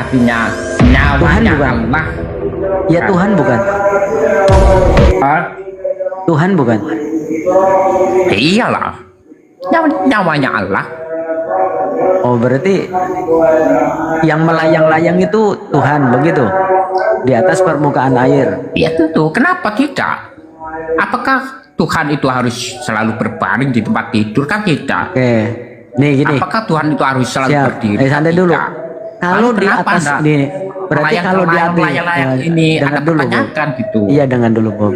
artinya Tuhan nyawanya bukan? Allah. Ya Tuhan bukan? Ah, Tuhan bukan? iyalah, nyawanya Allah. Oh berarti yang melayang-layang itu Tuhan begitu? Di atas permukaan air. Ya tentu, kenapa tidak? Apakah Tuhan itu harus selalu berbaring di tempat tidur? Kan tidak. Oke, nih gini. Apakah Tuhan itu harus selalu Siap. berdiri? Santai dulu. Tidak. Kalau Lalu di kenapa atas Anda di berarti kalau di atas layang ini dengar Anda dulu Bob. pertanyakan gitu. Iya dengar dulu Bob.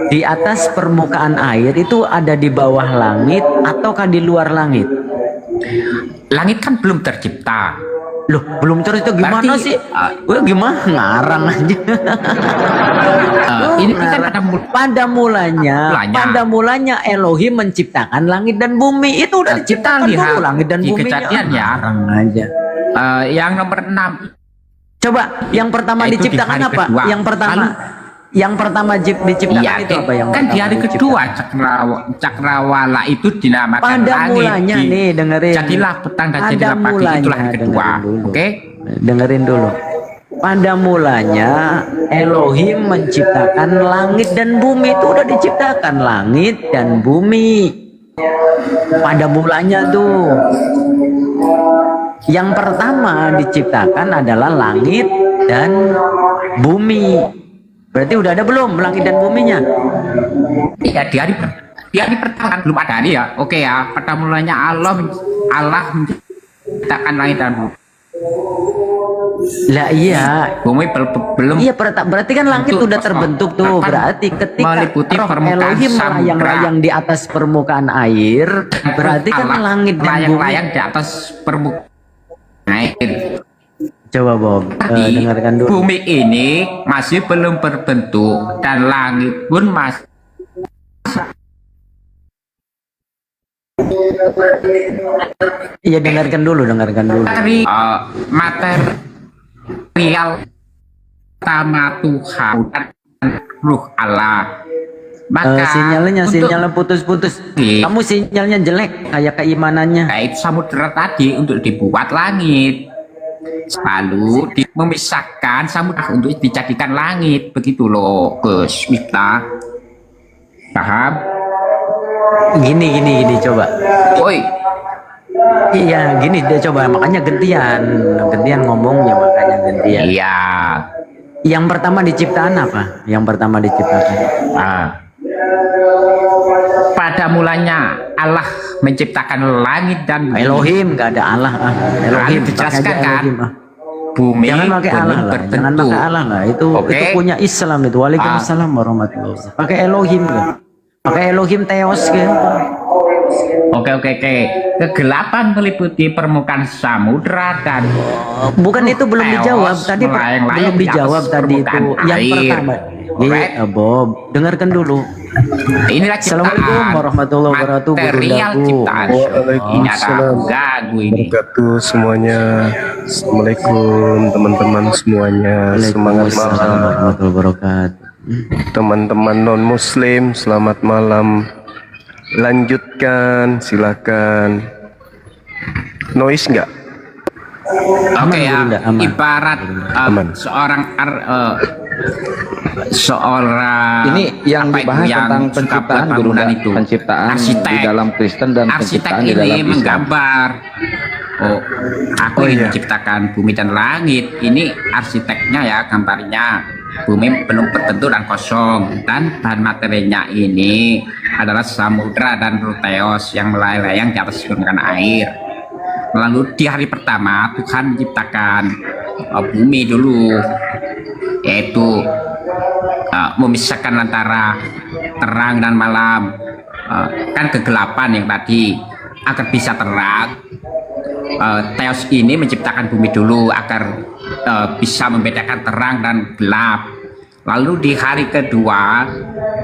Di atas permukaan air itu ada di bawah langit ataukah di luar langit? Langit kan belum tercipta. Loh, belum terus itu gimana Berarti, sih? Gue gimana ngarang aja. Ini kan ada pada mulanya Elohim menciptakan langit dan bumi. Itu udah diciptakan lihat dulu langit dan di bumi. Kejadian ya. Ngarang aja. Yang nomor 6. Coba yang pertama Itu di diciptakan hari apa? kedua. Yang pertama. Yang pertama diciptakan Iya, itu apa yang kan di hari kedua cakrawala itu dinamakan pada langit. mulanya nih dengerin. Jadilah petang dan Pada jadilah pagi, mulanya, itulah hari kedua. dengerin dulu. Oke? Dengerin dulu. Pada mulanya Elohim menciptakan langit dan bumi. Itu udah diciptakan langit dan bumi. Pada mulanya tuh. Yang pertama diciptakan adalah langit dan bumi. Berarti udah ada belum langit dan buminya? Iya, di hari pertama kan belum ada hari ya. Oke ya, pada mulanya Allah menciptakan langit dan bumi. Lah iya. Bumi belum. Iya, berarti kan langit Untuk udah terbentuk tuh. Berarti ketika meliputi roh permukaan Elohim samudra. melayang-layang di atas permukaan air, berarti kan Allah langit dan bumi. layang-layang di atas permukaan air. Coba Bob, dengarkan dulu. Bumi ini masih belum berbentuk dan langit pun masih. Iya, dengarkan dulu. Dari material pertama Tuhan dan ruh Allah. Maka sinyalnya untuk putus-putus. Kamu sinyalnya jelek kayak keimanannya. itu samudera tadi untuk dibuat langit, lalu memisahkan samudera untuk dijadikan langit, begitu loh Gus Miftah. Paham? Gini coba. Woi, Iya, gini deh coba, makanya gantian ngomongnya, makanya gantian. iya. Yang pertama diciptaan apa? Yang pertama diciptakan. Pada mulanya Allah menciptakan langit dan bumi. Elohim, nggak ada Allah. Elohim dijelaskan pakai aja kan? Elohim, Bumi Jangan pakai belum Allah lah. berbentuk. Jangan pakai Allah lah. Itu punya Islam itu. Waalaikumsalam warahmatullahi wabarakatuh. Pakai Elohim kan? Pakai Elohim Theos kan? Oke. Kegelapan meliputi permukaan samudra dan Bukan itu belum dijawab tadi. melayang-layang Belum di atas dijawab tadi itu. permukaan Yang air. pertama. Alright. Bob, dengarkan dulu. Inilah ciptaan Assalamualaikum warahmatullahi wabarakatuh. material Gurundaku. ciptaan. Ini ada ganggu ini. Wabarakatuh semuanya. Assalamualaikum teman-teman semuanya. Semangat Waalaikumsalam malam warahmatullahi wabarakatuh. teman-teman non muslim. Selamat malam. Lanjutkan, silakan. Noise nggak? Oke ya, Gurunda, aman. ibarat Aman. seorang Ini yang apa itu, dibahas yang tentang suka penciptaan buat Gurunda, bangunan itu. penciptaan Arsitek. di dalam Kristen dan Arsitek penciptaan di dalam ini Islam. menggambar. Aku ingin iya. menciptakan bumi dan langit. Ini arsiteknya ya, gambarnya. Bumi belum berbentuk dan kosong, dan bahan materinya ini adalah samudra dan Theos yang melayang-layang di atas permukaan air. Lalu di hari pertama Tuhan menciptakan bumi dulu, yaitu memisahkan antara terang dan malam. Kan kegelapan yang tadi, agar bisa terang. Theos ini menciptakan bumi dulu agar bisa membedakan terang dan gelap. Lalu di hari kedua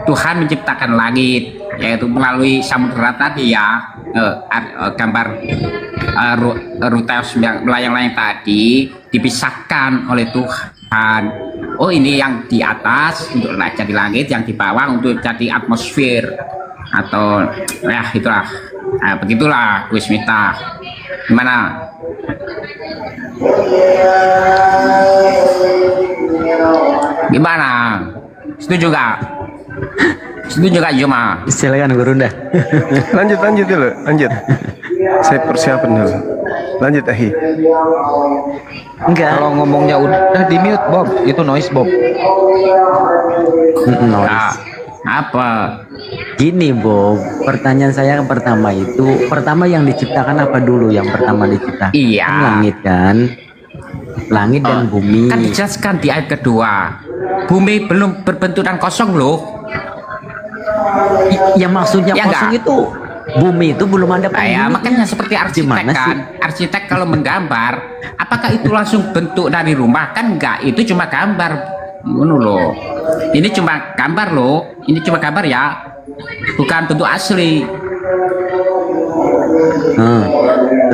Tuhan menciptakan langit, yaitu melalui samudera tadi ya, gambar Theos yang melayang-layang tadi dipisahkan oleh Tuhan. Oh, ini yang di atas untuk jadi langit, yang di bawah untuk jadi atmosfer atau ya itulah. Begitulah Gus Miftah. Gimana? Setuju gak? Setuju gak Juma? Silakan Guru dah. Lanjut dulu, lanjut. Saya persiapan dulu. Lanjut Ahi. Enggak. Kalau ngomongnya udah di mute Bob, itu noise Bob. Noise. Ah, apa? Gini Bob, pertanyaan saya yang pertama itu, pertama yang diciptakan apa dulu? Yang pertama diciptakan Iya. kan langit kan? Langit dan bumi. Kan dijelaskan di ayat kedua, bumi belum berbentuk dan kosong loh. Yang maksudnya Ya kosong enggak? itu bumi itu belum ada Nah, ya, penghuninya. makanya seperti arsitek Gimana kan, sih? arsitek kalau menggambar, apakah itu langsung bentuk dari rumah? Kan enggak, itu cuma gambar. Ngono loh. Ini cuma gambar loh, ini cuma gambar ya, bukan bentuk asli.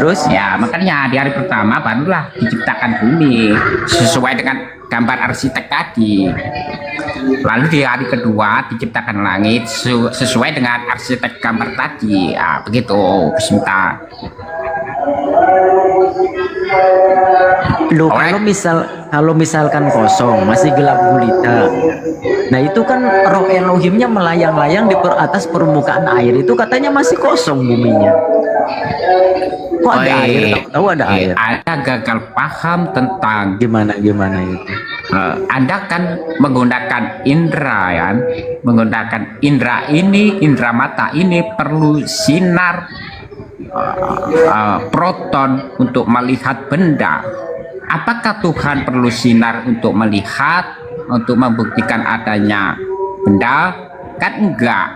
Terus Ya makanya di hari pertama barulah diciptakan bumi sesuai dengan gambar arsitek tadi. Lalu di hari kedua diciptakan langit sesuai dengan arsitek gambar tadi. Ah, begitu, Bismillah. Loh, Alright. kalau misalkan kosong masih gelap gulita. Nah itu kan roh Elohimnya melayang-layang di atas permukaan air, itu katanya masih kosong buminya. Kok ada air? Tahu ada air. Anda gagal paham tentang Gimana itu? Anda kan menggunakan indera ya, menggunakan indera ini, indera mata ini perlu sinar proton untuk melihat benda. Apakah Tuhan perlu sinar untuk melihat, untuk membuktikan adanya benda? Kan enggak.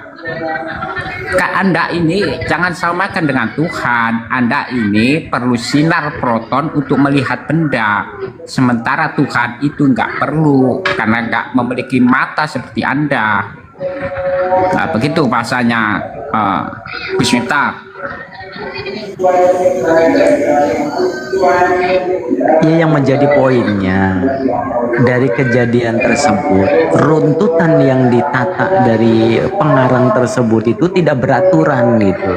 Kan Anda ini jangan samakan dengan Tuhan. Anda ini perlu sinar proton untuk melihat benda, sementara Tuhan itu enggak perlu karena enggak memiliki mata seperti Anda. Nah, begitu bahasanya. Bismillah. Ya, yang menjadi poinnya dari kejadian tersebut, runtutan yang ditata dari pengarang tersebut itu tidak beraturan gitu.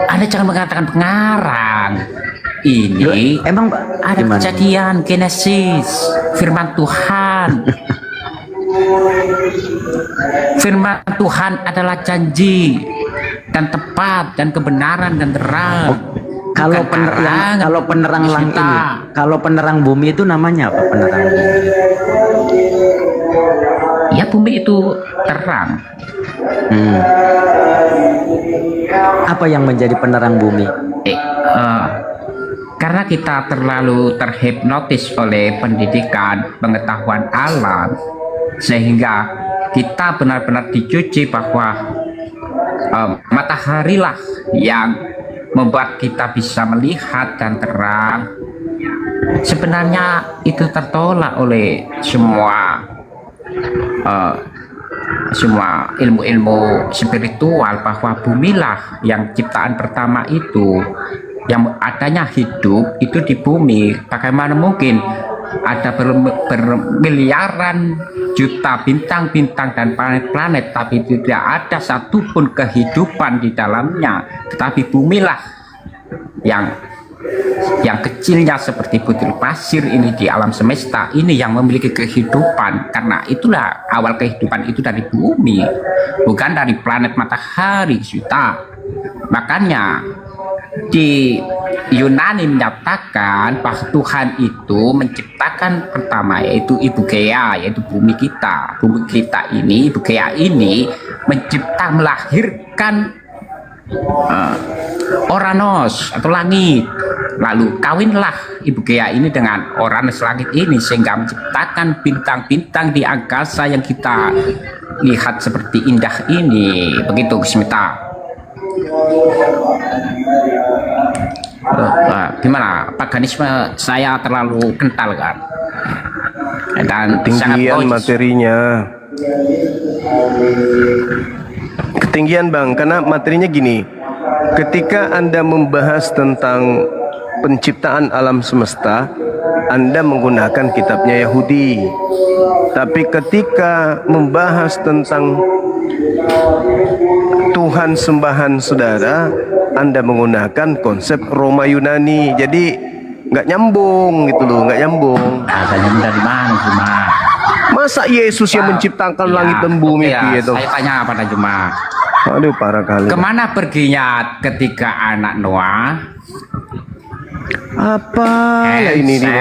Anda jangan mengatakan pengarang. Ini Loh, emang ada gimana? kejadian Genesis, firman Tuhan. Firman Tuhan adalah janji dan tepat dan kebenaran dan terang. Kalau Bukan karangan, kalau penerang langit Bismillah. ini, kalau penerang bumi itu namanya apa penerang bumi? Ya bumi itu terang. Apa yang menjadi penerang bumi? Karena kita terlalu terhipnotis oleh pendidikan pengetahuan alam, sehingga kita benar-benar dicuci bahwa matahari lah yang membuat kita bisa melihat dan terang. Sebenarnya itu tertolak oleh semua ilmu-ilmu spiritual, bahwa bumilah yang ciptaan pertama itu, yang adanya hidup itu di bumi. Bagaimana mungkin ada bermiliaran juta bintang-bintang dan planet-planet tapi tidak ada satupun kehidupan di dalamnya, tetapi bumilah yang kecilnya seperti butir pasir ini di alam semesta ini yang memiliki kehidupan. Karena itulah awal kehidupan itu dari bumi, bukan dari planet matahari, Suta. Makanya di Yunani menyatakan bahwa Tuhan itu menciptakan pertama yaitu Ibu Gea, yaitu bumi kita. Bumi kita ini, Ibu Gea ini melahirkan Oranos atau langit. Lalu kawinlah Ibu Gea ini dengan Oranos langit ini, sehingga menciptakan bintang-bintang di angkasa yang kita lihat seperti indah ini. Begitu, Bismillah. Gimana paganisme saya terlalu kental kan, dan sangat Ketinggian logis. materinya. Ketinggian bang, karena materinya gini. Ketika Anda membahas tentang penciptaan alam semesta, Anda menggunakan kitabnya Yahudi. Tapi ketika membahas tentang Tuhan sembahan saudara, Anda menggunakan konsep Roma Yunani. Jadi nggak nyambung gitu loh, nggak nyambung. Asalnya dari mana cuma? Masa Yesus yang menciptakan langit dan bumi gitu? Saya tanya pada jemaah, Aduh, parah kali. kemana perginya ketika anak Noah, Apa lah ini Sem, dia?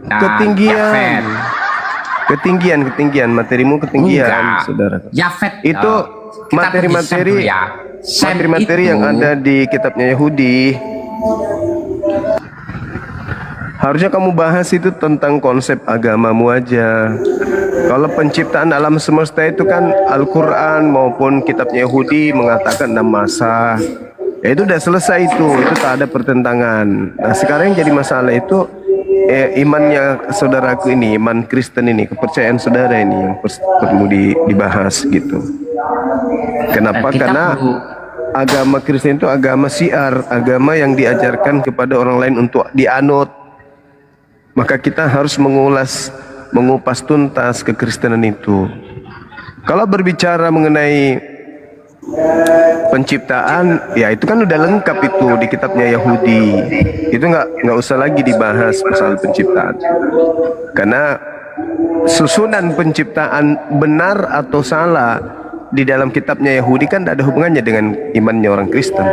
dan Ketinggian. Yafet? Ketinggian, materimu ketinggian, Enggak. saudara. Yafet Itu kita pergi Sem dulu ya. Sem materi-materi itu yang ada di kitabnya Yahudi. Harusnya kamu bahas itu tentang konsep agamamu aja. Kalau penciptaan alam semesta itu kan Al-Quran maupun kitabnya Yahudi mengatakan 6 masa. Ya itu udah selesai itu tak ada pertentangan. Nah sekarang yang jadi masalah itu imannya saudaraku ini, iman Kristen ini, kepercayaan saudara ini yang perlu dibahas gitu. Kenapa? Kita Karena perlu- agama Kristen itu agama syiar, agama yang diajarkan kepada orang lain untuk dianut. Maka kita harus mengupas tuntas kekristenan itu. Kalau berbicara mengenai penciptaan, ya itu kan udah lengkap itu di kitabnya Yahudi. Itu nggak usah lagi dibahas masalah penciptaan. Karena susunan penciptaan benar atau salah di dalam kitabnya Yahudi kan tidak ada hubungannya dengan imannya orang Kristen.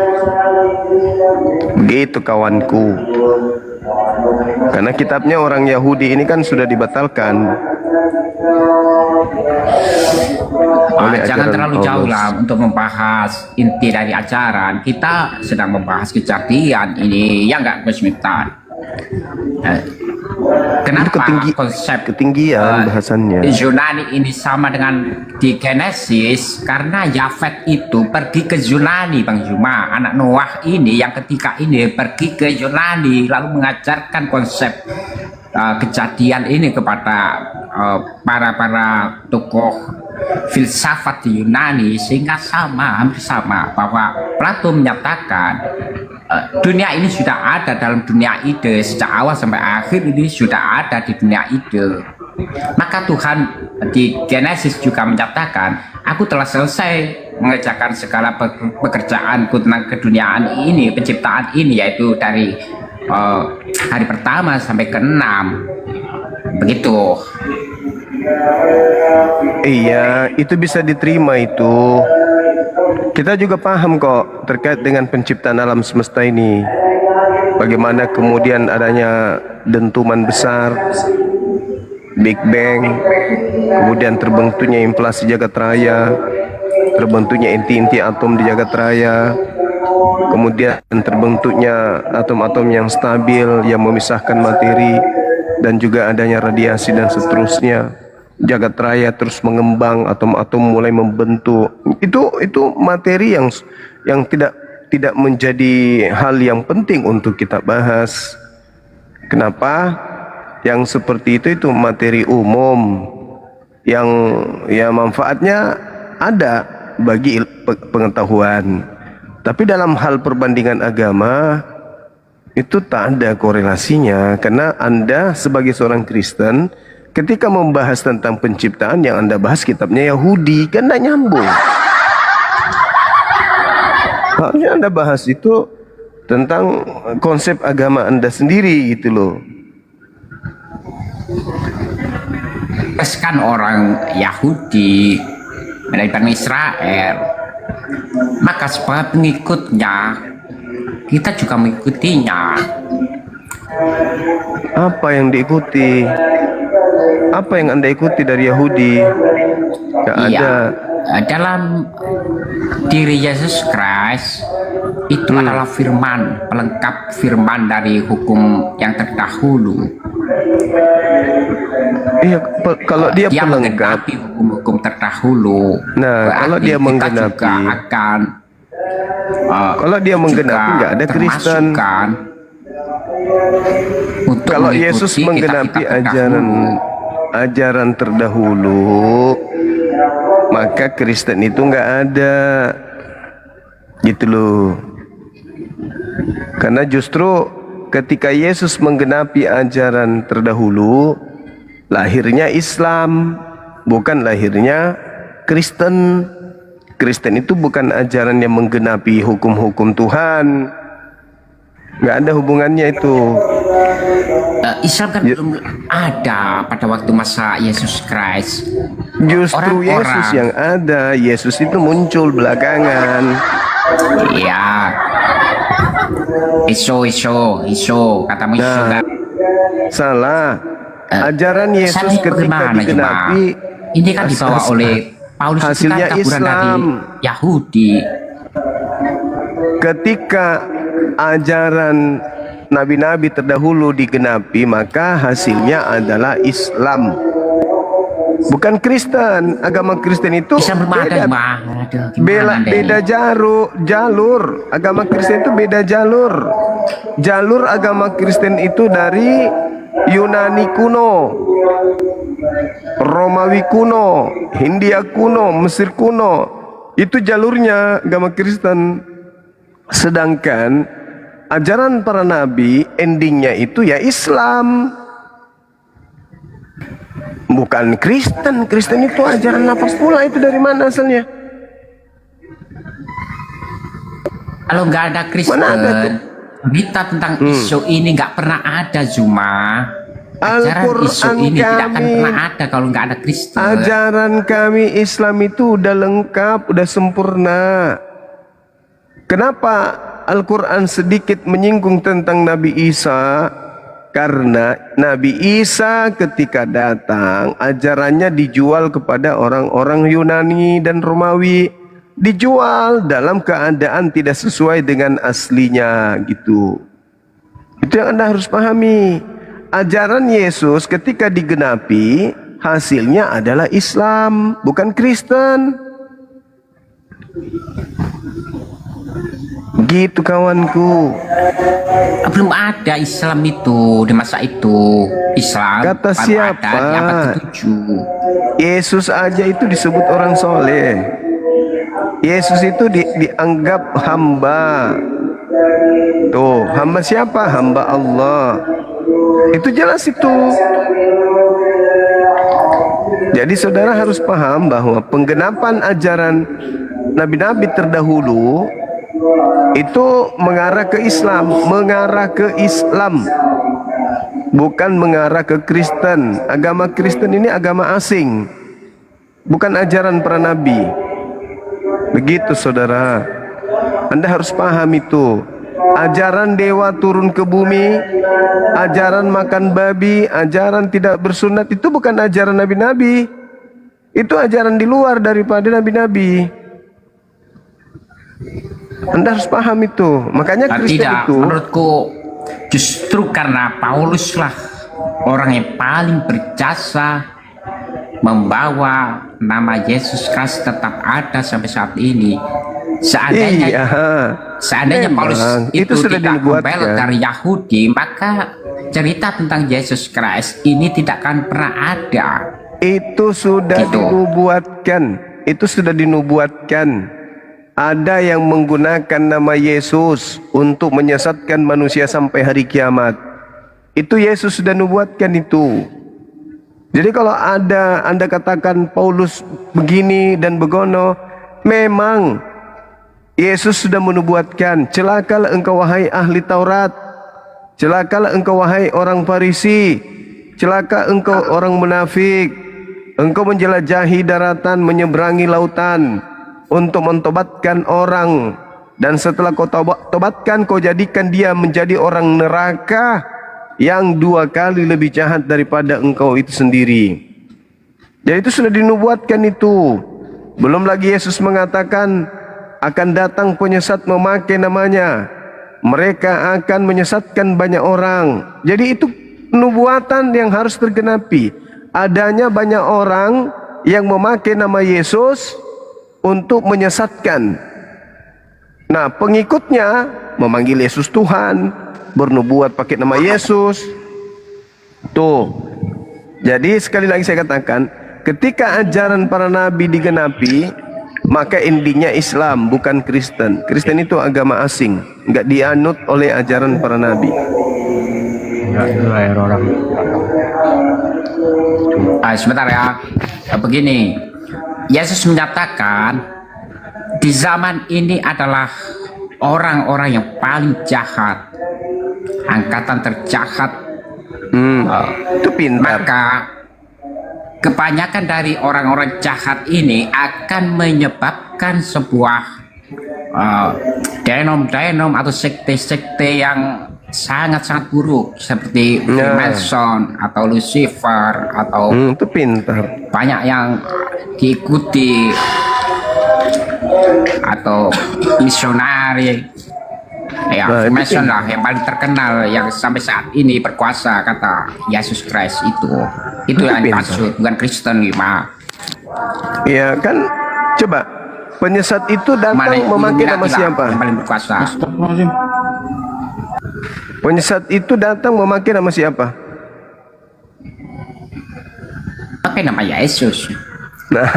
Begitu kawanku. Karena kitabnya orang Yahudi ini kan sudah dibatalkan oleh jangan ajaran terlalu Paulus. jauh lah untuk membahas inti dari ajaran. Kita sedang membahas kejadian ini, ya enggak Gus Miftah? Kenapa ketinggian bahasannya? Yunani ini sama dengan di Genesis? Karena Yafet itu pergi ke Yunani, Bang Juma. Anak Noah ini yang ketika ini pergi ke Yunani lalu mengajarkan konsep kejadian ini kepada para tokoh filsafat di Yunani, sehingga hampir sama bahwa Plato menyatakan dunia ini sudah ada dalam dunia ide sejak awal sampai akhir, ini sudah ada di dunia ide. Maka Tuhan di Genesis juga menyatakan, aku telah selesai mengerjakan segala pekerjaanku tentang keduniaan ini, penciptaan ini, yaitu dari hari pertama sampai ke-6. Begitu. Iya, itu bisa diterima itu. Kita juga paham kok terkait dengan penciptaan alam semesta ini. Bagaimana kemudian adanya dentuman besar, Big Bang, kemudian terbentuknya inflasi jagat raya, terbentuknya inti-inti atom di jagat raya, kemudian terbentuknya atom-atom yang stabil yang memisahkan materi, dan juga adanya radiasi dan seterusnya. Jagat raya terus mengembang, atom-atom mulai membentuk. Itu materi yang tidak menjadi hal yang penting untuk kita bahas. Kenapa? Yang seperti itu materi umum yang ya manfaatnya ada bagi pengetahuan. Tapi dalam hal perbandingan agama itu tak ada korelasinya, karena Anda sebagai seorang Kristen ketika membahas tentang penciptaan yang Anda bahas kitabnya Yahudi, kan tidak nyambung. Harusnya Anda bahas itu tentang konsep agama Anda sendiri gitu loh. Kan orang Yahudi dari Bani Israel, maka sebagai pengikutnya kita juga mengikutinya. Apa yang diikuti? Apa yang Anda ikuti dari Yahudi? Gak ada. Dalam diri Yesus Kristus itu adalah firman, pelengkap firman dari hukum yang terdahulu. Iya, kalau dia pelengkap, menggenapi hukum-hukum terdahulu. Nah, kalau dia menggenapi, juga akan kalau dia menggenapi nggak ada Kristen. Kalau Yesus menggenapi ajaran terdahulu, maka Kristen itu nggak ada, gitu loh. Karena justru ketika Yesus menggenapi ajaran terdahulu, lahirnya Islam, bukan lahirnya Kristen. Kristen itu bukan ajaran yang menggenapi hukum-hukum Tuhan. Nggak ada hubungannya itu. Islam kan Ya. belum ada pada waktu masa Yesus Christ. Justru Orang-orang. Yesus yang ada. Yesus itu muncul belakangan. Iya. Iso, katamu iso Nah, kan? salah. Ajaran Yesus Salahnya ketika bagaimana, digenapi Jemaah? Ini kan dibawa oleh Paulus itu kan hasilnya campuran dari Islam. Yahudi. Ketika ajaran nabi-nabi terdahulu digenapi, maka hasilnya adalah Islam. Bukan Kristen. Agama Kristen itu Islam belum ada, beda, Jemaah. Aduh, gimana deh? beda jalur. Agama Kristen itu beda jalur. Jalur agama Kristen itu dari Yunani kuno, Romawi kuno, Hindia kuno, Mesir kuno. Itu jalurnya agama Kristen. Sedangkan ajaran para nabi endingnya itu ya Islam, bukan Kristen. Kristen itu ajaran apa pula, itu dari mana asalnya? Kalau nggak ada Kristen, Mana ada tuh? berita tentang isu ini nggak pernah ada, Juma. Ajaran Al-Quran isu ini tidak akan kami- pernah ada kalau nggak ada Kristen. Ajaran kami Islam itu udah lengkap, udah sempurna. Kenapa Al-Quran sedikit menyinggung tentang Nabi Isa? Karena Nabi Isa ketika datang, ajarannya dijual kepada orang-orang Yunani dan Romawi. Dijual dalam keadaan tidak sesuai dengan aslinya gitu. Itu yang Anda harus pahami. Ajaran Yesus ketika digenapi, hasilnya adalah Islam, bukan Kristen. Gitu kawanku. Belum ada Islam itu di masa itu. Islam Kata baru siapa? ada di abad ke-7. Yesus aja itu disebut orang soleh. Yesus itu dianggap hamba. Tuh, hamba siapa? Hamba Allah. Itu jelas itu. Jadi saudara harus paham bahwa penggenapan ajaran nabi-nabi terdahulu itu mengarah ke Islam, bukan mengarah ke Kristen. Agama Kristen ini agama asing, bukan ajaran para nabi. Begitu saudara, Anda harus paham itu. Ajaran dewa turun ke bumi, ajaran makan babi, ajaran tidak bersunat, itu bukan ajaran nabi-nabi. Itu ajaran di luar daripada nabi-nabi. Anda harus paham itu. Makanya Kristen Tidak, itu, menurutku justru karena Paulus lah orang yang paling berjasa membawa nama Yesus Kristus tetap ada sampai saat ini. iya, Seandainya memang, Paulus itu itu sudah tidak dinubuatkan. membela dari Yahudi, maka cerita tentang Yesus Kristus ini tidak akan pernah ada. itu sudah Gitu. dinubuatkan. Itu sudah dinubuatkan. Ada yang menggunakan nama Yesus untuk menyesatkan manusia sampai hari kiamat. Itu Yesus sudah nubuatkan itu. Jadi kalau ada Anda katakan Paulus begini dan begono, memang Yesus sudah menubuatkan, celakalah engkau wahai ahli Taurat, celakalah engkau wahai orang Farisi, celaka engkau orang munafik, engkau menjelajahi daratan, menyeberangi lautan untuk mentobatkan orang, dan setelah kau tobatkan, kau jadikan dia menjadi orang neraka yang 2 kali lebih jahat daripada engkau itu sendiri. Jadi itu sudah dinubuatkan itu. Belum lagi Yesus mengatakan akan datang penyesat memakai namanya, mereka akan menyesatkan banyak orang. Jadi itu nubuatan yang harus tergenapi. Adanya banyak orang yang memakai nama Yesus untuk menyesatkan. Nah, pengikutnya memanggil Yesus Tuhan, bernubuat pakai nama Yesus. Tuh. Jadi sekali lagi saya katakan, ketika ajaran para nabi digenapi, maka endingnya Islam, bukan Kristen. Kristen itu agama asing, nggak dianut oleh ajaran para nabi. Sebentar ya. Begini, Yesus menyatakan di zaman ini adalah orang-orang yang paling jahat. angkatan terjahat. Itu pintar. Maka kebanyakan dari orang-orang jahat ini akan menyebabkan sebuah denom-denom atau sekte-sekte yang sangat-sangat buruk seperti Freemason atau Lucifer atau Itu pintar. banyak yang diikuti atau misionari ya. Nah, itu Freemason lah yang paling terkenal yang sampai saat ini berkuasa, kata Yesus Kristus itu yang pintar. dimaksud, bukan Kristen gimana. Ya kan, coba penyesat itu datang memakai nama siapa? Yang paling berkuasa. Penyesat itu datang memakai nama siapa? Pakai nama Yesus. Nah,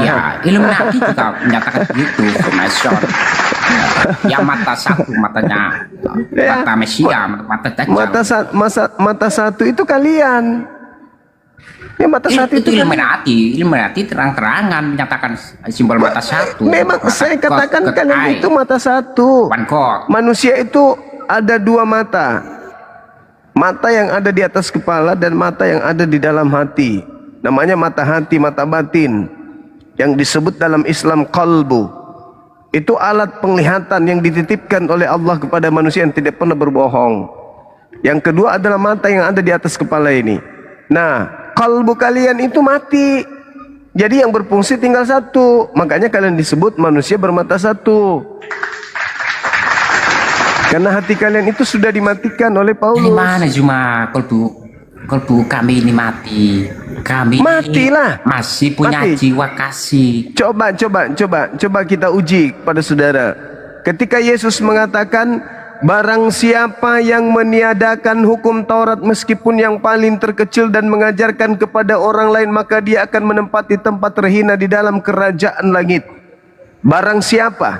Ya, Illuminati juga menyatakan begitu. Freemason yang mata satu, matanya mata Mesia, mata Dajjal. mata satu itu kalian. Ya mata satu Itu itu kan. Illuminati terang-terangan menyatakan simbol mata satu. Memang saya katakan kalian itu mata satu. One God. Manusia itu ada dua mata. Mata yang ada di atas kepala dan mata yang ada di dalam hati. Namanya mata hati, mata batin. Yang disebut dalam Islam qalbu. Itu alat penglihatan yang dititipkan oleh Allah kepada manusia yang tidak pernah berbohong. Yang kedua adalah mata yang ada di atas kepala ini. Nah, qalbu kalian itu mati. Jadi yang berfungsi tinggal satu. Makanya kalian disebut manusia bermata satu. Karena hati kalian itu sudah dimatikan oleh Ini Paulus. mana cuma kolbu kami ini mati. Kami Matilah. masih punya Mati. jiwa kasih. Coba kita uji pada saudara. Ketika Yesus mengatakan, barang siapa yang meniadakan hukum Taurat meskipun yang paling terkecil dan mengajarkan kepada orang lain, maka dia akan menempati tempat terhina di dalam kerajaan langit. Barang siapa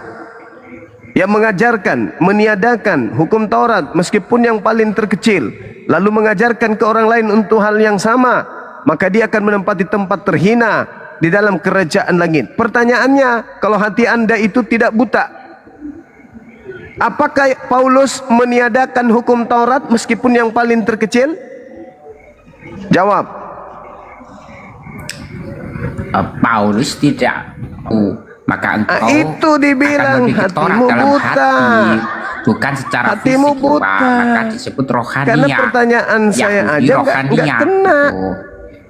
yang mengajarkan, meniadakan hukum Taurat meskipun yang paling terkecil, lalu mengajarkan ke orang lain untuk hal yang sama, maka dia akan menempati tempat terhina di dalam kerajaan langit. Pertanyaannya, kalau hati anda itu tidak buta, apakah Paulus meniadakan hukum Taurat meskipun yang paling terkecil? Jawab. Paulus tidak. Maka engkau Itu dibilang akan memiliki Taurat hatimu dalam buta. hati, bukan secara Hatimu fisik, buta. maka disebut rohania. Karena pertanyaan saya Yahudi aja rohania. nggak kena. Tuh.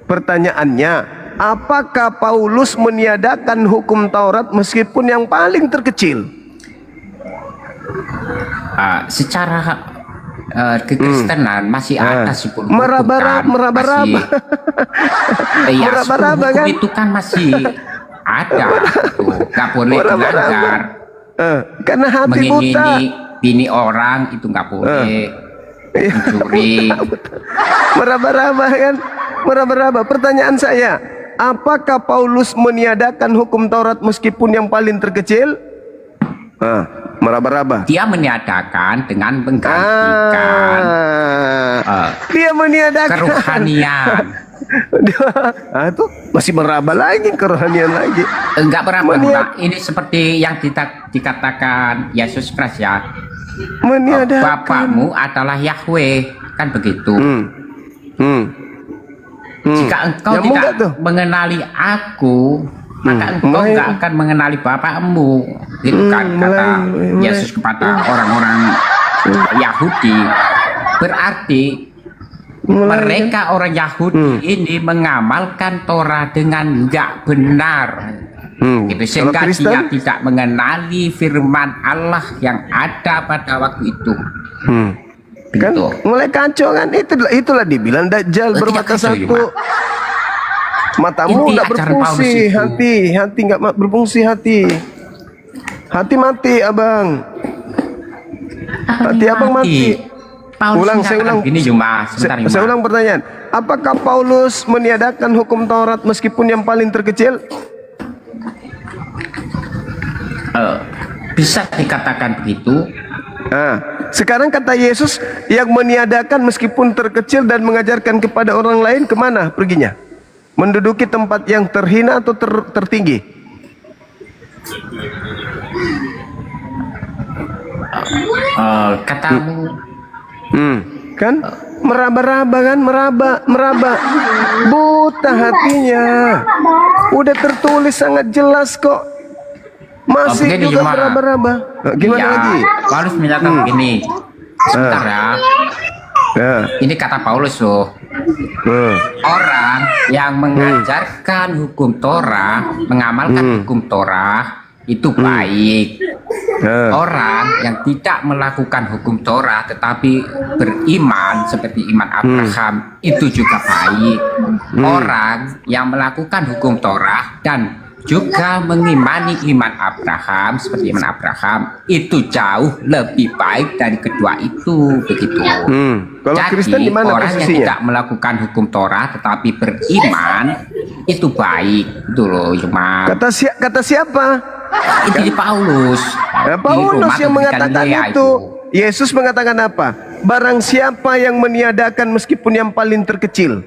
Pertanyaannya, apakah Paulus meniadakan hukum Taurat meskipun yang paling terkecil? Secara kekristenan masih ada 10 hukum Meraba-raba, kan? meraba-raba. Iya, 10 Meraba-raba, hukum kan? itu kan masih ada. Tuh, nggak boleh Meraba-raba. dilanggar. Karena hati buta. Mengingini bini orang itu nggak boleh. Mencuri. Meraba-raba kan? Meraba-raba. Pertanyaan saya, apakah Paulus meniadakan hukum Taurat meskipun yang paling terkecil? Meraba-raba. Dia meniadakan dengan menggantikan Dia meniadakan kerohanian. Itu masih meraba lagi kerohanian lagi. Enggak berapa. Ini seperti yang dikatakan Yesus Kristus ya. Meniadakan. Bapakmu adalah Yahweh, kan begitu. Jika engkau Nyambung nggak tuh? tidak mengenali aku, maka engkau Mulai. nggak akan mengenali bapakmu, gitu kan kata mulai. Yesus kepada orang-orang Yahudi. Berarti mereka orang Yahudi ini mengamalkan Torah dengan nggak benar. Gitu, sehingga Kalau Kristen? dia tidak mengenali firman Allah yang ada pada waktu itu. Kan Begitu. mulai kacau kan, itulah dibilang Dajjal Tidak bermata kacau, satu. Ima. Matamu Inti nggak ajaran Paulus berfungsi, itu. hati nggak berfungsi, hati mati abang, hati abang mati. Paulus Ulang, saya menyatakan ulang. Gini cuma sebentar Ima. Saya ulang pertanyaan, apakah Paulus meniadakan hukum Taurat meskipun yang paling terkecil? Bisa dikatakan begitu. Sekarang kata Yesus, yang meniadakan meskipun terkecil dan mengajarkan kepada orang lain, kemana perginya? Menduduki tempat yang terhina atau tertinggi? Katamu Kan meraba-raba kan, meraba buta hatinya. Udah tertulis sangat jelas kok, masih begini juga cuma. meraba-raba. Gimana Iya, lagi? Paulus menyatakan begini. Sebentar ya. Ya. Ini kata Paulus loh. Orang yang mengajarkan hukum Torah, mengamalkan hukum Torah itu baik. Orang yang tidak melakukan hukum Torah tetapi beriman seperti iman Abraham itu juga baik. Orang yang melakukan hukum Torah dan juga mengimani iman Abraham seperti iman Abraham itu jauh lebih baik dari kedua itu, begitu. Kalau Jadi Kristen di mana orang yang posisinya? tidak melakukan hukum Torah tetapi beriman itu baik, itu loh cuma. Kata siapa? Itu di Paulus. Nah, Di Paulus Roma yang atau di mengatakan Galilea itu. Yesus mengatakan apa? Barang siapa yang meniadakan meskipun yang paling terkecil,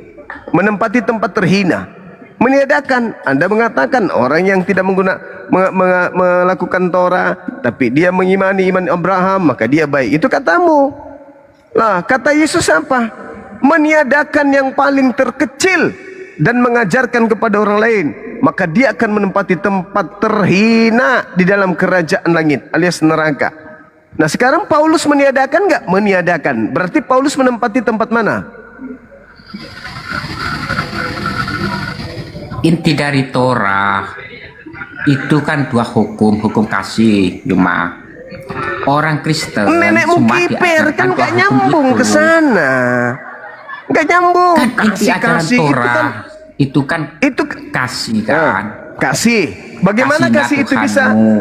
menempati tempat terhina, meniadakan. Anda mengatakan orang yang tidak melakukan Torah, tapi dia mengimani iman Abraham, maka dia baik. Itu katamu. Lah, kata Yesus apa? Meniadakan yang paling terkecil dan mengajarkan kepada orang lain, maka dia akan menempati tempat terhina di dalam kerajaan langit alias neraka. Nah, sekarang Paulus meniadakan nggak? Meniadakan. Berarti Paulus menempati tempat mana? Inti dari Torah itu kan dua hukum, hukum kasih cuma. Orang Kristen Nenekmu semua kiper diajarkan kan dua nggak hukum nyambung itu. ke sana. Nggak nyambung. Kan inti ajaran Torah itu kan itu kasih kan. kasih. Bagaimana Kasihilah kasih itu bisa? Tuhanmu.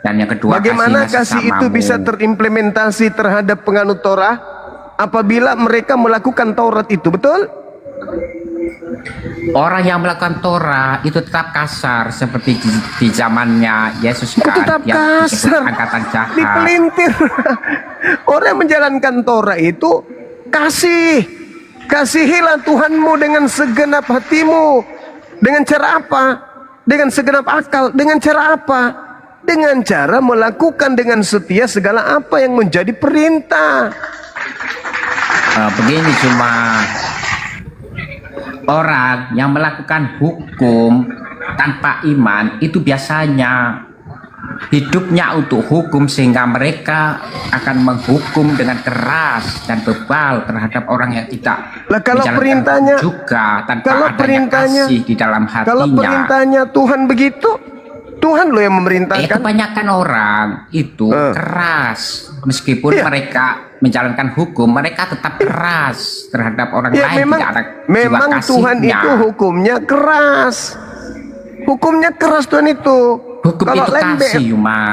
Dan yang kedua, Bagaimana kasihilah kasih itu sesamamu. bisa terimplementasi terhadap penganut Torah apabila mereka melakukan Taurat itu, betul? Orang yang melakukan Torah itu tetap kasar seperti di zamannya Yesus kan, Tetap yang disebut kasar, angkatan jahat. dipelintir. Orang yang menjalankan Torah itu kasihilah Tuhanmu dengan segenap hatimu. Dengan cara apa? Dengan segenap akal. Dengan cara apa? Dengan cara melakukan dengan setia segala apa yang menjadi perintah. Begini cuma orang yang melakukan hukum tanpa iman itu biasanya hidupnya untuk hukum sehingga mereka akan menghukum dengan keras dan bebal terhadap orang yang tidak Lah, kalau menjalankan perintahnya- hukum juga tanpa kalau adanya perintahnya- kasih di dalam hatinya. Kalau perintahnya Tuhan begitu, Tuhan loh yang memerintahkan. Kebanyakan orang itu keras meskipun Iya. mereka menjalankan hukum, mereka tetap keras terhadap orang Ya lain. memang, tidak ada memang jiwa Tuhan kasihnya. itu hukumnya keras. Hukumnya keras Tuhan itu. Hukum Kalau itu lembek, kasih Yuma.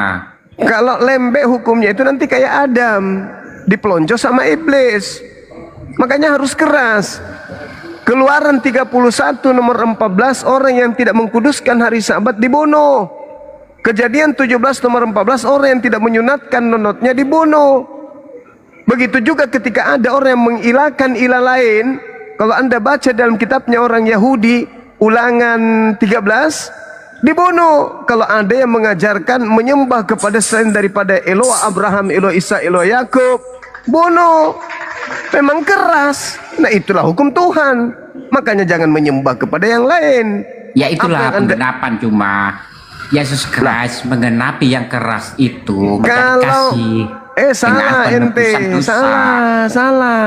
kalau lembek hukumnya itu nanti kayak Adam, dipelonco sama iblis. Makanya harus keras. Keluaran 31 nomor 14, orang yang tidak mengkuduskan hari Sabat dibunuh. Kejadian 17 nomor 14, orang yang tidak menyunatkan nonotnya dibunuh. Begitu juga ketika ada orang yang mengilahkan ilah lain. Kalau Anda baca dalam kitabnya orang Yahudi, Ulangan 13, dibunuh. Kalau ada yang mengajarkan menyembah kepada selain daripada Eloah Abraham, Eloah Isa, Eloah Yakub, bunuh. Memang keras. Nah, itulah hukum Tuhan. Makanya jangan menyembah kepada yang lain. Ya itulah Apa yang Anda- penggenapan cuma Yesus Kristus menggenapi yang keras itu menjadi Kalau kasih. salah dengan ente, penebusan dosa. salah.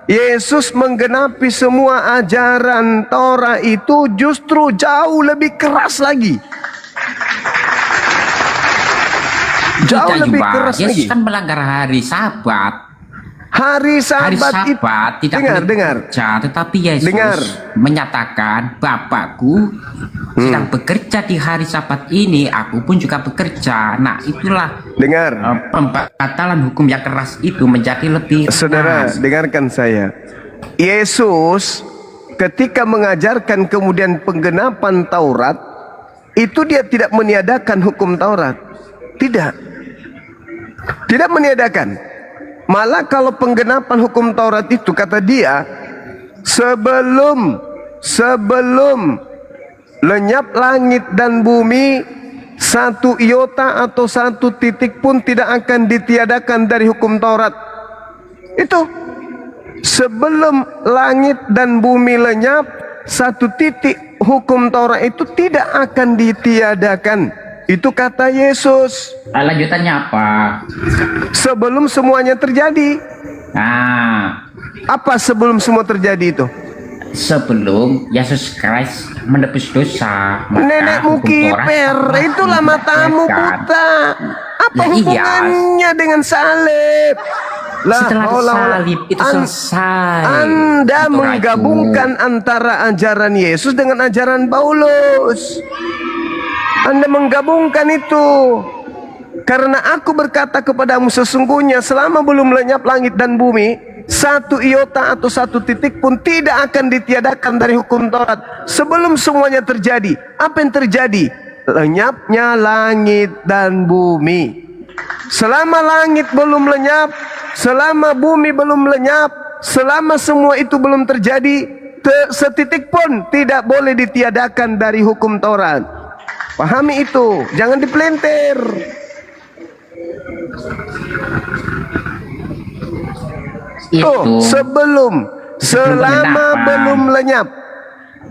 Yesus menggenapi semua ajaran Torah itu justru jauh lebih keras lagi. Jauh Tidak lebih juga. keras Yesus lagi. kan melanggar hari Sabat. Hari Hari Sabat itu, Sabat tidak boleh dengar. bekerja, tetapi Yesus Dengar. menyatakan, Bapakku sedang bekerja di hari Sabat ini, aku pun juga bekerja. Nah, itulah Dengar. pembatalan hukum yang keras itu menjadi lebih Saudara, keras. dengarkan saya. Yesus ketika mengajarkan kemudian penggenapan Taurat, itu dia tidak meniadakan hukum Taurat. Tidak. Tidak meniadakan. Malah kalau penggenapan hukum Taurat itu kata dia, sebelum lenyap langit dan bumi, satu iota atau satu titik pun tidak akan ditiadakan dari hukum Taurat. Itu sebelum langit dan bumi lenyap, satu titik hukum Taurat itu tidak akan ditiadakan. Itu kata Yesus. Lanjutannya apa? Sebelum semuanya terjadi. Nah, Apa sebelum semua terjadi itu? sebelum Yesus Kristus menebus dosa, maka Nenekmu hukum Taurat kiper, telah itulah matamu ditegakkan. buta. Apa Lah iya. hubungannya dengan salib? Lah, Setelah Allah, salib itu selesai. Anda Taurat menggabungkan antara ajaran Yesus dengan ajaran Paulus. Anda menggabungkan itu. Karena aku berkata kepadamu, sesungguhnya selama belum lenyap langit dan bumi, satu iota atau satu titik pun tidak akan ditiadakan dari hukum Taurat. Sebelum semuanya terjadi, apa yang terjadi? Lenyapnya langit dan bumi. Selama langit belum lenyap, selama bumi belum lenyap, selama semua itu belum terjadi, setitik pun tidak boleh ditiadakan dari hukum Taurat. Pahami itu, jangan dipelintir. itu Sebelum, selama penggenapan. belum lenyap,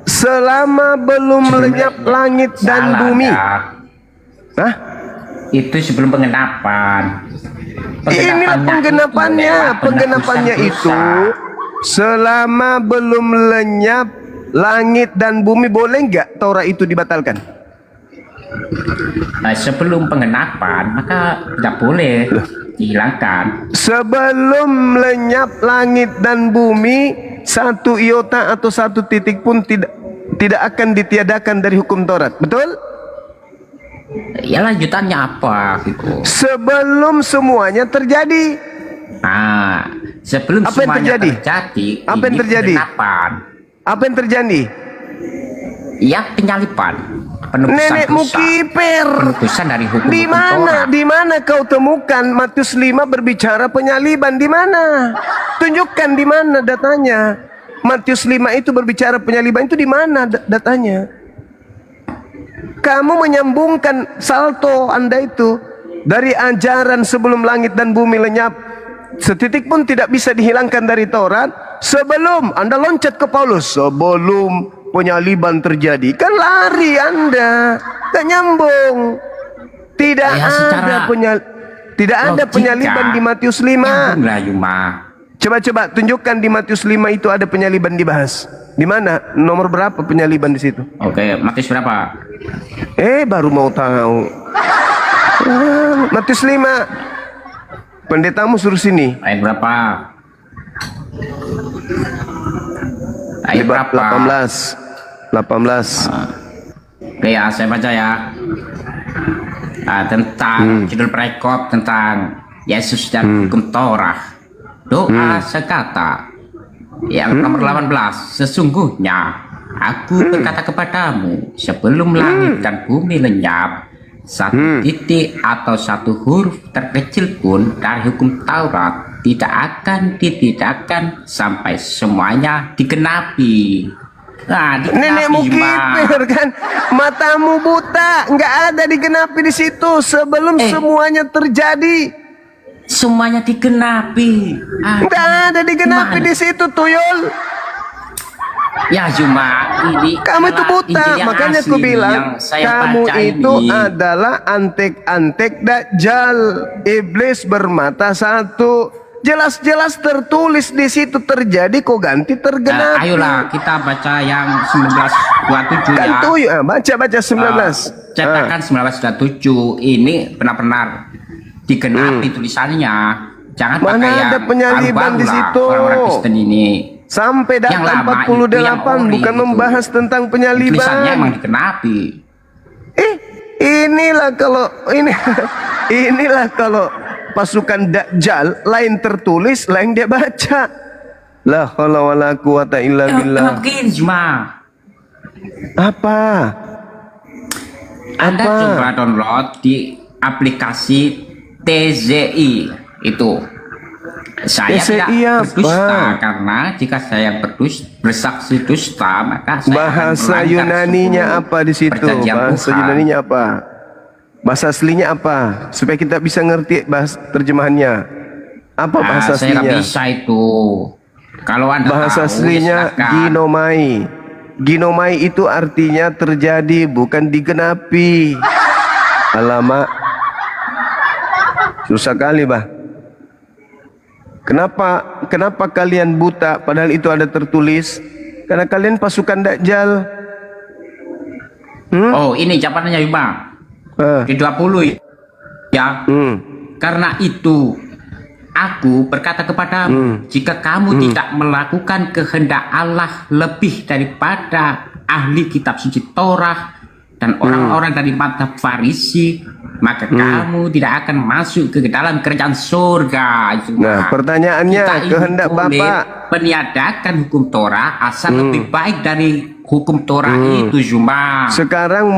selama belum lenyap langit dan Salah, bumi. Dak. Hah? Itu sebelum penggenapan. Inilah penggenapannya. lewat Penggenapannya penebusan itu dosa. selama belum lenyap langit dan bumi. Boleh nggak Taurat itu dibatalkan? Nah, sebelum penggenapan maka tidak boleh dihilangkan. Sebelum lenyap langit dan bumi, satu iota atau satu titik pun tidak akan ditiadakan dari hukum Taurat. Betul? Ya lanjutannya apa gitu. Sebelum semuanya terjadi. Nah, sebelum Apa yang semuanya terjadi? Apa yang ini terjadi? penggenapan. Apa yang terjadi? Ya penyalipan. Penebusan Nenekmu dosa. kiper. Penebusan dari hukum Di mana? Taurat. Di mana kau temukan Matius 5 berbicara penyaliban? Di mana? Tunjukkan di mana datanya. Matius 5 itu berbicara penyaliban, itu di mana datanya? Kamu menyambungkan salto Anda itu dari ajaran sebelum langit dan bumi lenyap, setitik pun tidak bisa dihilangkan dari Taurat. Sebelum Anda loncat ke Paulus, sebelum penyaliban terjadi, kan lari Anda, gak nyambung. Tidak Ya, secara tidak ada logika, penyaliban di Matius 5. Nyambunglah Yuma. Coba tunjukkan di Matius 5 itu ada penyaliban dibahas. Di mana? Nomor berapa penyaliban di situ? Oke, Matius berapa? Baru mau tahu. Matius 5. Pendetamu suruh sini. Ayat berapa? Ayat berapa? 18. Oke ya, saya baca ya. Tentang judul perikop tentang Yesus dan hukum Taurat. Doa sekata yang nomor 18. Sesungguhnya aku berkata kepadamu, sebelum langit dan bumi lenyap, satu titik atau satu huruf terkecil pun dari hukum Taurat tidak akan ditidakkan sampai semuanya digenapi. Nah, Nenekmu digenapi, kiper kan, matamu buta, nggak ada digenapi di situ sebelum semuanya terjadi. semuanya digenapi. Nggak ada digenapi Gimana? di situ, tuyul. Ya cuma ini Kamu itu adalah buta, Injil yang makanya asli aku bilang yang saya kamu baca itu ini. adalah antek-antek Dajjal, iblis bermata satu. Jelas-jelas tertulis di situ terjadi, kok ganti tergenapi. Ayolah kita baca yang 1927 Kan ya. tuyul, baca 19. Cetakan 1927 ini benar-benar digenapi tulisannya. Jangan Mana pakai yang ada penyaliban baru-baru di lah, situ? orang-orang Kristen ini. Sampai Yang data lama 48 itu yang ori bukan itu. membahas tentang Tulisannya penyaliban. emang digenapi. Inilah kalau inilah kalau pasukan Dajjal, lain tertulis, lain dia baca. La haula wala quwata illa billah. Kenapa begini cuma? Apa? Anda Apa? coba download di aplikasi TZI itu. Saya TZI tidak apa? berdusta karena jika saya bersaksi dusta maka saya akan Bahasa melanggar Yunaninya seluruh apa di situ? perjanjian Bahasa Tuhan. Yunaninya apa? Bahasa aslinya apa? Supaya kita bisa ngerti bahasa terjemahannya. Apa bahasa Saya nggak aslinya? bisa itu. Kalau Anda Bahasa tahu, aslinya silakan. ginomai. Ginomai itu artinya terjadi, bukan digenapi. Alamak, susah kali bah. Kenapa kalian buta padahal itu ada tertulis? Karena kalian pasukan Dajjal. Oh, ini jawabannya Yuma. Ah, Di 20 ya. Karena itu aku berkata kepadamu, jika kamu tidak melakukan kehendak Allah lebih daripada ahli kitab suci Torah dan orang-orang dari mazhab Farisi, maka kamu tidak akan masuk ke dalam kerajaan surga. Nah, pertanyaannya, Kita ini kehendak boleh Bapak. meniadakan hukum Torah asal lebih baik dari hukum Torah itu, Zuma. Sekarang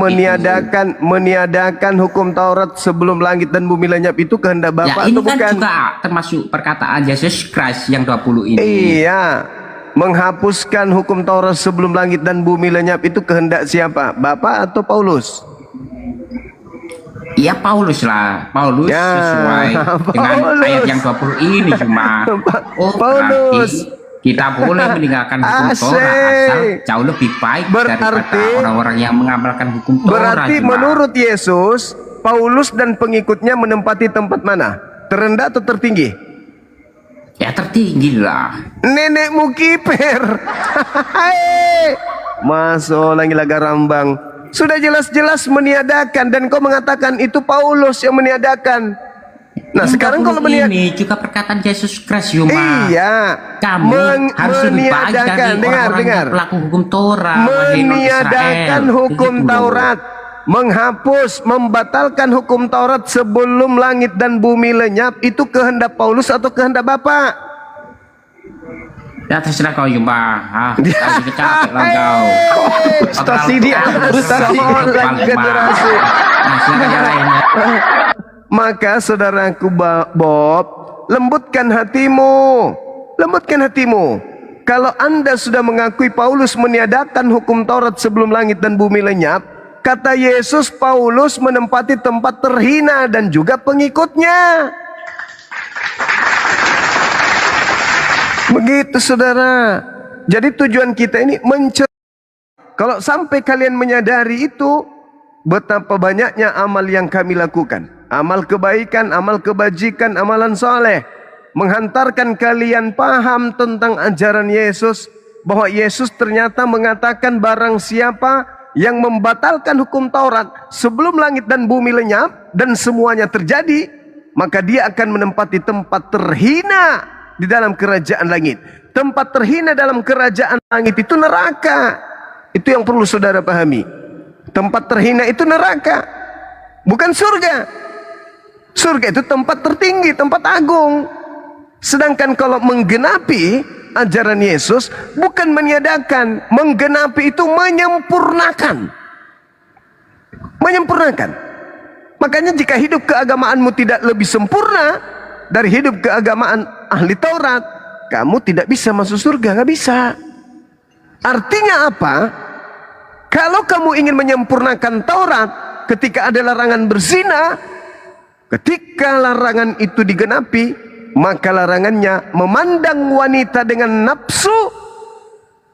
meniadakan hukum Taurat sebelum langit dan bumi lenyap itu kehendak Ya, Bapak ini atau kan bukan? juga termasuk perkataan Yesus Christ yang 20 ini. Iya, menghapuskan hukum Taurat sebelum langit dan bumi lenyap itu kehendak siapa? Bapak atau Paulus? Iya, Paulus lah. Paulus Ya, sesuai dengan Paulus. ayat yang 20 ini cuma. Oh, Paulus. berarti kita boleh meninggalkan hukum Asik. Torah asal jauh lebih baik daripada Berarti- orang-orang yang mengamalkan hukum Torah. Berarti Jemaat. menurut Yesus, Paulus dan pengikutnya menempati tempat mana? Terendah atau tertinggi? Ya tertinggi lah. Nenekmu kiper. Masuk lagi laga rambang. Sudah jelas-jelas meniadakan dan kau mengatakan itu Paulus yang meniadakan. Nah, Yang sekarang 20 kalau meniadakan, ini juga perkataan Yesus Christ, Yuma. iya, Kamu harus lebih baik dari orang-orang yang pelaku hukum Torah. wahai non meniadakan Israel. hukum Begitu loh. Taurat, menghapus, membatalkan hukum Taurat sebelum langit dan bumi lenyap, itu kehendak Paulus atau kehendak Bapak? Ya terserah kau, Yuma. Tadi capek lah kau. Frustasi dia, frustasi. Seorang generasi. Nah, silakan yang lainnya. Maka saudaraku Bob, lembutkan hatimu. Lembutkan hatimu. Kalau Anda sudah mengakui Paulus meniadakan hukum Taurat sebelum langit dan bumi lenyap, kata Yesus, Paulus menempati tempat terhina dan juga pengikutnya. Begitu saudara. Jadi tujuan kita ini kalau sampai kalian menyadari itu, betapa banyaknya amal yang kami lakukan. Amal kebaikan, amal kebajikan, amalan soleh. Menghantarkan kalian paham tentang ajaran Yesus. Bahwa Yesus ternyata mengatakan barang siapa yang membatalkan hukum Taurat sebelum langit dan bumi lenyap dan semuanya terjadi, maka dia akan menempati tempat terhina di dalam kerajaan langit. Tempat terhina dalam kerajaan langit itu neraka. Itu yang perlu saudara pahami. Tempat terhina itu neraka, bukan surga. Surga itu tempat tertinggi, tempat agung. Sedangkan kalau menggenapi ajaran Yesus, bukan meniadakan. Menggenapi itu menyempurnakan. Menyempurnakan. Makanya jika hidup keagamaanmu tidak lebih sempurna dari hidup keagamaan ahli Taurat, kamu tidak bisa masuk surga, nggak bisa. Artinya apa? Kalau kamu ingin menyempurnakan Taurat, ketika ada larangan berzina, ketika larangan itu digenapi, maka larangannya memandang wanita dengan nafsu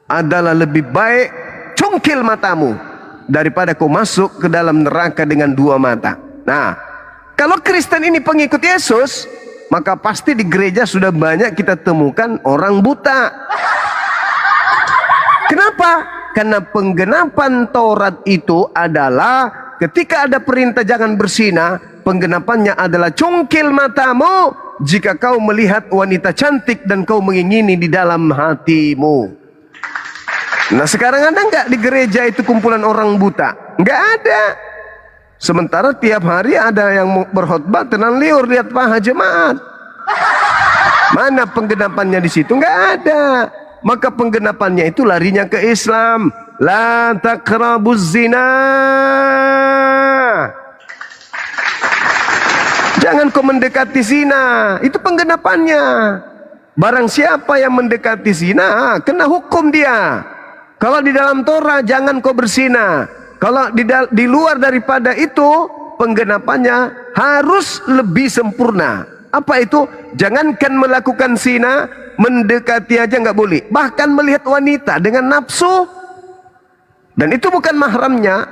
adalah lebih baik cungkil matamu daripada kau masuk ke dalam neraka dengan dua mata. Nah, kalau Kristen ini pengikut Yesus, maka pasti di gereja sudah banyak kita temukan orang buta. Kenapa? Karena penggenapan Taurat itu adalah ketika ada perintah jangan berzina, penggenapannya adalah cungkil matamu jika kau melihat wanita cantik dan kau mengingini di dalam hatimu. Nah, sekarang ada nggak di gereja itu kumpulan orang buta? Nggak ada. Sementara tiap hari ada yang berkhotbah tenang liur lihat paha jemaat. Mana penggenapannya di situ? Nggak ada. Maka penggenapannya itu larinya ke Islam. La taqrabuz zina. Jangan kau mendekati zina. Itu penggenapannya. Barang siapa yang mendekati zina, kena hukum dia. Kalau di dalam Torah jangan kau berzina. Kalau di luar daripada itu, penggenapannya harus lebih sempurna. Apa itu? Jangankan melakukan zina, mendekati aja nggak boleh. Bahkan melihat wanita dengan nafsu, dan itu bukan mahramnya,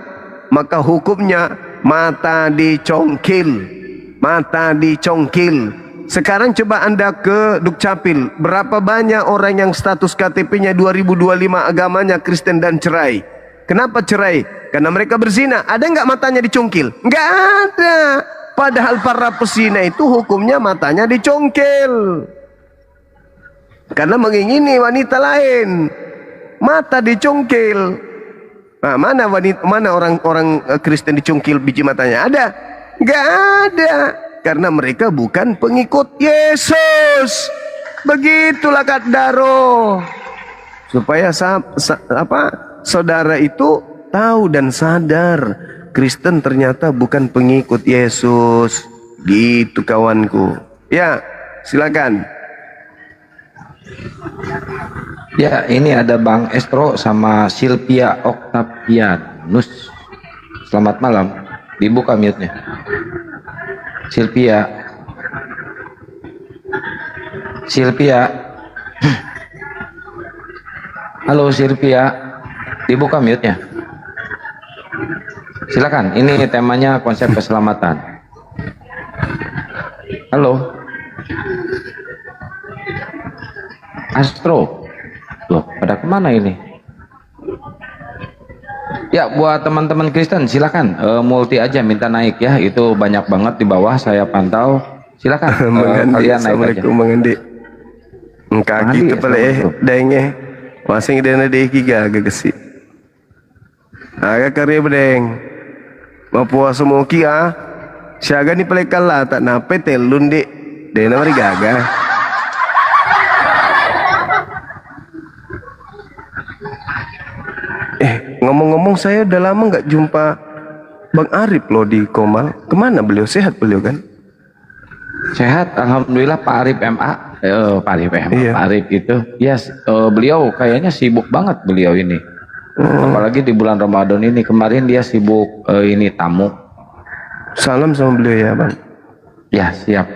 maka hukumnya mata dicongkil. Mata dicongkil. Sekarang coba Anda ke Dukcapil, berapa banyak orang yang status KTP-nya 2025 agamanya Kristen dan cerai. Kenapa cerai? Karena mereka berzina. Ada nggak matanya dicongkil? Nggak ada. Padahal para pesina itu hukumnya matanya dicongkil. Karena mengingini wanita lain. Mata dicongkil. Nah, mana orang Kristen dicongkil biji matanya? Ada? Nggak ada. Karena mereka bukan pengikut Yesus. Begitulah Kadaro. Supaya saudara itu tahu dan sadar Kristen ternyata bukan pengikut Yesus. Gitu kawanku. Ya, silakan. Ya, ini ada Bang Estro sama Silvia Octavianus. Selamat malam. Dibuka mute-nya. Silvia. Halo Silvia. Dibuka mute-nya. Silakan, ini temanya konsep keselamatan. Halo. Astro. Loh, pada kemana ini? Ya, buat teman-teman Kristen silakan multi aja minta naik ya. Itu banyak banget di bawah saya pantau. Silakan kalian naik aja. Bang Andi. Kaki kepala denge. Masing dana de kiga gagesi. Aga karya bedeng. Mapuasa moki siaga ni pelekal lah tak nape telun di dena mari gaga. Ngomong-ngomong saya udah lama nggak jumpa Bang Arif loh di Komal. Kemana beliau? Sehat beliau kan? Sehat, alhamdulillah. Pak Arif MA, Pak Arif MA, iya. Pak Arif itu, yes, beliau kayaknya sibuk banget beliau ini. Apalagi di bulan Ramadan ini, kemarin dia sibuk ini tamu. Salam sama beliau ya Bang. Ya, siap.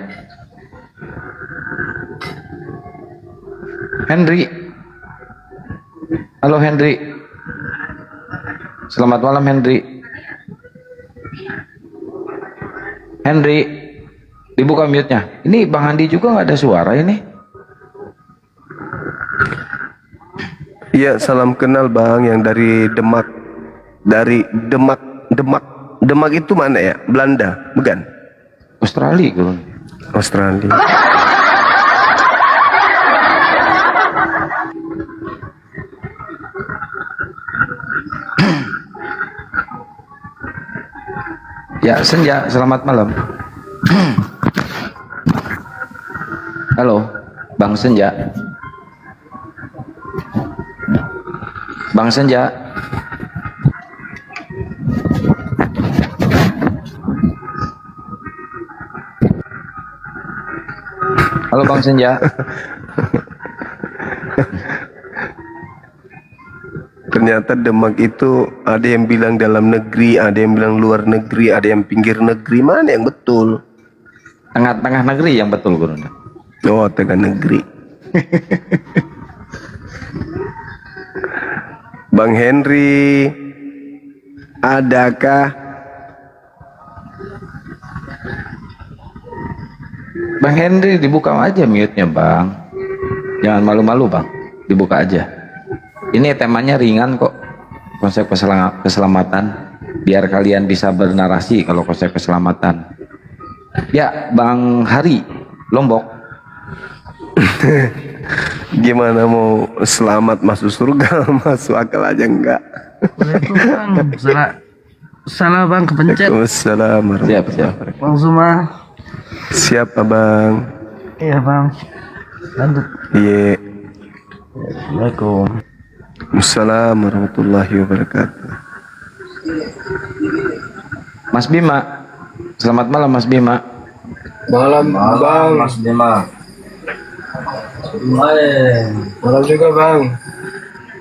Henry. Halo Henry. Selamat malam Henry. Henry, dibuka mute-nya. Ini Bang Andi juga nggak ada suara ini. Iya, salam kenal Bang yang dari Demak. Dari Demak itu mana ya? Belanda, bukan? Australia, Guru. Australia. Ya, Senja, selamat malam. Halo, Bang Senja. Bang Senja. Halo Bang Senja. Ternyata Demak itu ada yang bilang dalam negeri, ada yang bilang luar negeri, ada yang pinggir negeri. Mana yang betul? Tengah-tengah negeri yang betul, Guru. Oh, tengah negeri. Bang Henry, adakah? Bang Henry, dibuka aja mute-nya, Bang. Jangan malu-malu, Bang. Dibuka aja. Ini temanya ringan kok. Konsep keselamatan. Biar kalian bisa bernarasi kalau konsep keselamatan. Ya, Bang Hari, Lombok. Gimana mau selamat masuk surga, masuk akal aja enggak? Bang, salah Bang, kepencet. Waalaikumsalam. Siap. Bang Zuma. Siap Abang. Iya Bang. Lanjut. Iya. Assalamualaikum. Assalamualaikum warahmatullahi wabarakatuh. Mas Bima, selamat malam Mas Bima. Malam Bang. Mas Bima. Malam juga Bang.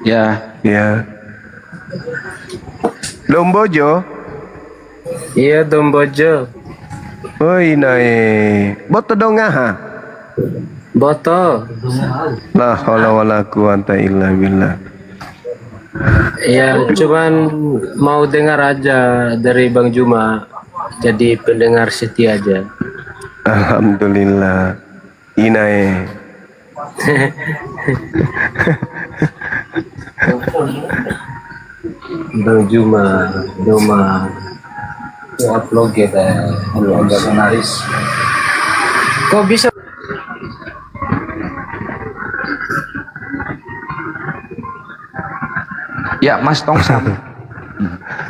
Ya. Ya. Lombojo. Iya dong bojo. Oi nae. Boto dong ha. Boto. La haula wala quwata illa billah. Ya cuman mau dengar aja dari Bang Juma. Jadi pendengar setia aja. Alhamdulillah. Inae. Bang Juma. Upload kita. Agak menarik. Kok bisa? Ya, Mas Tongsam.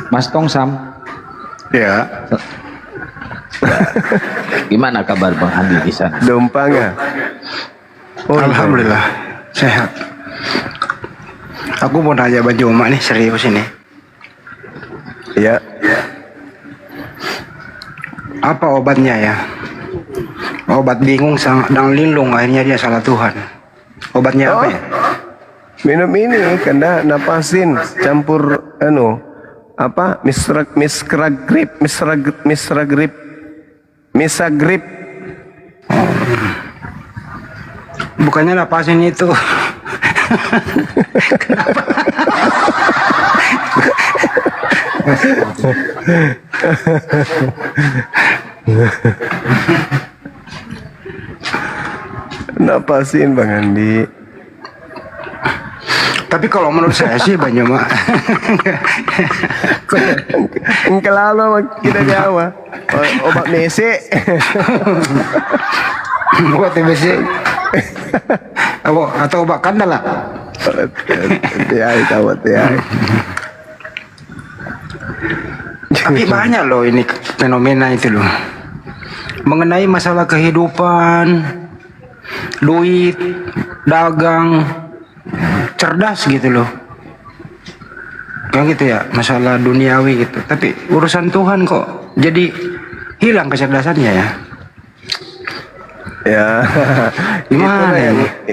Mas Tongsam, Ya, gimana kabar Bang Andi di sana? dompang ya. Oh, Alhamdulillah sehat. Aku mau nanya Bang Juma nih, serius ini. Ya, Apa obatnya ya? Obat bingung dan linglung, akhirnya dia salah Tuhan. Obatnya apa ya? minum ini karena napasin campur apa misagrip. Bukannya napasin itu. Napasin Bang Andi. Tapi kalau menurut saya sih Bang Juma, Engke lalu kita Jawa. Obat mese. obat TBC atau obat kandala. Ya, tahu ya. Tapi banyak loh ini fenomena itu loh, mengenai masalah kehidupan, duit, dagang, cerdas gitu loh. Kayak gitu ya, masalah duniawi gitu. Tapi urusan Tuhan kok jadi hilang kecerdasannya ya. Ya, Gimana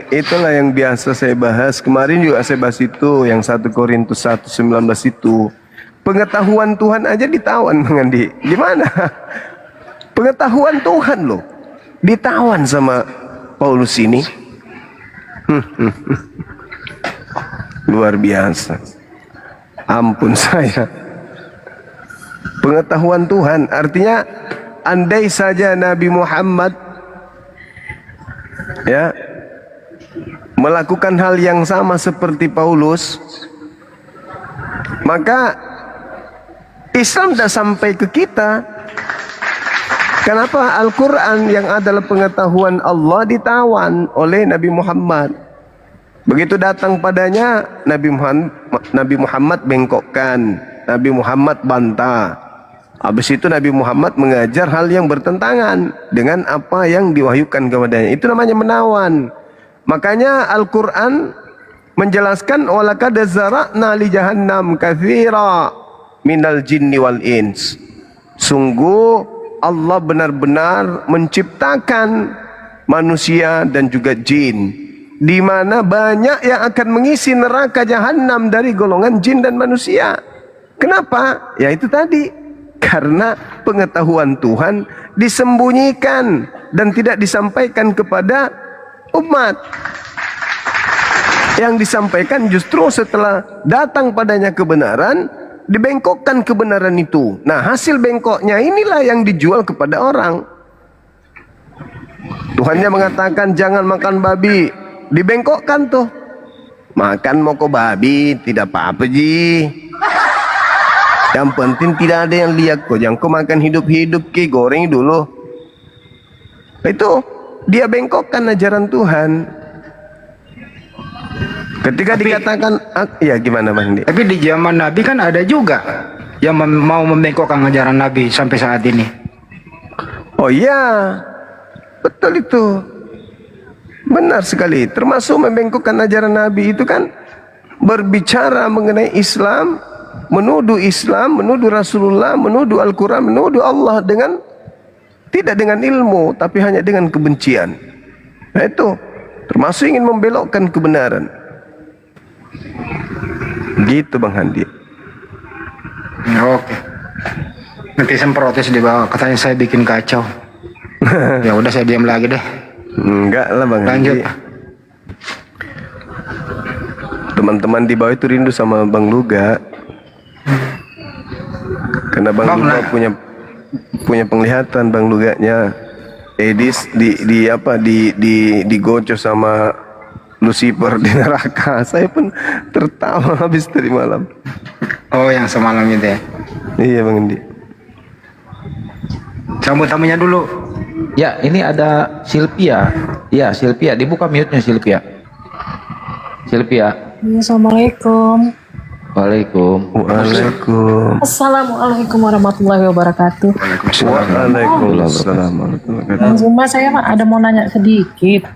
itulah yang biasa saya bahas. Kemarin juga saya bahas itu, yang 1 Korintus 1:19 itu. Pengetahuan Tuhan aja ditawan Bang Andi. Gimana? Pengetahuan Tuhan loh ditawan sama Paulus ini. Luar biasa. Ampun saya. Pengetahuan Tuhan artinya andai saja Nabi Muhammad ya melakukan hal yang sama seperti Paulus, maka Islam tidak sampai ke kita. Kenapa Al-Quran yang adalah pengetahuan Allah ditawan oleh Nabi Muhammad? Begitu datang padanya, Nabi Muhammad bengkokkan, Nabi Muhammad bantah. Habis itu Nabi Muhammad mengajar hal yang bertentangan dengan apa yang diwahyukan kepadanya. Itu namanya menawan. Makanya Al-Quran menjelaskan walaqad zara'na li jahannam katsira minal jinni wal ins. Sungguh Allah benar-benar menciptakan manusia dan juga jin, di mana banyak yang akan mengisi neraka jahanam dari golongan jin dan manusia. Kenapa? Ya itu tadi, karena pengetahuan Tuhan disembunyikan dan tidak disampaikan kepada umat. Yang disampaikan justru setelah datang padanya kebenaran, dibengkokkan kebenaran itu. Nah, hasil bengkoknya inilah yang dijual kepada orang. Tuhannya mengatakan jangan makan babi, dibengkokkan tuh. Makan moko babi tidak apa-apa ji. Yang penting tidak ada yang lihat kok. Jangan kau makan hidup-hidup ki, goreng dulu. Itu dia bengkokkan ajaran Tuhan. Ketika dikatakan ya gimana Bang Di? Tapi di zaman Nabi kan ada juga yang mau membengkokkan ajaran Nabi sampai saat ini. Oh iya, betul itu. Benar sekali. Termasuk membengkokkan ajaran Nabi itu kan berbicara mengenai Islam, menuduh Rasulullah, menuduh Al-Quran, menuduh Allah dengan tidak dengan ilmu, tapi hanya dengan kebencian. Nah itu termasuk ingin membelokkan kebenaran. Gitu Bang Handi. Oke. netizen protes di bawah, katanya saya bikin kacau. Ya udah saya diam lagi deh. Enggak lah Bang Lanjut. Hendi. Teman-teman di bawah itu rindu sama Bang Luga. Karena Bang Bang, Luga nah. punya penglihatan Bang Luganya. Digocok sama Lucifer di neraka. Saya pun tertawa habis tadi malam. Oh, yang semalam itu ya. Iya Bang Hendi. Sambut tamunya dulu. Ya, ini ada Silvia. Ya, Silvia, dibuka mute-nya Silvia. Silvia. Assalamualaikum. Waalaikumsalam. Assalamualaikum warahmatullahi wabarakatuh. Waalaikumsalam. Bang Zuma, saya ada mau nanya sedikit.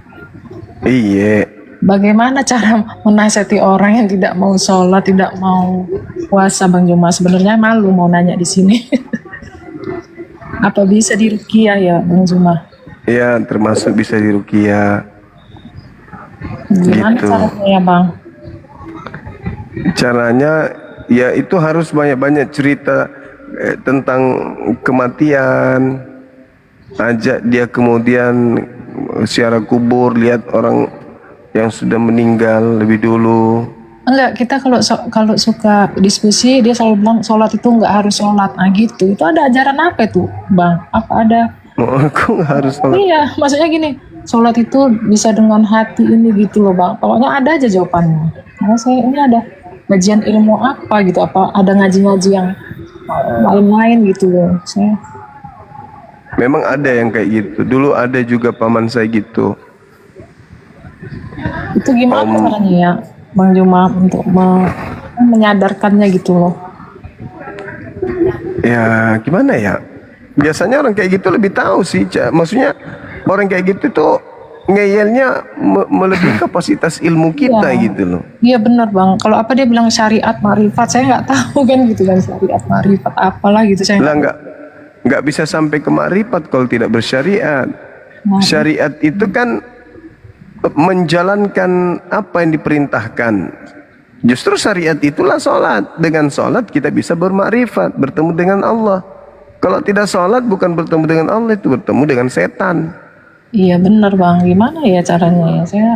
Iya. Bagaimana cara menasihati orang yang tidak mau sholat, tidak mau puasa, Bang Zuma? Sebenarnya malu mau nanya di sini. Apa bisa diruqyah ya, Bang Zuma? Ya, termasuk bisa diruqyah. Gimana Gitu. caranya ya, Bang? Caranya ya itu harus banyak-banyak cerita tentang kematian. Ajak dia kemudian ziarah kubur, lihat orang yang sudah meninggal lebih dulu. Enggak, kita kalau suka diskusi dia selalu bilang sholat itu enggak harus sholat. Nah gitu, itu ada ajaran apa itu, Bang? Apa ada? Oh, aku nggak harus sholat. Iya, maksudnya gini, sholat itu bisa dengan hati ini gitu loh, Bang. Pokoknya ada aja jawabannya. Nah, saya ini ada kajian ilmu apa gitu, apa ada ngaji-ngaji yang lain-lain gitu loh. Saya Memang ada yang kayak gitu. Dulu ada juga paman saya gitu. itu gimana caranya ya, Bang Juma, untuk menyadarkannya gitu loh. Ya gimana ya? Biasanya orang kayak gitu lebih tahu sih. Maksudnya orang kayak gitu tuh ngeyelnya melebihi kapasitas ilmu kita Iya. gitu loh. Iya benar, Bang. Kalau apa dia bilang syariat marifat, saya nggak tahu kan gitu kan, syariat marifat apalah gitu saya. Lah nggak bisa sampai ke makrifat kalau tidak bersyariat. Syariat itu kan menjalankan apa yang diperintahkan. Justru syariat itulah sholat. Dengan sholat kita bisa bermakrifat, bertemu dengan Allah. Kalau tidak sholat bukan bertemu dengan Allah, itu bertemu dengan setan. Iya benar, Bang. Gimana ya caranya ya? Saya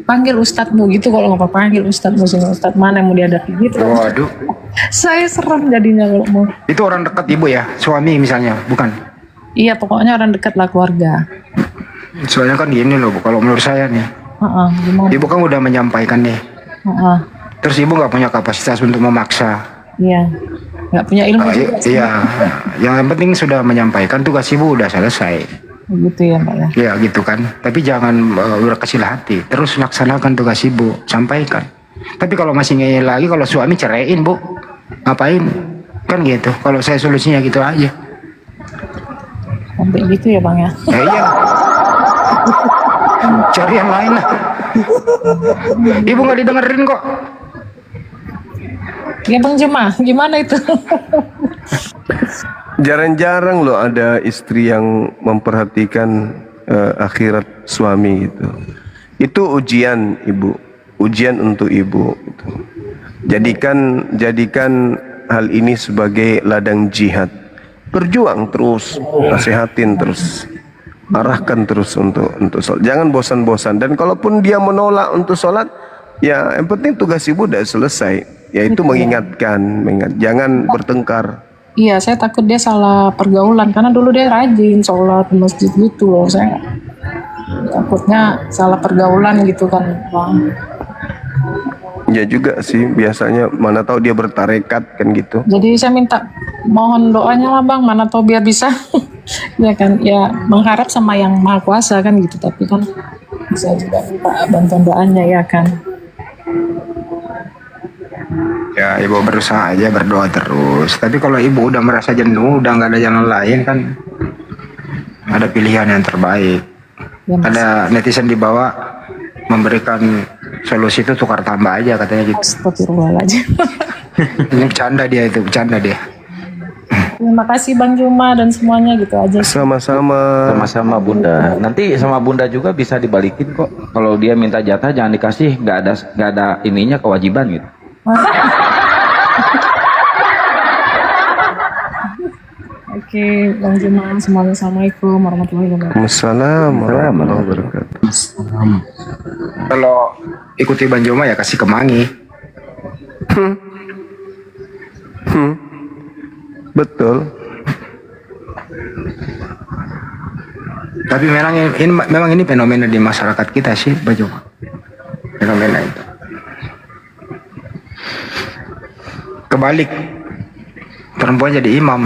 panggil ustadzmu gitu, kalau nggak panggil ustadzmu, sini ustadz mana yang mau dihadapi gitu. Waduh. Saya serem jadinya kalau mau. Itu orang dekat ibu ya, suami misalnya, bukan? Iya, pokoknya orang dekat lah, keluarga. Soalnya kan gini loh, Bu, kalau menurut saya nih, Gimana? ibu kan udah menyampaikan nih. Terus ibu nggak punya kapasitas untuk memaksa. Iya, nggak punya ilmu juga sih. Iya, yang penting sudah menyampaikan, tugas ibu udah selesai. Gitu ya, Mbak ya. Ya gitu kan. Tapi jangan berkecil hati. Terus laksanakan tugas ibu, sampaikan. Tapi kalau masih ngeyel lagi, kalau suami ceraiin, Bu. Ngapain? Kan gitu. Kalau saya solusinya gitu aja. Sampai gitu ya, Bang ya. Ya iya. Cari yang lain lah. Ibu nggak didengerin kok. Ya Bang Juma, gimana itu? Jarang-jarang loh ada istri yang memperhatikan akhirat suami gitu. Itu ujian ibu, ujian untuk ibu. Gitu. Jadikan hal ini sebagai ladang jihad. Berjuang terus, nasihatin terus, arahkan terus untuk sholat. Jangan bosan-bosan. Dan kalaupun dia menolak untuk sholat, ya yang penting tugas ibu udah selesai, yaitu mengingatkan, jangan bertengkar. Iya, saya takut dia salah pergaulan karena dulu dia rajin sholat di masjid gitu loh. Saya takutnya salah pergaulan gitu kan, Bang. Ya juga sih, biasanya mana tahu dia bertarekat kan gitu. Jadi saya minta mohon doanya lah, Bang, mana tahu biar bisa. Ya kan, ya mengharap sama yang Maha Kuasa kan gitu, tapi kan bisa juga minta bantuan doanya ya kan. Ya ibu berusaha aja, berdoa terus. Tapi kalau ibu udah merasa jenuh, udah nggak ada jalan lain kan, ada pilihan yang terbaik. Ya, Mas. Ada netizen di bawah memberikan solusi itu tukar tambah aja katanya gitu. Astagfirullahaladzim. Ini bercanda dia, itu bercanda dia. Terima kasih Bang Juma dan semuanya gitu aja. Sama-sama. Sama-sama Bunda. Nanti sama Bunda juga bisa dibalikin kok. Kalau dia minta jatah jangan dikasih, nggak ada ininya, kewajiban gitu. Oke, Bang Juma, semuanya assalamualaikum warahmatullahi wabarakatuh. Waalaikumsalam warahmatullahi wabarakatuh. Kalau ikuti Bang Joma ya kasih kemangi. Betul. Tapi memang ini fenomena di masyarakat kita sih, Bang Joma. Fenomena itu. Kebalik. Perempuan jadi imam.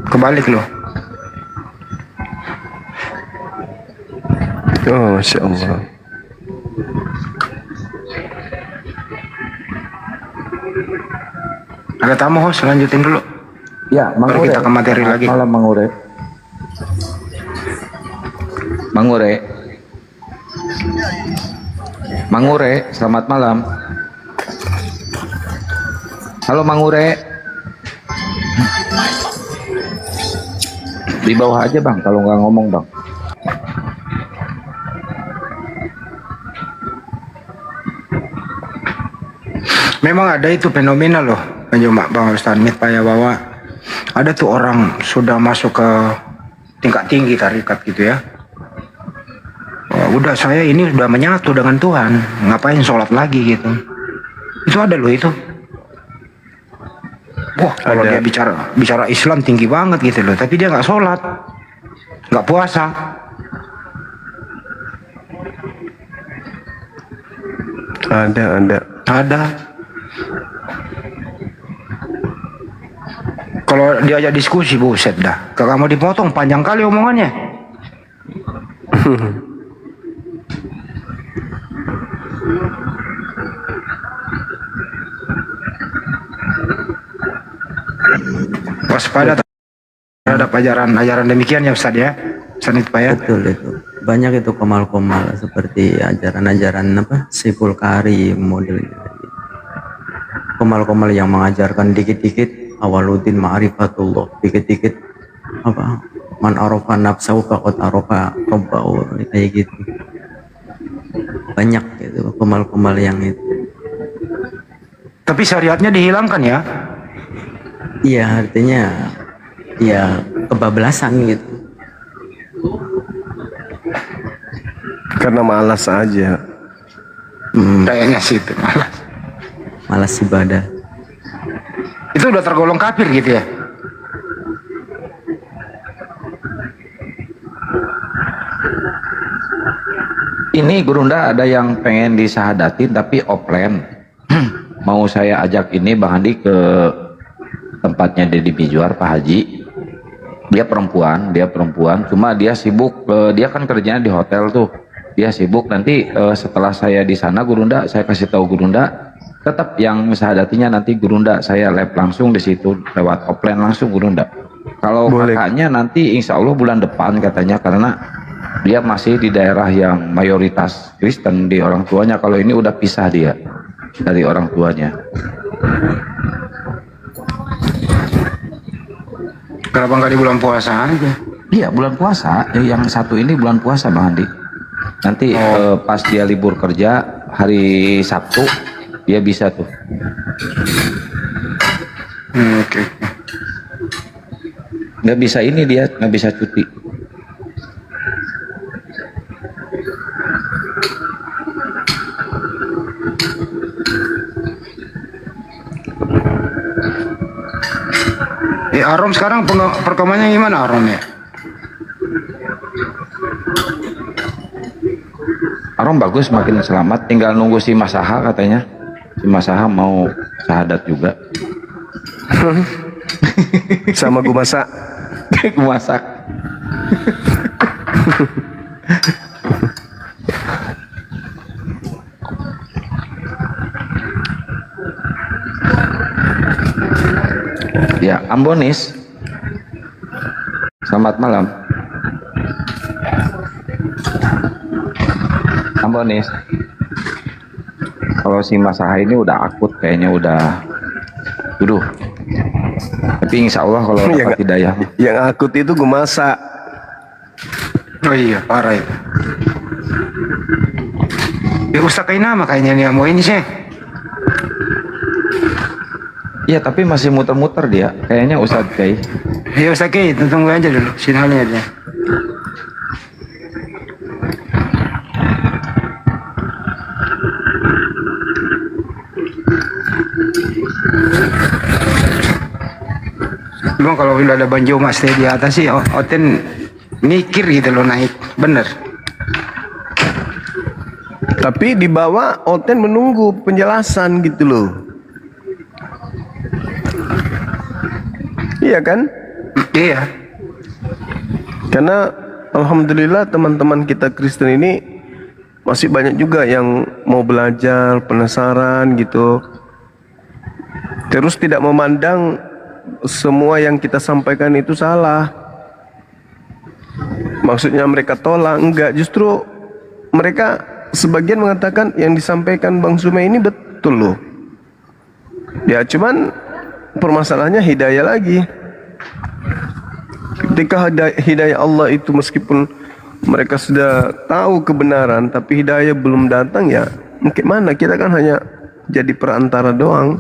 Kebalik loh. Oh, Masya Allah. Ada tamu host, lanjutin dulu. Ya, Baru kita ke materi lagi. Malam Mang Ure. Mang Ure. Mang Ure, selamat malam. Halo Mang Ure. Di bawah aja Bang, kalau nggak ngomong Bang. Memang ada itu fenomena loh, Bang Joma, Bang Ustaz Mitpaya, bahwa ada tuh orang sudah masuk ke tingkat tinggi tarikat gitu ya. Wah, udah saya ini sudah menyatu dengan Tuhan, ngapain sholat lagi gitu. Itu ada loh itu. Wah, kalau Ada. dia bicara Islam tinggi banget gitu loh, tapi dia nggak sholat, nggak puasa. Ada. Ada. Kalau diajak diskusi, buset dah. Kalau mau dipotong, panjang kali omongannya. Waspada terhadap ajaran demikian ya Ustaz ya. Ustaz Mitpaya. Betul itu. Banyak itu komal-komal seperti ajaran-ajaran apa? Siful Kari model gitu. Komal-komal yang mengajarkan dikit-dikit awaluddin ma'rifatullah, dikit-dikit apa? Man arafa nafsahu faqad arafa rabbahu, kayak gitu. Banyak gitu komal-komal yang itu. Tapi syariatnya dihilangkan ya. Iya, artinya ya kebablasan gitu. Karena malas aja. Kayaknya sih itu. Malas ibadah. Itu udah tergolong kafir gitu ya. Ini Gurunda ada yang pengen disahadatin tapi offline. Mau saya ajak ini Bang Andi ke tempatnya Deddy Mijuar, Pak Haji. Dia perempuan, cuma dia sibuk, dia kan kerjanya di hotel tuh. Dia sibuk, nanti setelah saya di sana Gurunda, saya kasih tahu Gurunda, tetap yang sahadatinya nanti Gurunda, saya live langsung di situ lewat offline langsung Gurunda. Kalau Boleh. kakaknya nanti insya Allah bulan depan katanya, karena dia masih di daerah yang mayoritas Kristen di orang tuanya. Kalau ini udah pisah dia dari orang tuanya. Kenapa nggak di bulan puasa aja? Iya bulan puasa, yang satu ini bulan puasa Bang Andi. Nanti pas dia libur kerja hari Sabtu dia bisa tuh. Oke. Nggak bisa ini, dia nggak bisa cuti. Arom sekarang perkembangannya gimana Arom ya? Arom bagus, makin selamat, tinggal nunggu si Masaha katanya. Si Masaha mau syahadat juga. Sama gue masak. Masak. Ya, Ambonis. Selamat malam. Ambonis. Kalau si Masaha ini udah akut kayaknya, udah duduh. Tapi insya Allah kalau dapat hidayah. Yang akut itu gue masak. Oh iya, parah itu. Ya Ustaz Kainama kayaknya nih mau ini sih. Iya, tapi masih muter-muter dia. Kayaknya Ustadz Kai. Ya Ustaz Ki, tunggu aja dulu sinyalnya aja. Bang, kalau udah ada Bang Joma stay di atas sih, Oten mikir gitu loh naik, bener. Tapi di bawah Oten menunggu penjelasan gitu loh. Iya kan? Iya. Karena alhamdulillah teman-teman kita Kristen ini masih banyak juga yang mau belajar, penasaran gitu. Terus tidak memandang semua yang kita sampaikan itu salah. Maksudnya mereka tolak, enggak, justru mereka sebagian mengatakan yang disampaikan Bang Sumai ini betul loh. Ya cuman permasalahannya hidayah lagi. Ketika hidayah Allah itu meskipun mereka sudah tahu kebenaran tapi hidayah belum datang, ya gimana, kita kan hanya jadi perantara doang.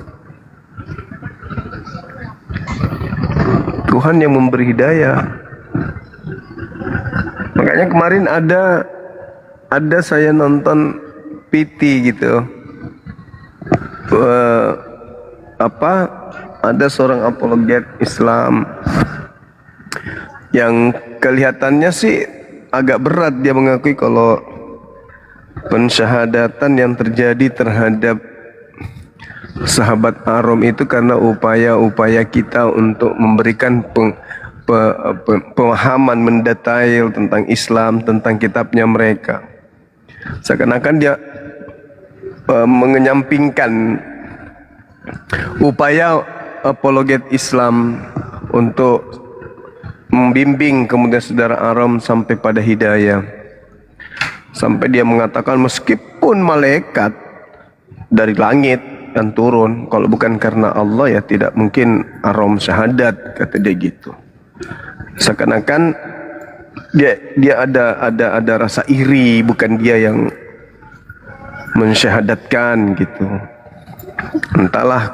Tuhan yang memberi hidayah. Makanya kemarin ada saya nonton PT gitu. Ada seorang apologet Islam yang kelihatannya sih agak berat, dia mengakui kalau pensyahadatan yang terjadi terhadap sahabat Arum itu karena upaya-upaya kita untuk memberikan pemahaman mendetail tentang Islam, tentang kitabnya mereka. Seakan-akan dia mengenyampingkan upaya apologet Islam untuk membimbing kemudian saudara Aram sampai pada hidayah. Sampai dia mengatakan meskipun malaikat dari langit dan turun, kalau bukan karena Allah ya tidak mungkin Aram syahadat, kata dia gitu. Seakan-akan dia ada rasa iri, bukan dia yang mensyahadatkan gitu. Entahlah,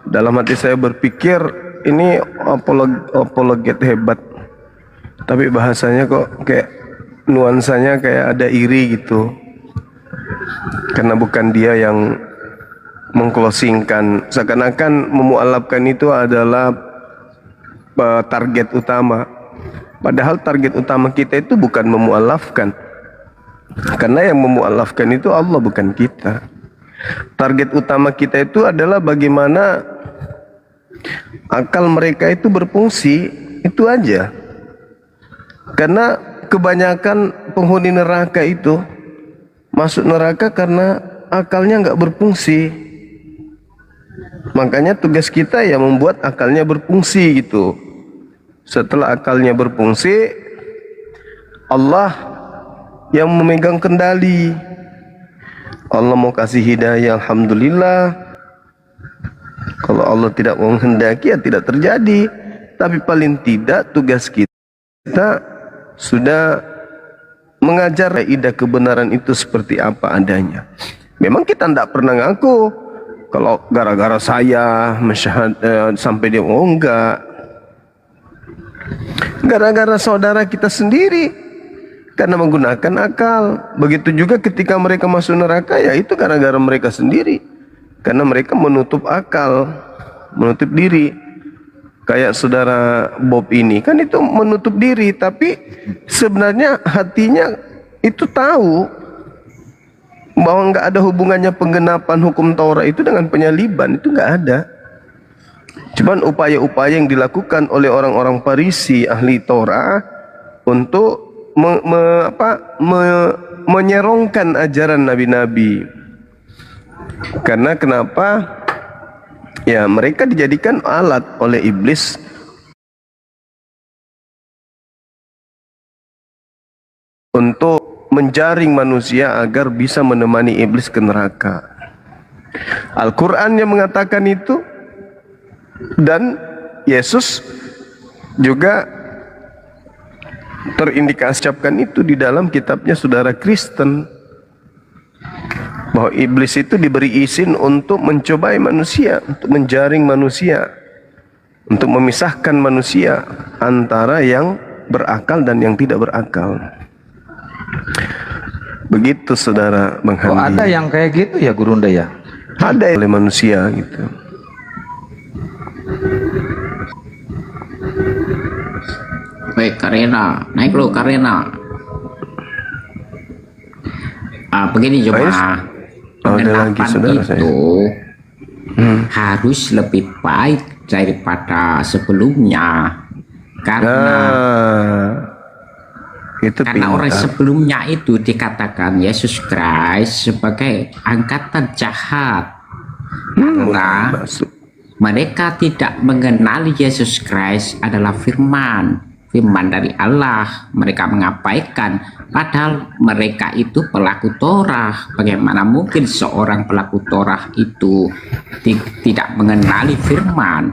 dalam hati saya berpikir ini apologet hebat, tapi bahasanya kok kayak nuansanya kayak ada iri gitu, karena bukan dia yang mengclosingkan. Seakan-akan memualafkan itu adalah target utama, padahal target utama kita itu bukan memualafkan, karena yang memualafkan itu Allah, bukan kita. Target utama kita itu adalah bagaimana akal mereka itu berfungsi, itu aja. Karena kebanyakan penghuni neraka itu masuk neraka karena akalnya nggak berfungsi. Makanya tugas kita ya membuat akalnya berfungsi gitu. Setelah akalnya berfungsi, Allah yang memegang kendali. Allah mau kasih hidayah, alhamdulillah. Kalau Allah tidak menghendaki ya tidak terjadi. Tapi paling tidak tugas kita sudah mengajar kaidah kebenaran itu seperti apa adanya. Memang kita tidak pernah ngaku kalau gara-gara saya sampai dia enggak. Gara-gara saudara kita sendiri, karena menggunakan akal. Begitu juga ketika mereka masuk neraka, ya itu gara-gara mereka sendiri, karena mereka menutup akal, menutup diri. Kayak saudara Bob ini kan itu menutup diri, tapi sebenarnya hatinya itu tahu bahwa nggak ada hubungannya penggenapan hukum Taurat itu dengan penyaliban, itu nggak ada. Cuman upaya-upaya yang dilakukan oleh orang-orang Farisi ahli Taurat untuk menyerongkan ajaran nabi-nabi. Karena kenapa? Ya mereka dijadikan alat oleh iblis untuk menjaring manusia agar bisa menemani iblis ke neraka. Al-Quran yang mengatakan itu, dan Yesus juga terindikasi ucapkan itu di dalam kitabnya saudara Kristen. bahwa iblis itu diberi izin untuk mencobai manusia, untuk menjaring manusia, untuk memisahkan manusia antara yang berakal dan yang tidak berakal. Begitu saudara Bang Oh, Handi. ada yang kayak gitu ya Gurunda ya? Ada oleh manusia gitu. Baik, Karena, naik lo Karena. Begini Jemaah, Oh, ada lagi penerapan saudara saya. itu harus lebih baik daripada sebelumnya, karena Itu orang pintar. sebelumnya itu dikatakan Yesus Kristus sebagai angkatan jahat, karena Masuk. mereka tidak mengenali Yesus Kristus adalah firman dari Allah. Mereka mengabaikan, padahal mereka itu pelaku Torah. Bagaimana mungkin seorang pelaku Torah itu tidak mengenali firman?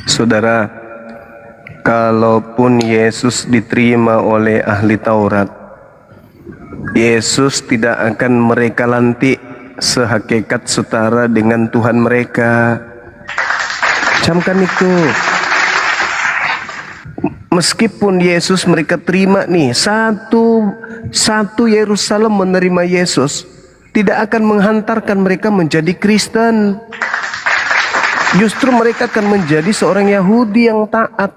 Saudara, kalaupun Yesus diterima oleh ahli Taurat, Yesus tidak akan mereka lantik sehakikat setara dengan Tuhan mereka. Camkan itu. Meskipun Yesus mereka terima nih, satu Yerusalem menerima Yesus, tidak akan menghantarkan mereka menjadi Kristen. Justru mereka akan menjadi seorang Yahudi yang taat,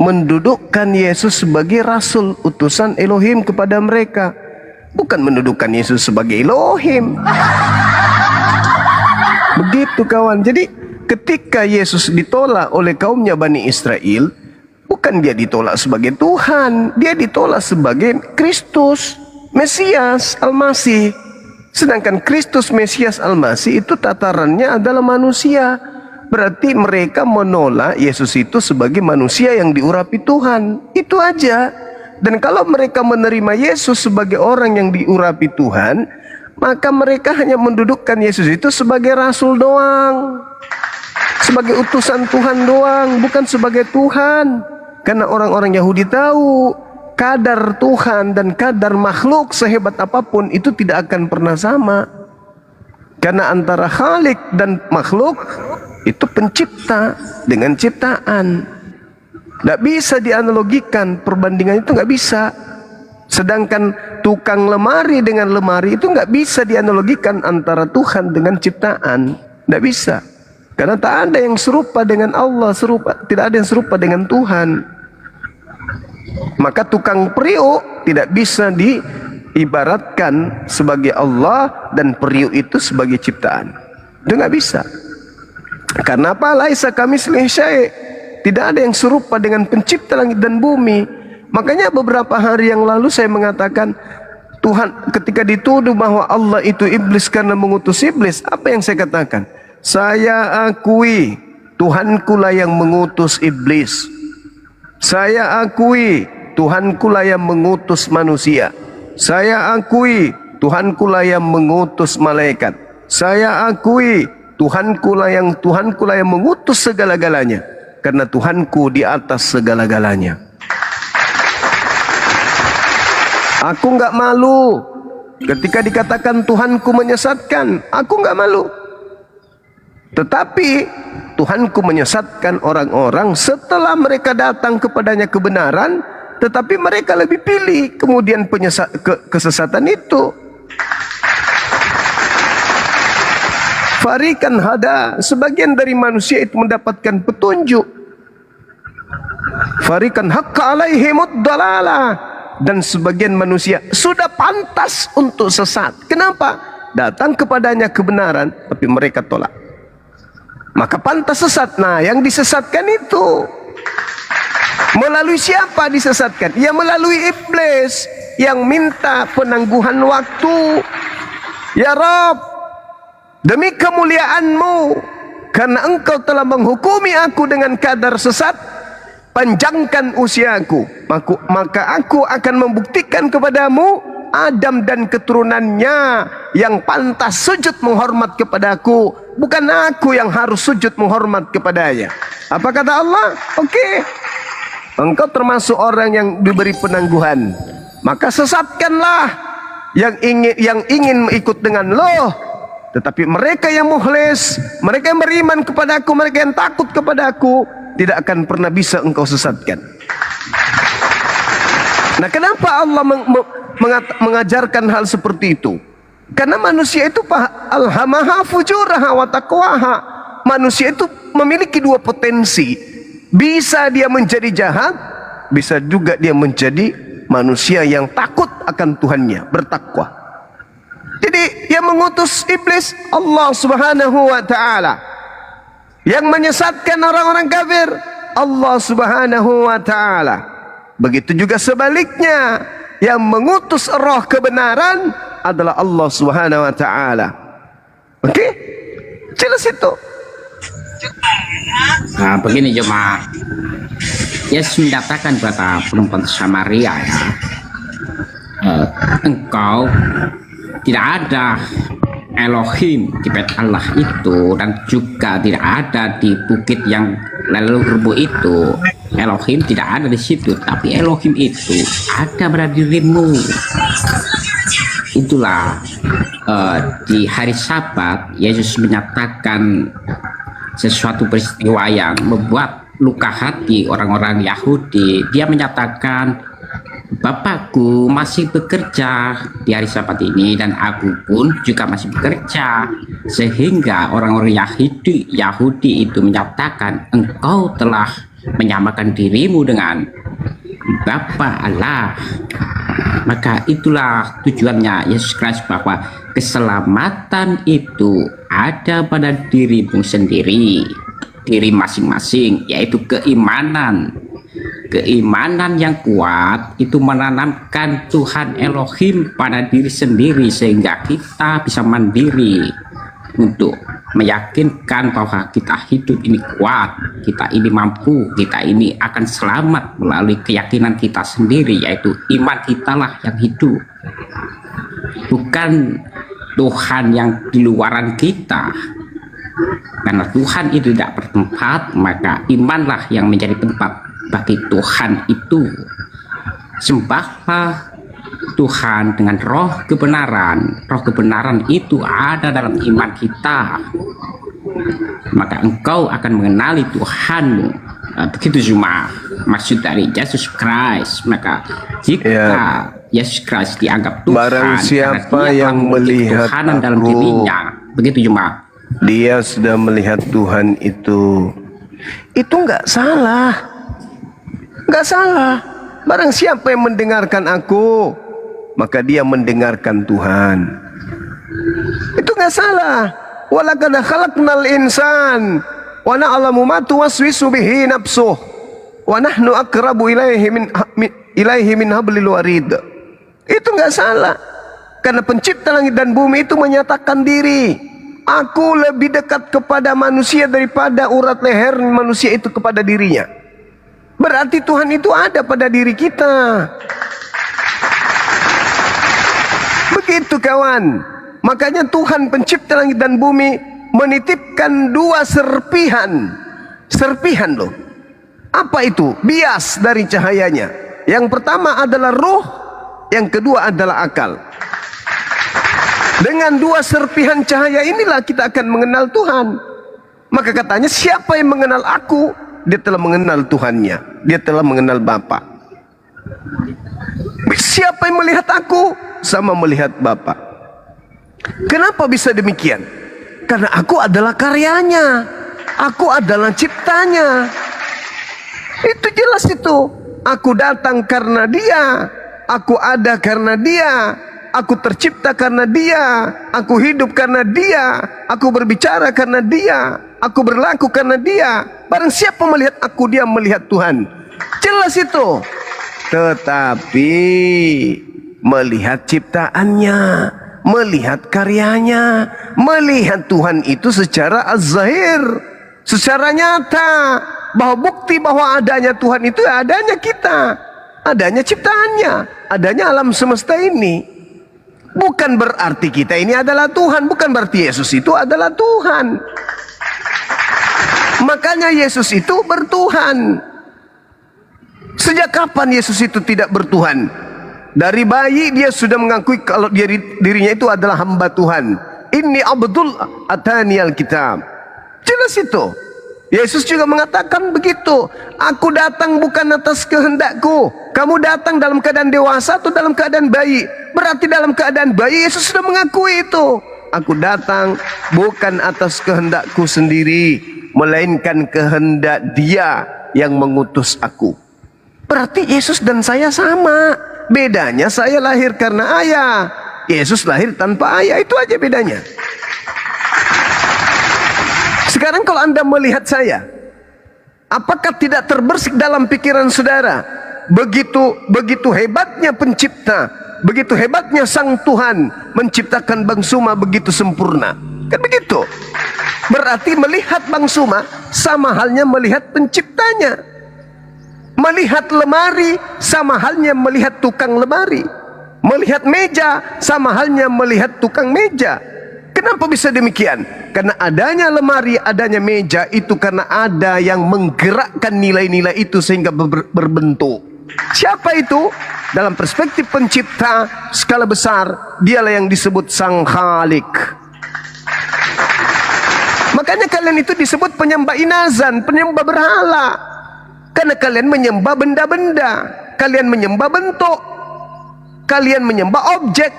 mendudukkan Yesus sebagai rasul utusan Elohim kepada mereka, bukan mendudukkan Yesus sebagai Elohim. Begitu kawan. Jadi ketika Yesus ditolak oleh kaumnya Bani Israel, bukan dia ditolak sebagai Tuhan, dia ditolak sebagai Kristus, Mesias, Al-Masih. Sedangkan Kristus, Mesias, Al-Masih itu tatarannya adalah manusia. Berarti mereka menolak Yesus itu sebagai manusia yang diurapi Tuhan. Itu aja. Dan kalau mereka menerima Yesus sebagai orang yang diurapi Tuhan, maka mereka hanya mendudukkan Yesus itu sebagai rasul doang, sebagai utusan Tuhan doang, bukan sebagai Tuhan. Karena orang-orang Yahudi tahu kadar Tuhan dan kadar makhluk sehebat apapun itu tidak akan pernah sama. Karena antara Khalik dan makhluk itu pencipta dengan ciptaan. Tidak bisa dianalogikan, perbandingan itu nggak bisa. Sedangkan tukang lemari dengan lemari itu nggak bisa dianalogikan antara Tuhan dengan ciptaan. Tidak bisa. Karena tak ada yang serupa dengan Allah, tidak ada yang serupa dengan Tuhan. Maka tukang periuk tidak bisa diibaratkan sebagai Allah dan periuk itu sebagai ciptaan. Itu nggak bisa. Karena apa? Laisa kamitslihi syai'. Tidak ada yang serupa dengan pencipta langit dan bumi. Makanya beberapa hari yang lalu saya mengatakan, Tuhan ketika dituduh bahwa Allah itu iblis karena mengutus iblis, apa yang saya katakan? Saya akui Tuhanku lah yang mengutus iblis. Saya akui Tuhanku lah yang mengutus manusia. Saya akui Tuhanku lah yang mengutus malaikat. Saya akui Tuhanku lah yang mengutus segala-galanya. Karena Tuhanku di atas segala-galanya. Aku nggak malu ketika dikatakan Tuhanku menyesatkan. Aku nggak malu. Tetapi Tuhanku menyesatkan orang-orang setelah mereka datang kepadanya kebenaran, tetapi mereka lebih pilih kemudian kesesatan itu. Farikan hada, sebagian dari manusia itu mendapatkan petunjuk. Farikan haqqa alaihimud dalalah, dan sebagian manusia sudah pantas untuk sesat. Kenapa? Datang kepadanya kebenaran tapi mereka tolak. Maka pantas sesat. Nah, yang disesatkan itu melalui siapa disesatkan? Ya melalui iblis yang minta penangguhan waktu. Ya Rabb, demi kemuliaan-Mu, karena Engkau telah menghukumi aku dengan kadar sesat, panjangkan usiaku, maka aku akan membuktikan kepadamu Adam dan keturunannya yang pantas sujud menghormat kepadaku, bukan aku yang harus sujud menghormat kepadanya. Apa kata Allah? Oke, engkau termasuk orang yang diberi penangguhan, maka sesatkanlah yang ingin ikut dengan lo, tetapi mereka yang mukhlis, mereka yang beriman kepada aku, mereka yang takut kepada aku, tidak akan pernah bisa engkau sesatkan. Nah, kenapa Allah mengajarkan hal seperti itu? Karena manusia itu alhamaha fujuraha wa taqwaha. Manusia itu memiliki dua potensi. Bisa dia menjadi jahat, bisa juga dia menjadi manusia yang takut akan Tuhannya, bertakwa. Jadi yang mengutus iblis Allah Subhanahu wa taala. Yang menyesatkan orang-orang kafir Allah Subhanahu wa taala. Begitu juga sebaliknya, yang mengutus roh kebenaran adalah Allah Subhanahu wa taala. Oke? Jelas itu. Nah, begini jemaah. Yesus menyatakan kepada perempuan Samaria, ya, engkau tidak ada Elohim di bait Allah itu, dan juga tidak ada di bukit yang lalu rebu itu. Elohim tidak ada di situ, tapi Elohim itu ada pada dirimu. Itulah di hari Sabat Yesus menyatakan sesuatu peristiwa yang membuat luka hati orang-orang Yahudi. Dia menyatakan, Bapakku masih bekerja di hari Sabat ini, dan aku pun juga masih bekerja. Sehingga orang-orang Yahudi itu menyatakan, engkau telah menyamakan dirimu dengan Bapa Allah. Maka itulah tujuannya Yesus Kristus, bahwa keselamatan itu ada pada dirimu sendiri, diri masing-masing, yaitu keimanan. Keimanan yang kuat itu menanamkan Tuhan Elohim pada diri sendiri, sehingga kita bisa mandiri untuk meyakinkan bahwa kita hidup ini kuat, kita ini mampu, kita ini akan selamat melalui keyakinan kita sendiri, yaitu iman kita lah yang hidup, bukan Tuhan yang di luaran kita. Karena Tuhan itu tidak bertempat, maka imanlah yang menjadi tempat bagi Tuhan itu. Sembahlah Tuhan dengan roh kebenaran. Roh kebenaran itu ada dalam iman kita, maka engkau akan mengenali Tuhanmu. Begitu cuma maksud dari Yesus Kristus. Maka jika Yesus Kristus dianggap Tuhan, barang siapa yang melihat Tuhanan dalam aku, dirinya, begitu cuma dia sudah melihat Tuhan itu nggak salah, nggak salah. Barang siapa yang mendengarkan aku, maka dia mendengarkan Tuhan. Itu nggak salah. Walaqad khalaqnal insan wa na'lamu ma tuwaswisu bihi nafsuh wa nahnu aqrabu ilaihi min hablil warid. Itu nggak salah. Karena pencipta langit dan bumi itu menyatakan diri, aku lebih dekat kepada manusia daripada urat leher manusia itu kepada dirinya. Berarti Tuhan itu ada pada diri kita. Begitu kawan. Makanya Tuhan pencipta langit dan bumi menitipkan dua serpihan. Serpihan loh. Apa itu? Bias dari cahayanya. Yang pertama adalah ruh, yang kedua adalah akal. Dengan dua serpihan cahaya inilah kita akan mengenal Tuhan. Maka katanya, siapa yang mengenal aku, dia telah mengenal Tuhannya, dia telah mengenal Bapa. Siapa yang melihat aku, sama melihat Bapa. Kenapa bisa demikian? Karena aku adalah karyanya, aku adalah ciptanya. Itu jelas itu. Aku datang karena dia, aku ada karena dia, aku tercipta karena dia, aku hidup karena dia, aku berbicara karena dia, aku berlaku karena dia. Barang siapa melihat aku, dia melihat Tuhan. Jelas itu. Tetapi melihat ciptaannya, melihat karyanya, melihat Tuhan itu secara az-zahir, secara nyata, bahwa bukti bahwa adanya Tuhan itu adanya kita, adanya ciptaannya, adanya alam semesta ini. Bukan berarti kita ini adalah Tuhan, bukan berarti Yesus itu adalah Tuhan. Makanya Yesus itu bertuhan. Sejak kapan Yesus itu tidak bertuhan? Dari bayi dia sudah mengakui kalau dirinya itu adalah hamba Tuhan. Inni abdul atani alkitab. Jelas itu. Yesus juga mengatakan begitu. Aku datang bukan atas kehendakku. Kamu datang dalam keadaan dewasa atau dalam keadaan bayi? Berarti dalam keadaan bayi Yesus sudah mengakui itu. Aku datang bukan atas kehendakku sendiri, melainkan kehendak Dia yang mengutus aku. Berarti Yesus dan saya sama. Bedanya saya lahir karena ayah, Yesus lahir tanpa ayah. Itu aja bedanya. Sekarang kalau Anda melihat saya, apakah tidak terbersih dalam pikiran saudara? Begitu hebatnya pencipta, begitu hebatnya sang Tuhan menciptakan Bang Suma begitu sempurna. Kan begitu. Berarti melihat Bang Suma sama halnya melihat penciptanya. Melihat lemari sama halnya melihat tukang lemari. Melihat meja sama halnya melihat tukang meja. Kenapa bisa demikian? Karena adanya lemari, adanya meja itu karena ada yang menggerakkan nilai-nilai itu sehingga berbentuk. Siapa itu? Dalam perspektif pencipta skala besar, dialah yang disebut Sang Khalik. Makanya kalian itu disebut penyembah inazan, penyembah berhala. Karena kalian menyembah benda-benda, kalian menyembah bentuk, kalian menyembah objek,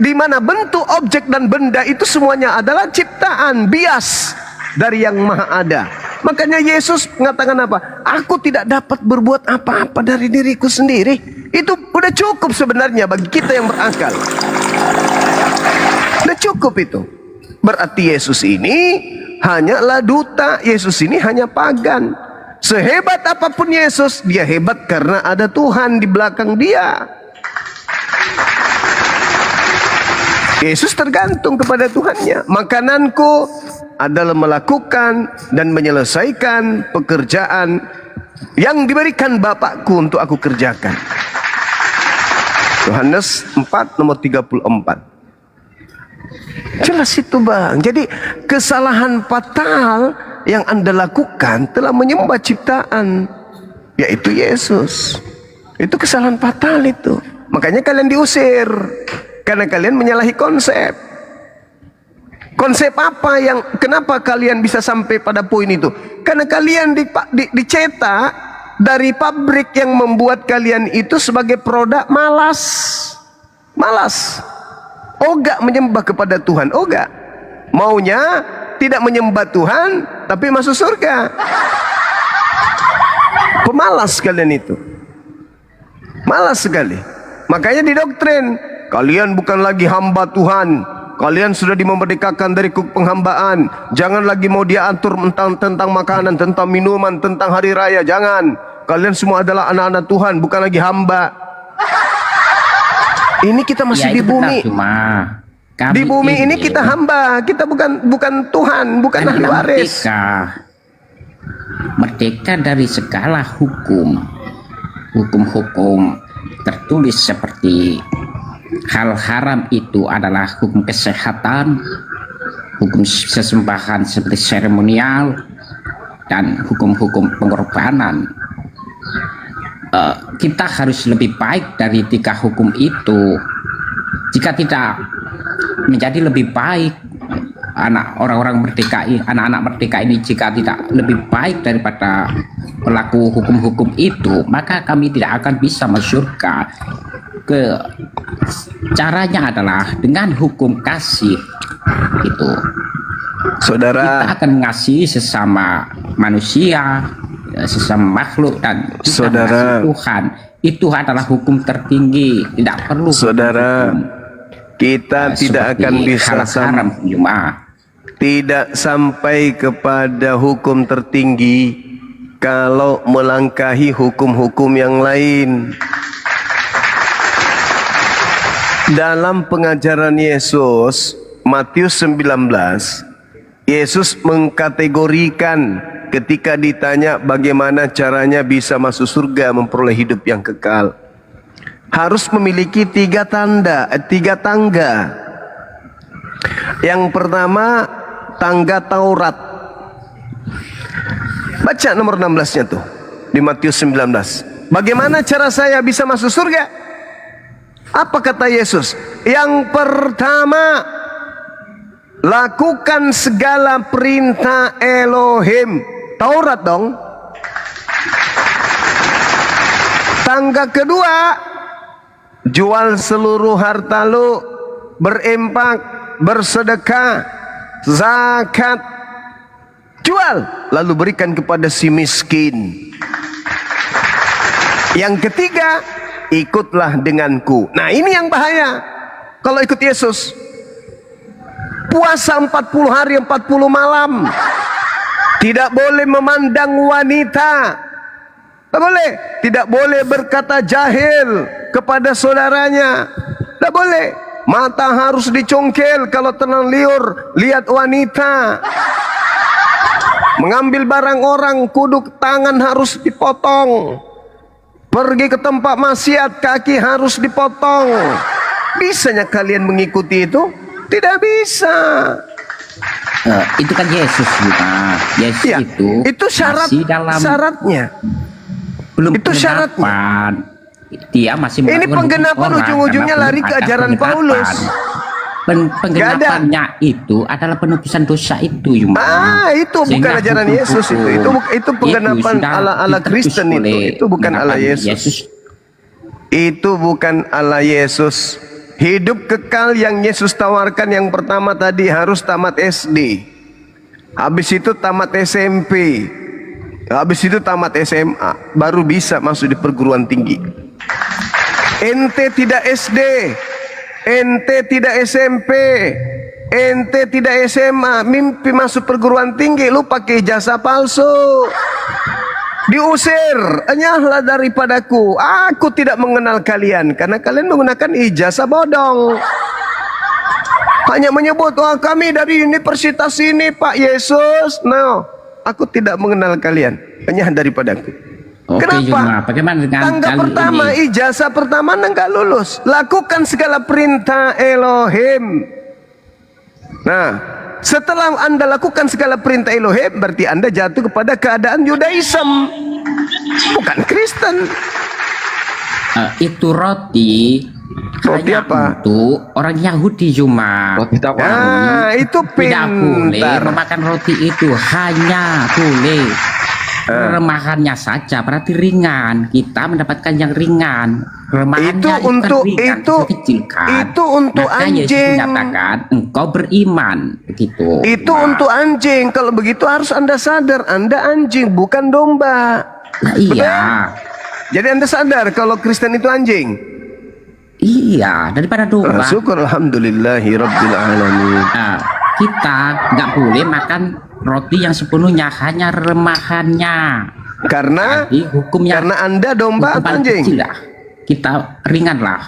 di mana bentuk, objek dan benda itu semuanya adalah ciptaan, bias dari yang maha ada. Makanya Yesus mengatakan apa? Aku tidak dapat berbuat apa-apa dari diriku sendiri. Itu udah cukup sebenarnya bagi kita yang berakal. Udah cukup itu. Berarti Yesus ini hanyalah duta, Yesus ini hanya pagan. Sehebat apapun Yesus, dia hebat karena ada Tuhan di belakang dia. Yesus tergantung kepada Tuhannya. Makananku adalah melakukan dan menyelesaikan pekerjaan yang diberikan Bapakku untuk aku kerjakan. Yohanes 4 nomor 34. Jelas itu bang. Jadi kesalahan fatal yang Anda lakukan telah menyembah ciptaan, yaitu Yesus. Itu kesalahan fatal itu. Makanya kalian diusir karena kalian menyalahi konsep. Konsep apa yang kenapa kalian bisa sampai pada poin itu? Karena kalian dicetak dari pabrik yang membuat kalian itu sebagai produk malas. Malas. Ogak menyembah kepada Tuhan, ogak. Maunya tidak menyembah Tuhan tapi masuk surga. Pemalas kalian itu. Malas sekali. Makanya didoktrin, kalian bukan lagi hamba Tuhan. Kalian sudah dimerdekakan dari penghambaan. Jangan lagi mau dia atur tentang makanan, tentang minuman, tentang hari raya. Jangan. Kalian semua adalah anak-anak Tuhan, bukan lagi hamba. Ini kita masih di bumi. Di bumi ini kita hamba, kita bukan Tuhan, bukan ahli waris. Merdeka dari segala hukum tertulis seperti hal haram itu adalah hukum kesehatan, hukum sesembahan seperti seremonial, dan hukum-hukum pengorbanan. Kita harus lebih baik dari 3 hukum itu. Jika tidak menjadi lebih baik, anak-orang merdeka, anak-anak merdeka ini jika tidak lebih baik daripada pelaku hukum-hukum itu, maka kami tidak akan bisa masuk surga. Caranya adalah dengan hukum kasih itu. Saudara, kita akan mengasihi sesama manusia, sesama makhluk, dan kita mengasihi Tuhan. Itu adalah hukum tertinggi. Tidak perlu saudara, kita tidak akan bisa tidak sampai kepada hukum tertinggi kalau melangkahi hukum-hukum yang lain. Dalam pengajaran Yesus, Matius 19, Yesus mengkategorikan ketika ditanya bagaimana caranya bisa masuk surga, memperoleh hidup yang kekal. Harus memiliki 3 tangga. Yang pertama, tangga Taurat. Baca nomor 16-nya tuh di Matius 19. Bagaimana cara saya bisa masuk surga? Apa kata Yesus? Yang pertama, lakukan segala perintah Elohim. Taurat dong. Tangga kedua, jual seluruh harta lu, berimpak, bersedekah, zakat. Jual, lalu berikan kepada si miskin. Yang ketiga, ikutlah denganku. Nah, ini yang bahaya. Kalau ikut Yesus, puasa 40 hari 40 malam, tidak boleh memandang wanita, tidak boleh, tidak boleh berkata jahil kepada saudaranya, tidak boleh. Mata harus dicongkel kalau tenang liur lihat wanita. Mengambil barang orang, kuduk tangan harus dipotong. Pergi ke tempat maksiat, kaki harus dipotong. Bisanya kalian mengikuti itu? Tidak bisa. Itu kan Yesus juga. Yesus Ya, itu masih dalam syaratnya. belum itu syaratnya. penggenapan. Dia masih Ini melakukan penggenapan orang ujung-ujungnya karena lari belum ke ada ajaran penggenapan. Paulus. Penggenapannya itu adalah penebusan dosa itu, Itu bukan ajaran Yesus itu. Itu penggenapan ala Kristen itu bukan ala Yesus. Itu bukan ala Yesus. Hidup kekal yang Yesus tawarkan yang pertama tadi harus tamat SD. Habis itu tamat SMP. Habis itu tamat SMA, baru bisa masuk di perguruan tinggi. Ente tidak SD, ente tidak SMP, ente tidak SMA, mimpi masuk perguruan tinggi, lu pakai ijazah palsu. Diusir, enyahlah daripadaku. Aku tidak mengenal kalian karena kalian menggunakan ijazah bodong. Hanya menyebut, wah kami dari universitas ini Pak Yesus. No, aku tidak mengenal kalian. Enyah daripadaku. Oke, Kenapa? Juma, bagaimana dengan Tangga kali pertama, ini? ijazah pertama enggak lulus. Lakukan segala perintah Elohim. Nah, setelah Anda lakukan segala perintah Elohim, berarti Anda jatuh kepada keadaan Yudaism, bukan Kristen. Itu roti hanya apa? untuk orang Yahudi, Juma. Roti tawar. Nah, itu Tidak boleh pintar. memakan roti itu, hanya boleh remahannya saja, berarti ringan. Kita mendapatkan yang ringan. Remahannya Itu kan untuk ringan, kecil-kecilkan. itu untuk Maka Yesus anjing. menyatakan engkau beriman, begitu. Itu Nah, untuk anjing. Kalau begitu harus Anda sadar, Anda anjing bukan domba. nah, iya. Jadi Anda sadar kalau Kristen itu anjing. Iya, daripada domba. Syukur alhamdulillahi rabbil alamin. Nah, kita nggak boleh makan roti yang sepenuhnya, hanya remahannya. Karena Jadi hukumnya karena Anda domba hukum atau paling anjing. kecil lah. Kita ringanlah.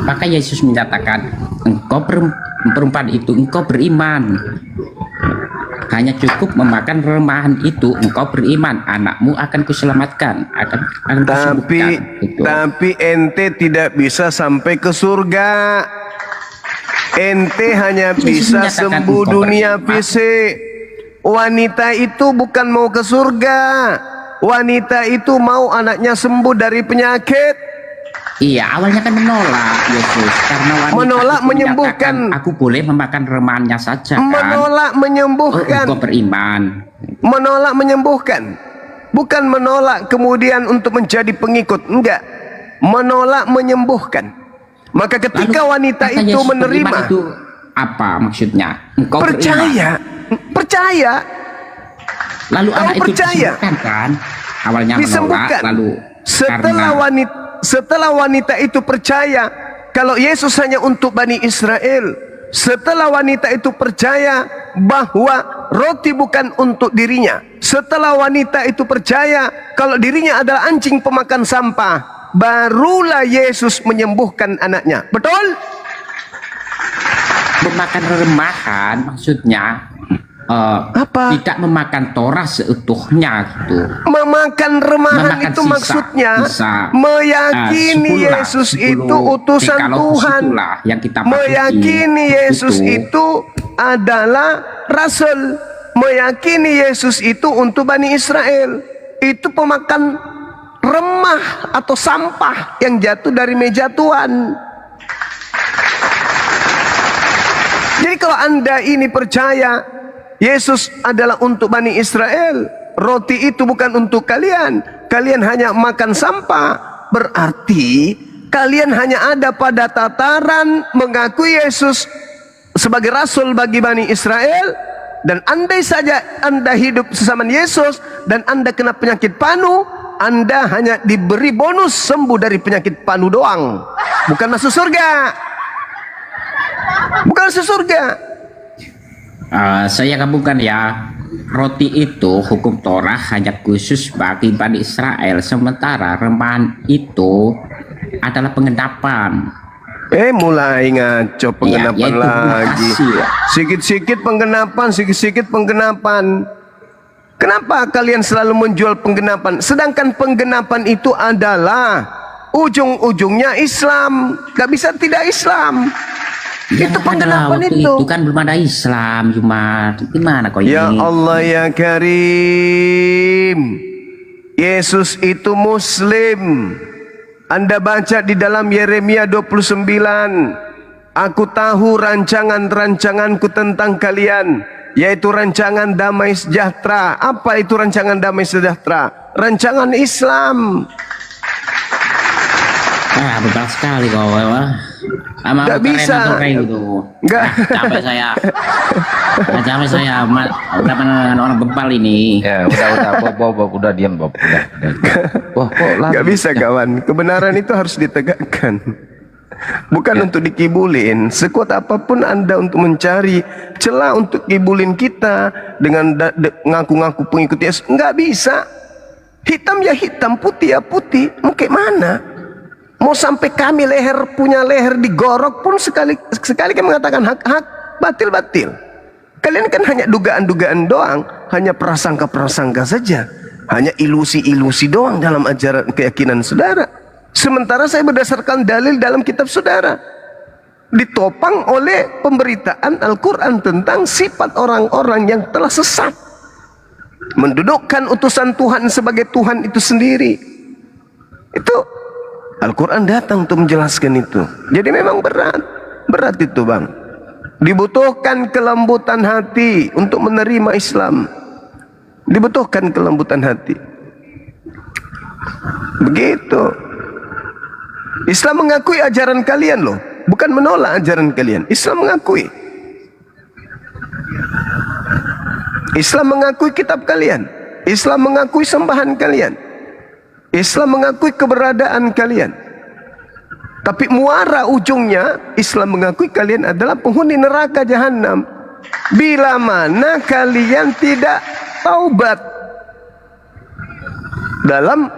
Maka Yesus menyatakan, engkau perempuan itu, engkau beriman. Hanya cukup memakan remahan itu, engkau beriman. Anakmu akan kuselamatkan, akan kusembuhkan. Gitu. Tapi ente tidak bisa sampai ke surga. Ente hanya Yesus bisa menyatakan sembuh engkau dunia beriman. fisik. Wanita itu bukan mau ke surga. Wanita itu mau anaknya sembuh dari penyakit. Iya, awalnya kan menolak Yesus karena wanita Menolak itu menyembuhkan. menyatakan, aku boleh memakan remahannya saja kan. Menolak Oh, menyembuhkan. engkau beriman. Menolak menyembuhkan. Bukan menolak kemudian untuk menjadi pengikut. Enggak. Menolak menyembuhkan. Maka ketika Lalu, wanita kata itu Yesus menerima, beriman itu apa maksudnya? Engkau beriman. percaya, Lalu Kau anak itu percaya? disembuhkan kan? Awalnya disembuhkan. menolak, lalu Setelah wanita itu percaya kalau Yesus hanya untuk Bani Israel, setelah wanita itu percaya bahwa roti bukan untuk dirinya, setelah wanita itu percaya kalau dirinya adalah anjing pemakan sampah, barulah Yesus menyembuhkan anaknya. Betul? memakan remahan maksudnya Apa? tidak memakan Torah seutuhnya gitu. Memakan remahan Memakan itu sisa, maksudnya sisa. meyakini 10 lah, Yesus 10 itu utusan dekalogus Tuhan. itulah yang kita patuhi. Meyakini Yesus Itu. itu adalah rasul. Meyakini Yesus itu untuk Bani Israel. Itu pemakan remah atau sampah yang jatuh dari meja Tuhan. Jadi kalau Anda ini percaya Yesus adalah untuk Bani Israel, roti itu bukan untuk kalian, kalian hanya makan sampah, berarti kalian hanya ada pada tataran mengakui Yesus sebagai rasul bagi Bani Israel. Dan andai saja Anda hidup sesama Yesus dan Anda kena penyakit panu, Anda hanya diberi bonus sembuh dari penyakit panu doang, bukan masuk surga. Bukan masuk surga. Saya gabungkan ya, roti itu hukum Torah hanya khusus bagi Bani Israel, sementara remahan itu adalah pengendapan. Mulai ngaco penggenapan Ya, yaitu lagi. hasil. Sikit-sikit penggenapan, sikit-sikit penggenapan. Kenapa kalian selalu menjual penggenapan? Sedangkan penggenapan itu adalah ujung-ujungnya Islam. Gak bisa tidak Islam. Ya, Itu ada, penggenapan waktu itu. kan belum ada Islam, cuma gimana kok Ya ini? Allah ya Karim, Yesus itu Muslim. Anda baca di dalam Yeremia 29, aku tahu rancangan-rancanganku tentang kalian, yaitu rancangan damai sejahtera. Apa itu rancangan damai sejahtera? Rancangan Islam. Betul sekali kok. Nggak bisa. Gitu. Nggak. Capek saya. Capek saya. Udah dengan orang bebal ini. Ya udah udah diam Bob, udah. Wah kok lari? Gak bisa kawan, kebenaran itu harus ditegakkan, bukan untuk dikibulin. Sekuat apapun Anda untuk mencari celah untuk kibulin kita dengan ngaku-ngaku pengikut Yesus, nggak bisa. Hitam ya hitam, putih ya putih. Mau kayak mana? Mau sampai kami punya leher digorok pun sekali kami mengatakan hak-hak, batil-batil. Kalian kan hanya dugaan-dugaan doang, hanya prasangka-prasangka saja, hanya ilusi-ilusi doang dalam ajaran keyakinan saudara. Sementara saya berdasarkan dalil dalam kitab saudara, ditopang oleh pemberitaan Al-Quran tentang sifat orang-orang yang telah sesat, mendudukkan utusan Tuhan sebagai Tuhan itu sendiri. Itu Al-Quran datang untuk menjelaskan itu. Jadi memang berat itu bang. Dibutuhkan kelembutan hati untuk menerima Islam. Dibutuhkan kelembutan hati. Begitu. Islam mengakui ajaran kalian loh, bukan menolak ajaran kalian. Islam mengakui. Islam mengakui kitab kalian. Islam mengakui sembahan kalian. Islam mengakui keberadaan kalian. Tapi muara ujungnya Islam mengakui kalian adalah penghuni neraka jahanam. Bila mana kalian tidak taubat dalam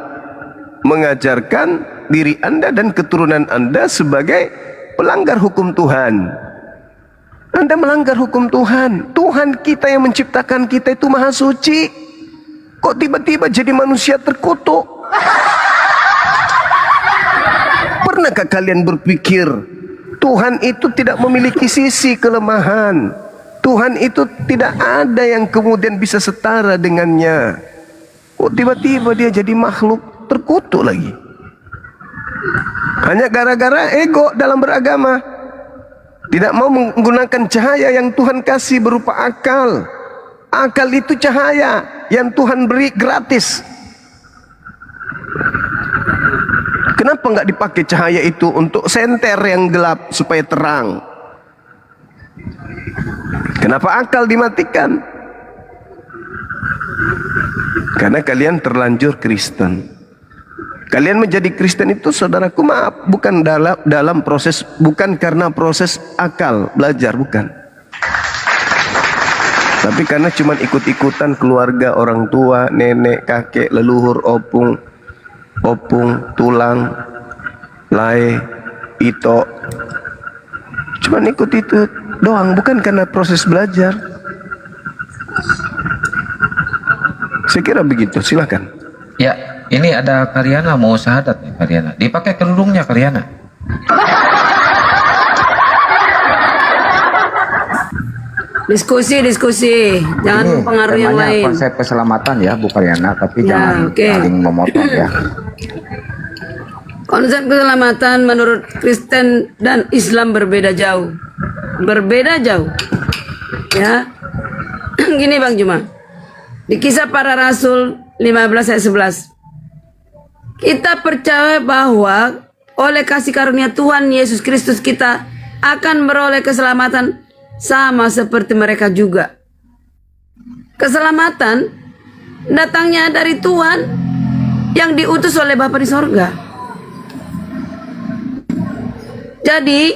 mengajarkan diri Anda dan keturunan Anda sebagai pelanggar hukum Tuhan. Anda melanggar hukum Tuhan. Tuhan kita yang menciptakan kita itu maha suci. Kok tiba-tiba jadi manusia terkutuk? Pernahkah kalian berpikir Tuhan itu tidak memiliki sisi kelemahan? Tuhan itu tidak ada yang kemudian bisa setara dengannya. Kok tiba-tiba dia jadi makhluk terkutuk lagi? Hanya gara-gara ego dalam beragama. Tidak mau menggunakan cahaya yang Tuhan kasih berupa akal. Akal itu cahaya yang Tuhan beri gratis. Kenapa nggak dipakai cahaya itu untuk senter yang gelap supaya terang? Kenapa akal dimatikan? Karena kalian terlanjur Kristen. Kalian menjadi Kristen itu, saudaraku, maaf, bukan dalam proses, bukan karena proses akal belajar, bukan. Tapi karena cuma ikut-ikutan keluarga, orang tua, nenek, kakek, leluhur, opung, tulang, lae, ito. Cuma ikut itu doang, bukan karena proses belajar. Saya kira begitu, silakan. Ya, ini ada Karyana mau syahadat nih, Karyana. Dipakai kerudungnya Karyana. Diskusi, jangan Ini mempengaruhi yang temanya lain. konsep keselamatan ya, Bu Karyana, tapi Ya, jangan oke. saling memotong ya. Konsep keselamatan menurut Kristen dan Islam berbeda jauh. berbeda jauh. Ya. Gini Bang Juma. Di Kisah Para Rasul 15 ayat 11. Kita percaya bahwa oleh kasih karunia Tuhan Yesus Kristus kita akan beroleh keselamatan sama seperti mereka juga. Keselamatan datangnya dari Tuhan yang diutus oleh Bapa di sorga. Jadi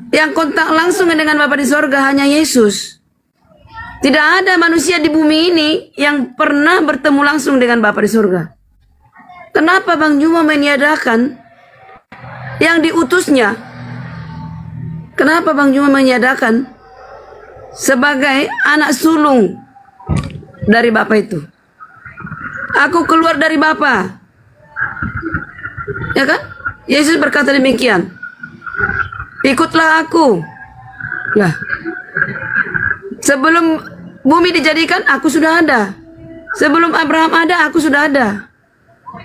yang kontak langsung dengan Bapa di sorga hanya Yesus. Tidak ada manusia di bumi ini yang pernah bertemu langsung dengan Bapa di sorga. Kenapa Bang Juma meniadakan yang diutusnya? Kenapa Bang Juma meniadakan sebagai anak sulung dari Bapa itu? Aku keluar dari Bapa. Ya kan? Yesus berkata demikian. Ikutlah aku. Ya. Sebelum bumi dijadikan, aku sudah ada. Sebelum Abraham ada, aku sudah ada.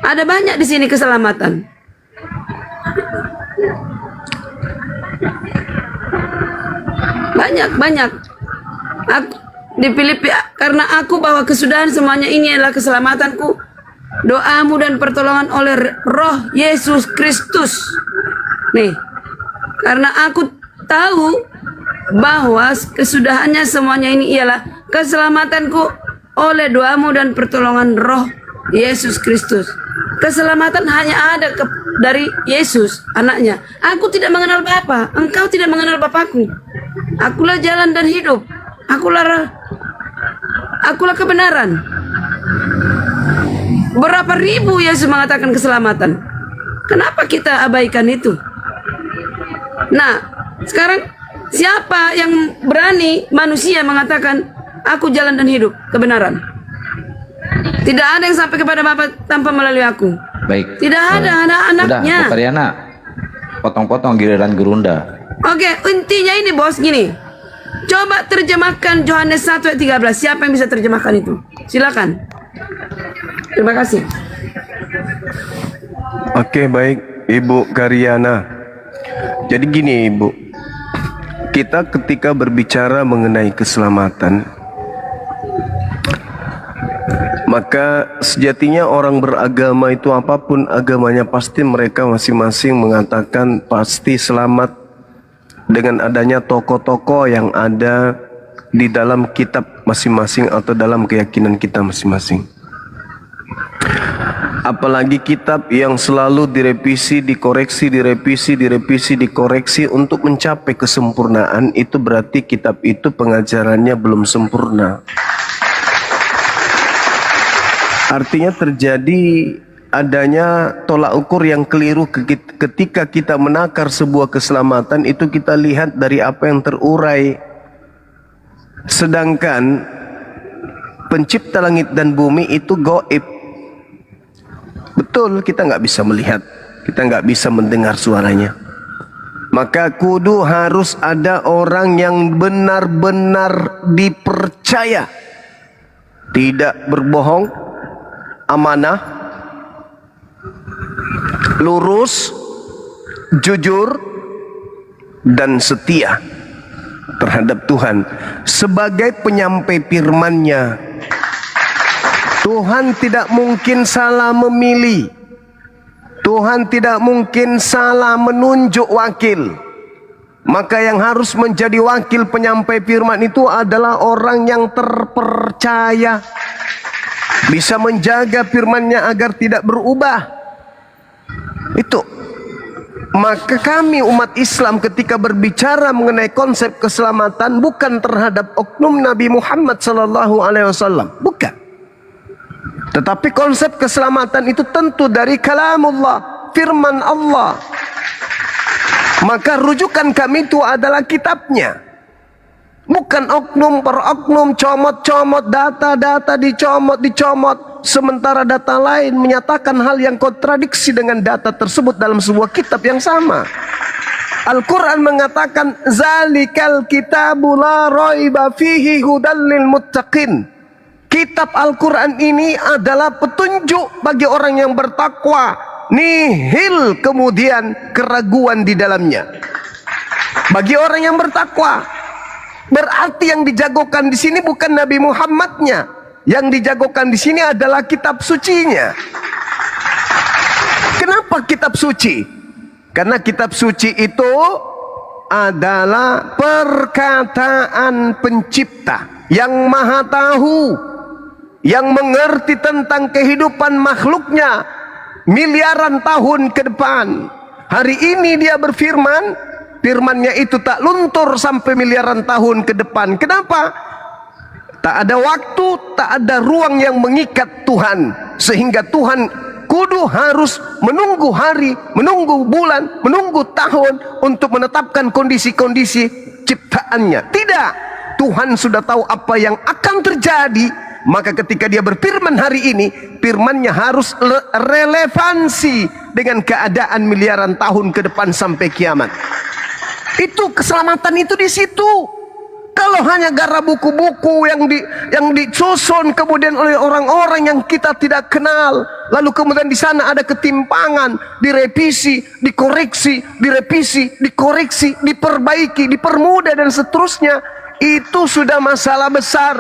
Ada banyak di sini keselamatan. Banyak. Di Filipi, karena aku bahwa kesudahan semuanya ini adalah keselamatanku, doamu dan pertolongan oleh Roh Yesus Kristus. Nih, karena aku tahu bahwa kesudahannya semuanya ini ialah keselamatanku oleh doamu dan pertolongan Roh Yesus Kristus. Keselamatan hanya ada dari Yesus, anaknya. Aku tidak mengenal Bapa, engkau tidak mengenal Bapakku. Akulah jalan dan hidup. Akulah kebenaran. Berapa ribu Yesus mengatakan keselamatan. Kenapa kita abaikan itu? Nah, sekarang siapa yang berani manusia mengatakan aku jalan dan hidup, kebenaran? Tidak ada yang sampai kepada Bapa tanpa melalui aku. Baik. Tidak ada anak-anaknya. Udah, Bu Karyana. Potong-potong giliran gerunda. Oke, intinya ini bos gini. Coba terjemahkan Yohanes 1 ayat 13. Siapa yang bisa terjemahkan itu? Silakan. Terima kasih. Oke, baik Ibu Karyana. Jadi gini Ibu, kita ketika berbicara mengenai keselamatan, maka sejatinya orang beragama itu apapun agamanya pasti mereka masing-masing mengatakan pasti selamat dengan adanya tokoh-tokoh yang ada di dalam kitab masing-masing atau dalam keyakinan kita masing-masing. Apalagi kitab yang selalu direvisi, dikoreksi untuk mencapai kesempurnaan, itu berarti kitab itu pengajarannya belum sempurna. Artinya terjadi adanya tolak ukur yang keliru ketika kita menakar sebuah keselamatan, itu kita lihat dari apa yang terurai. Sedangkan pencipta langit dan bumi itu gaib. Betul, kita nggak bisa melihat, kita nggak bisa mendengar suaranya. Maka kudu harus ada orang yang benar-benar dipercaya, tidak berbohong, amanah, lurus, jujur, dan setia terhadap Tuhan sebagai penyampai firman-Nya. Tuhan tidak mungkin salah memilih. Tuhan tidak mungkin salah menunjuk wakil. Maka yang harus menjadi wakil penyampai firman itu adalah orang yang terpercaya, bisa menjaga firman-Nya agar tidak berubah. Itu. Maka kami umat Islam ketika berbicara mengenai konsep keselamatan bukan terhadap oknum Nabi Muhammad SAW, bukan. Tetapi konsep keselamatan itu tentu dari kalamullah, firman Allah. Maka rujukan kami itu adalah kitabnya. Bukan oknum per oknum, comot-comot, data-data dicomot. Sementara data lain menyatakan hal yang kontradiksi dengan data tersebut dalam sebuah kitab yang sama. Al-Quran mengatakan, Zalikal kitabu la raiba fihi hudal lil muttaqin. Kitab Al-Quran ini adalah petunjuk bagi orang yang bertakwa. Nihil kemudian keraguan di dalamnya. bagi orang yang bertakwa. Berarti yang dijagokan di sini bukan Nabi Muhammadnya, yang dijagokan di sini adalah kitab sucinya. Kenapa kitab suci? Karena kitab suci itu adalah perkataan pencipta yang maha tahu, yang mengerti tentang kehidupan makhluknya miliaran tahun ke depan. Hari ini dia berfirman, firmannya itu tak luntur sampai miliaran tahun ke depan. Kenapa? Tak ada waktu, tak ada ruang yang mengikat Tuhan, sehingga Tuhan kudu harus menunggu hari, menunggu bulan, menunggu tahun untuk menetapkan kondisi-kondisi ciptaannya. Tidak, Tuhan sudah tahu apa yang akan terjadi. Maka ketika dia berfirman hari ini, firmannya harus relevansi dengan keadaan miliaran tahun ke depan sampai kiamat. Itu keselamatan itu di situ. Kalau hanya gara buku-buku yang disusun kemudian oleh orang-orang yang kita tidak kenal, lalu kemudian di sana ada ketimpangan, direvisi, dikoreksi, direvisi, dikoreksi, diperbaiki, dipermudah dan seterusnya, itu sudah masalah besar.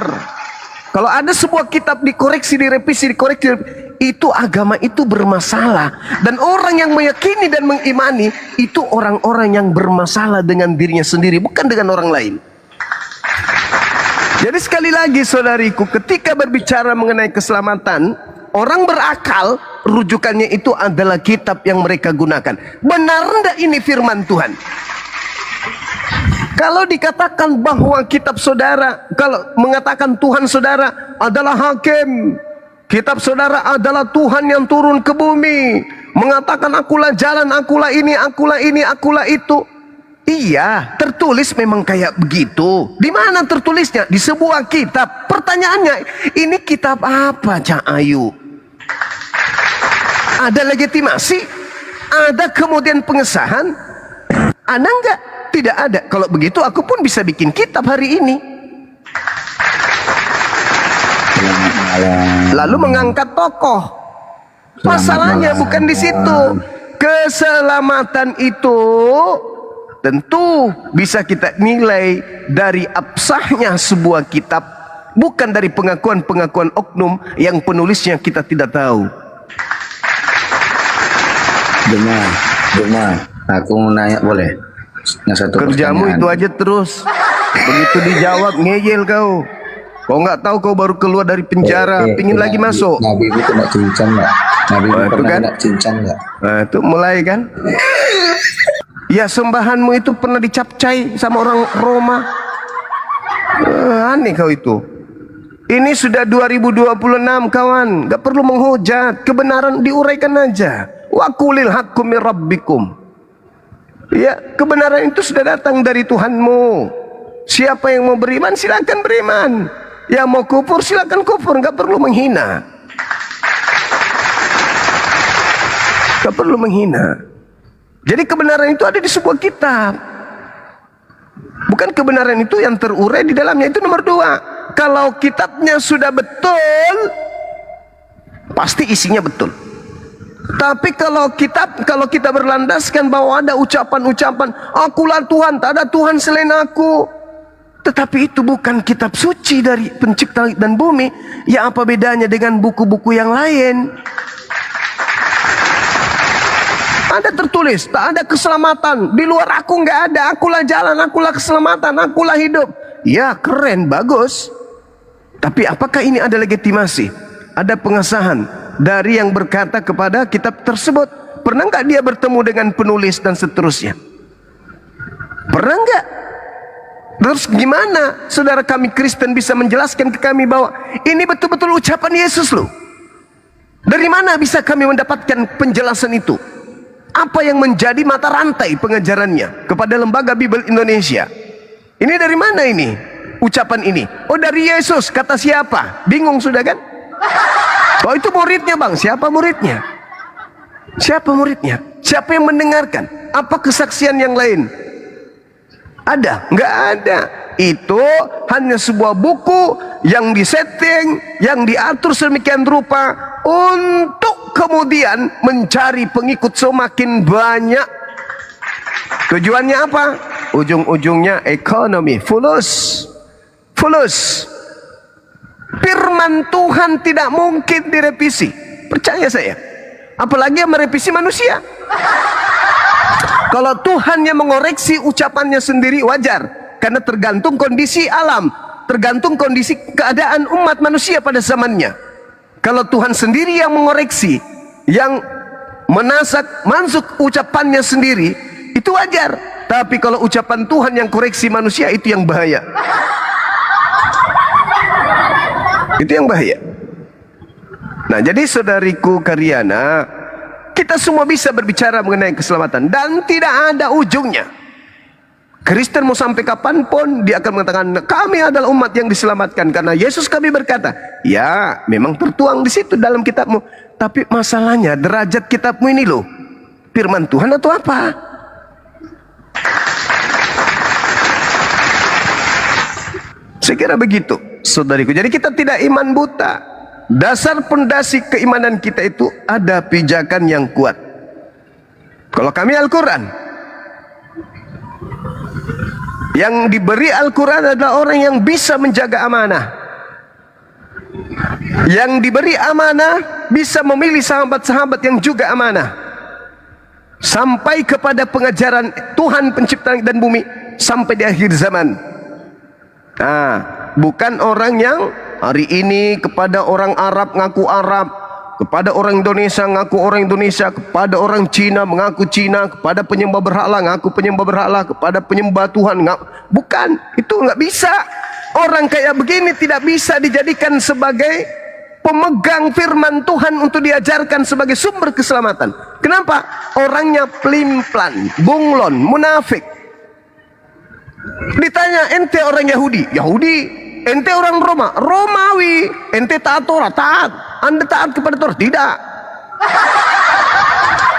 Kalau ada sebuah kitab dikoreksi, direvisi, dikoreksi, itu agama itu bermasalah. Dan orang yang meyakini dan mengimani itu orang-orang yang bermasalah dengan dirinya sendiri, bukan dengan orang lain. Jadi sekali lagi saudariku, ketika berbicara mengenai keselamatan, orang berakal rujukannya itu adalah kitab yang mereka gunakan. Benar enggak ini firman Tuhan? Kalau dikatakan bahwa kitab saudara, kalau mengatakan Tuhan saudara adalah hakim, kitab saudara adalah Tuhan yang turun ke bumi, mengatakan akulah jalan, akulah ini, akulah ini, akulah itu. Iya, tertulis memang kayak begitu. Di mana tertulisnya? Di sebuah kitab. Pertanyaannya, ini kitab apa, Cak Ayu? Ada legitimasi? Ada kemudian pengesahan? Ada enggak? Tidak ada. Kalau begitu aku pun bisa bikin kitab hari ini. Lalu mengangkat tokoh. Masalahnya bukan di situ. Keselamatan itu tentu bisa kita nilai dari absahnya sebuah kitab, bukan dari pengakuan-pengakuan oknum yang penulisnya kita tidak tahu. Jemaah, aku mau nanya boleh? Yang satu Kerjamu pertanyaan. itu aja terus. Begitu dijawab ngeyel kau. Kau nggak tahu kau baru keluar dari penjara, pingin lagi masuk. Nabi itu kena cincang nggak? Nabi itu pernah kan? kena cincang nggak? Nah, itu mulai kan? Ya sembahanmu itu pernah dicapcai sama orang Roma. Aneh kau itu. Ini sudah 2026 kawan, gak perlu menghujat, kebenaran diuraikan aja. Wa qulil haqqu mir rabbikum. Ya, kebenaran itu sudah datang dari Tuhanmu. Siapa yang mau beriman silakan beriman. Yang mau kufur silakan kufur, gak perlu menghina. Gak perlu menghina. Jadi kebenaran itu ada di sebuah kitab. Bukan kebenaran itu yang terurai di dalamnya, itu nomor 2. Kalau kitabnya sudah betul, pasti isinya betul. Tapi kalau kita berlandaskan bahwa ada ucapan-ucapan, akulah Tuhan, tak ada Tuhan selain aku. Tetapi itu bukan kitab suci dari pencipta langit dan bumi. Ya apa bedanya dengan buku-buku yang lain? Ada tertulis, tak ada keselamatan. Di luar aku nggak ada. Akulah jalan, akulah keselamatan, akulah hidup. Ya keren, bagus. Tapi apakah ini ada legitimasi? Ada pengesahan dari yang berkata kepada kitab tersebut? Pernah nggak dia bertemu dengan penulis dan seterusnya? Pernah nggak? Terus gimana saudara kami Kristen bisa menjelaskan ke kami bahwa ini betul-betul ucapan Yesus loh? Dari mana bisa kami mendapatkan penjelasan itu? Apa yang menjadi mata rantai pengajarannya kepada Lembaga Bible Indonesia? Ini dari mana ini? Ucapan ini? Oh dari Yesus, kata siapa? Bingung sudah kan? Oh itu muridnya bang, siapa muridnya? Siapa muridnya? Siapa yang mendengarkan? Apa kesaksian yang lain? Ada? Nggak ada. Itu hanya sebuah buku yang disetting, yang diatur sedemikian rupa untuk kemudian mencari pengikut semakin banyak. Tujuannya apa? ujung-ujungnya ekonomi, fulus. Firman Tuhan tidak mungkin direvisi, percaya saya. Apalagi yang merevisi manusia. Kalau Tuhan yang mengoreksi ucapannya sendiri wajar, karena tergantung kondisi alam, tergantung kondisi keadaan umat manusia pada zamannya. Kalau Tuhan sendiri yang mengoreksi, yang masuk ucapannya sendiri, itu wajar. Tapi kalau ucapan Tuhan yang koreksi manusia, itu yang bahaya. Itu yang bahaya. Nah, jadi saudariku Karyana, kita semua bisa berbicara mengenai keselamatan dan tidak ada ujungnya. Kristen mau sampai kapanpun dia akan mengatakan kami adalah umat yang diselamatkan karena Yesus kami berkata. Ya, memang tertuang di situ dalam kitabmu. Tapi masalahnya derajat kitabmu ini loh, firman Tuhan atau apa? Saya kira begitu, saudariku. Jadi kita tidak iman buta. Dasar pondasi keimanan kita itu ada pijakan yang kuat. Kalau kami Al-Quran, yang diberi Al-Quran adalah orang yang bisa menjaga amanah. Yang diberi amanah bisa memilih sahabat-sahabat yang juga amanah. Sampai kepada pengajaran Tuhan pencipta langit dan bumi sampai di akhir zaman. Nah, bukan orang yang hari ini kepada orang Arab ngaku Arab, kepada orang Indonesia ngaku orang Indonesia, kepada orang Cina mengaku Cina, kepada penyembah berhala ngaku penyembah berhala, kepada penyembah Tuhan ngaku. Bukan, itu nggak bisa. Orang kayak begini tidak bisa dijadikan sebagai pemegang firman Tuhan untuk diajarkan sebagai sumber keselamatan. Kenapa? Orangnya pelin-pelan, bunglon, munafik. Ditanya, ente orang Yahudi? Yahudi. Ente orang Roma? Romawi. Ente taat Torah? Taat. Anda taat kepada Torah? Tidak.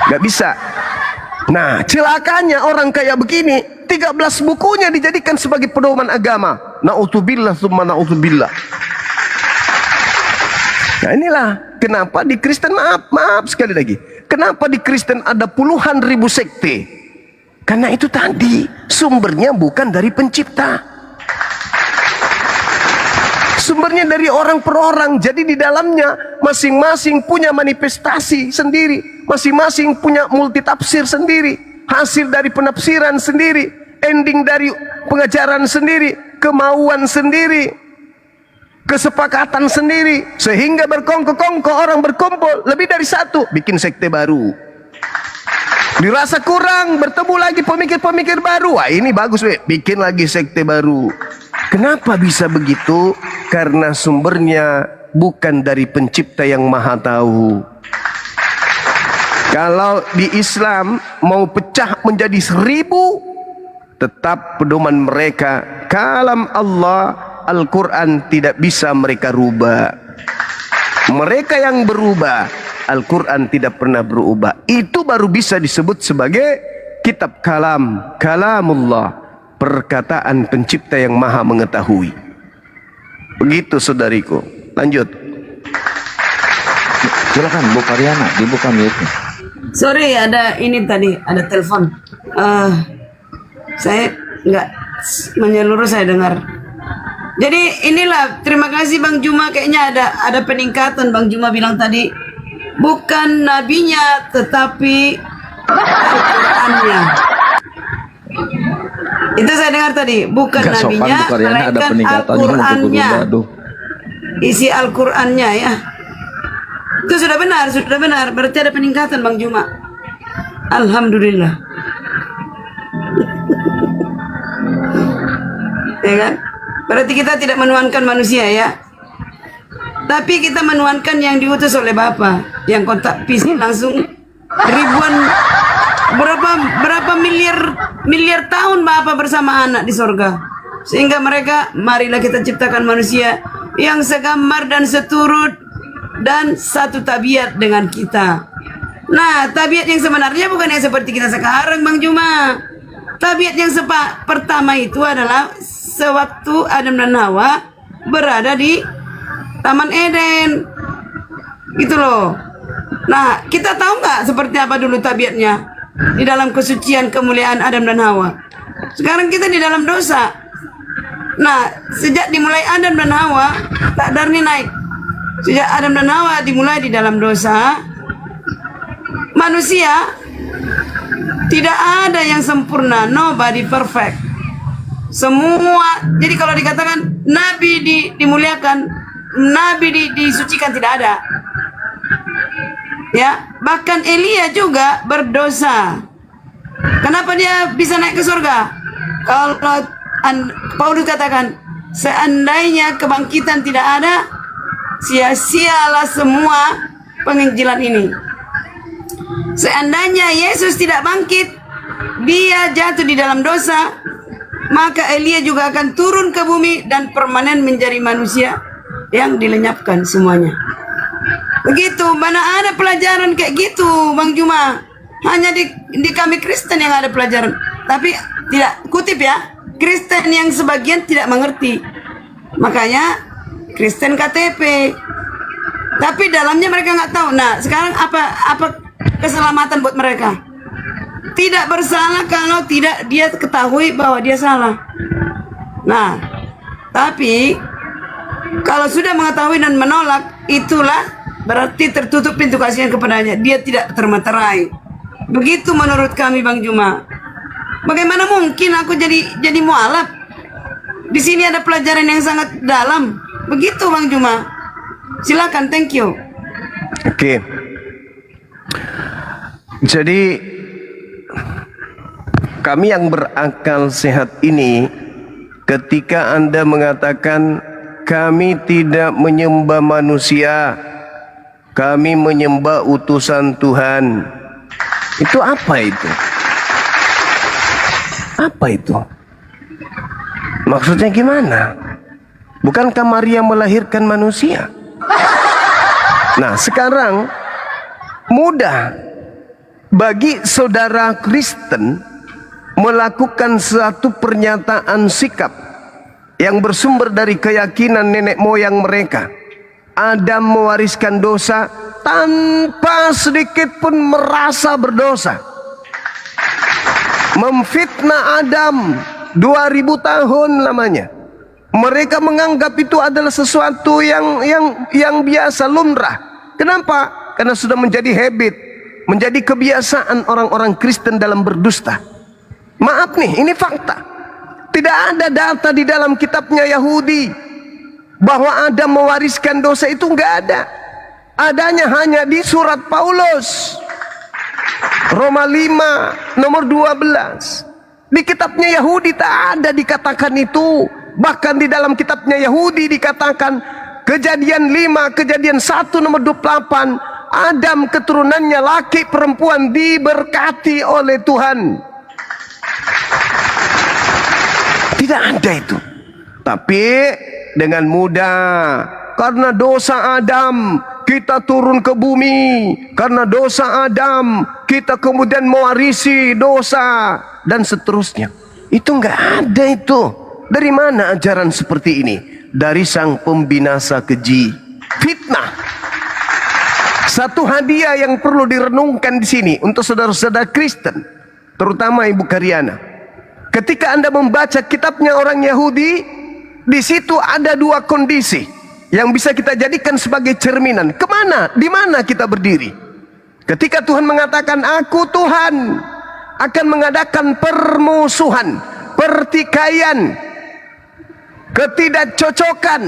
Gak bisa. Nah, celakanya orang kayak begini, 13 bukunya dijadikan sebagai pedoman agama. Na'udzubillah summa na'udzubillah. Nah, inilah kenapa di Kristen, maaf sekali lagi, kenapa di Kristen ada puluhan ribu sekte. Karena itu tadi, sumbernya bukan dari pencipta. Sumbernya dari orang per orang. Jadi di dalamnya masing-masing punya manifestasi sendiri. Masing-masing punya multitafsir sendiri. Hasil dari penafsiran sendiri. Ending dari pengajaran sendiri. Kemauan sendiri. Kesepakatan sendiri. Sehingga berkongko-kongko orang berkumpul. Lebih dari satu. Bikin sekte baru. Dirasa kurang, bertemu lagi pemikir-pemikir baru. Wah, ini bagus, bikin lagi sekte baru. Kenapa bisa begitu? Karena sumbernya bukan dari pencipta yang maha tahu. Kalau di Islam mau pecah menjadi 1000, tetap pedoman mereka kalam Allah, Al-Quran tidak bisa mereka rubah. Mereka yang berubah, Al-Quran tidak pernah berubah. Itu baru bisa disebut sebagai kitab kalam, kalamullah, perkataan pencipta yang maha mengetahui. Begitu saudariku. Lanjut. Silakan Bu Karyana, dibuka mute-nya. Sorry, ada ini tadi, ada telepon. Saya nggak menyeluruh, saya dengar. Jadi inilah, terima kasih Bang Juma. Kayaknya ada peningkatan. Bang Juma bilang tadi, bukan nabinya, tetapi Al-Qurannya. Itu saya dengar tadi, bukan Gak sopan, nabinya, Bu Karyana, ada melainkan peningkatannya untuk Al-Qurannya. aduh. Isi Al-Qurannya ya. Itu sudah benar. Berarti ada peningkatan Bang Juma. Alhamdulillah. Ya kan? Berarti kita tidak menuankan manusia ya. Tapi kita menuankan yang diutus oleh Bapa, yang kontak fisik langsung ribuan, berapa miliar tahun Bapa bersama anak di sorga. Sehingga mereka, marilah kita ciptakan manusia yang segambar dan seturut dan satu tabiat dengan kita. Nah, tabiat yang sebenarnya bukan yang seperti kita sekarang Bang Juma. Tabiat yang pertama itu adalah sewaktu Adam dan Hawa berada di Taman Eden, gitu loh. Nah, kita tahu nggak seperti apa dulu tabiatnya di dalam kesucian kemuliaan Adam dan Hawa? Sekarang kita di dalam dosa. Nah, sejak dimulai Adam dan Hawa, takdir ini naik. Sejak Adam dan Hawa dimulai di dalam dosa, manusia tidak ada yang sempurna, nobody perfect. Semua, jadi kalau dikatakan Nabi dimuliakan, Nabi disucikan, tidak ada. Ya, bahkan Elia juga berdosa. Kenapa dia bisa naik ke surga? Kalau Paulus katakan, seandainya kebangkitan tidak ada, sia-sialah semua penginjilan ini. Seandainya Yesus tidak bangkit, dia jatuh di dalam dosa, maka Elia juga akan turun ke bumi dan permanen menjadi manusia yang dilenyapkan semuanya. Begitu, mana ada pelajaran kayak gitu, Bang Juma. Hanya di kami Kristen yang ada pelajaran. Tapi tidak, kutip ya, Kristen yang sebagian tidak mengerti. Makanya Kristen KTP. Tapi dalamnya mereka nggak tahu. Nah, sekarang apa keselamatan buat mereka? Tidak bersalah kalau tidak dia ketahui bahwa dia salah. Nah, tapi kalau sudah mengetahui dan menolak, itulah berarti tertutup pintu kasihan kepadanya. Dia tidak termeterai. Begitu menurut kami, Bang Juma. Bagaimana mungkin aku jadi mualaf? Di sini ada pelajaran yang sangat dalam. Begitu, Bang Juma. Silakan, thank you. Oke. Jadi kami yang berakal sehat ini, ketika Anda mengatakan kami tidak menyembah manusia, kami menyembah utusan Tuhan, itu apa itu? Apa itu? Maksudnya gimana? Bukankah Maria melahirkan manusia? Nah, sekarang mudah bagi saudara Kristen melakukan suatu pernyataan sikap yang bersumber dari keyakinan nenek moyang mereka. Adam mewariskan dosa tanpa sedikit pun merasa berdosa. Memfitnah Adam 2000 tahun lamanya. Mereka menganggap itu adalah sesuatu yang biasa, lumrah. Kenapa? Karena sudah menjadi habit, menjadi kebiasaan orang-orang Kristen dalam berdusta. Maaf nih, ini fakta. Tidak ada data di dalam kitabnya Yahudi bahwa Adam mewariskan dosa, itu enggak ada. Adanya hanya di surat Paulus, Roma 5 nomor 12. Di kitabnya Yahudi tak ada dikatakan itu. Bahkan di dalam kitabnya Yahudi dikatakan, Kejadian 5, Kejadian 1 nomor 28, Adam keturunannya laki perempuan diberkati oleh Tuhan. Tidak ada itu. Tapi dengan mudah, karena dosa Adam kita turun ke bumi, karena dosa Adam kita kemudian mewarisi dosa, dan seterusnya. Itu enggak ada itu. Dari mana ajaran seperti ini? Dari sang pembinasa keji, fitnah. Satu hadiah yang perlu direnungkan di sini untuk saudara-saudara Kristen, terutama Ibu Karyana. Ketika Anda membaca kitabnya orang Yahudi, di situ ada dua kondisi yang bisa kita jadikan sebagai cerminan. Kemana? Di mana kita berdiri? Ketika Tuhan mengatakan, Aku Tuhan akan mengadakan permusuhan, pertikaian, ketidakcocokan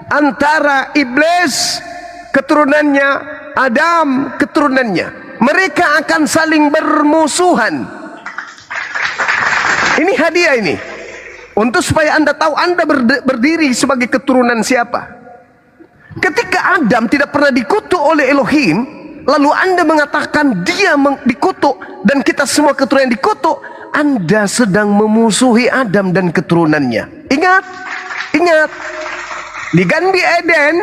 antara iblis keturunannya, Adam keturunannya. Mereka akan saling bermusuhan. Ini hadiah ini, untuk supaya Anda tahu Anda berdiri sebagai keturunan siapa. Ketika Adam tidak pernah dikutuk oleh Elohim, lalu Anda mengatakan dia dikutuk dan kita semua keturunan dikutuk, Anda sedang memusuhi Adam dan keturunannya. Ingat, ingat, di Gan Eden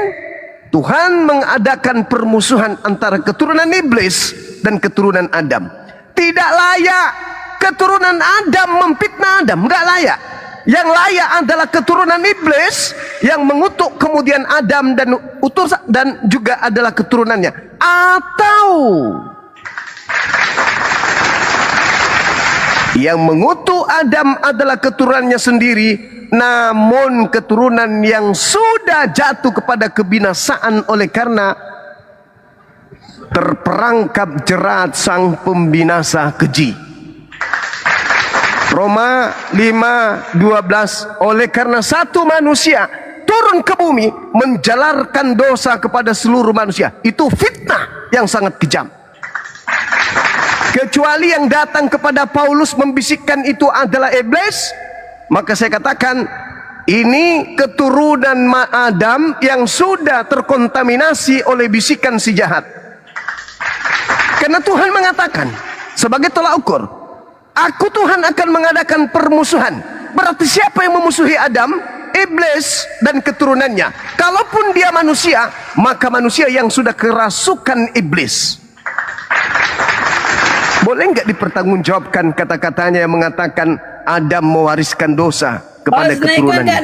Tuhan mengadakan permusuhan antara keturunan iblis dan keturunan Adam. Tidak layak keturunan Adam memfitnah Adam, enggak layak. Yang layak adalah keturunan iblis yang mengutuk kemudian Adam dan utusan, dan juga adalah keturunannya. Atau Yang mengutuk Adam adalah keturunannya sendiri, namun keturunan yang sudah jatuh kepada kebinasaan oleh karena terperangkap jerat sang pembinasa keji. Roma 5:12, oleh karena satu manusia turun ke bumi menjalarkan dosa kepada seluruh manusia. Itu fitnah yang sangat kejam. Kecuali yang datang kepada Paulus membisikkan itu adalah iblis, maka saya katakan ini keturunan Adam yang sudah terkontaminasi oleh bisikan si jahat. Karena Tuhan mengatakan sebagai tolak ukur, aku Tuhan akan mengadakan permusuhan. Berarti siapa yang memusuhi Adam? Iblis dan keturunannya. Kalaupun dia manusia, maka manusia yang sudah kerasukan iblis. Boleh nggak dipertanggungjawabkan kata-katanya yang mengatakan Adam mewariskan dosa kepada keturunannya?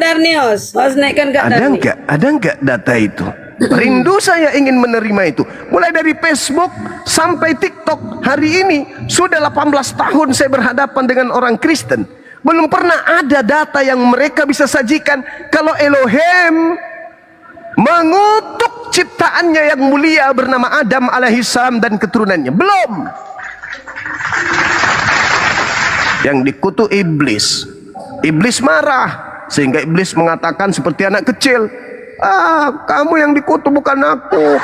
Ada nggak data itu? Rindu saya ingin menerima itu. Mulai dari Facebook sampai TikTok, hari ini sudah 18 tahun saya berhadapan dengan orang Kristen. Belum pernah ada data yang mereka bisa sajikan kalau Elohim mengutuk ciptaannya yang mulia bernama Adam alaihissalam dan keturunannya. Belum. Yang dikutuk iblis. Iblis marah sehingga iblis mengatakan seperti anak kecil, kamu yang dikutuk bukan aku,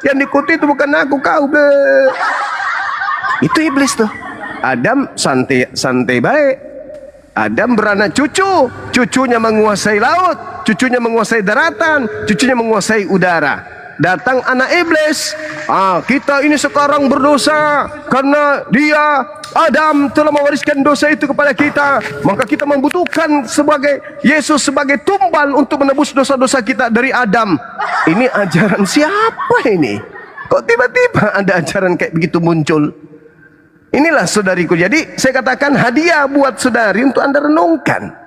yang dikutuk itu bukan aku, kau. Itu iblis tuh. Adam santai baik. Adam beranak cucu, cucunya menguasai laut, cucunya menguasai daratan, cucunya menguasai udara. Datang anak iblis, kita ini sekarang berdosa karena dia Adam telah mewariskan dosa itu kepada kita, maka kita membutuhkan sebagai Yesus sebagai tumbal untuk menebus dosa-dosa kita dari Adam. Ini ajaran siapa ini? Kok tiba-tiba ada ajaran kayak begitu muncul? Inilah saudariku. Jadi saya katakan hadiah buat saudari untuk Anda renungkan.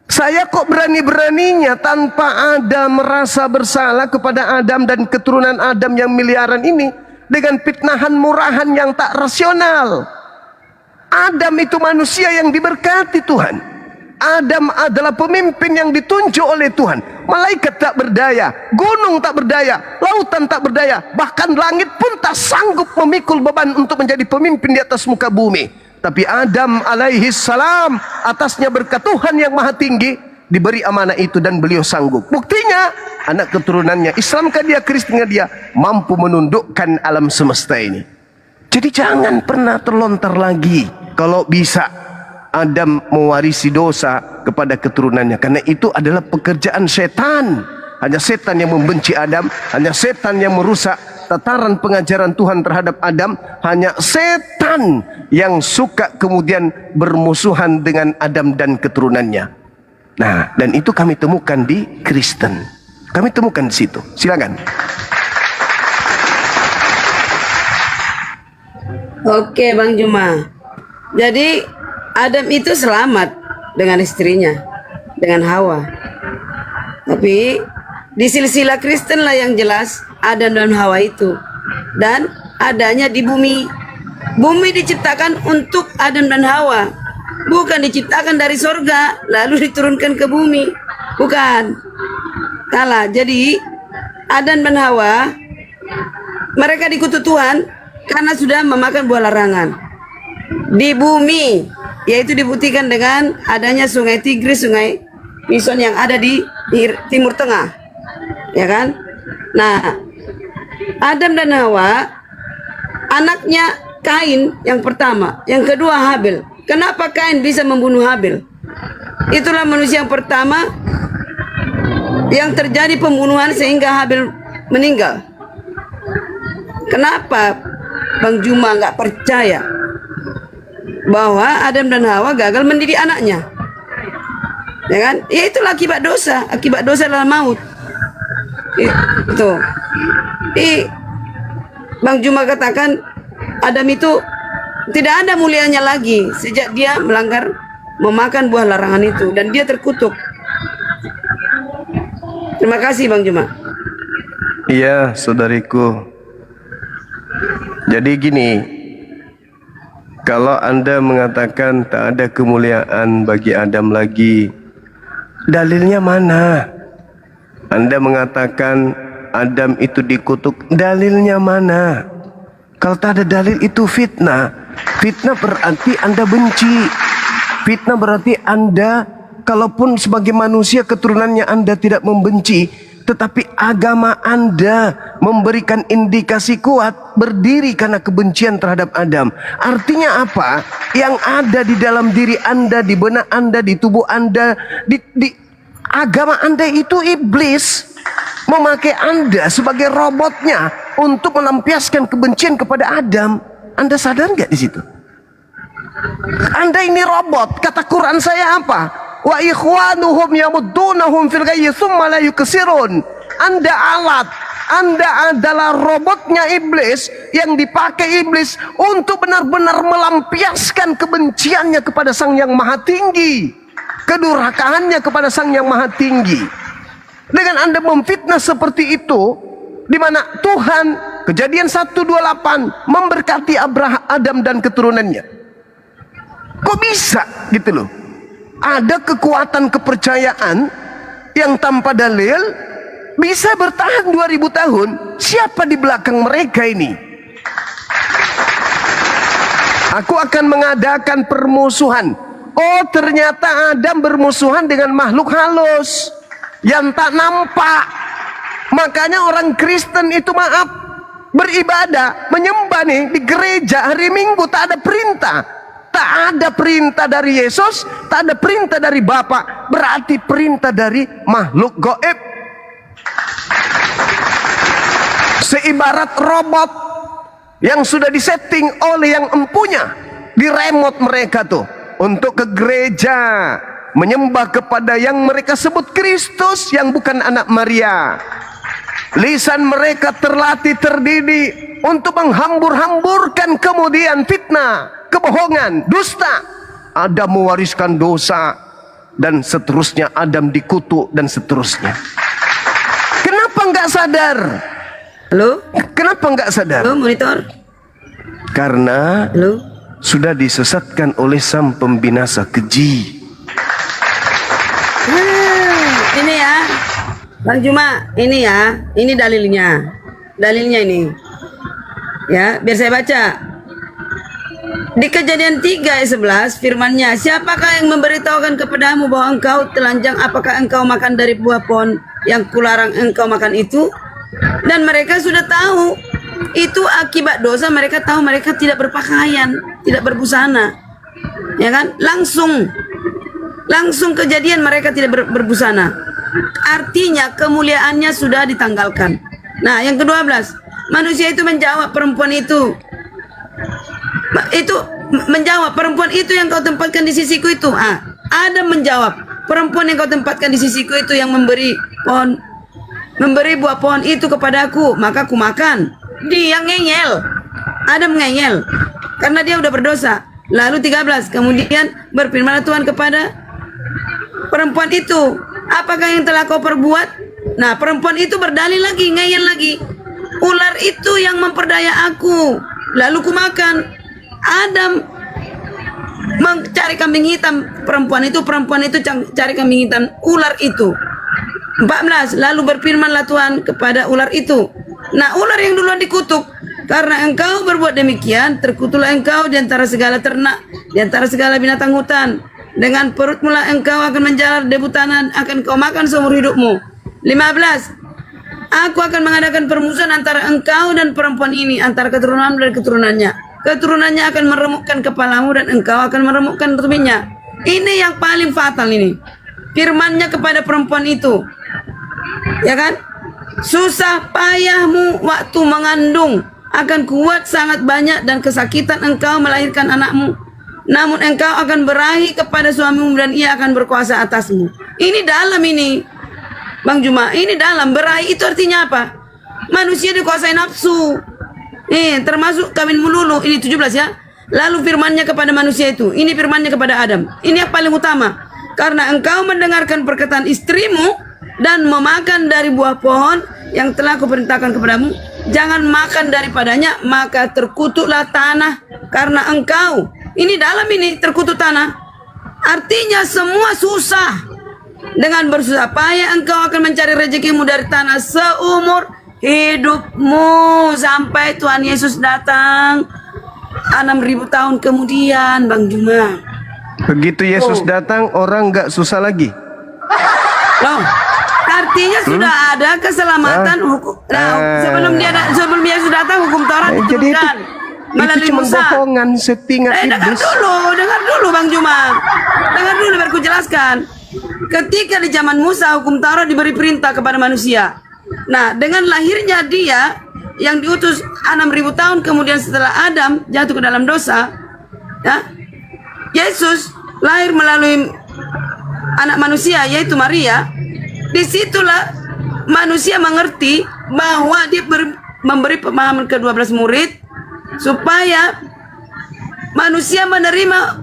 Saya kok berani-beraninya tanpa ada merasa bersalah kepada Adam dan keturunan Adam yang miliaran ini dengan fitnahan murahan yang tak rasional. Adam itu manusia yang diberkati Tuhan. Adam adalah pemimpin yang ditunjuk oleh Tuhan. Malaikat tak berdaya, gunung tak berdaya, lautan tak berdaya, bahkan langit pun tak sanggup memikul beban untuk menjadi pemimpin di atas muka bumi. Tapi Adam alaihi salam, atasnya berkat Tuhan yang maha tinggi, diberi amanah itu dan beliau sanggup. Buktinya anak keturunannya, Islamkah dia, Kristenkah dia, mampu menundukkan alam semesta ini. Jadi jangan pernah terlontar lagi kalau bisa Adam mewarisi dosa kepada keturunannya, karena itu adalah pekerjaan setan. Hanya setan yang membenci Adam, hanya setan yang merusak tataran pengajaran Tuhan terhadap Adam. Hanya setan yang suka kemudian bermusuhan dengan Adam dan keturunannya. Nah, dan itu kami temukan di Kristen. Kami temukan di situ. Silakan. Oke, Bang Juma. Jadi Adam itu selamat dengan istrinya, dengan Hawa. Tapi di silsilah Kristen lah yang jelas Adam dan Hawa itu, dan adanya di bumi. Bumi diciptakan untuk Adam dan Hawa, bukan diciptakan dari sorga lalu diturunkan ke bumi, bukan. Salah. Jadi Adam dan Hawa mereka dikutuk Tuhan karena sudah memakan buah larangan di bumi, yaitu dibuktikan dengan adanya sungai Tigris, sungai Pison yang ada di Timur Tengah, ya kan? Nah, Adam dan Hawa anaknya Kain yang pertama, yang kedua Habil. Kenapa Kain bisa membunuh Habil? Itulah manusia yang pertama yang terjadi pembunuhan sehingga Habil meninggal. Kenapa Bang Juma nggak percaya bahwa Adam dan Hawa gagal mendidik anaknya? Ya kan? Ya itulah akibat dosa. Akibat dosa adalah maut. Itu. Bang Juma katakan Adam itu tidak ada mulianya lagi sejak dia melanggar, memakan buah larangan itu, dan dia terkutuk. Terima kasih Bang Juma. Iya, saudariku. Jadi gini, Kalau Anda mengatakan tak ada kemuliaan bagi Adam lagi, dalilnya mana? Anda mengatakan Adam itu dikutuk, dalilnya mana? Kalau tak ada dalil itu fitnah. Fitnah berarti Anda benci. Fitnah berarti Anda, kalaupun sebagai manusia keturunannya Anda tidak membenci, tetapi agama Anda memberikan indikasi kuat berdiri karena kebencian terhadap Adam. Artinya apa? Yang ada di dalam diri Anda, di benak Anda, di tubuh Anda, di agama Anda itu iblis memakai Anda sebagai robotnya untuk melampiaskan kebencian kepada Adam. Anda sadar nggak di situ? Anda ini robot. Kata Quran saya apa? Wa ikhwanuhum yamuddunahum fil ghayyi tsumma la yukesirun. Anda alat, Anda adalah robotnya iblis yang dipakai iblis untuk benar-benar melampiaskan kebenciannya kepada Sang Yang Maha Tinggi, kedurhakaannya kepada Sang Yang Maha Tinggi. Dengan Anda memfitnah seperti itu, di mana Tuhan, Kejadian 1:28 memberkati Adam dan keturunannya. Kok bisa gitu loh? Ada kekuatan kepercayaan yang tanpa dalil bisa bertahan 2000 tahun. Siapa di belakang mereka ini? Aku akan mengadakan permusuhan. Oh, ternyata Adam bermusuhan dengan makhluk halus yang tak nampak. Makanya orang Kristen itu beribadah, menyembah nih di gereja hari Minggu tak ada perintah. Tak ada perintah dari Yesus, tak ada perintah dari Bapa, berarti perintah dari makhluk gaib. Seibarat robot yang sudah disetting oleh yang empunya di remote mereka tuh untuk ke gereja menyembah kepada yang mereka sebut Kristus yang bukan anak Maria. Lisan mereka terlatih, terdidik untuk menghambur-hamburkan kemudian fitnah, kebohongan, dusta. Adam mewariskan dosa dan seterusnya, Adam dikutuk dan seterusnya. Kenapa nggak sadar? Halo? Kenapa nggak sadar? Halo, monitor. Karena Halo? sudah disesatkan oleh sang pembinasa keji. Ini ya, Bang Juma, ini ya, ini dalilnya ini. Ya, biar saya baca. Di Kejadian 3 ayat 11 firman-Nya, siapakah yang memberitahukan kepadamu bahwa engkau telanjang? Apakah engkau makan dari buah pohon yang kularang engkau makan itu? Dan mereka sudah tahu itu akibat dosa. Mereka tahu mereka tidak berpakaian, tidak berbusana, ya kan? Langsung kejadian mereka tidak berbusana. Artinya kemuliaannya sudah ditanggalkan. Nah, yang ke-12, manusia itu menjawab perempuan itu menjawab, perempuan itu yang kau tempatkan di sisiku itu. Adam menjawab, perempuan yang kau tempatkan di sisiku itu yang memberi buah pohon itu kepadaku, maka aku makan. Dia ngeyel, Adam ngeyel karena dia udah berdosa. Lalu 13, kemudian berfirmanlah Tuhan kepada perempuan itu, apakah yang telah kau perbuat? Nah, perempuan itu berdalil lagi, ngeyel lagi, ular itu yang memperdaya aku, lalu ku makan. Adam mencari kambing hitam, perempuan itu cari kambing hitam ular itu. 14, lalu berfirmanlah Tuhan kepada ular itu, nah ular yang duluan dikutuk, karena engkau berbuat demikian, terkutuklah engkau di antara segala ternak, di antara segala binatang hutan. Dengan perut mula engkau akan menjalar, debu tanah akan kau makan seumur hidupmu. 15, aku akan mengadakan permusuhan antara engkau dan perempuan ini, antara keturunanmu dan keturunannya. Keturunannya akan meremukkan kepalamu dan engkau akan meremukkan tumitnya. Ini yang paling fatal ini. Firman-Nya kepada perempuan itu, ya kan? Susah payahmu waktu mengandung akan kuat sangat banyak, dan kesakitan engkau melahirkan anakmu. Namun engkau akan berahi kepada suamimu dan ia akan berkuasa atasmu. Ini dalam ini, Bang Juma, ini dalam. Berahi itu artinya apa? Manusia dikuasai nafsu. Termasuk kawin melulu. Ini 17 ya. Lalu firman-Nya kepada manusia itu, ini firman-Nya kepada Adam. Ini yang paling utama. Karena engkau mendengarkan perkataan istrimu dan memakan dari buah pohon yang telah kuperintahkan kepadamu, jangan makan daripadanya, maka terkutuklah tanah karena engkau. Ini dalam ini terkutuk tanah. Artinya semua susah. Dengan bersusah payah engkau akan mencari rezekimu dari tanah seumur hidupmu sampai Tuhan Yesus datang 6.000 tahun kemudian, Bang Juma. Begitu Yesus datang, orang nggak susah lagi. Loh, artinya sudah ada keselamatan hukum. Nah, sebelum Yesus datang hukum Taurat Jadi diturunkan itu melalui cuma Musa. bohongan, settingan Dengar iblis. dulu Bang Juma. Dengar dulu biar ku jelaskan. Ketika di zaman Musa hukum Taurat diberi perintah kepada manusia. Nah, dengan lahirnya dia yang diutus 6.000 tahun kemudian setelah Adam jatuh ke dalam dosa, ya, Yesus lahir melalui anak manusia yaitu Maria. Disitulah manusia mengerti bahwa dia memberi pemahaman ke 12 murid supaya manusia menerima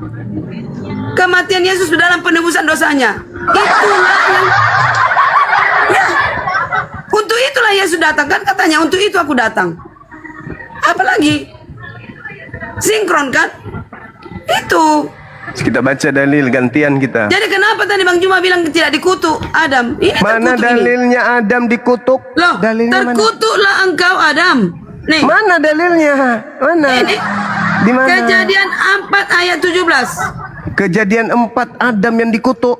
kematian Yesus dalam penebusan dosanya. Itulah yang, ya, untuk itulah Yesus datang, kan katanya untuk itu aku datang. Apalagi sinkron kan? Itu. Kita baca dalil gantian kita. Jadi kenapa tadi Bang Juma bilang tidak dikutuk Adam? Ini Mana terkutuk dalilnya ini. Adam dikutuk? Loh, Dalilnya mana? terkutuklah engkau Adam. Nih. Mana dalilnya? Mana? Ini. Di mana? Kejadian 4 ayat 17. Kejadian 4 Adam yang dikutuk.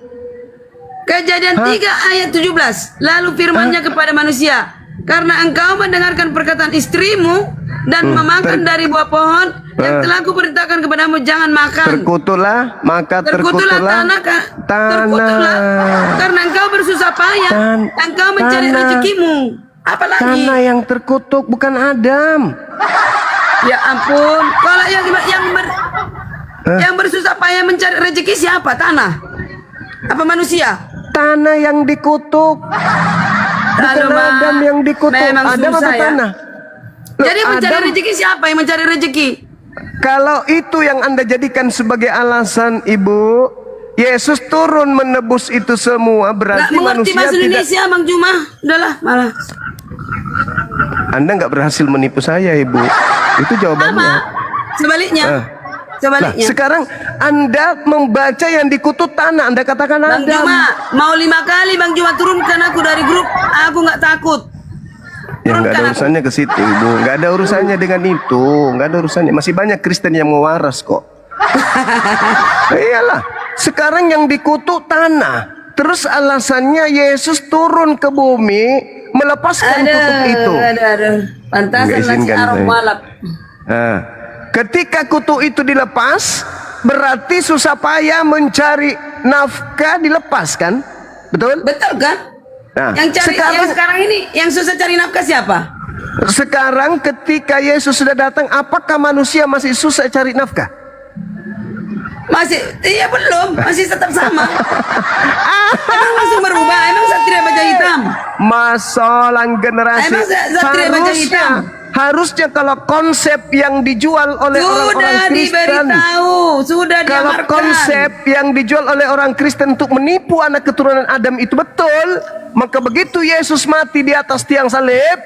Kejadian 3 ayat 17. Lalu firman-Nya kepada manusia, karena engkau mendengarkan perkataan istrimu dan memakan dari buah pohon yang telah kuperintahkan kepadamu, jangan makan. Terkutuklah, maka Terkutuklah tanah, terkutuklah karena engkau bersusah payah, engkau mencari tanah. rezekimu. Apalagi? Tanah yang terkutuk bukan Adam. Ya ampun, kalau yang bersusah payah mencari rezeki siapa? Tanah? Apa manusia? Tanah yang dikutuk. Bukan Adam yang dikutuk. Memang Adam susah apa ya. tanah? Loh, Jadi mencari Adam- rezeki siapa yang mencari rezeki? Kalau itu yang Anda jadikan sebagai alasan, Ibu, Yesus turun menebus itu semua, Gak berarti mengerti manusia bahasa tidak. Indonesia Bang Juma. Udahlah, malah. Anda nggak berhasil menipu saya, Ibu. Itu jawabannya. Apa? Sebaliknya. Lah, Sebaliknya. sekarang Anda membaca yang dikutuk tanah, Anda katakan Bang Adam. Juma, mau 5 kali Bang Juma turunkan aku dari grup, aku nggak takut. Ya nggak ada urusannya ke situ, Ibu. Nggak ada urusannya dengan itu. Nggak ada urusannya. Masih banyak Kristen yang mau waras kok. Iyalah. Sekarang yang dikutuk tanah. Terus alasannya Yesus turun ke bumi melepaskan kutuk itu. Aduh. Pantasan Nggak nasi izinkan Arab saya. malap. Nah, ketika kutuk itu dilepas, berarti susah payah mencari nafkah dilepaskan. Betul? Betul kan? Nah, Yang sekarang ini yang susah cari nafkah siapa? Sekarang ketika Yesus sudah datang, apakah manusia masih susah cari nafkah? Masih, iya belum, masih tetap sama. Emang langsung berubah, emang satria baja hitam. Masalah generasi. Emang satria baja hitam. Harusnya kalau konsep yang dijual oleh orang-orang Kristen, sudah kalau diamarkan. konsep yang dijual oleh orang Kristen untuk menipu anak keturunan Adam itu betul, maka begitu Yesus mati di atas tiang salib,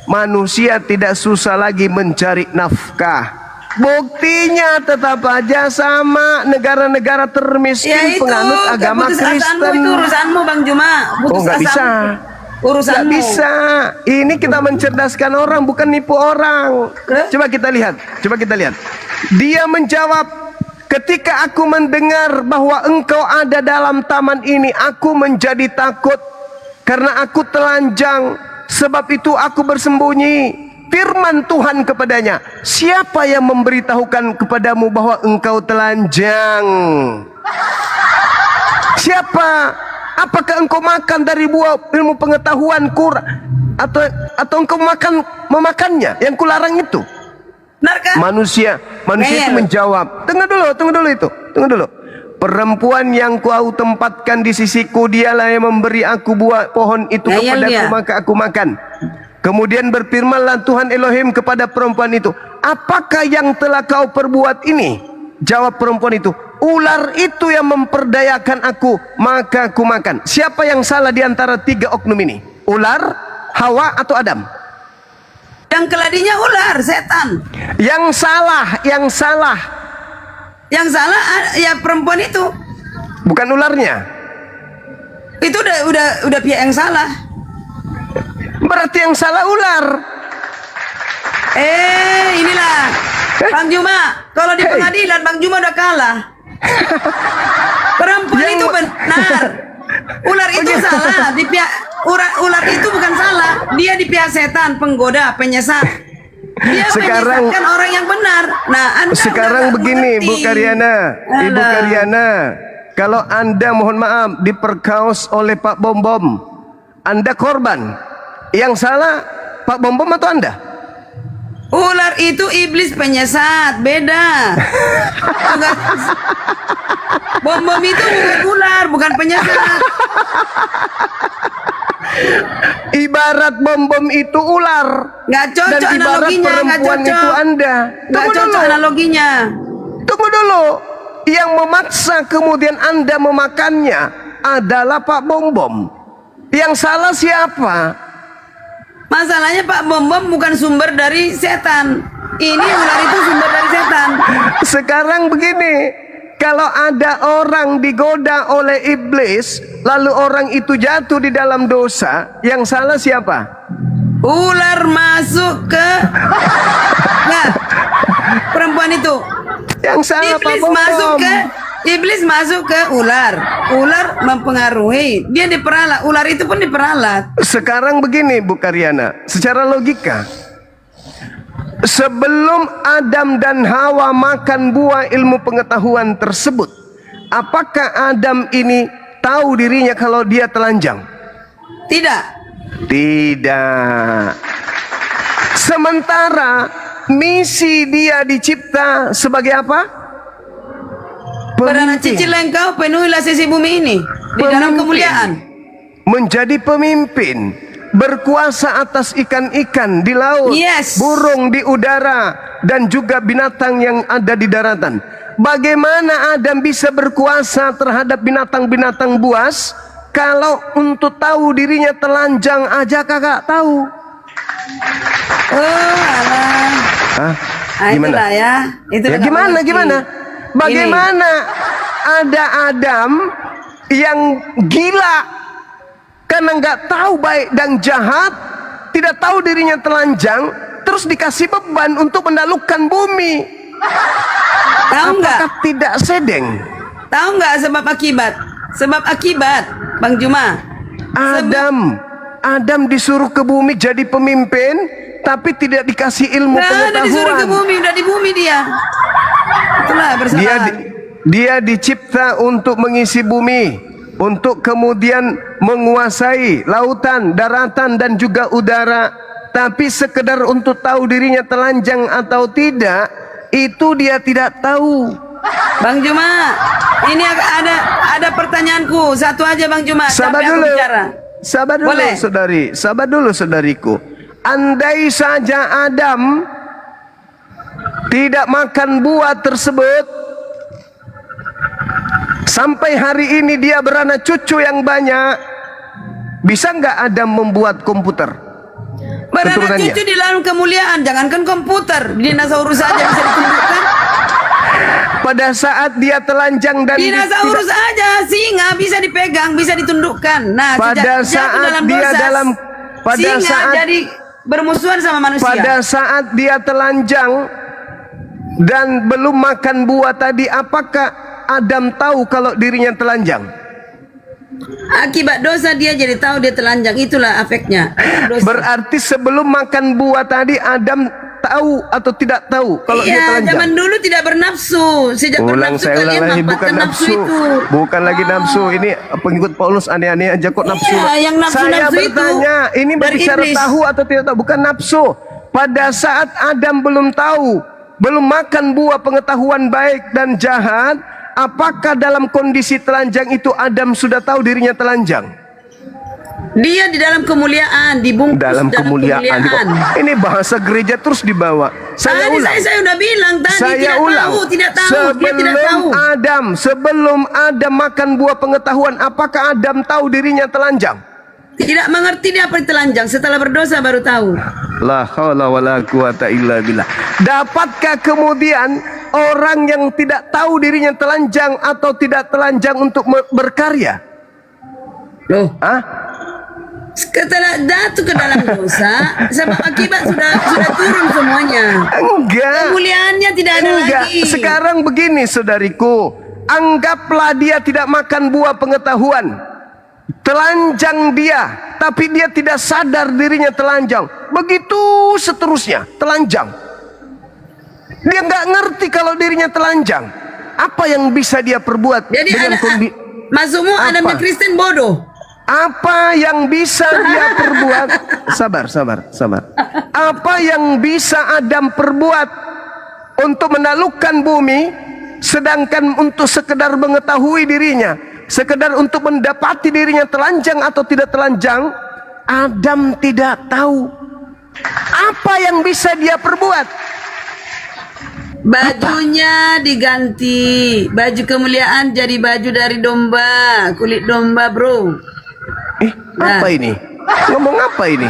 manusia tidak susah lagi mencari nafkah. Buktinya tetap aja sama negara-negara termiskin Ya itu, penganut agama putus asaanmu Kristen. itu urusanmu Bang Juma. Putus Nggak bisa. asaanmu. Nggak Urusanmu. bisa. Ini kita mencerdaskan orang, bukan nipu orang. Coba kita lihat. Coba kita lihat. Dia menjawab, ketika aku mendengar bahwa engkau ada dalam taman ini, aku menjadi takut karena aku telanjang. Sebab itu aku bersembunyi. Firman Tuhan kepadanya, siapa yang memberitahukan kepadamu bahwa engkau telanjang? Siapa? Apakah engkau makan dari buah ilmu pengetahuan Quran atau engkau memakannya yang kularang itu? Manusia itu menjawab, tunggu dulu. Perempuan yang kau tempatkan di sisiku, dialah yang memberi aku buah pohon itu kepadaku, maka aku makan. Kemudian berfirmanlah Tuhan Elohim kepada perempuan itu, apakah yang telah kau perbuat ini? Jawab perempuan itu, ular itu yang memperdayakan aku, maka aku makan. Siapa yang salah di antara 3 oknum ini? Ular, Hawa, atau Adam? Yang Yang keladinya ular, setan. Yang salah Yang salah ya perempuan itu. bukan ularnya. Itu udah pihak yang salah. Berarti yang salah ular. Inilah Bang Juma. Kalau di pengadilan Bang Juma udah kalah. Perempuan itu benar. Ular itu salah. Di pihak ular itu bukan salah. Dia di pihak setan, penggoda, penyesat. Dia menyesatkan orang yang benar. Nah, Anda Sekarang begini, Bu mengerti. Karyana, Ibu Alah. Karyana, kalau Anda mohon maaf diperkaos oleh Pak Bom Bom, Anda korban. Yang salah Pak Bom Bom atau Anda? Ular itu iblis penyesat, beda. Bom-bom itu bukan ular, bukan penyesat. Ibarat Bom Bom itu ular. Nggak cocok Dan ibarat analoginya, nggak perempuan cocok. itu Anda. Nggak cocok analoginya. Tunggu dulu. Yang memaksa kemudian Anda memakannya adalah Pak Bom Bom. Yang salah siapa? Masalahnya Pak Bom-bom bukan sumber dari setan. Ini ular itu sumber dari setan. Sekarang begini, kalau ada orang digoda oleh iblis, lalu orang itu jatuh di dalam dosa, yang salah siapa? Ular masuk ke perempuan itu. Yang salah Pak Iblis masuk ke ular. Ular mempengaruhi. Dia diperalat. Ular itu pun diperalat. Sekarang begini Bu Karyana, secara logika, sebelum Adam dan Hawa makan buah ilmu pengetahuan tersebut, apakah Adam ini tahu dirinya kalau dia telanjang? Tidak. Tidak. Sementara misi dia dicipta sebagai apa? Perdana cicil engkau penuhilah sisi bumi ini di dalam kemuliaan. Menjadi pemimpin, berkuasa atas ikan-ikan di laut, Yes. burung di udara, dan juga binatang yang ada di daratan. Bagaimana Adam bisa berkuasa terhadap binatang-binatang buas kalau untuk tahu dirinya telanjang aja kagak tahu? Oh, alah. Hah? Nah, Gimana? itulah ya. Itu Ya gimana? Bagaimana ada Adam yang gila karena nggak tahu baik dan jahat, tidak tahu dirinya telanjang, terus dikasih beban untuk menaklukkan bumi? Tahu nggak? Apakah tidak sedeng? Tahu nggak sebab akibat? Sebab akibat, Bang Juma. Adam disuruh ke bumi jadi pemimpin, tapi tidak dikasih ilmu Nggak ada disuruh ke pengetahuan. bumi, udah di bumi dia. Itulah bersalah. Dia dicipta untuk mengisi bumi, untuk kemudian menguasai lautan, daratan, dan juga udara. Tapi sekedar untuk tahu dirinya telanjang atau tidak, itu dia tidak tahu. Bang Juma, ini ada pertanyaanku. Satu aja Bang Juma. Sabar Sampai aku dulu, bicara. sabar dulu Boleh? saudari, sabar dulu saudariku. Andai saja Adam tidak makan buah tersebut, sampai hari ini dia beranak cucu yang banyak, bisa nggak Adam membuat komputer? Beranak keturunannya? cucu di dalam kemuliaan. Jangankan komputer, dinosaurus saja bisa ditunjukkan. Pada saat dia telanjang dan Dinosaurus aja, singa bisa dipegang, bisa ditundukkan. Nah, pada sejak saat dalam dia dosa, dalam pada singa saat jadi bermusuhan sama manusia. pada saat dia telanjang dan belum makan buah tadi, apakah Adam tahu kalau dirinya telanjang? Akibat dosa dia jadi tahu dia telanjang. Itulah efeknya. Dosa. Berarti sebelum makan buah tadi Adam tahu atau tidak tahu kalau dia Iya, telanjang? zaman dulu tidak bernafsu. Sejak Ulang bernafsu saya ulang kalian lagi, manfaatkan bukan nafsu, itu. bukan lagi nafsu. Ini pengikut Paulus aneh-aneh aja kok nafsu. Iya, yang nafsu-nafsu Saya itu bertanya, ini dari berbicara iblis. tahu atau tidak tahu, bukan nafsu. Pada saat Adam belum tahu, belum makan buah pengetahuan baik dan jahat, apakah dalam kondisi telanjang itu Adam sudah tahu dirinya telanjang? Dia di dalam kemuliaan, dibungkus Dalam kemuliaan. Ini bahasa gereja terus dibawa. Saya Tadi ulang. saya sudah bilang tadi Saya tidak ulang. tahu, tidak tahu, dia tidak tahu. Sebelum Adam makan buah pengetahuan, apakah Adam tahu dirinya telanjang? Tidak mengerti dia apa itu telanjang. Setelah berdosa baru tahu. La haula wala quwata illa billah. Dapatkah kemudian orang yang tidak tahu dirinya telanjang atau tidak telanjang untuk berkarya? Loh, Hah? setelah jatuh ke dalam dosa, sebab akibat sudah turun semuanya. Enggak. Kemuliaannya tidak ada Enggak. lagi. Sekarang begini saudariku, anggaplah dia tidak makan buah pengetahuan. Telanjang dia, tapi dia tidak sadar dirinya telanjang. Begitu seterusnya, telanjang. Dia nggak ngerti kalau dirinya telanjang. Apa yang bisa dia perbuat Jadi dengan maksudmu Apa? Adamnya Kristen bodoh? Apa yang bisa dia perbuat? Sabar. Apa yang bisa Adam perbuat untuk menaklukkan bumi, sedangkan untuk sekedar mengetahui dirinya, sekedar untuk mendapati dirinya telanjang atau tidak telanjang, Adam tidak tahu. Apa yang bisa dia perbuat? Bajunya diganti, baju kemuliaan jadi baju dari domba, kulit domba, bro. Apa ini? Ngomong apa ini?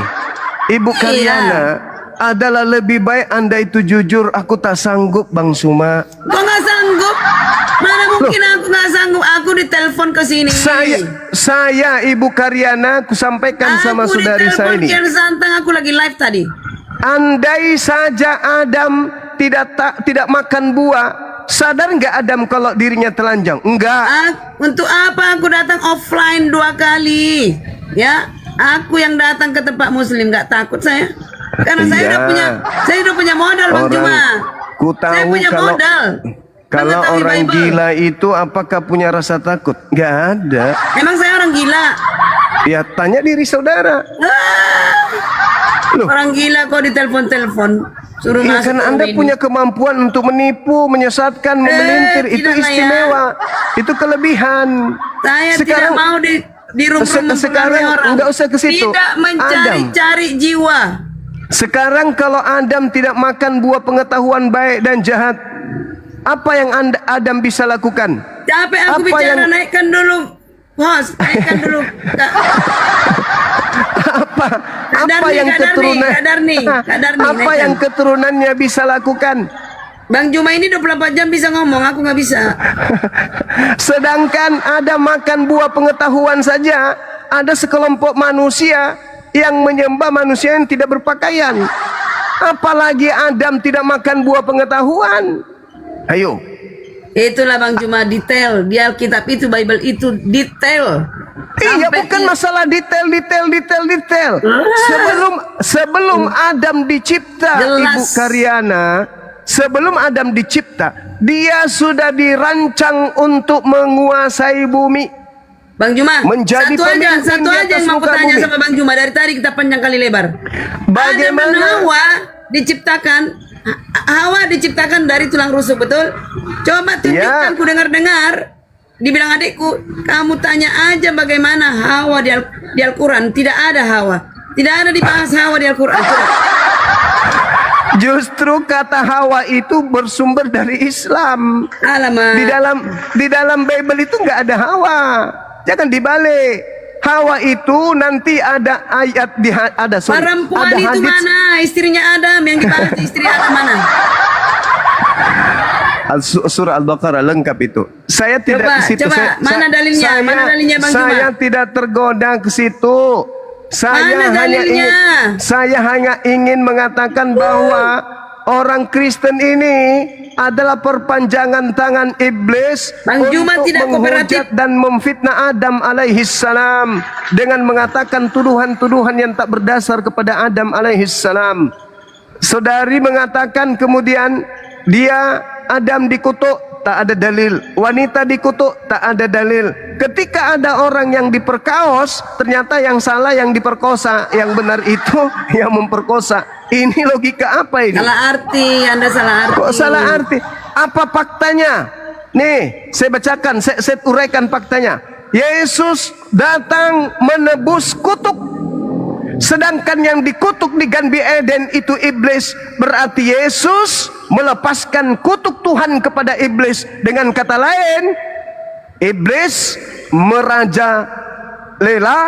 Ibu Karyana, adalah lebih baik Anda itu jujur. Aku tak sanggup, Bang Suma. Kok nggak sanggup? Mana mungkin aku nggak sanggup? Aku ditelepon ke sini. Saya Ibu Karyana, aku sampaikan sama saudari saya ini. Aku santang, aku lagi live tadi. Andai saja Adam tidak makan buah, sadar nggak Adam kalau dirinya telanjang? Enggak. Untuk apa aku datang offline 2 kali? Ya, aku yang datang ke tempat muslim, nggak takut saya. Karena saya udah punya modal, Bang Juma. Ku tahu Saya punya modal. Kalau Mengetahui orang Bible. gila itu apakah punya rasa takut? Nggak ada. Emang saya orang gila? Ya tanya diri saudara. Loh. Orang gila kok ditelepon-telepon. Suruh Ya, masuk karena ke Anda ini. punya kemampuan untuk menipu, menyesatkan, memelintir. Itu tidak lah ya. istimewa. Itu kelebihan. Saya tidak mau di rumah sekarang orang. nggak usah ke situ. Tidak mencari-cari jiwa. Sekarang kalau Adam tidak makan buah pengetahuan baik dan jahat, apa yang Adam bisa lakukan? Capek aku Apa bicara, yang- naikkan dulu. Host, naikkan dulu. Apa yang keturunan? Apa naikkan. yang keturunannya bisa lakukan? Bang Juma ini 24 jam bisa ngomong, aku nggak bisa. Sedangkan ada makan buah pengetahuan saja, ada sekelompok manusia yang menyembah manusia yang tidak berpakaian. Apalagi Adam tidak makan buah pengetahuan. Ayo. Itulah Bang Juma, detail. Di Alkitab itu, Bible itu detail. Iya, Sampai bukan masalah detail. Sebelum Adam dicipta, Jelas. Ibu Karyana, sebelum Adam dicipta, dia sudah dirancang untuk menguasai bumi. Bang Juma, Menjadi pemimpin satu di aja atas yang mau muka kutanya bumi. sama Bang Juma. Dari tadi kita panjang kali lebar. Bagaimana? Adam dan Hawa diciptakan, Hawa diciptakan dari tulang rusuk, betul? Coba tunjukkan, ku dengar-dengar. Dibilang adikku, kamu tanya aja bagaimana Hawa di Al-Quran. Tidak ada Hawa. Tidak ada dibahas Hawa di Al-Quran. Justru kata Hawa itu bersumber dari Islam. Alamak. Di dalam Bible itu nggak ada Hawa. Jangan dibalik. Hawa itu nanti ada ayat Perempuan ada itu hadis. mana? Istrinya Adam yang dibahas, istri Adam mana? Surah Al-Baqarah lengkap itu. Saya tidak Coba, ke situ. mana dalilnya? Mana dalilnya, Bang Juma? Saya tidak tergoda ke situ. Saya hanya ingin mengatakan bahwa orang Kristen ini adalah perpanjangan tangan iblis Bang Juma untuk tidak menghujat dan memfitnah Adam alaihissalam dengan mengatakan tuduhan-tuduhan yang tak berdasar kepada Adam alaihissalam. Saudari mengatakan kemudian Adam dikutuk, tak ada dalil. Wanita dikutuk, tak ada dalil. Ketika ada orang yang diperkaos, ternyata yang salah yang diperkosa, yang benar itu yang memperkosa. Ini logika apa ini? Salah arti, Anda salah arti. Kok salah arti? Apa faktanya? Nih, saya bacakan, saya uraikan faktanya. Yesus datang menebus kutuk. Sedangkan yang dikutuk di Gan Eden itu iblis. Berarti Yesus melepaskan kutuk Tuhan kepada iblis. Dengan kata lain, iblis merajalela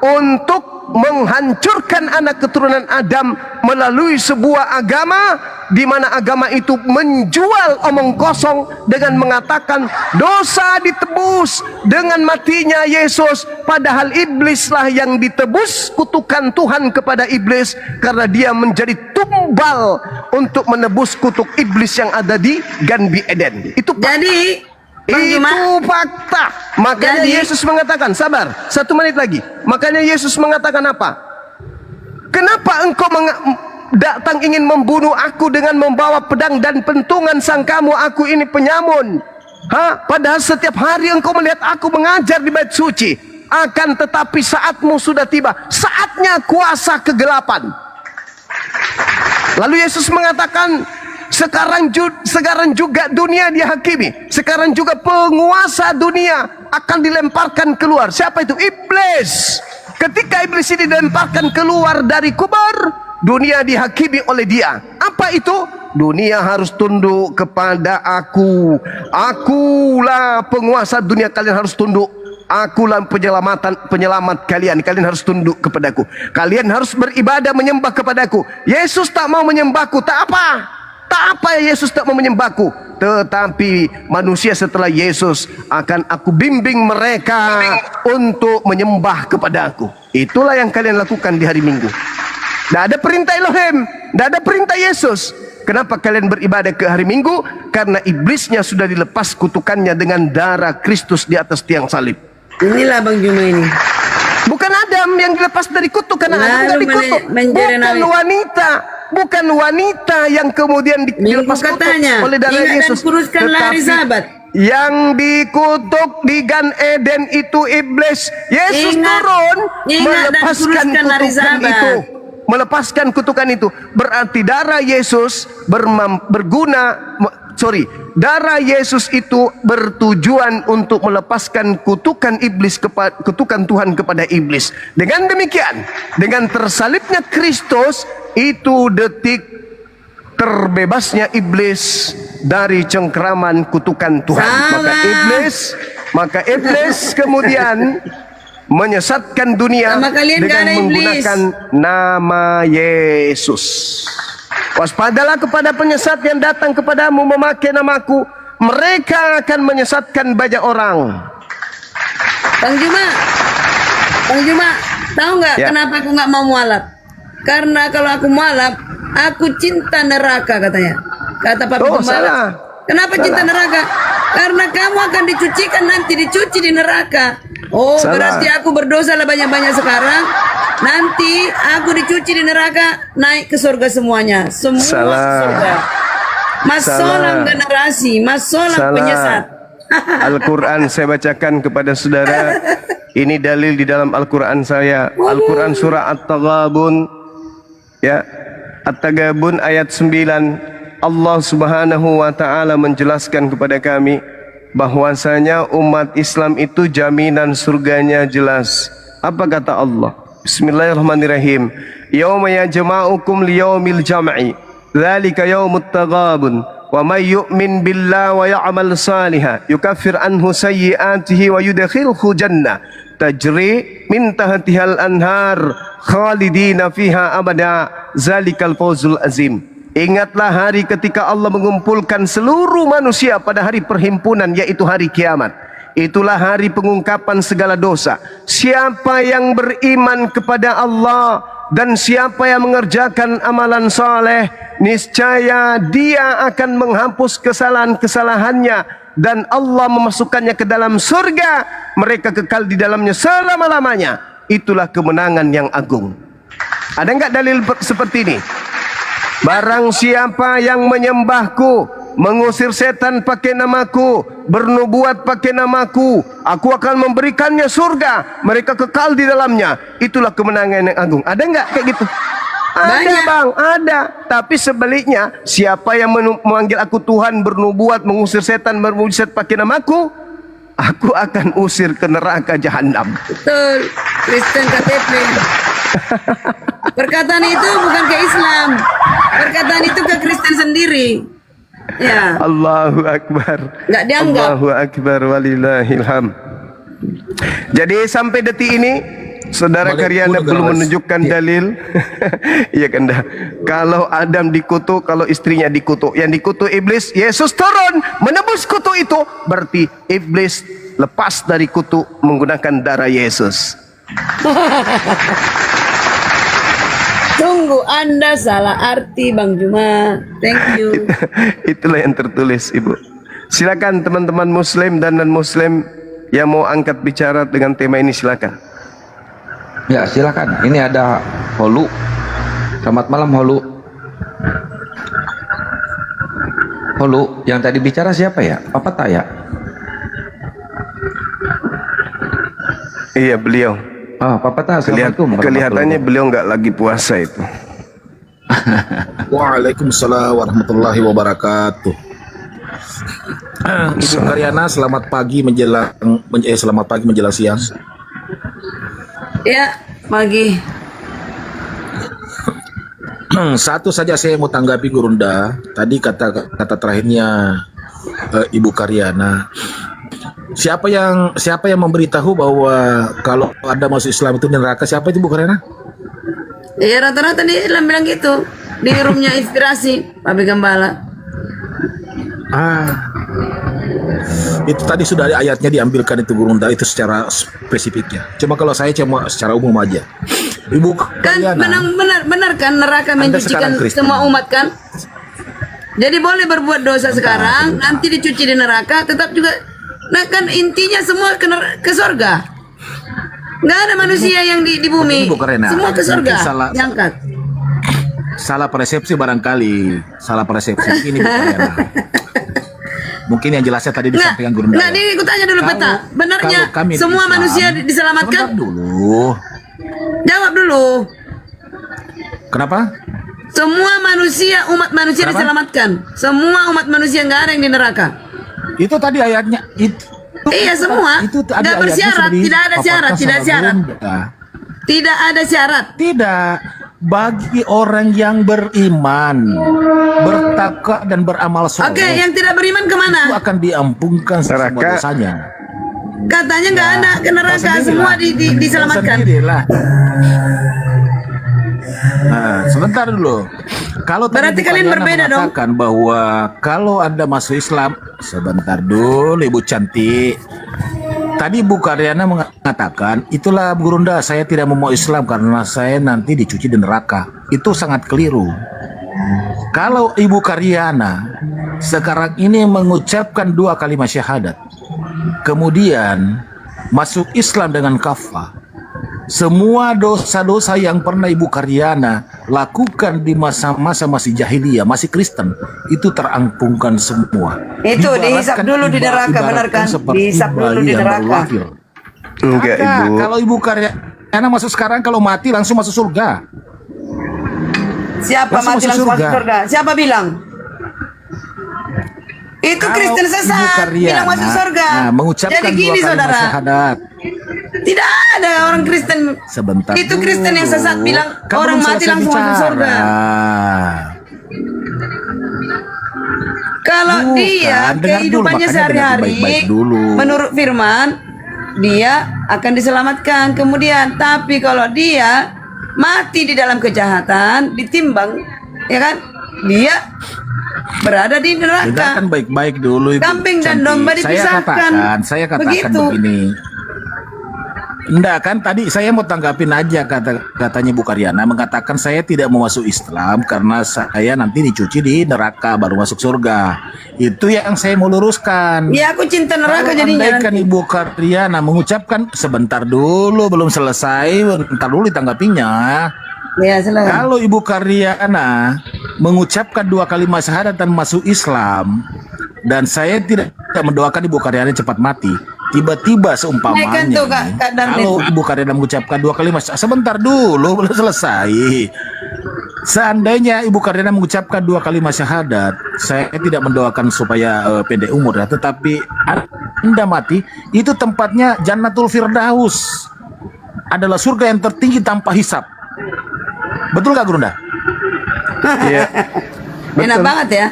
untuk menghancurkan anak keturunan Adam melalui sebuah agama di mana agama itu menjual omong kosong dengan mengatakan dosa ditebus dengan matinya Yesus, padahal iblislah yang ditebus kutukan Tuhan kepada iblis karena dia menjadi tumbal untuk menebus kutuk iblis yang ada di Ganbi Eden. Itu Jadi Bang itu Juma, fakta. Makanya Jadi- Yesus mengatakan, sabar, 1 menit lagi. Makanya Yesus mengatakan apa? Kenapa engkau datang ingin membunuh aku dengan membawa pedang dan pentungan, sangkamu aku ini penyamun? Padahal setiap hari engkau melihat aku mengajar di bait suci. Akan tetapi saatmu sudah tiba, saatnya kuasa kegelapan. Lalu Yesus mengatakan, sekarang juga dunia dihakimi. Sekarang juga penguasa dunia akan dilemparkan keluar. Siapa itu? Iblis. Ketika iblis ini dilemparkan keluar dari kubur, dunia dihakimi oleh dia. Apa itu? Dunia harus tunduk kepada aku. Akulah penguasa dunia, kalian harus tunduk. Akulah penyelamat kalian. Kalian harus tunduk kepadaku. Kalian harus beribadah menyembah kepadaku. Yesus tak mau menyembahku. Tak apa ya Yesus tak mau menyembahku. Tetapi manusia setelah Yesus akan aku bimbing mereka untuk menyembah kepadaku. Itulah yang kalian lakukan di hari Minggu. Tidak ada perintah Elohim, tidak ada perintah Yesus. Kenapa kalian beribadah ke hari Minggu? Karena iblisnya sudah dilepas kutukannya dengan darah Kristus di atas tiang salib. inilah Bang Juma ini. Bukan Adam yang dilepas dari kutuk, karena Adam Lalu tidak dikutuk. menjerenari. Bukan wanita yang kemudian dilepas kutuk katanya, oleh darah ingat dan Yesus. kuruskan lari sahabat. Yang dikutuk di Gan Eden itu iblis. Yesus turun ingat dan melepaskan kuruskan lari kutukan sahabat. itu. Melepaskan kutukan itu. Berarti darah Yesus darah Yesus itu bertujuan untuk melepaskan kutukan kutukan Tuhan kepada iblis. Dengan demikian, dengan tersalibnya Kristus, itu detik terbebasnya iblis dari cengkraman kutukan Tuhan. Maka iblis kemudian menyesatkan dunia dengan menggunakan nama Yesus. Waspadalah kepada penyesat yang datang kepadamu memakai namaku. Mereka akan menyesatkan banyak orang. Bang Juma, tahu nggak kenapa aku nggak mau mualaf? Karena kalau aku mualaf, aku cinta neraka katanya. Kata Pak Pembalap. Salah. Kenapa cinta neraka? Karena kamu akan dicuci di neraka. Salah. Berarti aku berdosa lah banyak-banyak sekarang. Nanti aku dicuci di neraka, naik ke surga semuanya. Semua surga. Masolang generasi, masolang penyesat. Al-Quran saya bacakan kepada saudara. Ini dalil di dalam Al-Quran saya. Al-Quran surah At-Taghabun, ya, At-Taghabun ayat 9. Allah Subhanahu wa taala menjelaskan kepada kami bahwasanya umat Islam itu jaminan surganya jelas. Apa kata Allah? Bismillahirrahmanirrahim. Yauma yajma'ukum liyaumil jam'i. Dzalika yaumut taghabun. Wa may yu'min billahi wa ya'mal salihan yukaffir anhu sayyi'atihi wa yudkhilhu jannah tajri min tahtihal anhar khalidina fiha abada. Zalikal fawzul azim. Ingatlah hari ketika Allah mengumpulkan seluruh manusia pada hari perhimpunan, yaitu hari kiamat. Itulah hari pengungkapan segala dosa. Siapa yang beriman kepada Allah dan siapa yang mengerjakan amalan saleh, niscaya dia akan menghapus kesalahan-kesalahannya dan Allah memasukkannya ke dalam surga. Mereka kekal di dalamnya selama-lamanya. Itulah kemenangan yang agung. Ada enggak dalil seperti ini? Barang siapa yang menyembahku, mengusir setan pakai namaku, bernubuat pakai namaku, aku akan memberikannya surga, mereka kekal di dalamnya. Itulah kemenangan yang agung. Ada enggak kayak gitu? Ada bang, ada. Tapi sebaliknya, siapa yang memanggil aku Tuhan, bernubuat, mengusir setan, bermujizat pakai namaku, aku akan usir ke neraka jahanam. Betul, Kristen KTP. Perkataan itu bukan ke Islam, perkataan itu ke Kristen sendiri. Ya. Allahu Akbar. Nggak dianggap. Allahu Akbar walillahilham. Jadi sampai detik ini Saudara Karyana belum menunjukkan dalil. Iya Kanda. Kalau Adam dikutuk, kalau istrinya dikutuk, yang dikutuk iblis, Yesus turun menebus kutuk itu, berarti iblis lepas dari kutuk menggunakan darah Yesus. Tunggu, Anda salah arti Bang Juma. Thank you. Itulah yang tertulis, Ibu. Silakan teman-teman Muslim dan non-Muslim yang mau angkat bicara dengan tema ini, silakan. Ya silakan. Ini ada Holu. Selamat malam Holu. Holu, yang tadi bicara siapa ya? Papa Taya? Iya, beliau. Ah, Papa Taya. Assalamualaikum. Kelihatannya beliau nggak lagi puasa itu. Waalaikumsalam warahmatullahi wabarakatuh. Ibu Karyana, selamat pagi menjelang siang. Ya, pagi. Satu saja saya mau tanggapi Gurunda. Tadi kata terakhirnya Ibu Karyana. Siapa yang memberitahu bahwa kalau ada masuk Islam itu di neraka? Siapa itu, Bu Karyana? Ya rata-rata dia bilang gitu di roomnya inspirasi Pak Gembala. Itu tadi sudah ada ayatnya diambilkan itu Gurunda, itu secara spesifiknya. Cuma kalau saya cuma secara umum aja. Ibu Kan benar kan neraka mencucikan semua umat kan? Jadi boleh berbuat dosa sekarang, nanti dicuci di neraka, tetap juga. Nah kan intinya semua ke surga. Nggak ada manusia yang di bumi. Semua ke surga. Diangkat. Salah persepsi barangkali. Salah persepsi. Ini Bu Karyana. Mungkin yang jelasnya tadi disampaikan Guru. Nah, ini aku tanya dulu Peta. Benarnya semua manusia diselamatkan? Dulu. Jawab dulu. Kenapa? Semua umat manusia diselamatkan. Semua umat manusia nggak ada yang di neraka. Itu tadi ayatnya. Iya semua. Itu nggak bersyarat. Tidak ada syarat. Tidak ada syarat. Tidak. Bagi orang yang beriman, bertakwa dan beramal soleh. Oke, yang tidak beriman kemana? Itu akan diampunkan semua dosanya. Katanya nggak ada ke neraka, semua diselamatkan. Nah, sebentar dulu. Kalau berarti kalian berbeda dong. Bahwa kalau Anda masuk Islam, sebentar dulu Ibu cantik. Tadi Bu Karyana mengatakan, itulah Gurunda, saya tidak mau Islam karena saya nanti dicuci di neraka. Itu sangat keliru. Kalau Ibu Karyana sekarang ini mengucapkan 2 kalimat syahadat, kemudian masuk Islam dengan kafah, semua dosa-dosa yang pernah Ibu Karyana lakukan di masa-masa masih jahiliyah, masih Kristen, itu terampunkan semua. Itu dihisap dulu di neraka, benar kan? Dihisap dulu di neraka. Enggak, Ibu. Kalau Ibu Karyana masuk sekarang, kalau mati langsung masuk surga. Siapa mati langsung masuk surga? Siapa bilang? Itu Kristen sesat bilang masuk surga. Jadi gini saudara, tidak ada orang Kristen. Sebentar itu Kristen yang sesat bilang orang mati langsung masuk surga. Kalau dia kehidupannya sehari-hari menurut firman, dia akan diselamatkan kemudian. Tapi kalau dia mati di dalam kejahatan, ditimbang, ya kan, dia berada di neraka. Dengarkan baik-baik dulu Ibu Kambing dan domba dipisahkan. Saya katakan begitu. Begini. Enggak kan, tadi saya mau tanggapin aja katanya Bu Karyana mengatakan saya tidak mau masuk Islam karena saya nanti dicuci di neraka baru masuk surga. Itu yang saya mau luruskan. Ya aku cinta neraka jadinya. Kan Ibu Karyana mengucapkan sebentar dulu, belum selesai, bentar dulu ditanggapinya. Ya, silakan. Kalau Ibu Karyana mengucapkan 2 kalimat syahadat dan masuk Islam, dan saya tidak mendoakan Ibu Karyana cepat mati. Tiba-tiba seumpamanya kalau Ibu Karyana mengucapkan 2 kalimat, sebentar dulu belum selesai. Seandainya Ibu Karyana mengucapkan 2 kalimat syahadat, saya tidak mendoakan supaya pendek umur ya, tetapi Anda mati, itu tempatnya Jannatul Firdaus, adalah surga yang tertinggi tanpa hisab. Betul gak Gurunda? Iya. Enak banget ya.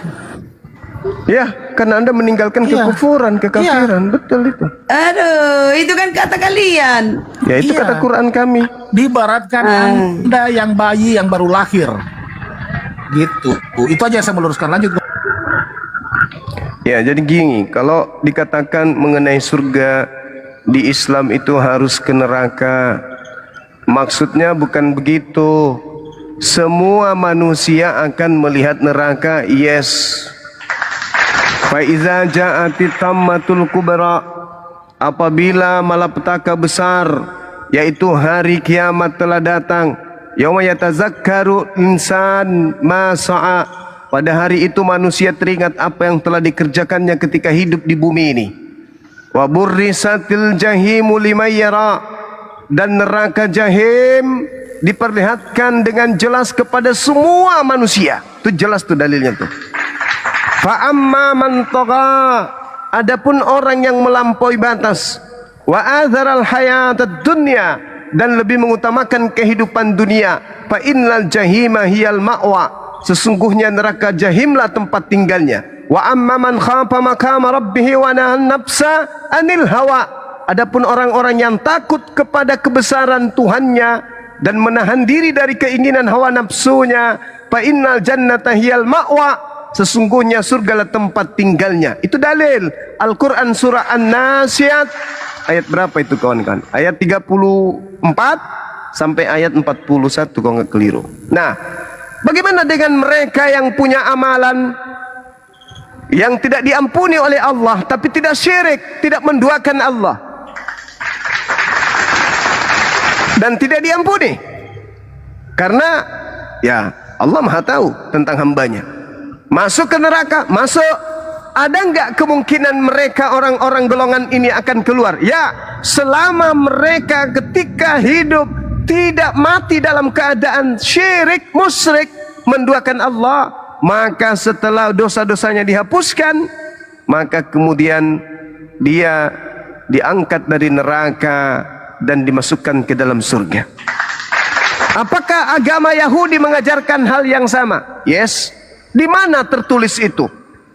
Ya, karena Anda meninggalkan kekufuran, kekafiran. Betul itu. Aduh, itu kan kata kalian. Ya itu kata Quran kami. Diibaratkan Anda yang bayi yang baru lahir. Gitu. Itu aja yang saya meluruskan. Lanjut. Ya, jadi gini, kalau dikatakan mengenai surga di Islam itu harus ke neraka, maksudnya bukan begitu. Semua manusia akan melihat neraka, yes. Fa iza ja'ati tammatul kubra, apabila malapetaka besar, yaitu hari kiamat telah datang, yauma yatazakkaru insan ma sa'a, pada hari itu manusia teringat apa yang telah dikerjakannya ketika hidup di bumi ini. Wa burrisatil jahimu liman yara, dan neraka jahim diperlihatkan dengan jelas kepada semua manusia. Itu jelas tuh dalilnya tuh. Fa amma man tagha, adapun orang yang melampaui batas, wa adzaral hayatad dunya, dan lebih mengutamakan kehidupan dunia, fa innal jahima hiyal ma'wa, sesungguhnya neraka jahimlah tempat tinggalnya. Wa amma man khafa maqama rabbih wa nahan nafsa anil hawa, adapun orang-orang yang takut kepada kebesaran Tuhannya dan menahan diri dari keinginan hawa nafsunya, fa innal jannata hiyal ma'wa, sesungguhnya surgalah tempat tinggalnya. Itu dalil Al-Quran surah An-Nasiyat ayat berapa itu kawan-kawan? Ayat 34 sampai ayat 41 kalau nggak keliru. Nah, bagaimana dengan mereka yang punya amalan yang tidak diampuni oleh Allah, tapi tidak syirik, tidak menduakan Allah, dan tidak diampuni? Karena ya Allah Maha tahu tentang hambanya. Masuk ke neraka, masuk. Ada nggak kemungkinan mereka orang-orang golongan ini akan keluar? Ya, selama mereka ketika hidup tidak mati dalam keadaan syirik, musyrik, menduakan Allah, maka setelah dosa-dosanya dihapuskan, maka kemudian dia diangkat dari neraka dan dimasukkan ke dalam surga. Apakah agama Yahudi mengajarkan hal yang sama? Yes. Di mana tertulis itu?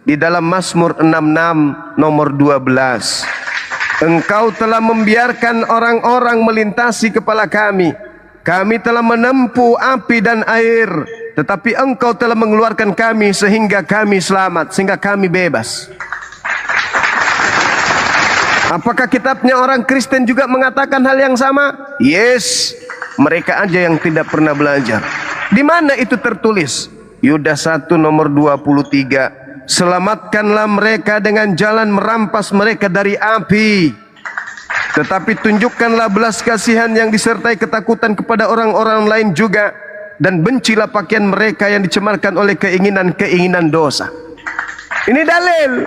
Di dalam Mazmur 66 nomor 12. Engkau telah membiarkan orang-orang melintasi kepala kami. Kami telah menempuh api dan air, tetapi engkau telah mengeluarkan kami sehingga kami selamat, sehingga kami bebas. Apakah kitabnya orang Kristen juga mengatakan hal yang sama? Yes. Mereka aja yang tidak pernah belajar. Di mana itu tertulis? Yudas 1 nomor 23. Selamatkanlah mereka dengan jalan merampas mereka dari api, tetapi tunjukkanlah belas kasihan yang disertai ketakutan kepada orang-orang lain juga, dan bencilah pakaian mereka yang dicemarkan oleh keinginan-keinginan dosa. Ini dalil.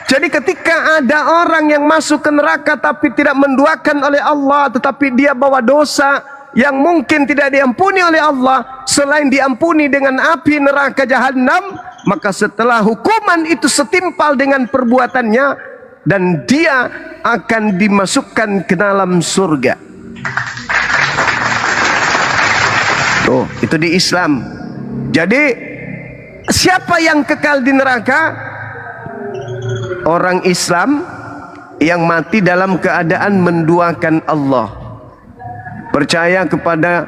Jadi ketika ada orang yang masuk ke neraka tapi tidak menduakan oleh Allah, tetapi dia bawa dosa yang mungkin tidak diampuni oleh Allah, selain diampuni dengan api neraka jahanam, maka setelah hukuman itu setimpal dengan perbuatannya, dan dia akan dimasukkan ke dalam surga. Tuh, itu di Islam. Jadi siapa yang kekal di neraka? Orang Islam yang mati dalam keadaan menduakan Allah, percaya kepada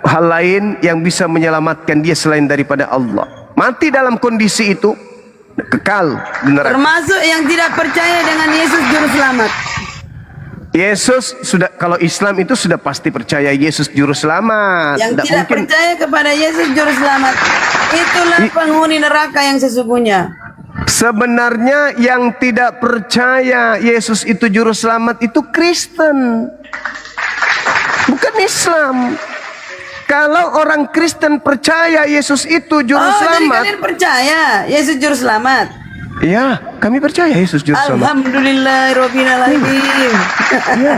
hal lain yang bisa menyelamatkan dia selain daripada Allah. Mati dalam kondisi itu, kekal di neraka. Termasuk yang tidak percaya dengan Yesus juru selamat. Yesus sudah, kalau Islam itu sudah pasti percaya Yesus juru selamat. Yang tidak percaya kepada Yesus juru selamat, itulah penghuni neraka yang sesungguhnya. Sebenarnya yang tidak percaya Yesus itu juru selamat itu Kristen, bukan Islam. Kalau orang Kristen percaya Yesus itu juru selamat. Jadi kalian percaya Yesus juru selamat? Ya, kami percaya Yesus juru selamat. Alhamdulillahirobbil alamin. Ya.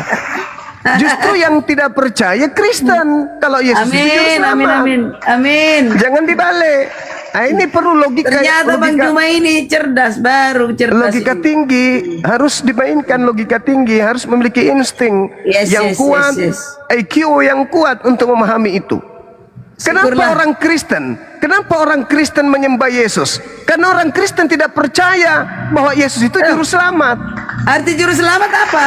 Justru yang tidak percaya Kristen kalau Yesus itu juru selamat. Amin. Jangan dibalik. Nah, ini perlu logika. Ternyata Bang Juma ini cerdas, baru cerdas. Logika ini tinggi, harus dimainkan logika tinggi, harus memiliki insting yang kuat, IQ yang kuat untuk memahami itu. Kenapa Syukurlah. orang Kristen? Kenapa orang Kristen menyembah Yesus? Karena orang Kristen tidak percaya bahwa Yesus itu juru selamat. Arti juru selamat apa?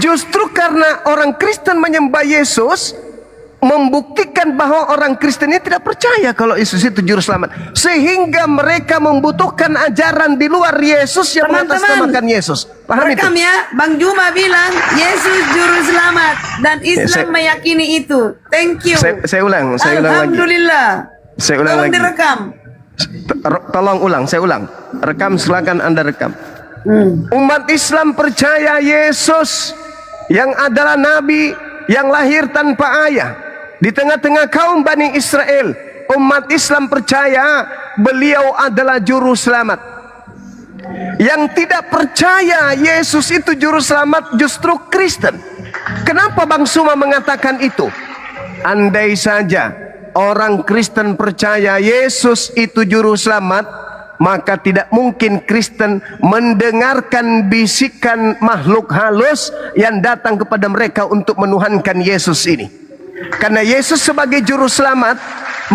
Justru karena orang Kristen menyembah Yesus, membuktikan bahwa orang Kristen ini tidak percaya kalau Yesus itu juru selamat, sehingga mereka membutuhkan ajaran di luar Yesus yang mengatasnamakan Yesus. Paham itu? Rekam ya, Bang Juma bilang Yesus juru selamat dan Islam meyakini itu. Thank you. Saya ulang lagi. Alhamdulillah. Saya ulang Tolong lagi. direkam. Tolong ulang, saya ulang. Rekam, silakan Anda rekam. Umat Islam percaya Yesus yang adalah nabi yang lahir tanpa ayah di tengah-tengah kaum Bani Israel. Umat Islam percaya beliau adalah juru selamat. Yang tidak percaya Yesus itu juru selamat justru Kristen. Kenapa Bang Suma mengatakan itu? Andai saja orang Kristen percaya Yesus itu juru selamat, maka tidak mungkin Kristen mendengarkan bisikan makhluk halus yang datang kepada mereka untuk menuhankan Yesus ini. Karena Yesus sebagai juru selamat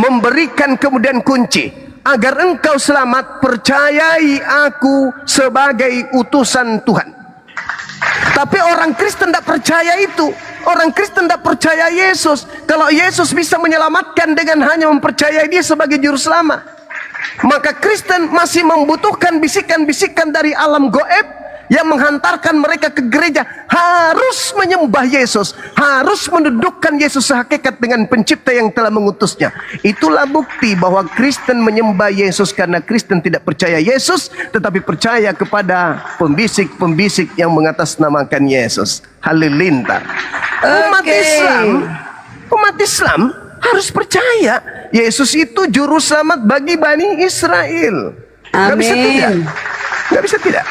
memberikan kemudian kunci, agar engkau selamat, percayai aku sebagai utusan Tuhan. Tapi orang Kristen tidak percaya itu. Orang Kristen tidak percaya Yesus. Kalau Yesus bisa menyelamatkan dengan hanya mempercayai dia sebagai juru selamat, maka Kristen masih membutuhkan bisikan-bisikan dari alam goib yang menghantarkan mereka ke gereja, harus menyembah Yesus, harus mendudukkan Yesus sehakikat dengan pencipta yang telah mengutusnya. Itulah bukti bahwa Kristen menyembah Yesus karena Kristen tidak percaya Yesus, tetapi percaya kepada pembisik-pembisik yang mengatasnamakan Yesus. Halilintar. Umat Islam harus percaya Yesus itu juru selamat bagi Bani Israel. Gak bisa tidak. Gak bisa tidak.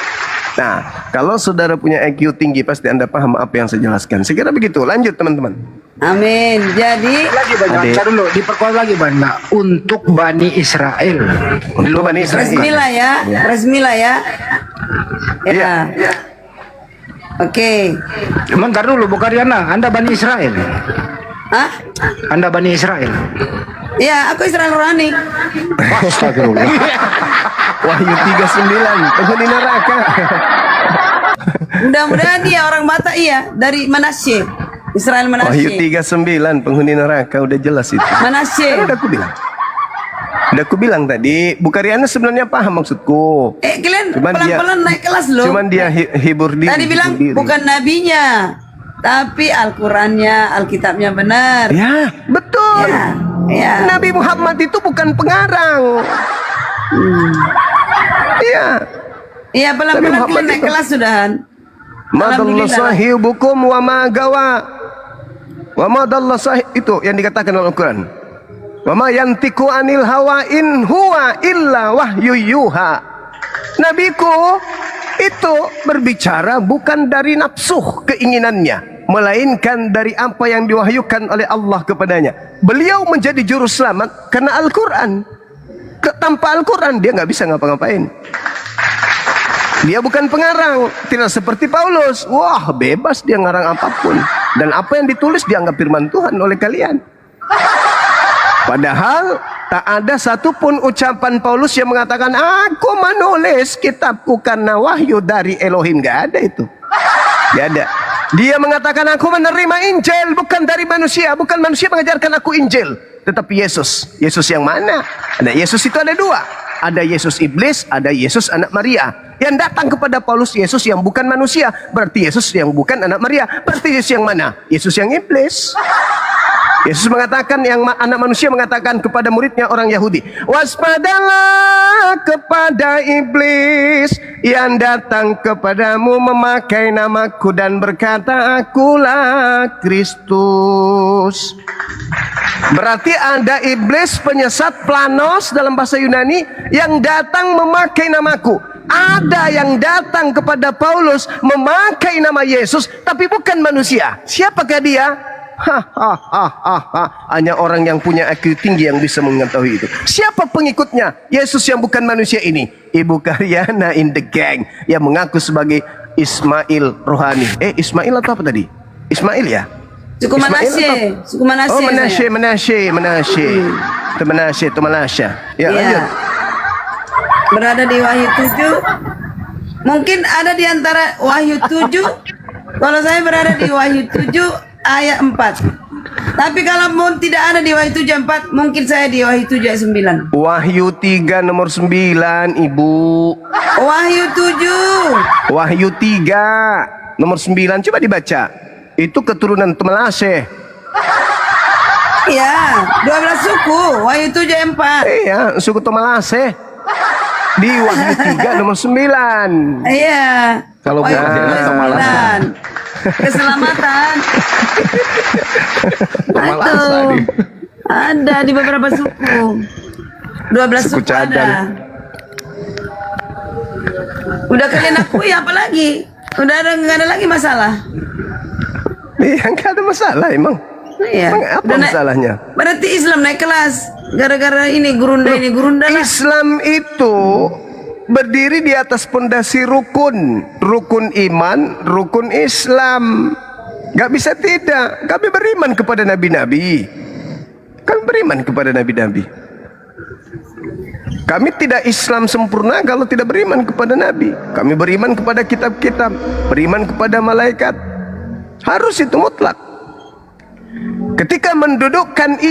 Nah, kalau saudara punya IQ tinggi, pasti Anda paham apa yang saya jelaskan. Sekira begitu. Lanjut teman-teman. Amin. Jadi Lagi banyak. Ntar dulu diperkuat lagi Bang. Untuk Bani Israel. Untuk Bani Israel. Resmilah ya. Resmilah ya. Ya. Oke. Bentar dulu Bu Karyana, Anda Bani Israel. Hah? Anda Bani Israel. Ya, aku Israel Rohani. Astagfirullah. Wahyu 39, penghuni neraka. Mudah-mudahan dia orang Batak iya, dari Manasye. Israel Wahyu Manasye. 39, penghuni neraka, udah jelas itu. Manasye. Udah aku bilang tadi, Bu Karyana sebenarnya paham maksudku. Kalian Cuman dia- pelan-pelan naik kelas loh. Cuman dia hibur diri. Tadi bilang hibur diri. bukan nabinya, tapi Al-Qurannya, Alkitabnya benar. Ya, betul. Ya. Nabi Muhammad itu bukan pengarang. Iya. Iya, pelan-pelan Muhammad kalian naik itu- kelas sudahan. Madallah sahibukum wa ma gawa. Wa madallah sahib itu yang dikatakan dalam Al-Quran. Wa ma yantiku anil hawa in huwa illa wahyu yuha. Nabiku itu berbicara bukan dari nafsu keinginannya, melainkan dari apa yang diwahyukan oleh Allah kepadanya. Beliau menjadi juru selamat karena Al-Quran. Tanpa Al-Quran dia nggak bisa ngapa-ngapain. Dia bukan pengarang, tidak seperti Paulus. Wah, bebas dia ngarang apapun. Dan apa yang ditulis dianggap firman Tuhan oleh kalian. Padahal tak ada satupun ucapan Paulus yang mengatakan, aku menulis kitabku karena wahyu dari Elohim. Gak ada itu. Gak ada. Dia mengatakan, aku menerima Injil bukan dari manusia. Bukan manusia mengajarkan aku Injil, tetapi Yesus. Yesus yang mana? Ada Yesus itu ada dua. Ada Yesus iblis, ada Yesus anak Maria. Yang datang kepada Paulus Yesus yang bukan manusia. Berarti Yesus yang bukan anak Maria. Berarti Yesus yang mana? Yesus yang iblis. Yesus mengatakan, yang anak manusia mengatakan kepada muridnya orang Yahudi, waspadalah kepada iblis yang datang kepadamu memakai namaku dan berkata, akulah Kristus. Berarti ada iblis penyesat planos dalam bahasa Yunani yang datang memakai namaku. Ada yang datang kepada Paulus memakai nama Yesus tapi bukan manusia. Siapakah dia? Hanya orang yang punya IQ tinggi yang bisa mengetahui itu. Siapa pengikutnya? Yesus yang bukan manusia ini. Ibu Karyana in the gang yang mengaku sebagai Ismail Rohani. Ismail atau apa tadi? Ismail ya? Suku Ismail Manasye. atau- Suku Manasye. Oh, saya. Manasye. Itu Manasya. Ya, Iya. lanjut. Berada di Wahyu 7. Mungkin ada di antara Wahyu 7. Kalau saya berada di Wahyu 7 ayat 4. Tapi kalau mau tidak ada di Wahyu 7 ayat 4, mungkin saya di Wahyu 7 ayat 9. Wahyu 3 nomor 9, Ibu. Wahyu 7. Wahyu 3 nomor 9, coba dibaca. Itu keturunan Manasye. Iya, 12 suku. Wahyu 7 ayat 4. Iya, suku Manasye. Di Wahyu 3 nomor 9. Iya. Kalau Wahyu bukan 7 dia, ayat Tomalasan. 9. Keselamatan. Tomalasan Aduh. nih. Ada di beberapa suku. 12 Suku suku cadar. ada. Udah kalian akui apa lagi? Udah ada nggak ada lagi masalah? Iya, nggak ada masalah emang. Iya. Emang apa Udah naik- masalahnya? Berarti Islam naik kelas gara-gara ini gurunda lah. Islam itu berdiri di atas pondasi rukun, rukun iman, rukun Islam. Gak bisa tidak. Kami beriman kepada nabi-nabi. Kami beriman kepada nabi-nabi. Kami tidak Islam sempurna kalau tidak beriman kepada nabi. Kami beriman kepada kitab-kitab, beriman kepada malaikat. Harus itu mutlak. Ketika mendudukkan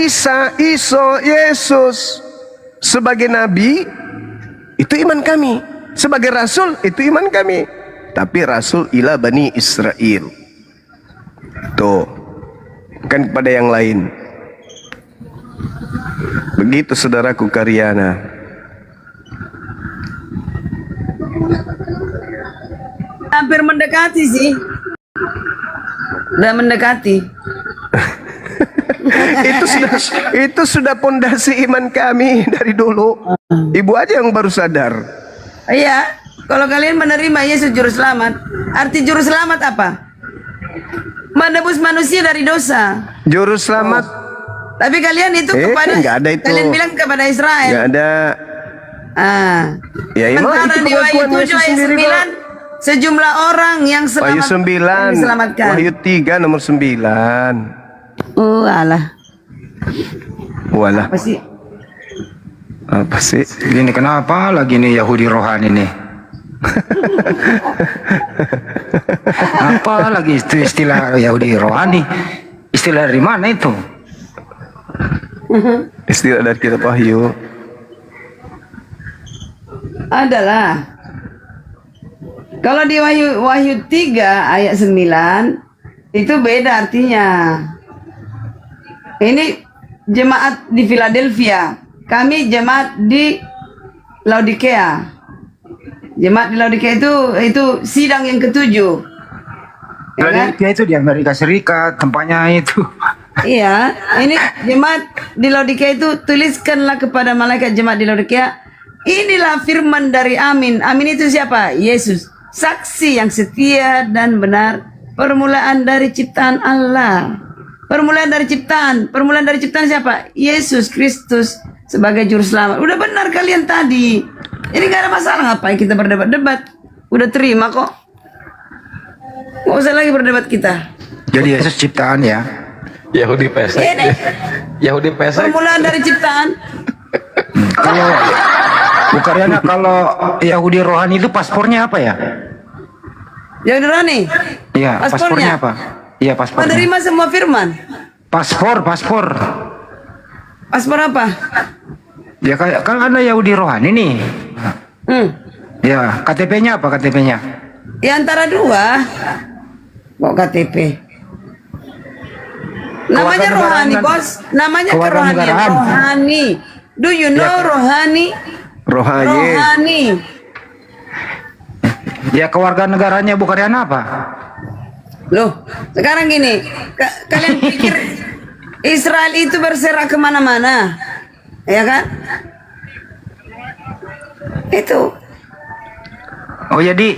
Yesus sebagai nabi, itu iman kami. Sebagai rasul, itu iman kami. Tapi rasul ila Bani Israel. Tuh, bukan kepada yang lain. Begitu saudaraku Karyana. Hampir mendekati sih. Udah mendekati. itu sudah pondasi iman kami dari dulu. Ibu aja yang baru sadar. Iya, kalau kalian menerima Yesus juru selamat, arti juru selamat apa? Menebus manusia dari dosa. Juru selamat. Tapi kalian itu kepada nggak ada itu. kalian bilang kepada Israel. Nggak ada. Ah. Ya emang Sementara itu di Wahyu pengakuan 7 Yesus ayat sendiri kok. 9 sejumlah orang yang Wahyu selamat yang 9, diselamatkan. Wahyu 3 nomor 9. Oh, alah. Walah, Apa sih? apa sih? Ini kenapa lagi nih Yahudi rohani nih? Apa lagi itu istilah Yahudi rohani? Istilah dari mana itu? Istilah dari kitab Wahyu. Adalah. Kalau di Wahyu 3 ayat 9 itu beda artinya. Ini jemaat di Philadelphia. Kami jemaat di Laodikea. Jemaat di Laodikea itu sidang yang ketujuh. Ya kan? Dia itu di Amerika Serikat, tempatnya itu. Iya, ini jemaat di Laodikea itu tuliskanlah kepada malaikat jemaat di Laodikea. Inilah firman dari Amin. Amin itu siapa? Yesus. Saksi yang setia dan benar. Permulaan dari ciptaan Allah. Permulaan dari ciptaan siapa? Yesus Kristus sebagai juru selamat. Udah benar kalian tadi. Ini gak ada masalah, ngapain kita berdebat-debat? Udah terima kok. Gak usah lagi berdebat kita. Jadi Yesus ciptaan ya. Yahudi pesek. Ini Yahudi pesek. permulaan dari ciptaan. Kalau Bukaryana, kalau Yahudi rohani itu paspornya apa ya? Yahudi Rani. Iya, paspornya apa? Iya, paspornya. Menerima semua firman. Paspor. Paspor apa? Ya kayak kan ada Yahudi rohani nih. Ya, KTP-nya apa KTP-nya? Ya antara dua. Kok KTP? Namanya rohani, bos. Namanya kerohanian. Rohani. Do you know rohani? Rohaye. Rohani. Ya kewarganegaranya Bukaryana apa? Loh, sekarang gini. Kalian pikir Israel itu berserak kemana-mana? Ya kan? Itu. Oh jadi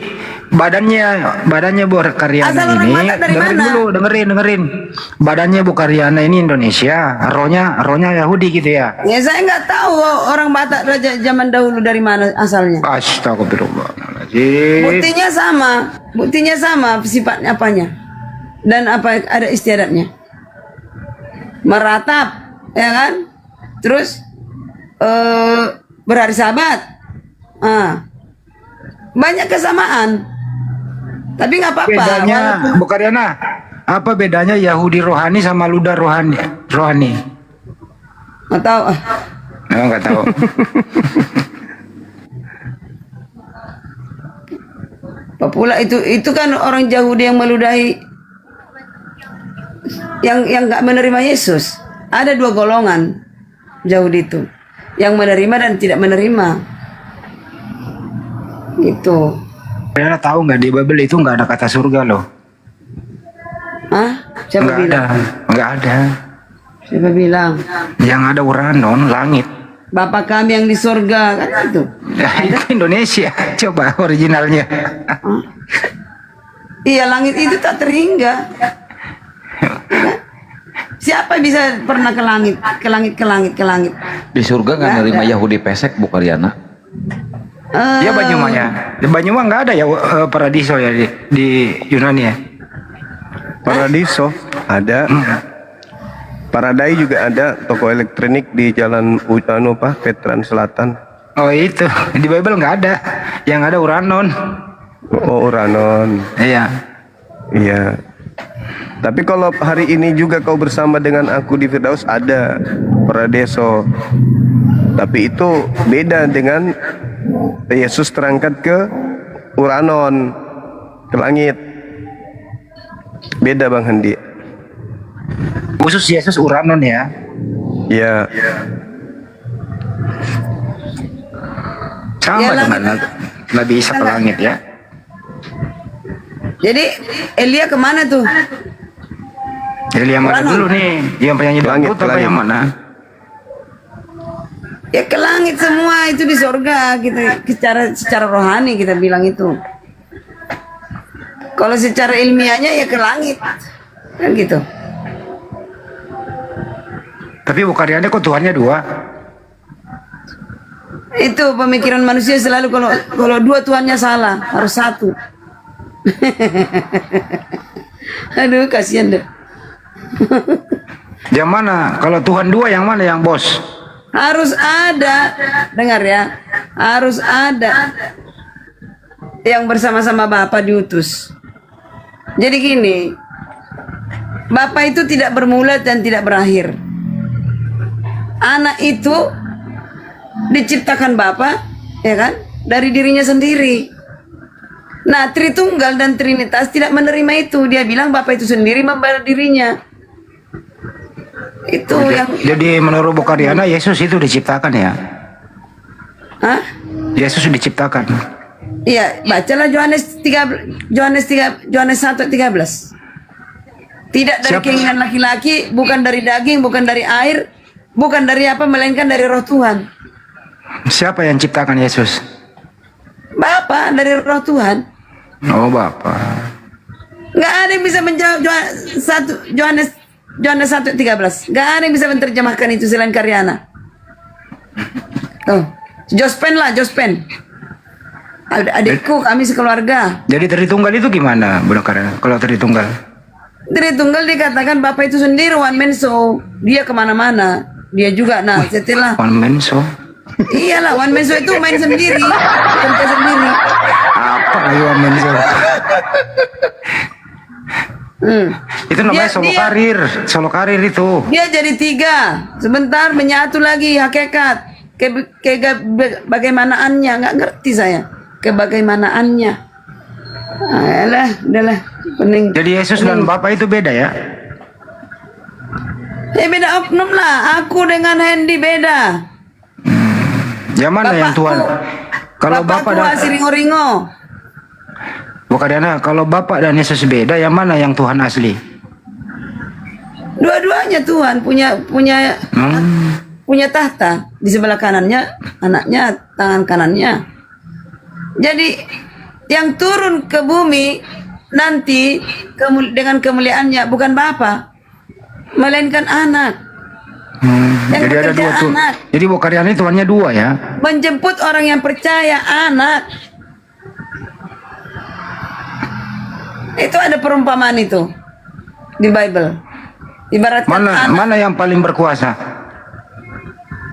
badannya Bukaryana Asal orang ini Batak dari dengerin mana? dulu, dengerin. Badannya Bukaryana ini Indonesia, rohnya Yahudi gitu ya. Ya saya nggak tahu orang Batak zaman dahulu dari mana asalnya. Astagfirullahaladzim. Buktinya sama sifatnya apanya dan apa ada istiadatnya. meratap, ya kan? Terus berhari Sabat. Banyak kesamaan. Tapi nggak apa-apa. Bedanya, Bu Karyana, apa bedanya Yahudi rohani sama Luda rohani? Nggak tahu. Nggak tahu. Apa pula itu kan orang Yahudi yang meludahi, yang nggak menerima Yesus. Ada dua golongan Yahudi itu, yang menerima dan tidak menerima. Itu. Karyana tahu nggak di Bible itu nggak ada kata surga loh. Hah? Siapa Nggak bilang? ada, nggak ada. Siapa bilang? Yang ada uranon, langit. Bapa kami yang di surga, kan itu. Ya, itu Indonesia. Coba originalnya. Iya, langit itu tak terhingga. Siapa bisa pernah ke langit? Ke langit. Di surga nggak nerima Yahudi pesek, Bu Karyana. Ya Banyumas. Di Banyumas nggak ada ya paradiso ya di Yunani ya. Paradiso ada. Paradai juga ada, toko elektronik di Jalan Veteran Selatan. Oh itu di Bible nggak ada. Yang ada uranon. Oh, Uranon. Iya. Iya. Tapi kalau hari ini juga kau bersama dengan aku di Firdaus ada Paradiso. Tapi itu beda dengan Yesus terangkat ke Uranon, ke langit. Beda Bang Handi. Khusus Yesus uranon ya. Ya. Sama Ya, dengan Nabi Isa ke langit ya. Jadi Elia kemana tuh? Jadi yang mana dulu nih? Yang penyanyi Langit, dangdut apa langit. yang mana? Ya ke langit semua, itu di surga. Kita secara rohani kita bilang itu. Kalau secara ilmiahnya ya ke langit, kan gitu. Tapi Bu Karyana kok Tuhannya dua? Itu pemikiran manusia selalu, kalau dua Tuhannya salah, harus satu. Aduh, kasihan deh. Yang mana? Kalau Tuhan dua yang mana yang bos? Harus ada, dengar ya, harus ada yang bersama-sama Bapa diutus. Jadi gini, Bapa itu tidak bermula dan tidak berakhir. Anak itu diciptakan Bapa, ya kan, dari dirinya sendiri. Nah, Tritunggal dan Trinitas tidak menerima itu. Dia bilang Bapa itu sendiri membela dirinya. Itu yang. Jadi menurut Bu Karyana Yesus itu diciptakan ya? Hah? Yesus diciptakan. Iya, bacalah Yohanes 1:13. Tidak dari keinginan laki-laki, bukan dari daging, bukan dari air, bukan dari apa, melainkan dari Roh Tuhan. Siapa yang ciptakan Yesus? Bapa dari Roh Tuhan. Oh Bapa. Nggak ada yang bisa menjawab Yohanes 1:13. Nggak ada yang bisa menerjemahkan itu selain Karyana. Oh, Jospen. Adikku, kami sekeluarga. Jadi Tritunggal itu gimana Bu Karyana? Kalau Tritunggal? Tritunggal dikatakan Bapa itu sendiri one man show. Dia kemana-mana. Dia juga. Nah, setelah One man show. iyalah, one man show itu main sendiri, kerja sendiri. Apa lagi one man show? Itu namanya solo karir itu. Dia jadi 3, sebentar menyatu lagi hakikat. Bagaimanaannya nggak ngerti saya. Kebagaimanaannya. Udahlah, pening. Jadi Yesus dan Bapa itu beda ya? Ya beda oknum lah. Aku dengan Hendy beda. Yang mana yang Tuhan? Kalau Bapa dan Ringo-ringo. Bu Karyana, kalau Bapa dan Yesus beda, yang mana yang Tuhan asli? Dua-duanya Tuhan punya tahta di sebelah kanannya, anaknya tangan kanannya. Jadi yang turun ke bumi nanti dengan kemuliaannya bukan Bapa, melainkan anak. Yang Jadi ada dua tuh. anak. Jadi Bu Karyana ini Tuhannya dua ya? Menjemput orang yang percaya, anak. Itu ada perumpamaan itu di Bible. Ibaratkan anak. Mana yang paling berkuasa?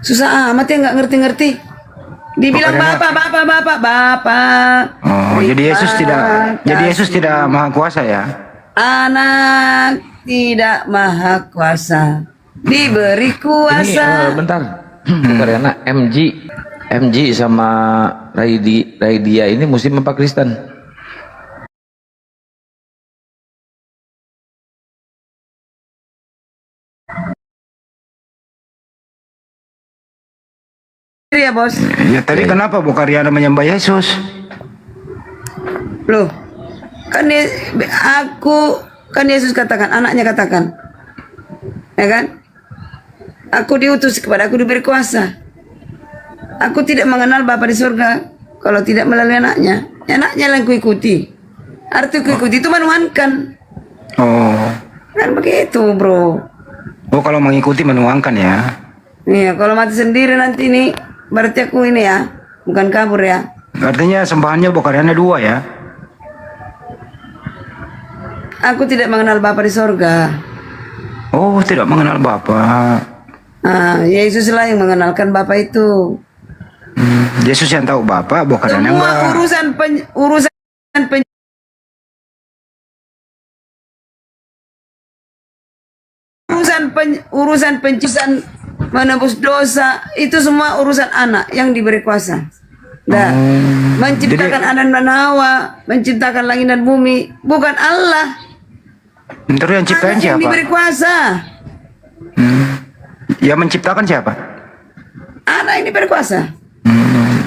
Susah amat ya nggak ngerti-ngerti. Dibilang bapak. Oh, jadi Yesus tidak maha kuasa ya? Anak tidak maha kuasa, diberi Ini kuasa. bentar. Karena MG sama Raidia ini Muslim apa Kristen? Ya bos. Ya tadi kenapa Bu Karyana menyembah Yesus? Loh, kan Yesus katakan, anaknya katakan, ya kan? Aku diutus kepada aku diberi kuasa. Aku tidak mengenal Bapa di surga kalau tidak melalui anaknya. Anaknya yang kuikuti. Arti kuikuti itu menuhankan. Oh, Kan begitu bro. kalau mengikuti menuangkan ya. Iya, kalau mati sendiri nanti nih, berarti aku ini ya, bukan kabur ya. Artinya sembahannya Bu Karyana 2 ya? Aku tidak mengenal Bapa di surga. Oh, tidak mengenal Bapa. Yesus lah yang mengenalkan Bapa itu. Yesus yang tahu Bapa, Bu Karyana Semua enggak. urusan penciptaan menebus dosa itu semua urusan anak yang diberi kuasa. Nah, menciptakan Adam dan Hawa, menciptakan langit dan bumi, bukan Allah. Terus yang ciptain Anak yang siapa? diberi kuasa. Yang menciptakan siapa? Anak yang diberi kuasa.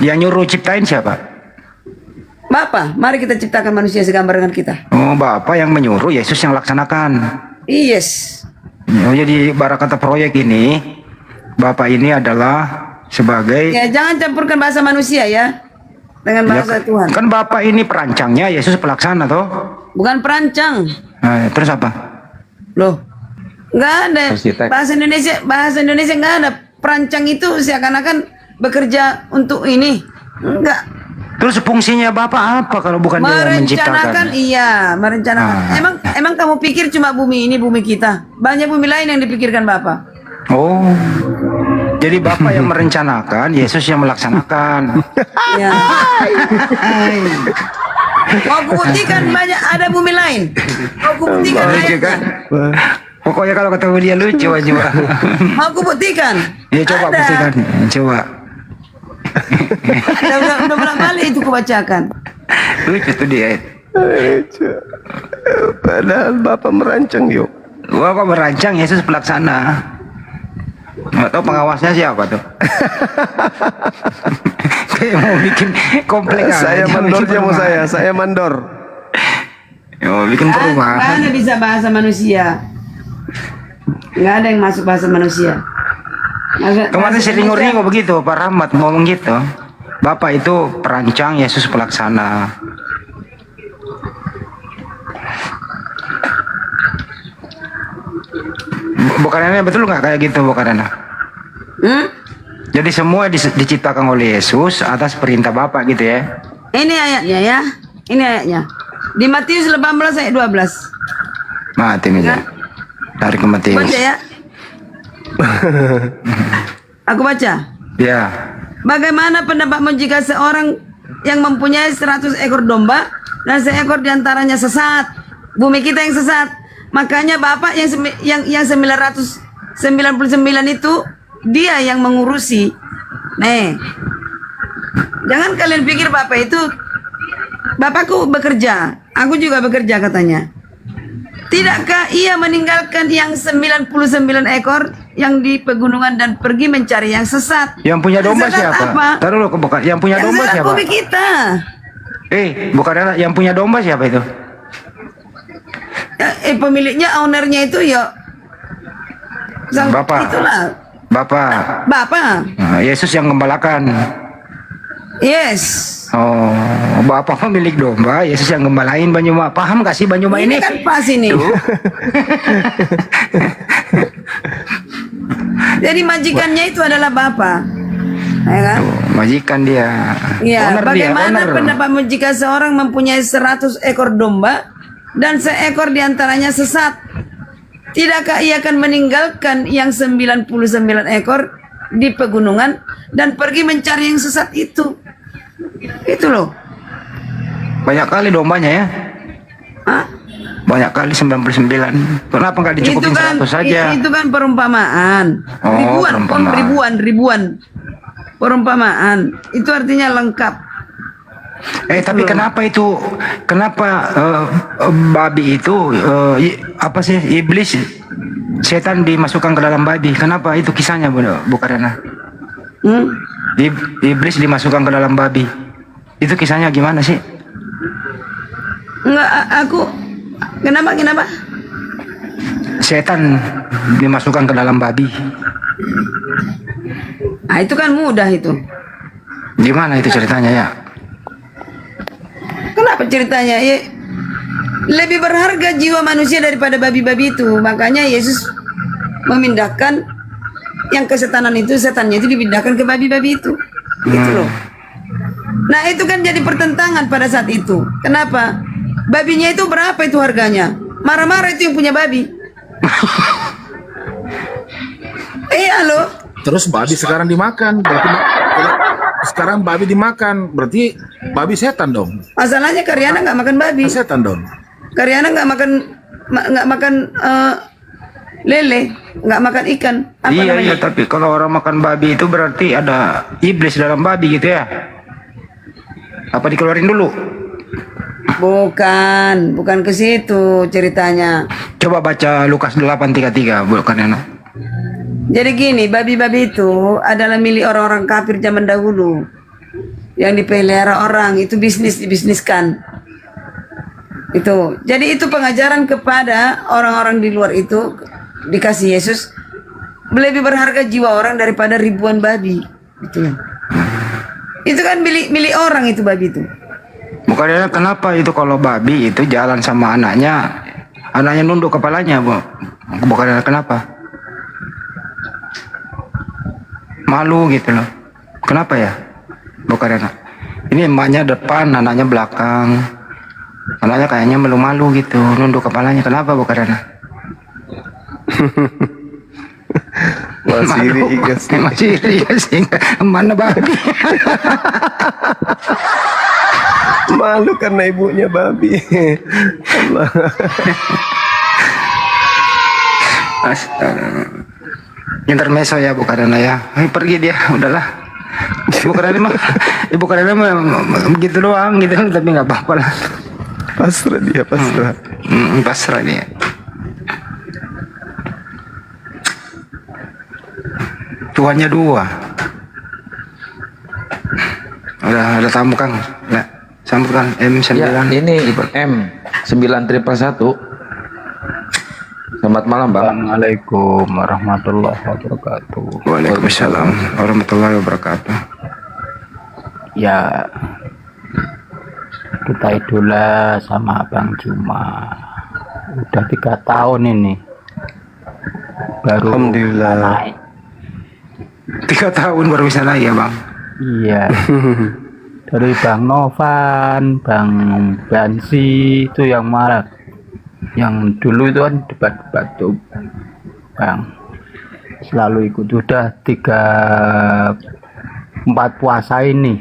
Yang nyuruh ciptain siapa? Bapa, mari kita ciptakan manusia segambar dengan kita. Oh, Bapa yang menyuruh, Yesus yang laksanakan. Yes. Oh, jadi ibarat kata proyek ini, Bapak ini adalah sebagai Ya, jangan campurkan bahasa manusia ya dengan bahasa Tuhan. kan Bapak ini perancangnya, Yesus pelaksana toh. Bukan perancang. Nah, terus apa? Loh. Nggak ada. Arsitek. Bahasa Indonesia nggak ada. Perancang itu seakan-akan bekerja untuk ini. Enggak. Terus fungsinya Bapak apa kalau bukan dia yang Merencanakan, menciptakan? iya, merencanakan. Emang kamu pikir cuma bumi ini bumi kita? Banyak bumi lain yang dipikirkan Bapak. Oh. Jadi Bapak yang merencanakan, Yesus yang melaksanakan. Ya. Mau kubuktikan banyak ada bumi lain. Mau kubuktikan Lucu kan? Pokoknya kalau ketemu dia lucu aja. Mau kubuktikan. Ya coba Ada. buktikan. Coba. Udah berapa kali itu kubacakan. Lucu tuh dia. Padahal Bapak merancang yuk. Bapak merancang, Yesus pelaksana. Nggak tahu pengawasnya siapa tuh. Kayak mau bikin komplek Saya aja, mandor bikin jamu perumahan. saya mandor. Mau bikin perumahan. Mana bisa bahasa manusia? Nggak ada yang masuk bahasa manusia. Kemarin si Ringo begitu, Pak Rahmat ngomong gitu. Bapak itu perancang, Yesus pelaksana. Bukannya betul nggak kayak gitu, bukannya? Jadi semua diciptakan oleh Yesus atas perintah Bapak gitu ya? Ini ayatnya ya. Ini ayatnya. Di Matius 18 ayat 12. Mati aja. Tarik ke Matius. Baca ya. Aku baca. Ya. Bagaimana pendapatmu jika seorang yang mempunyai 100 ekor domba dan seekor diantaranya sesat? Bumi kita yang sesat. Makanya Bapak yang 999 itu dia yang mengurusi. Nih. Jangan kalian pikir Bapak itu Bapakku bekerja, aku juga bekerja katanya. Tidakkah ia meninggalkan yang 99 ekor yang di pegunungan dan pergi mencari yang sesat? Yang punya domba Sesat siapa? apa? Taruh lo bukan. Yang punya Yang domba sesat siapa? bumi kita. Bukan yang punya domba siapa itu? Ya, pemiliknya, ownernya itu ya Bapak. Itulah. Bapak. Bapak. Yesus yang gembalakan. Yes. Oh, Bapak pemilik domba, Yesus yang gembalain Banyuma. Paham gak sih Banyuma ini? Kan pas ini. Jadi majikannya itu adalah Bapak. Ya kan? Majikan dia. Ya, Owner bagaimana dia, owner. pendapatmu jika seorang mempunyai 100 ekor domba dan seekor diantaranya sesat? Tidakkah ia akan meninggalkan yang 99 ekor di pegunungan dan pergi mencari yang sesat itu? Itu loh. Banyak kali dombanya ya. Hah? Banyak kali 99. Kenapa nggak dicukupin 100 saja? Itu kan perumpamaan. Oh, perumpamaan. Ribuan perumpamaan. Itu artinya lengkap. Tapi kenapa itu? Kenapa babi itu apa sih, iblis, setan dimasukkan ke dalam babi? Kenapa itu kisahnya, Bu Karena? Iblis dimasukkan ke dalam babi. Itu kisahnya gimana sih? Enggak, aku kenapa? Setan dimasukkan ke dalam babi. Ah, itu kan mudah itu. Gimana itu ceritanya ya? Kenapa ceritanya? Ya, lebih berharga jiwa manusia daripada babi-babi itu. Makanya Yesus memindahkan yang kesetanan itu, setannya itu dipindahkan ke babi-babi itu. Gitu loh. Nah, itu kan jadi pertentangan pada saat itu. Kenapa? Babinya itu berapa itu harganya? Marah-marah itu yang punya babi. Iya loh. Terus babi sekarang dimakan, berarti sekarang babi dimakan, berarti babi setan dong. Masalahnya Karyana nggak makan babi. Setan dong. Karyana nggak makan lele, nggak makan ikan. Apa namanya? Iya, tapi kalau orang makan babi itu berarti ada iblis dalam babi gitu ya? Apa dikeluarin dulu? Bukan ke situ ceritanya. Coba baca Lukas 8:33, Bu Karena. Jadi gini, babi-babi itu adalah milik orang-orang kafir zaman dahulu yang dipelihara orang, itu dibisniskan. Itu. Jadi itu pengajaran kepada orang-orang di luar itu, dikasih Yesus, lebih berharga jiwa orang daripada ribuan babi. Gitu. Itu kan milik orang itu babi itu. Bukannya kenapa itu kalau babi itu jalan sama anaknya nunduk kepalanya, Bu? Bukannya kenapa? Malu gitu loh. Kenapa ya? Bukannya ini emaknya depan, anaknya belakang. Anaknya kayaknya malu-malu gitu, nunduk kepalanya. Kenapa, bukannya? Masih iri sih. Mana babi? Malu karena ibunya babi. Allah. Astaga. Intermezzo ya, Bu Karena ya. Pergi dia, udahlah. Ibu Karena mah begitu doang gitu, tapi nggak apa-apa lah. Pasrah dia, pasrah. Pasrah dia. Tuannya dua. Udah ada tamu, Kang. Ya, sambutkan M9. Ya, ini M9111. Selamat malam, Bang. Assalamualaikum warahmatullahi wabarakatuh. Waalaikumsalam warahmatullahi wabarakatuh. Ya, kita idola sama Bang Juma. Udah 3 tahun ini. Baru Alhamdulillah. naik. 3 tahun baru bisa naik ya, Bang? Iya. Dari Bang Novan, Bang Bansi itu yang marah. Yang dulu itu kan debat-debat tuh, Bang. Selalu ikut, udah 3-4 puasa ini.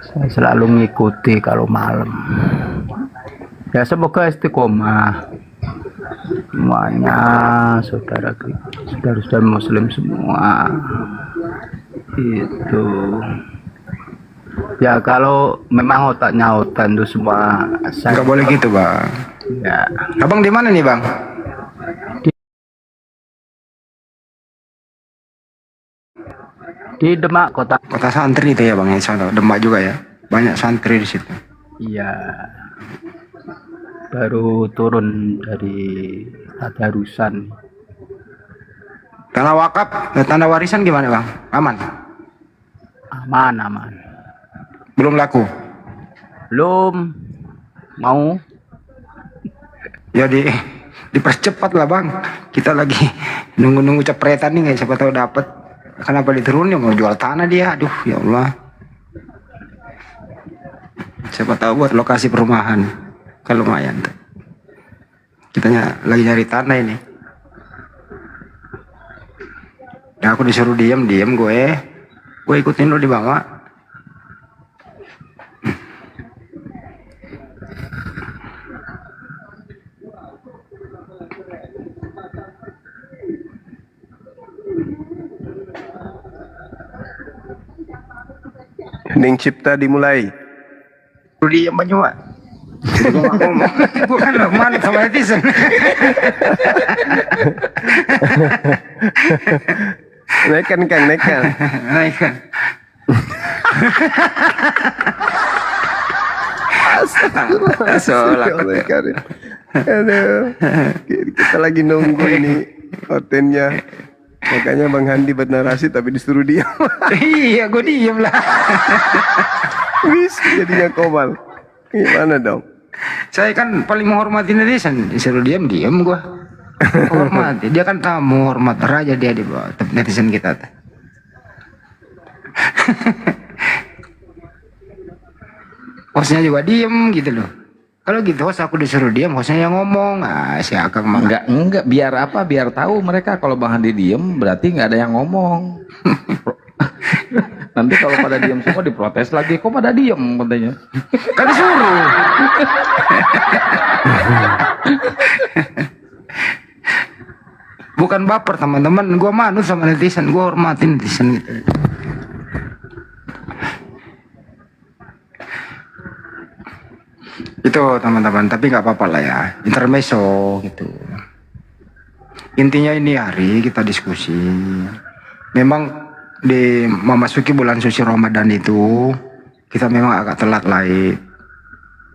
Saya selalu mengikuti kalau malam. Ya semoga istiqomah semuanya, saudara-saudara muslim semua. Itu ya, kalau memang otaknya otak itu semua Nggak boleh gitu, Bang. ya. Abang di mana nih, Bang? Di Demak, kota. Kota santri itu ya, Bang, ya, sana. Demak juga ya. Banyak santri di situ. Iya, baru turun dari tadarusan. Tanah wakaf, tanah warisan gimana, Bang? Aman? Aman. Belum laku? Belum mau. Ya dipercepat lah, Bang. Kita lagi nunggu cepretan nih, siapa tahu dapat. Kenapa diturunin, mau jual tanah dia? Aduh, ya Allah. Siapa tahu buat lokasi perumahan. Kalau lumayan tuh. Kitanya lagi nyari tanah ini. Ya aku disuruh diem gue ikutin lo di bawah. Hening cipta dimulai. Lu diem banyak Pak. Gue gak ngomong. Gue kan mana sama netizen. Naikkan Kang, naikkan. Naikkan. Astagfirullah. Aduh. Kita lagi nunggu ini ortennya. Makanya Bang Handi bernarasi tapi disuruh diam. Iya, gue diem lah. Wis jadinya komal. Gimana dong? Saya kan paling menghormati netizen. Disuruh diem gue. Hormati. Dia kan tamu, hormat raja dia di bawah netizen kita. Hostnya juga diem gitu loh. Kalau gitu host aku disuruh diem, hostnya yang ngomong. Si Akang mah Enggak, biar apa? Biar tahu mereka kalau Bang Handi diem berarti nggak ada yang ngomong. Nanti kalau pada diem semua diprotes lagi, kok pada diem katanya. kan disuruh. Bukan baper teman-teman, gue manut sama netizen, gue hormatin netizen gitu. Itu teman-teman, tapi nggak apa-apa lah ya, intermezzo gitu. Intinya ini hari kita diskusi. Memang di memasuki bulan suci Ramadan itu kita memang agak telat lah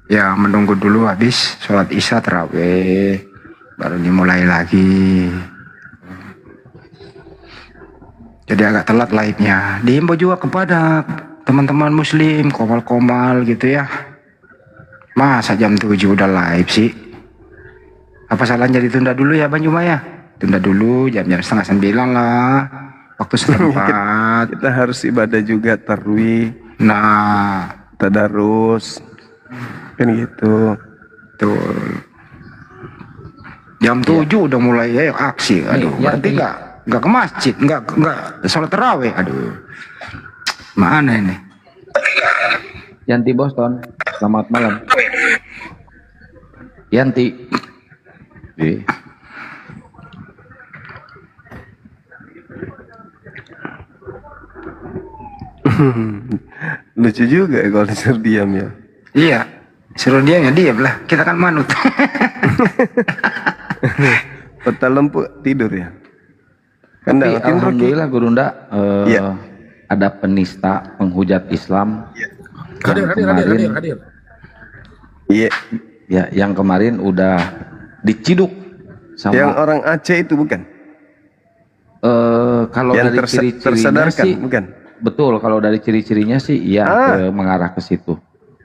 ya, menunggu dulu habis sholat isya tarawih baru dimulai lagi. Jadi agak telat live-nya. Dihimbau juga kepada teman-teman muslim, komal-komal gitu ya. Masa jam 7 udah live sih? Apa salahnya ditunda dulu ya Bang Juma ya? Tunda dulu jam-jam 8:30 lah. Waktu setempat. Kita harus ibadah juga tarwih. Nah, tadarus. Kan gitu. Betul. Jam 7 udah mulai aksi. Aduh, berarti nggak ke masjid, nggak sholat tarawih. Aduh, mana ini? Yanti Boston, selamat malam. Yanti. Lucu juga ya kalau disuruh diam ya. Iya, suruh diam ya diam lah. Kita kan manut. Peta lempu tidur ya. Kan Tapi alhamdulillah Gurunda ya. Ada penista penghujat Islam. Hadir. Iya. Ya, yang kemarin udah diciduk sama Yang orang Aceh itu bukan? kalau Yang dari ciri-cirinya tersadarkan sih bukan? betul, kalau dari ciri-cirinya sih iya mengarah ke situ.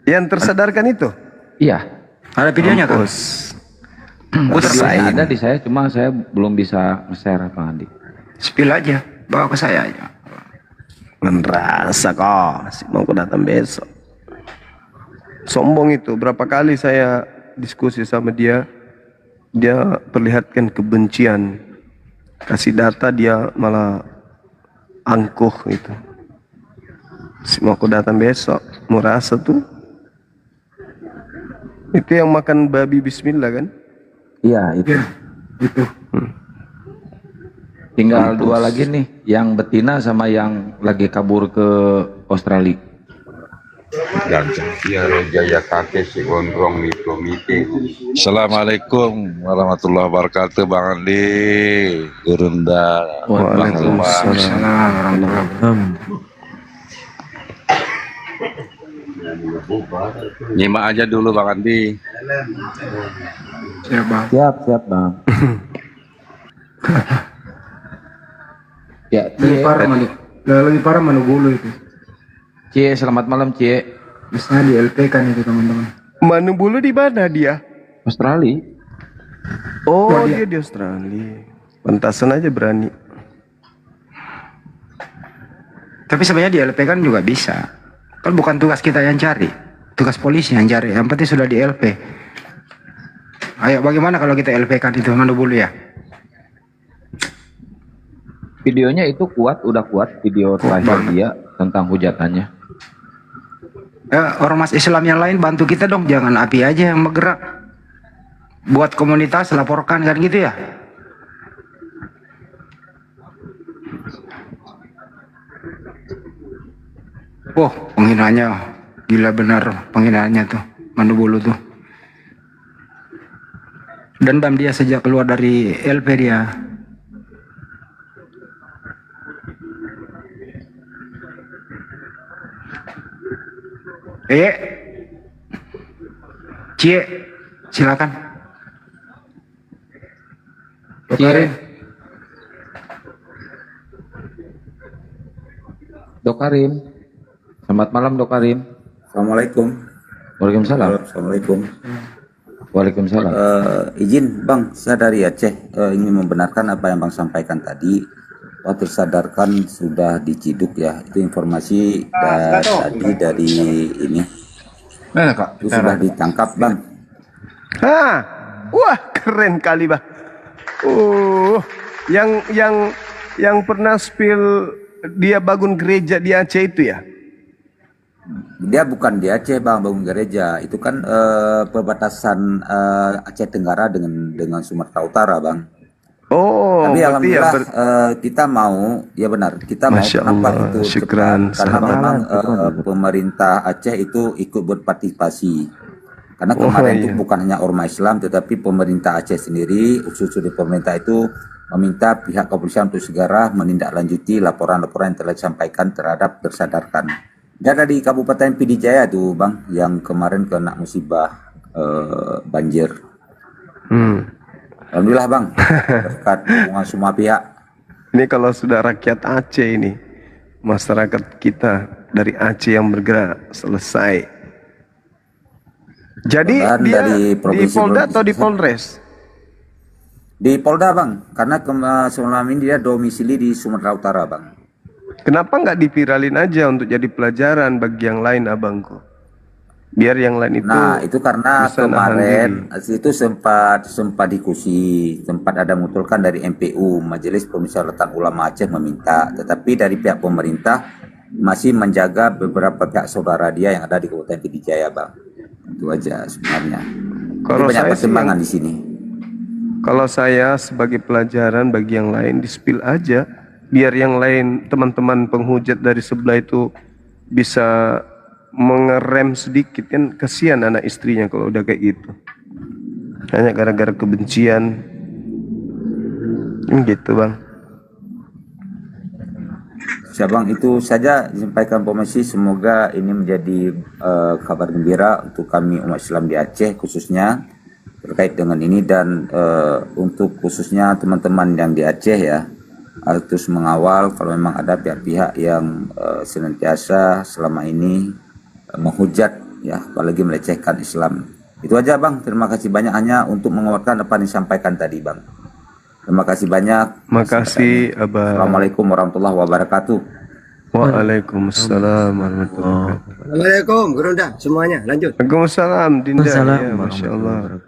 Yang tersadarkan itu? Iya. Ada videonya tuh. Videonya ada di saya, cuma saya belum bisa nge-share Pak Andi. Spill aja, bawa ke saya aja. Ngerasa kok, mau aku datang besok. Sombong itu, berapa kali saya diskusi sama dia, dia perlihatkan kebencian. Kasih data dia malah angkuh gitu. Mau aku datang besok, mau rasa tuh. Itu yang makan babi bismillah kan? Iya, itu. Itu. Tinggal dua lagi nih, yang betina sama yang lagi kabur ke Australia. Dan Jaya Jaya kakek si gondrong itu meeting. Assalamualaikum warahmatullahi wabarakatuh, Bang Andi, Gurunda, Waalaikumsalam warahmatullahi wabarakatuh. Nyimak aja dulu Bang Andi. Siap Bang. Siap Bang. Ya, lebih parah mana bulu itu. Cie, selamat malam Cie. Bisa di LP kan itu teman-teman. Manu Bulu di mana dia? Australia. Oh, dia di Australia. Pantasan aja berani. Tapi sebenarnya di LP kan juga bisa. Kan bukan tugas kita yang cari, tugas polisi yang cari. Yang penting sudah di LP. Ayo, bagaimana kalau kita LP kan itu Manu Bulu ya? Videonya itu kuat, udah kuat video terakhir dia tentang hujatannya. Ormas Islam yang lain bantu kita dong, jangan API aja yang bergerak. Buat komunitas laporkan kan gitu ya. Oh, penghinanya gila benar, penghinaannya tuh Manu Bulu tuh. Dendam dia sejak keluar dari LP dia. Cie, silakan. Dokarim. Dokarim. Selamat malam Dokarim. Assalamualaikum. Waalaikumsalam. Assalamualaikum. Waalaikumsalam. Izin Bang, saya dari Aceh ingin membenarkan apa yang Bang sampaikan tadi. Waktu tersadarkan sudah diciduk ya. Itu informasi tadi dari ini. Itu sudah ditangkap Bang. Wah, keren kali Bang. Yang pernah spill dia bangun gereja di Aceh itu ya? Dia bukan di Aceh Bang, bangun gereja. Itu kan perbatasan Aceh Tenggara dengan Sumatera Utara Bang. Oh, tapi alhamdulillah ya kita mau, ya benar, kita mau kenapa itu syukran, karena memang pemerintah Aceh itu ikut berpartisipasi. Karena kemarin itu bukan hanya ormas Islam, tetapi pemerintah Aceh sendiri, khususnya di pemerintah itu meminta pihak kepolisian untuk segera menindaklanjuti laporan-laporan yang telah disampaikan terhadap tersadarkan. Dan dari Kabupaten Pidijaya tuh Bang, yang kemarin kena musibah banjir. Alhamdulillah Bang, berkat dukungan semua pihak. Ini kalau sudah rakyat Aceh ini, masyarakat kita dari Aceh yang bergerak selesai. Jadi dia di Polda atau di Polres? Di Polda Bang, karena selama ini dia domisili di Sumatera Utara Bang. Kenapa nggak diviralin aja untuk jadi pelajaran bagi yang lain abangku? Biar yang lain itu. Nah itu karena kemarin itu sempat diskusi, sempat ada mutulkan dari MPU, Majelis Permusyawaratan Ulama Aceh meminta, tetapi dari pihak pemerintah masih menjaga beberapa pihak saudara dia yang ada di Kabupaten Pidijaya Bang. Itu aja sebenarnya. Kalau banyak saya pertimbangan di sini. Kalau saya sebagai pelajaran bagi yang lain di-spill aja, biar yang lain teman-teman penghujat dari sebelah itu bisa mengerem sedikit, kan kasihan anak istrinya kalau udah kayak gitu. Hanya gara-gara kebencian. Gitu Bang. Bang, itu saja disampaikan informasi, semoga ini menjadi kabar gembira untuk kami umat Islam di Aceh khususnya terkait dengan ini, dan untuk khususnya teman-teman yang di Aceh ya, harus mengawal kalau memang ada pihak-pihak yang senantiasa selama ini menghujat ya, apalagi melecehkan Islam. Itu aja Bang, terima kasih banyak hanya untuk menguatkan apa yang disampaikan tadi Bang. Terima kasih banyak. Makasih Abang. Assalamualaikum warahmatullahi wabarakatuh. Waalaikumsalam warahmatullahi wabarakatuh. Assalamualaikum Gurunda semuanya, lanjut. Waalaikumsalam Dinda. Ya, Masya Allah.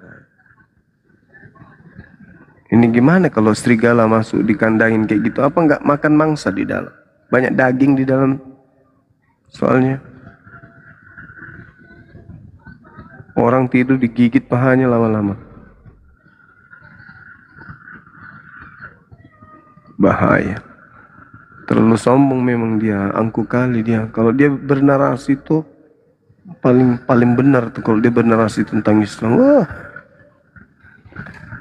Ini gimana kalau serigala masuk dikandangin kayak gitu? Apa nggak makan mangsa di dalam? Banyak daging di dalam soalnya. Orang tidur digigit pahanya lama-lama. Bahaya. Terlalu sombong memang dia, angku kali dia. Kalau dia bernarasi itu paling benar tuh, kalau dia bernarasi tentang Islam. Wah.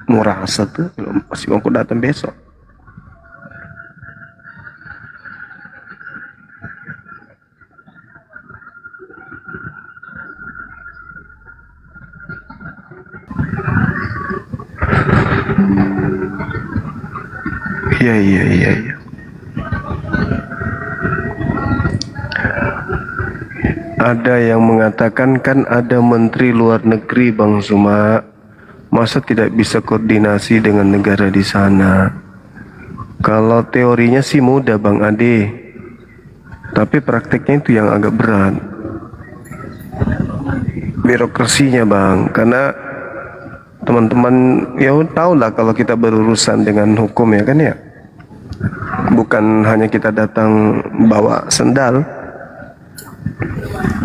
Mau rasa tuh, masih aku datang besok. Iya. Ada yang mengatakan kan ada menteri luar negeri Bang Zuma, masa tidak bisa koordinasi dengan negara di sana? Kalau teorinya sih mudah Bang Ade, tapi prakteknya itu yang agak berat. Birokrasinya Bang, karena teman-teman ya tahu lah kalau kita berurusan dengan hukum ya kan ya. Bukan hanya kita datang bawa sendal.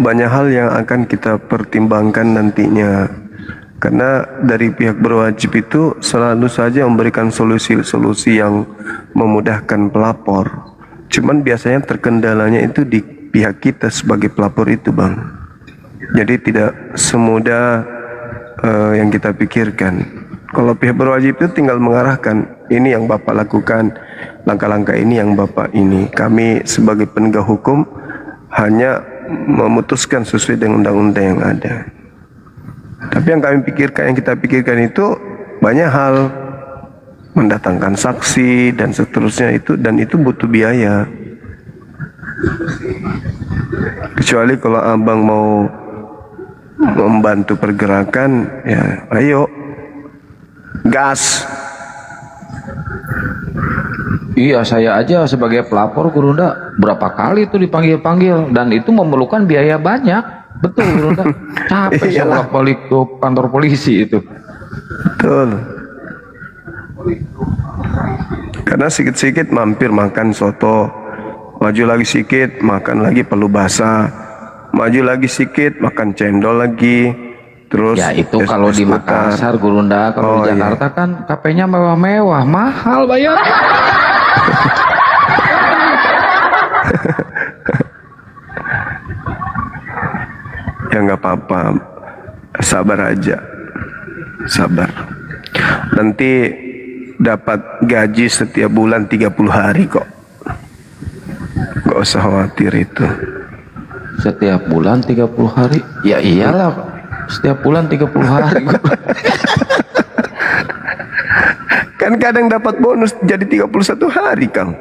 Banyak hal yang akan kita pertimbangkan nantinya. Karena dari pihak berwajib itu selalu saja memberikan solusi-solusi yang memudahkan pelapor. Cuman biasanya terkendalanya itu di pihak kita sebagai pelapor itu, Bang. Jadi tidak semudah yang kita pikirkan. Kalau pihak berwajib itu tinggal mengarahkan, ini yang Bapak lakukan, langkah-langkah ini yang Bapak ini. Kami sebagai penegak hukum hanya memutuskan sesuai dengan undang-undang yang ada. Tapi yang kami pikirkan, yang kita pikirkan itu banyak hal, mendatangkan saksi dan seterusnya itu, dan itu butuh biaya. Kecuali kalau abang mau membantu pergerakan, ya ayo gas. Iya, saya aja sebagai pelapor Gurunda berapa kali itu dipanggil-panggil dan itu memerlukan biaya banyak. Betul Gurunda. Capek saya bolak-balik ke kantor polisi itu. Betul. Karena sikit-sikit mampir makan soto, maju lagi sedikit makan lagi palu basah, maju lagi sedikit makan cendol lagi. Terus Ya itu kalau di Makassar Gurunda, kalau di Jakarta kan KP-nya mewah-mewah, mahal bayar. Ya nggak apa-apa, sabar aja, sabar. Nanti dapat gaji setiap bulan 30 hari kok. Gak usah khawatir itu. Setiap bulan 30 hari? Ya iyalah, setiap bulan 30 hari. Kan kadang dapat bonus jadi 31 hari, Kang.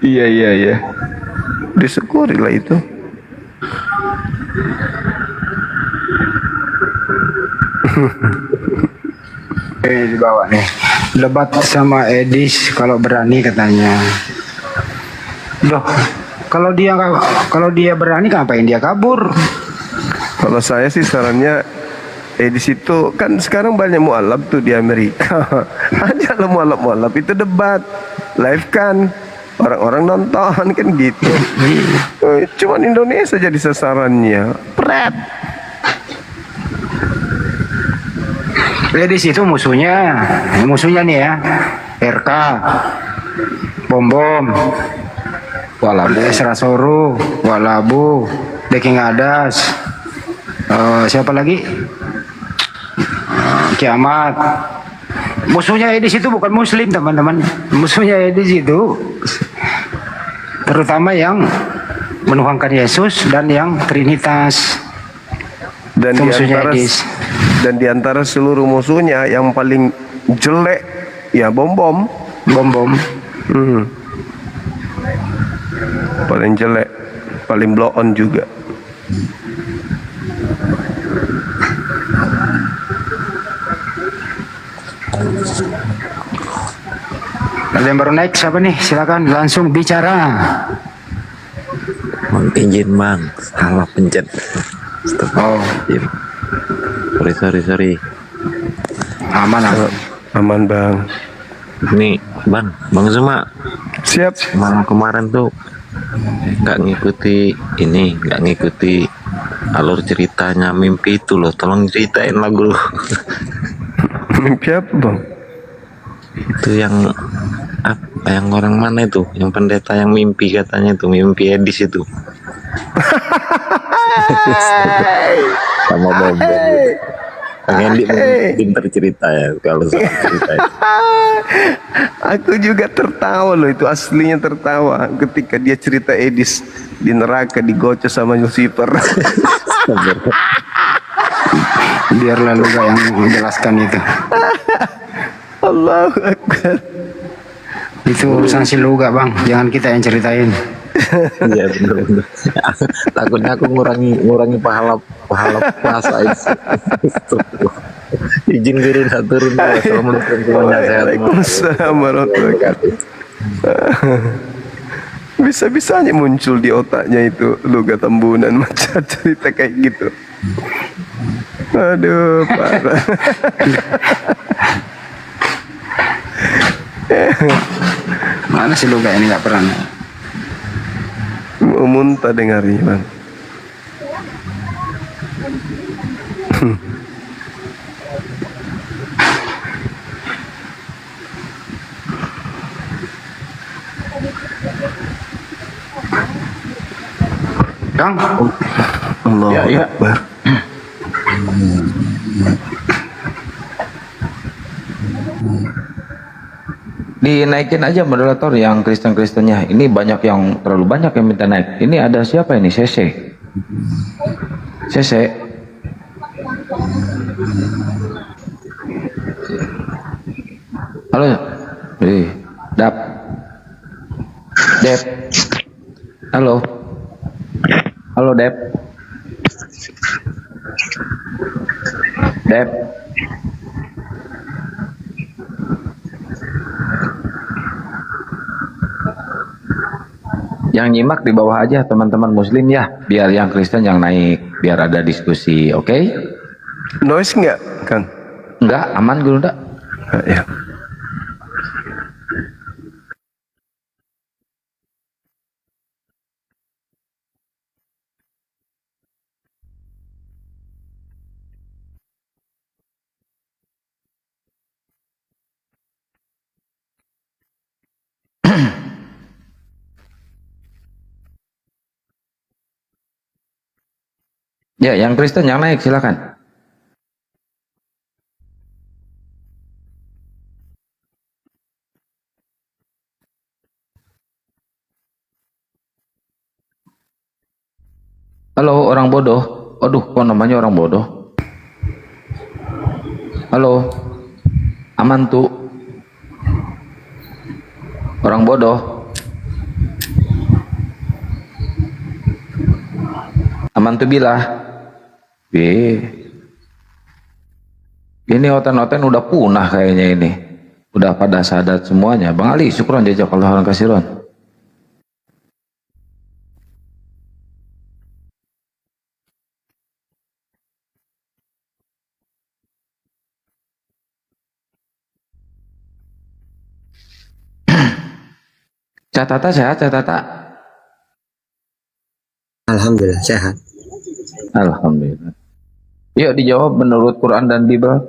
Iya. Disyukurilah itu. Dibawa nih. Debat sama Edis kalau berani katanya. Loh, kalau dia berani ngapain dia kabur? Kalau saya sih sarannya di situ kan sekarang banyak mualaf tuh di Amerika. Ajaklah mualaf-mualaf itu debat live kan, orang-orang nonton kan gitu. Cuman Indonesia jadi sasarannya. Pret. Edis itu musuhnya nih ya. RK, Bom, Walabu, Serasoru, Walabu, Deking Adas, siapa lagi? Kiamat. Musuhnya Edis itu bukan Muslim teman-teman. Musuhnya Edis itu terutama yang menuhankan Yesus dan yang Trinitas. Dan di antara seluruh musuhnya yang paling jelek ya bom. Paling jelek, paling blow on juga. Ada yang baru naik siapa nih? Silakan langsung bicara. Izin Bang, salah pencet. Oh, sorry. Aman Bang. Ini Bang Zuma. Siap. Malam kemarin tuh nggak ngikuti alur ceritanya mimpi itu loh. Tolong ceritain lagu. Mimpi apa Bang? Itu yang orang mana itu? Yang pendeta yang mimpi katanya itu mimpi Edis itu. Sama Bom. Kang Endi pinter cerita ya kalau soal cerita. Aku juga tertawa loh, itu aslinya tertawa ketika dia cerita Edis di neraka digoceh sama Lucifer. Biarlah lu yang menjelaskan itu. Allahu Akbar. Itu urusan si Luga Bang, jangan kita yang ceritain. Iya benar. Takutnya aku ngurangi pahala puasa itu. Izin guru turun. Assalamualaikum warahmatullahi wabarakatuh. Waalaikumsalam warahmatullahi wabarakatuh. Bisa-bisanya muncul di otaknya itu Luga Tambunan macam cerita kayak gitu. Aduh, parah. Mana sih Luga ini nggak pernah. Mau muntah dengarnya, Bang. Kang, Allah Ya. Akbar. Dinaikin aja moderator yang Kristen-Kristennya. Ini banyak yang terlalu banyak yang minta naik. Ini ada siapa ini? Sese. Sese. Halo. Dap. Dep. Halo. Halo Dep. Dep. Yang nyimak di bawah aja teman-teman muslim ya, biar yang Kristen yang naik, biar ada diskusi, oke? Noise enggak, Kang? Enggak, aman Guru Nda. Ya. Ya, yang Kristen yang naik silakan. Halo orang bodoh. Aduh, kok namanya orang bodoh? Halo. Aman tuh. Orang bodoh. Aman tuh bilah. Ini oten-oten udah punah kayaknya ini. Udah pada sadat semuanya. Bang Ali, syukron jazakallahu khairan. Catata sehat, catata. Alhamdulillah sehat. Alhamdulillah. Yuk dijawab menurut Quran dan Bible.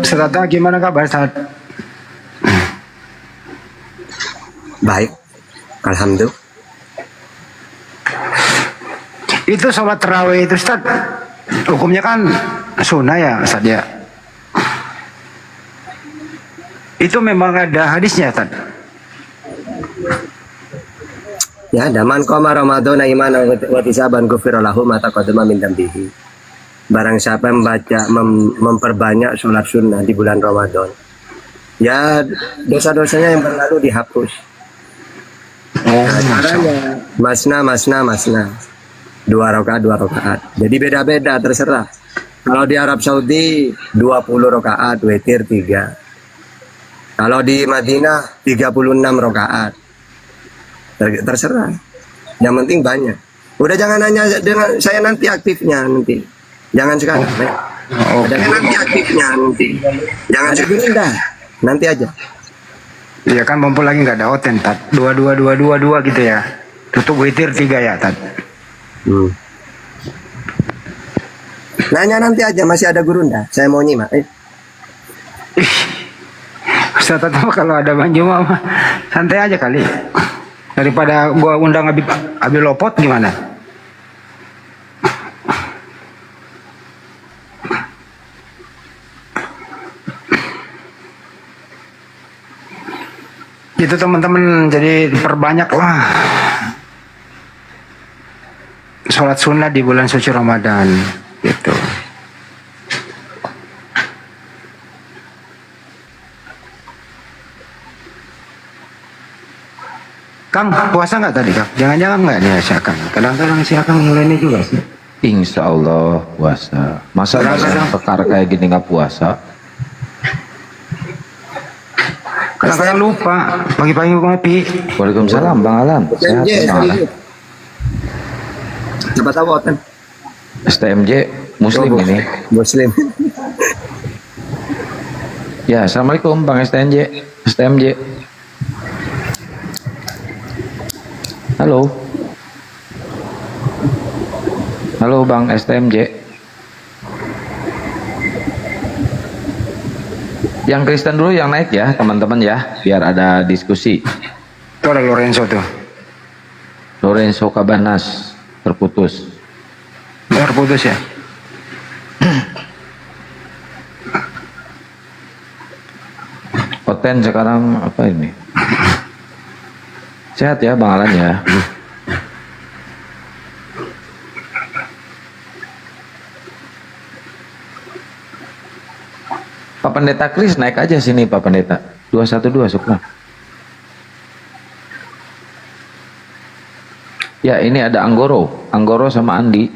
Ustaz, gimana kabar Ustaz? Baik. Alhamdulillah. Itu sholat tarawih itu Ustaz, hukumnya kan sunnah ya Ustaz ya. Itu memang ada hadisnya Ustaz. Ya, daman qama Ramadan imanan wa tisaban ghufira lahu ma taqaddama min dambihi. Barang siapa membaca memperbanyak sholat sunnah di bulan Ramadan, ya dosa-dosanya yang berlalu dihapus. Caranya masna. 2 rakaat. Jadi beda-beda, terserah. Kalau di Arab Saudi 20 rakaat, witir 3. Kalau di Madinah 36 rakaat. Terserah. Yang penting banyak. Udah jangan nanya dengan saya nanti aktifnya nanti. Jangan sekarang. Nanti aktifnya nanti. Jangan sekarang. Nanti aja. Iya kan mumpul lagi nggak ada oten Tat. 2 gitu ya. Tutup witir 3 ya Tat. Nanya nanti aja, masih ada guru ndak? Saya mau nyimak. Ustaz tahu kalau ada Bang Juma mah santai aja kali. Daripada gua undang Abi Lopot gimana? Itu teman-teman jadi diperbanyak lah sholat sunnah di bulan suci Ramadan gitu. Kang, puasa nggak tadi Kang? Jangan-jangan nggak nih si Akang? Kadang-kadang si Akang mulai ini juga sih. Insya Allah puasa. Masa Kadang-kadang- pekar kayak gini nggak puasa? Kadang-kadang lupa, pagi-pagi ngopi. Waalaikumsalam Bang Alan. Sehat STMJ, Bang Alan. Siapa tahu kan? STMJ Muslim ini. Muslim. Ya, assalamualaikum Bang STMJ. Halo. Halo Bang STMJ. Yang Kristen dulu yang naik ya teman-teman ya, biar ada diskusi. Itu ada Lorenzo tuh. Lorenzo Cabanas terputus. Terputus ya. Oten sekarang apa ini? Sehat ya Bang Alan ya. Pak Pendeta Kris naik aja sini Pak Pendeta. 212 Sukma. Ya ini ada Anggoro sama Andi.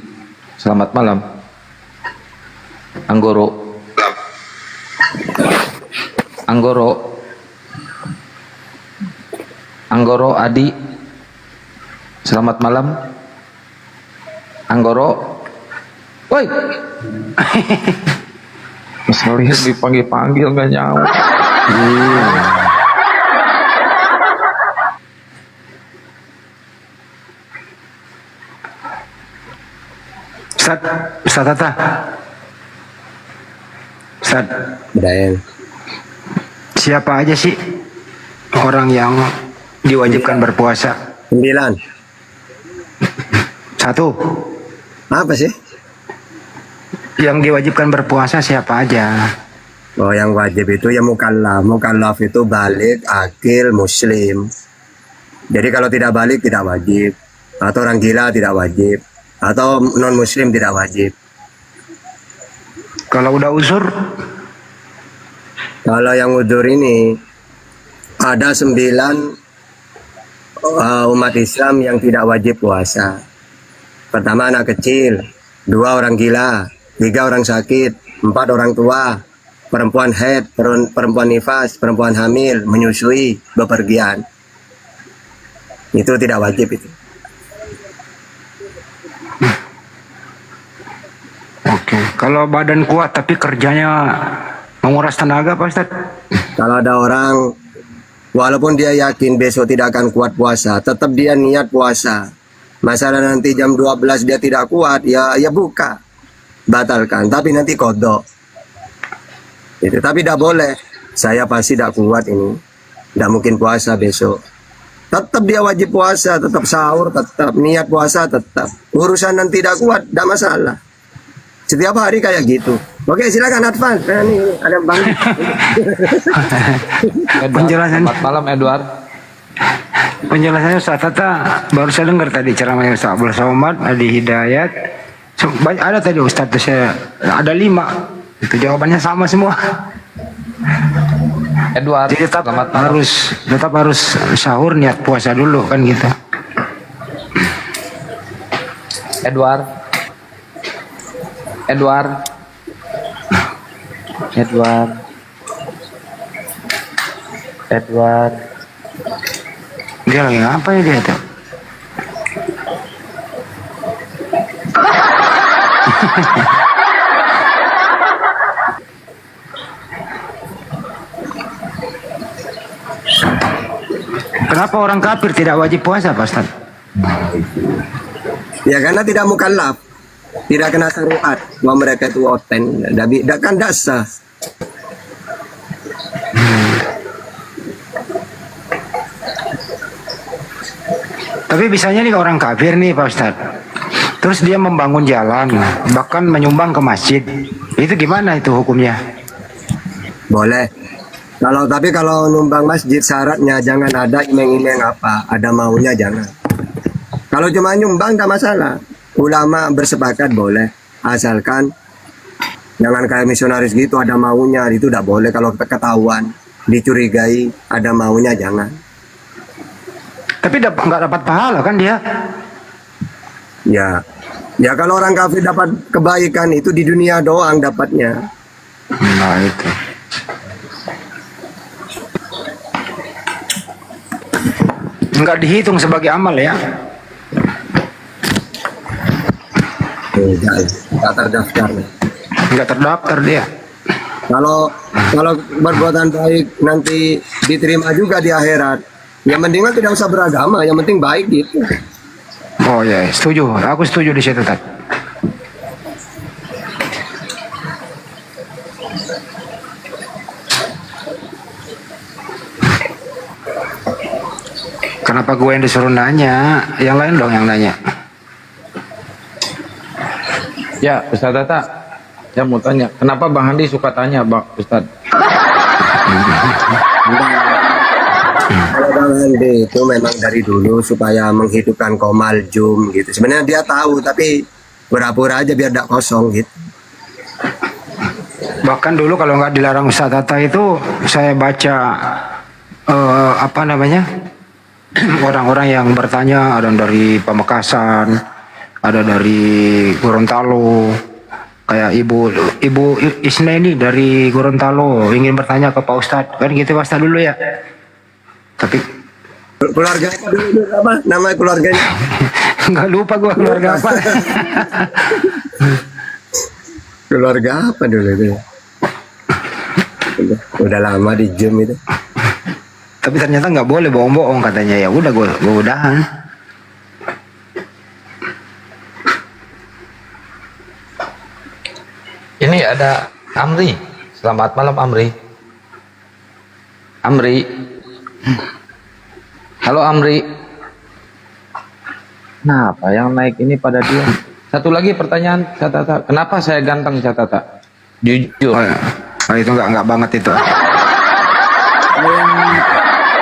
Selamat malam. Anggoro Adi. Selamat malam. Anggoro. Woi. Lihat dipanggil-panggil nggak nyawa. Ustaz Tata. Ustaz, Daeng. siapa aja sih orang yang diwajibkan berpuasa? 9. 1. Apa sih? Yang diwajibkan berpuasa siapa aja? Oh, yang wajib itu ya mukallaf. Mukallaf itu balik, akil, muslim. Jadi kalau tidak balik tidak wajib. Atau orang gila tidak wajib. Atau non muslim tidak wajib. Kalau udah uzur? Kalau yang udzur ini ada 9 umat Islam yang tidak wajib puasa. Pertama anak kecil, 2 orang gila, 3 orang sakit, 4 orang tua, perempuan haid, perempuan nifas, perempuan hamil, menyusui, bepergian. Itu tidak wajib itu. Oke. Kalau badan kuat tapi kerjanya menguras tenaga Pak Ustaz? Kalau ada orang walaupun dia yakin besok tidak akan kuat puasa, tetap dia niat puasa. Masalah nanti jam 12 dia tidak kuat, ya buka. Batalkan, tapi nanti kodok. Itu, tapi tidak boleh. Saya pasti tidak kuat ini. Tidak mungkin puasa besok. Tetap dia wajib puasa, tetap sahur, tetap niat puasa, tetap. Urusan nanti tidak kuat, tidak masalah. Setiap hari kayak gitu. Oke, silakan Advan. Nah, ini ada Bang. Penjelasan. Selamat malam Edward. Penjelasannya Ustaz Tata baru saya dengar tadi ceramahnya Ustaz Abdul Somad, Adi Hidayat. Ada tadi Ustaz tuh saya ada 5. Itu jawabannya sama semua. Edward. Jadi tetap harus sahur niat puasa dulu kan gitu. Edward. Dia lagi ngapain dia tuh? Kenapa orang kafir tidak wajib puasa Pak Ustaz? Ya karena tidak mukallaf. Tidak kena syariat. Bahwa mereka itu oten. Tidak kan dasar. Tapi bisanya nih orang kafir nih Pak Ustaz. Terus dia membangun jalan, bahkan menyumbang ke masjid. Itu gimana itu hukumnya? Boleh. Tapi kalau numbang masjid syaratnya jangan ada imeng-imeng apa, ada maunya jangan. Kalau cuma nyumbang tak masalah. Ulama bersepakat boleh, asalkan jangan kayak misionaris gitu ada maunya, itu tidak boleh. Kalau ketahuan, dicurigai ada maunya jangan. Tapi nggak dapat pahala kan dia? Ya, ya kalau orang kafir dapat kebaikan itu di dunia doang dapatnya. Nah itu. Nggak dihitung sebagai amal ya? Nggak terdaftar. Nggak terdaftar dia. Kalau perbuatan baik nanti diterima juga di akhirat, yang mendingan tidak usah beragama, yang penting baik gitu. Oh ya, setuju. Aku setuju di situ, Tat. Kenapa gue yang disuruh nanya? Yang lain dong yang nanya. Ya, Ustaz Tata, saya mau tanya, kenapa Bang Handi suka tanya, Bang Ustaz? Kalau Bang Handi itu memang dari dulu supaya menghidupkan Komal Jum gitu. Sebenarnya dia tahu tapi pura-pura aja biar tidak kosong gitu. Bahkan dulu kalau nggak dilarang Ustaz Tata itu saya baca apa namanya orang-orang yang bertanya, ada dari Pamekasan, ada dari Gorontalo, kayak ibu Isna ini dari Gorontalo ingin bertanya ke Pak Ustadz, kan gitu Pak Ustadz dulu ya. Tapi keluarga apa dulu, apa nama keluarganya? nggak lupa gua keluarga apa. Keluarga apa dulu itu? Udah lama di Jum itu. Tapi ternyata nggak boleh bohong-bohong katanya. Ya udah gua udahan. Ini ada Amri. Selamat malam Amri. Amri. Halo Amri. Kenapa yang naik ini pada dia? Satu lagi pertanyaan Catata. Kenapa saya ganteng Catata? Jujur. Oh, itu nggak banget itu.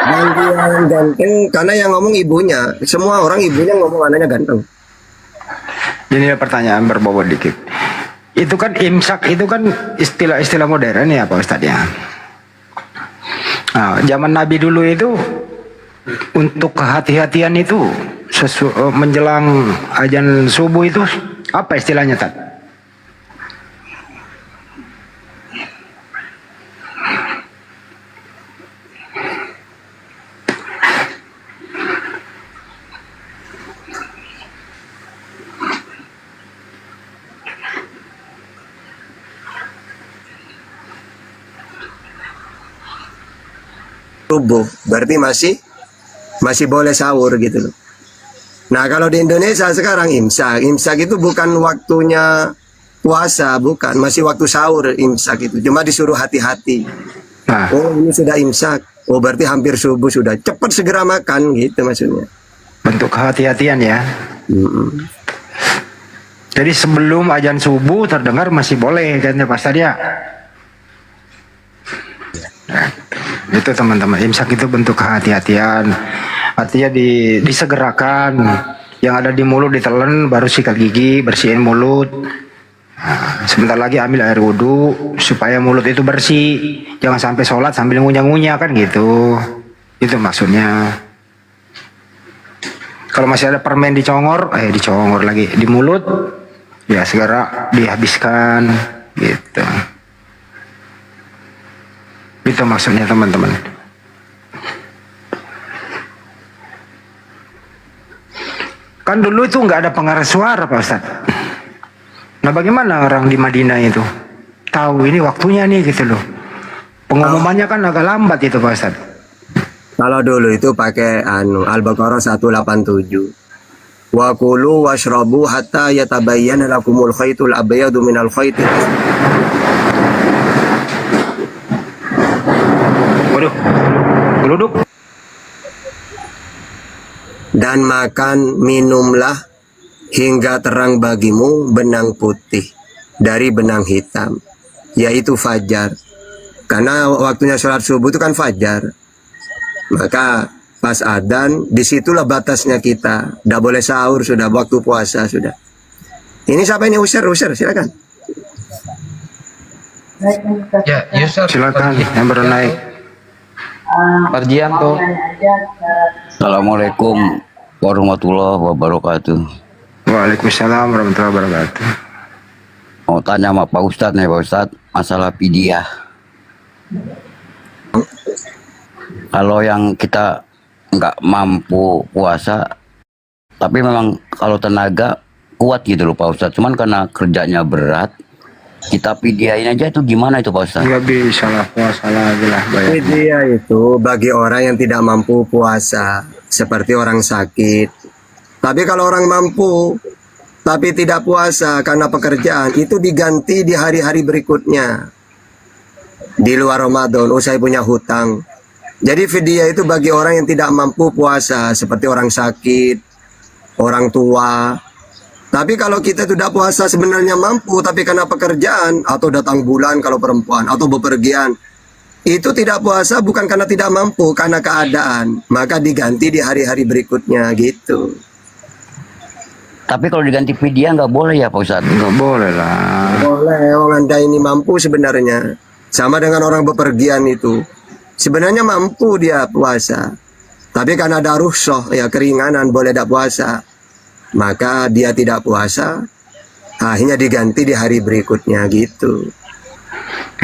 Yang ganteng karena yang ngomong ibunya. Semua orang ibunya ngomong anaknya ganteng. Ini pertanyaan berbobot dikit. Itu kan imsak itu kan istilah-istilah modern ya Pak Ustadz ya. Nah, zaman Nabi dulu itu untuk kehati-hatian itu menjelang azan subuh itu apa istilahnya Tat? Subuh berarti masih boleh sahur gitu loh. Nah kalau di Indonesia sekarang imsak itu bukan waktunya puasa, bukan, masih waktu sahur imsak itu, cuma disuruh hati-hati. Oh ini sudah imsak, oh berarti hampir subuh sudah, cepat segera makan gitu maksudnya. Bentuk kehati-hatian ya. Jadi sebelum azan subuh terdengar masih boleh kan Pak Ustadz ya. Itu teman-teman, imsak itu bentuk kehati-hatian, artinya disegerakan, yang ada di mulut ditelan, baru sikat gigi, bersihin mulut. Nah, sebentar lagi ambil air wudhu supaya mulut itu bersih, jangan sampai sholat sambil ngunyah-ngunyah kan gitu. Itu maksudnya. Kalau masih ada permen dicongor lagi di mulut, ya segera dihabiskan gitu. Itu maksudnya teman-teman. Kan dulu itu nggak ada pengeras suara Pak Ustadz. Nah bagaimana orang di Madinah itu tahu ini waktunya nih gitu loh. Pengumumannya kan agak lambat itu Pak Ustadz. Kalau dulu itu pakai Al-Baqarah 187. Wa kulu washrabu hatta yatabayyana lakumul khaytul abyadu minal khaytil. Geluduk. Dan makan minumlah hingga terang bagimu benang putih dari benang hitam, yaitu fajar. Karena waktunya sholat subuh itu kan fajar. Maka pas adzan disitulah batasnya kita. Tidak boleh sahur sudah, waktu puasa sudah. Ini siapa ini? Usir silakan. Ya, Yusuf Silakan yang baru naik. Parjianto. Assalamualaikum warahmatullahi wabarakatuh. Waalaikumsalam warahmatullahi wabarakatuh. Mau tanya sama Pak Ustadz nih Pak Ustadz, masalah fidyah. Kalau yang kita nggak mampu puasa, tapi memang kalau tenaga kuat gitu loh Pak Ustadz, cuman karena kerjanya berat, kita fidyahin aja itu gimana itu Pak Ustadz? Nggak bisa lah puasa lagi lah. Fidyah itu bagi orang yang tidak mampu puasa, seperti orang sakit. Tapi kalau orang mampu tapi tidak puasa karena pekerjaan, itu diganti di hari-hari berikutnya. Di luar Ramadan, saya punya hutang. Jadi fidyah itu bagi orang yang tidak mampu puasa, seperti orang sakit, orang tua. Tapi kalau kita tidak puasa sebenarnya mampu, tapi karena pekerjaan, atau datang bulan kalau perempuan, atau bepergian, itu tidak puasa bukan karena tidak mampu, karena keadaan. Maka diganti di hari-hari berikutnya gitu. Tapi kalau diganti fidyah nggak boleh ya Pak Ustadz? Nggak boleh lah. Boleh, orang Anda ini mampu sebenarnya. Sama dengan orang bepergian itu. Sebenarnya mampu dia puasa. Tapi karena ada rukhsah, ya keringanan, boleh tidak puasa. Maka dia tidak puasa, akhirnya diganti di hari berikutnya gitu.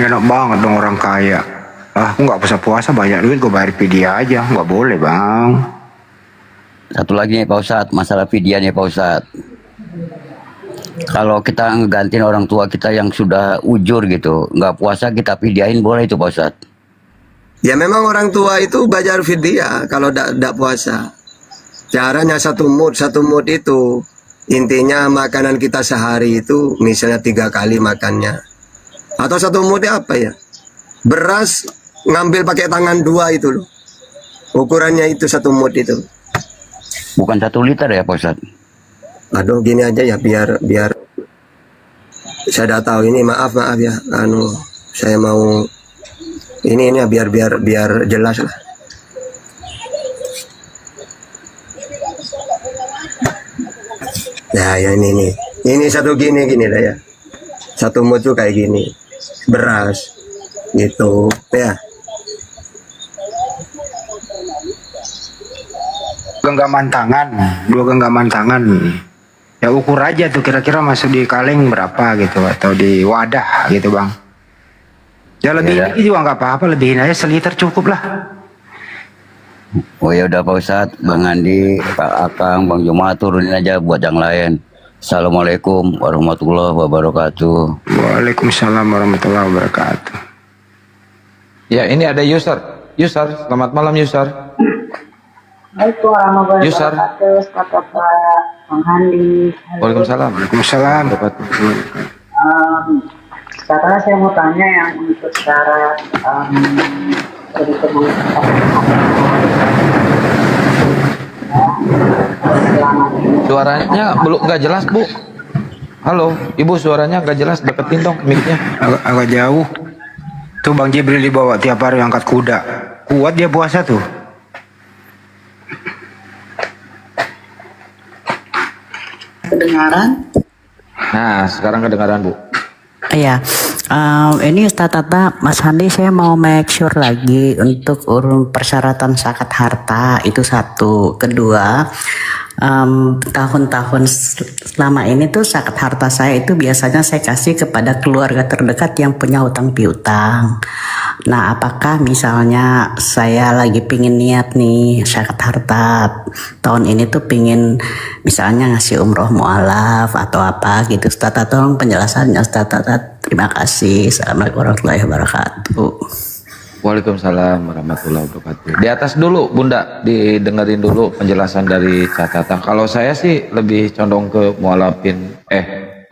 Enak banget dong orang kaya. Aku nggak bisa puasa, banyak duit gue bayar fidyah aja. Nggak boleh bang. Satu lagi nih Pak Ustadz, masalah fidyah nih Pak Ustadz. Kalau kita ngegantiin orang tua kita yang sudah ujur gitu, nggak puasa kita fidyahin boleh itu Pak Ustadz? Ya memang orang tua itu bayar fidyah kalau tidak puasa. Caranya satu mud itu. Intinya makanan kita sehari itu misalnya 3 kali makannya. Atau satu mud apa ya? Beras ngambil pakai tangan 2 itu loh. Ukurannya itu satu mud itu. Bukan 1 liter ya Pak Ustadz? Aduh gini aja ya biar saya tidak tahu ini, maaf ya, saya mau ini ya biar jelas lah. Ya ini satu gini lah ya, satu mut tuh kayak gini beras gitu ya. Genggaman tangan, 2 genggaman tangan. Ya ukur aja tuh kira-kira masuk di kaleng berapa gitu, atau di wadah gitu bang. Ya lebih lagi juga nggak apa-apa, lebihin aja 1 liter cukup lah. Oh ya udah Pak Ustadz, Bang Andi, Pak Akang, Bang Juma turunin aja buat yang lain. Assalamualaikum warahmatullahi wabarakatuh. Waalaikumsalam warahmatullahi wabarakatuh. Ya ini ada user. Selamat malam user. Assalamualaikum warahmatullahi wabarakatuh. Selamat Pak Bang Andi. Waalaikumsalam. Waalaikumsalam. Sekarang saya mau tanya yang untuk syarat Suaranya belum nggak jelas Bu. Halo Ibu, suaranya nggak jelas, deketin dong mic-nya. Agak jauh. Tuh Bang Jibril dibawa tiap hari angkat kuda. Kuat dia puasa tuh. kedengaran? Nah, sekarang kedengaran Bu. Iya, ini Ustaz Tata, Mas Handi, saya mau make sure lagi untuk persyaratan zakat harta itu satu. Kedua, tahun-tahun selama ini tuh zakat harta saya itu biasanya saya kasih kepada keluarga terdekat yang punya hutang piutang. Nah, apakah misalnya saya lagi pingin niat nih zakat harta tahun ini tuh pingin misalnya ngasih umroh mu'alaf atau apa gitu, Ustaz Tata, tolong penjelasannya Ustaz Tata. Terima kasih. Assalamualaikum warahmatullahi wabarakatuh. Waalaikumsalam warahmatullahi wabarakatuh. Di atas dulu Bunda, didengerin dulu penjelasan dari catatan. Kalau saya sih lebih condong ke mu'alafin,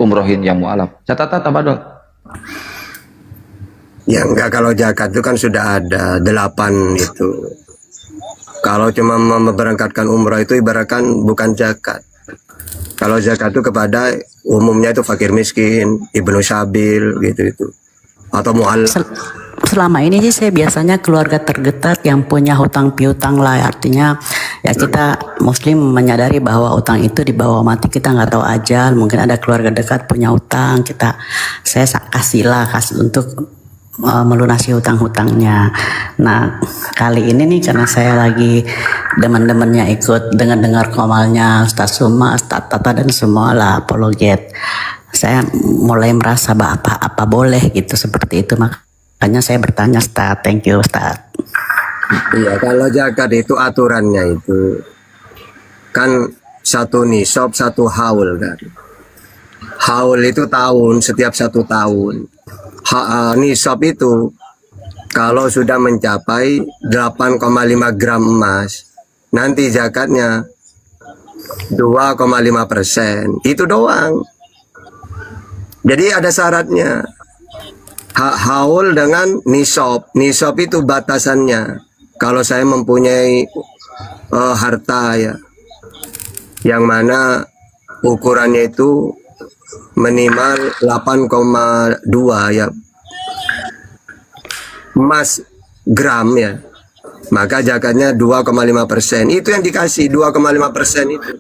umrohin yang mu'alaf. Catatan tabadol. Ya enggak, kalau zakat itu kan sudah ada 8 itu. Kalau cuma memberangkatkan umrah itu ibaratkan bukan zakat. Kalau zakat itu kepada umumnya itu fakir miskin, ibnu sabil gitu. Atau mu'alaf. Selama ini sih saya biasanya keluarga terdekat yang punya hutang piutang lah, artinya ya kita muslim menyadari bahwa hutang itu dibawa mati, kita nggak tahu ajal, mungkin ada keluarga dekat punya hutang, saya kasih untuk melunasi hutang-hutangnya. Nah, kali ini nih karena saya lagi demen-demennya ikut dengar komalnya Ustaz Suma, Ustaz Tata dan semua lah apologet. Saya mulai merasa apa boleh gitu seperti itu, makanya saya bertanya Ustaz. Thank you Ustaz. Iya, kalau zakat itu aturannya itu kan satu nisab satu haul kan. Haul itu tahun, setiap 1 tahun. Nisab itu kalau sudah mencapai 8,5 gram emas, nanti zakatnya 2,5%. Itu doang. Jadi ada syaratnya. Haul dengan nisab. Nisab itu batasannya. Kalau saya mempunyai harta ya, yang mana ukurannya itu minimal 8,2 ya emas gram ya, maka zakatnya 2,5%. Itu yang dikasih 2,5% itu.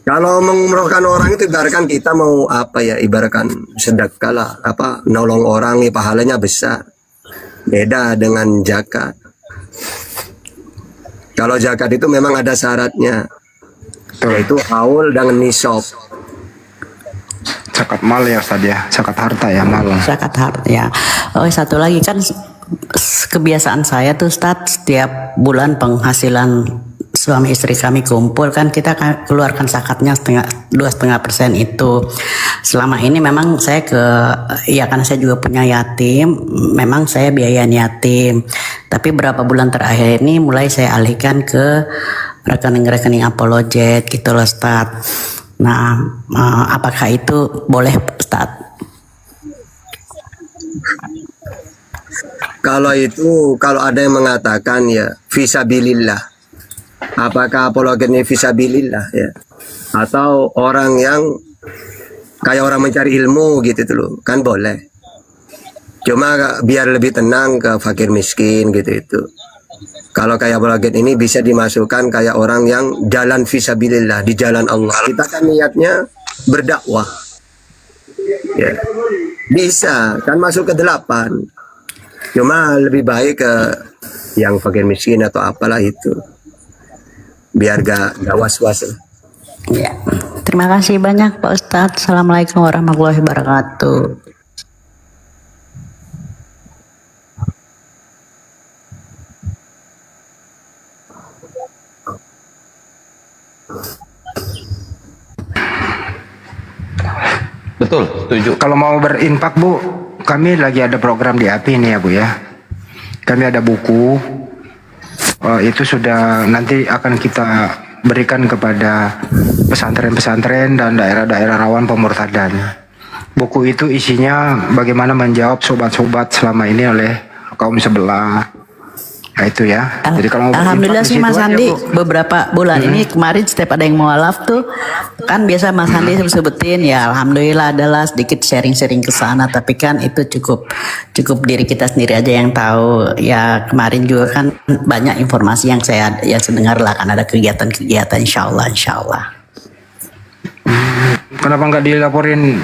Kalau mengumrohkan orang itu ibaratkan kita mau apa ya, ibaratkan sedekah lah, apa nolong orang ya, pahalanya besar. Beda dengan zakat. Kalau zakat itu memang ada syaratnya, yaitu haul dengan nisab. Zakat mal ya Ustaz ya, zakat harta ya, mal. Zakat harta ya. Oh, satu lagi kan kebiasaan saya tuh Ustaz, setiap bulan penghasilan suami istri kami kumpul kan kita keluarkan zakatnya 2,5% itu. Selama ini memang saya karena saya juga punya yatim, memang saya biayain yatim. Tapi berapa bulan terakhir ini mulai saya alihkan ke rekening-rekening apologet gitu loh Ustaz. Nah, apakah itu boleh Ustaz? Kalau ada yang mengatakan ya fisabilillah, apakah apologetnya fisabilillah ya, atau orang yang kayak orang mencari ilmu gitu tuh loh, kan boleh. Cuma biar lebih tenang ke fakir miskin gitu itu. Kalau kayak apologet ini bisa dimasukkan kayak orang yang jalan fisabilillah, di jalan Allah. Kita kan niatnya berdakwah. Ya. Bisa kan masuk ke 8. Cuma lebih baik ke yang fakir miskin atau apalah itu. Biar gak was-was. Ya. Terima kasih banyak Pak Ustadz. Assalamualaikum warahmatullahi wabarakatuh. Betul, setuju. Kalau mau berinfak Bu, kami lagi ada program di API nih ya Bu ya. Kami ada buku, itu sudah nanti akan kita berikan kepada pesantren-pesantren dan daerah-daerah rawan pemurtadan. Buku itu isinya bagaimana menjawab sobat-sobat selama ini oleh kaum sebelah. Nah itu ya. Jadi kalau mau Alhamdulillah sih Mas Andi, beberapa bulan ini kemarin setiap ada yang mualaf tuh kan biasa Mas Andi sebutin ya, alhamdulillah adalah sedikit sharing-sharing ke sana, tapi kan itu cukup diri kita sendiri aja yang tahu. Ya kemarin juga kan banyak informasi yang saya dengar lah, kan ada kegiatan-kegiatan insyaallah. Kenapa nggak dilaporin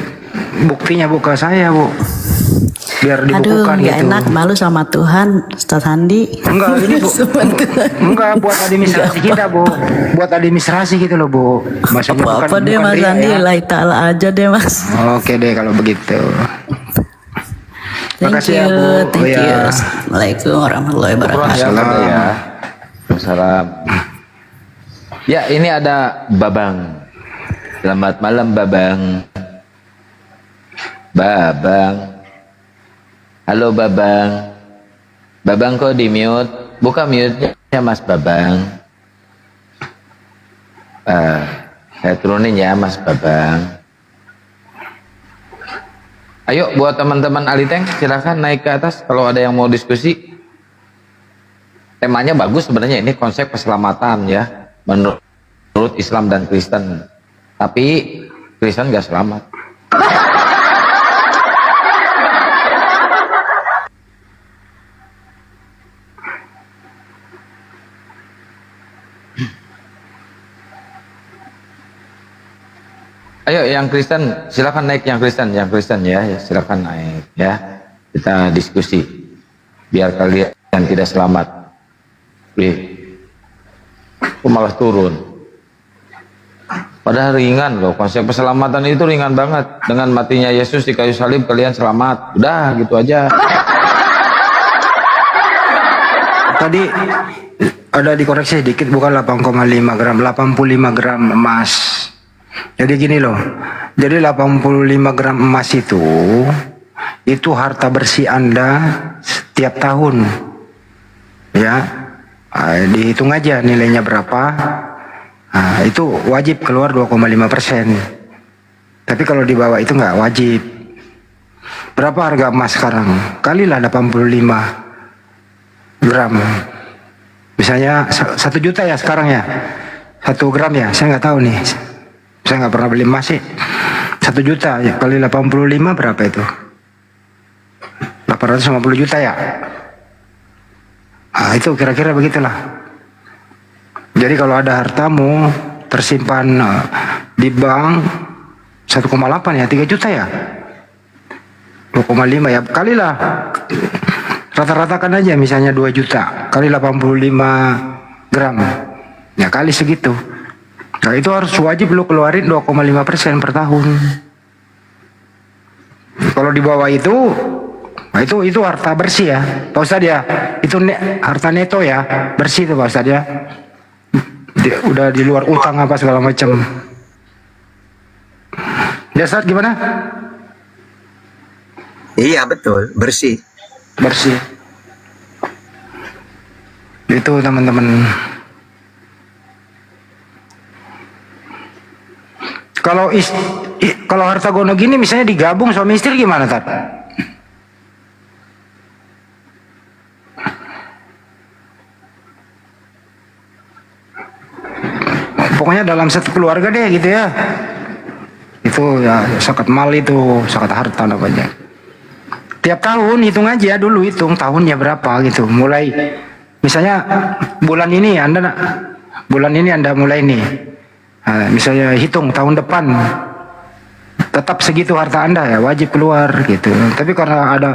buktinya Bu ke saya Bu? Biar dibukukan Aduh, gitu. enak, malu sama Tuhan, Ustaz Handi. Enggak, ini Bu. Enggak, buat administrasi kita, Bu. Buat administrasi gitu loh, Bu. Maksudnya Apa deh Mas Handi, lillahi ta'ala aja deh Mas. Oke deh kalau begitu. Thank Makasih you, ya, Bu. thank you. Ya. Assalamualaikum warahmatullahi wabarakatuh. Waalaikumsalam. Ya, ini ada Babang. Selamat malam Babang. Babang. Halo Babang. Babang kok di mute? Buka mute-nya Mas Babang. Saya turunin ya Mas Babang. Ayo buat teman-teman Aliteng silahkan naik ke atas kalau ada yang mau diskusi. Temanya bagus sebenarnya, ini konsep keselamatan ya menurut Islam dan Kristen. Tapi Kristen gak selamat. Ayo yang Kristen silakan naik, yang Kristen ya silakan naik ya. kita diskusi biar kalian tidak selamat. Kok malah turun? Padahal ringan loh, konsep keselamatan itu ringan banget. Dengan matinya Yesus di kayu salib kalian selamat. Udah gitu aja. Tadi ada dikoreksi sedikit, bukan 8,5 gram, 85 gram emas. Jadi gini loh, jadi 85 gram emas itu harta bersih Anda setiap tahun. Ya, dihitung aja nilainya berapa. Nah, itu wajib keluar 2,5%. Tapi kalau di bawah itu nggak wajib. Berapa harga emas sekarang? Kalilah 85 gram. Misalnya 1 juta ya sekarang ya. 1 gram ya, saya nggak tahu nih. Saya nggak pernah beli emas sih. 1 juta ya kali 85 berapa itu? 850 juta ya. Nah, itu kira-kira begitulah. Jadi kalau ada hartamu tersimpan di bank 1,8 ya, 3 juta ya, 2,5 ya, kalilah rata-ratakan aja misalnya 2 juta kali 85 gram ya, kali segitu. Nah itu harus wajib lu keluarin 2,5% per tahun. Kalau di bawah itu, nah itu harta bersih ya Pak Ustadz ya, itu harta neto ya, bersih itu Pak Ustadz ya. Udah di luar utang apa segala macam. Ya Ustadz gimana? Iya betul, bersih. Bersih. Itu teman-teman. Kalau harta gono gini misalnya digabung suami istri gimana Tat? Pokoknya dalam satu keluarga deh gitu ya. Itu ya zakat mal itu, zakat harta namanya. Tiap tahun hitung aja dulu, hitung tahunnya berapa gitu. Mulai misalnya bulan ini Anda mulai nih. Nah, misalnya hitung tahun depan tetap segitu harta Anda ya wajib keluar gitu. Tapi karena ada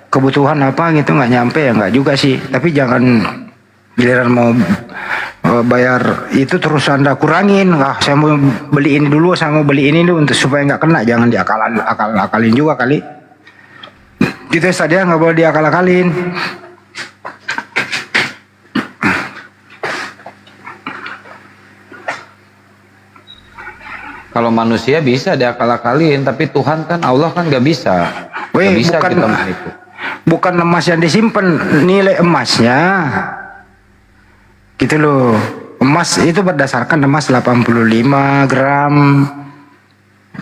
kebutuhan apa gitu nggak nyampe ya nggak juga sih. Tapi jangan giliran mau bayar itu terus Anda kurangin. Saya mau beli ini dulu, saya mau beli ini dulu untuk supaya nggak kena. Jangan diakalin juga kali. Gitu saja nggak boleh diakal-akalin. Kalau manusia bisa diakal-akalin, tapi Tuhan kan, Allah kan nggak bisa. Nggak bisa kita menipu. Bukan emas yang disimpan, nilai emasnya. Gitu loh. Emas itu berdasarkan emas 85 gram.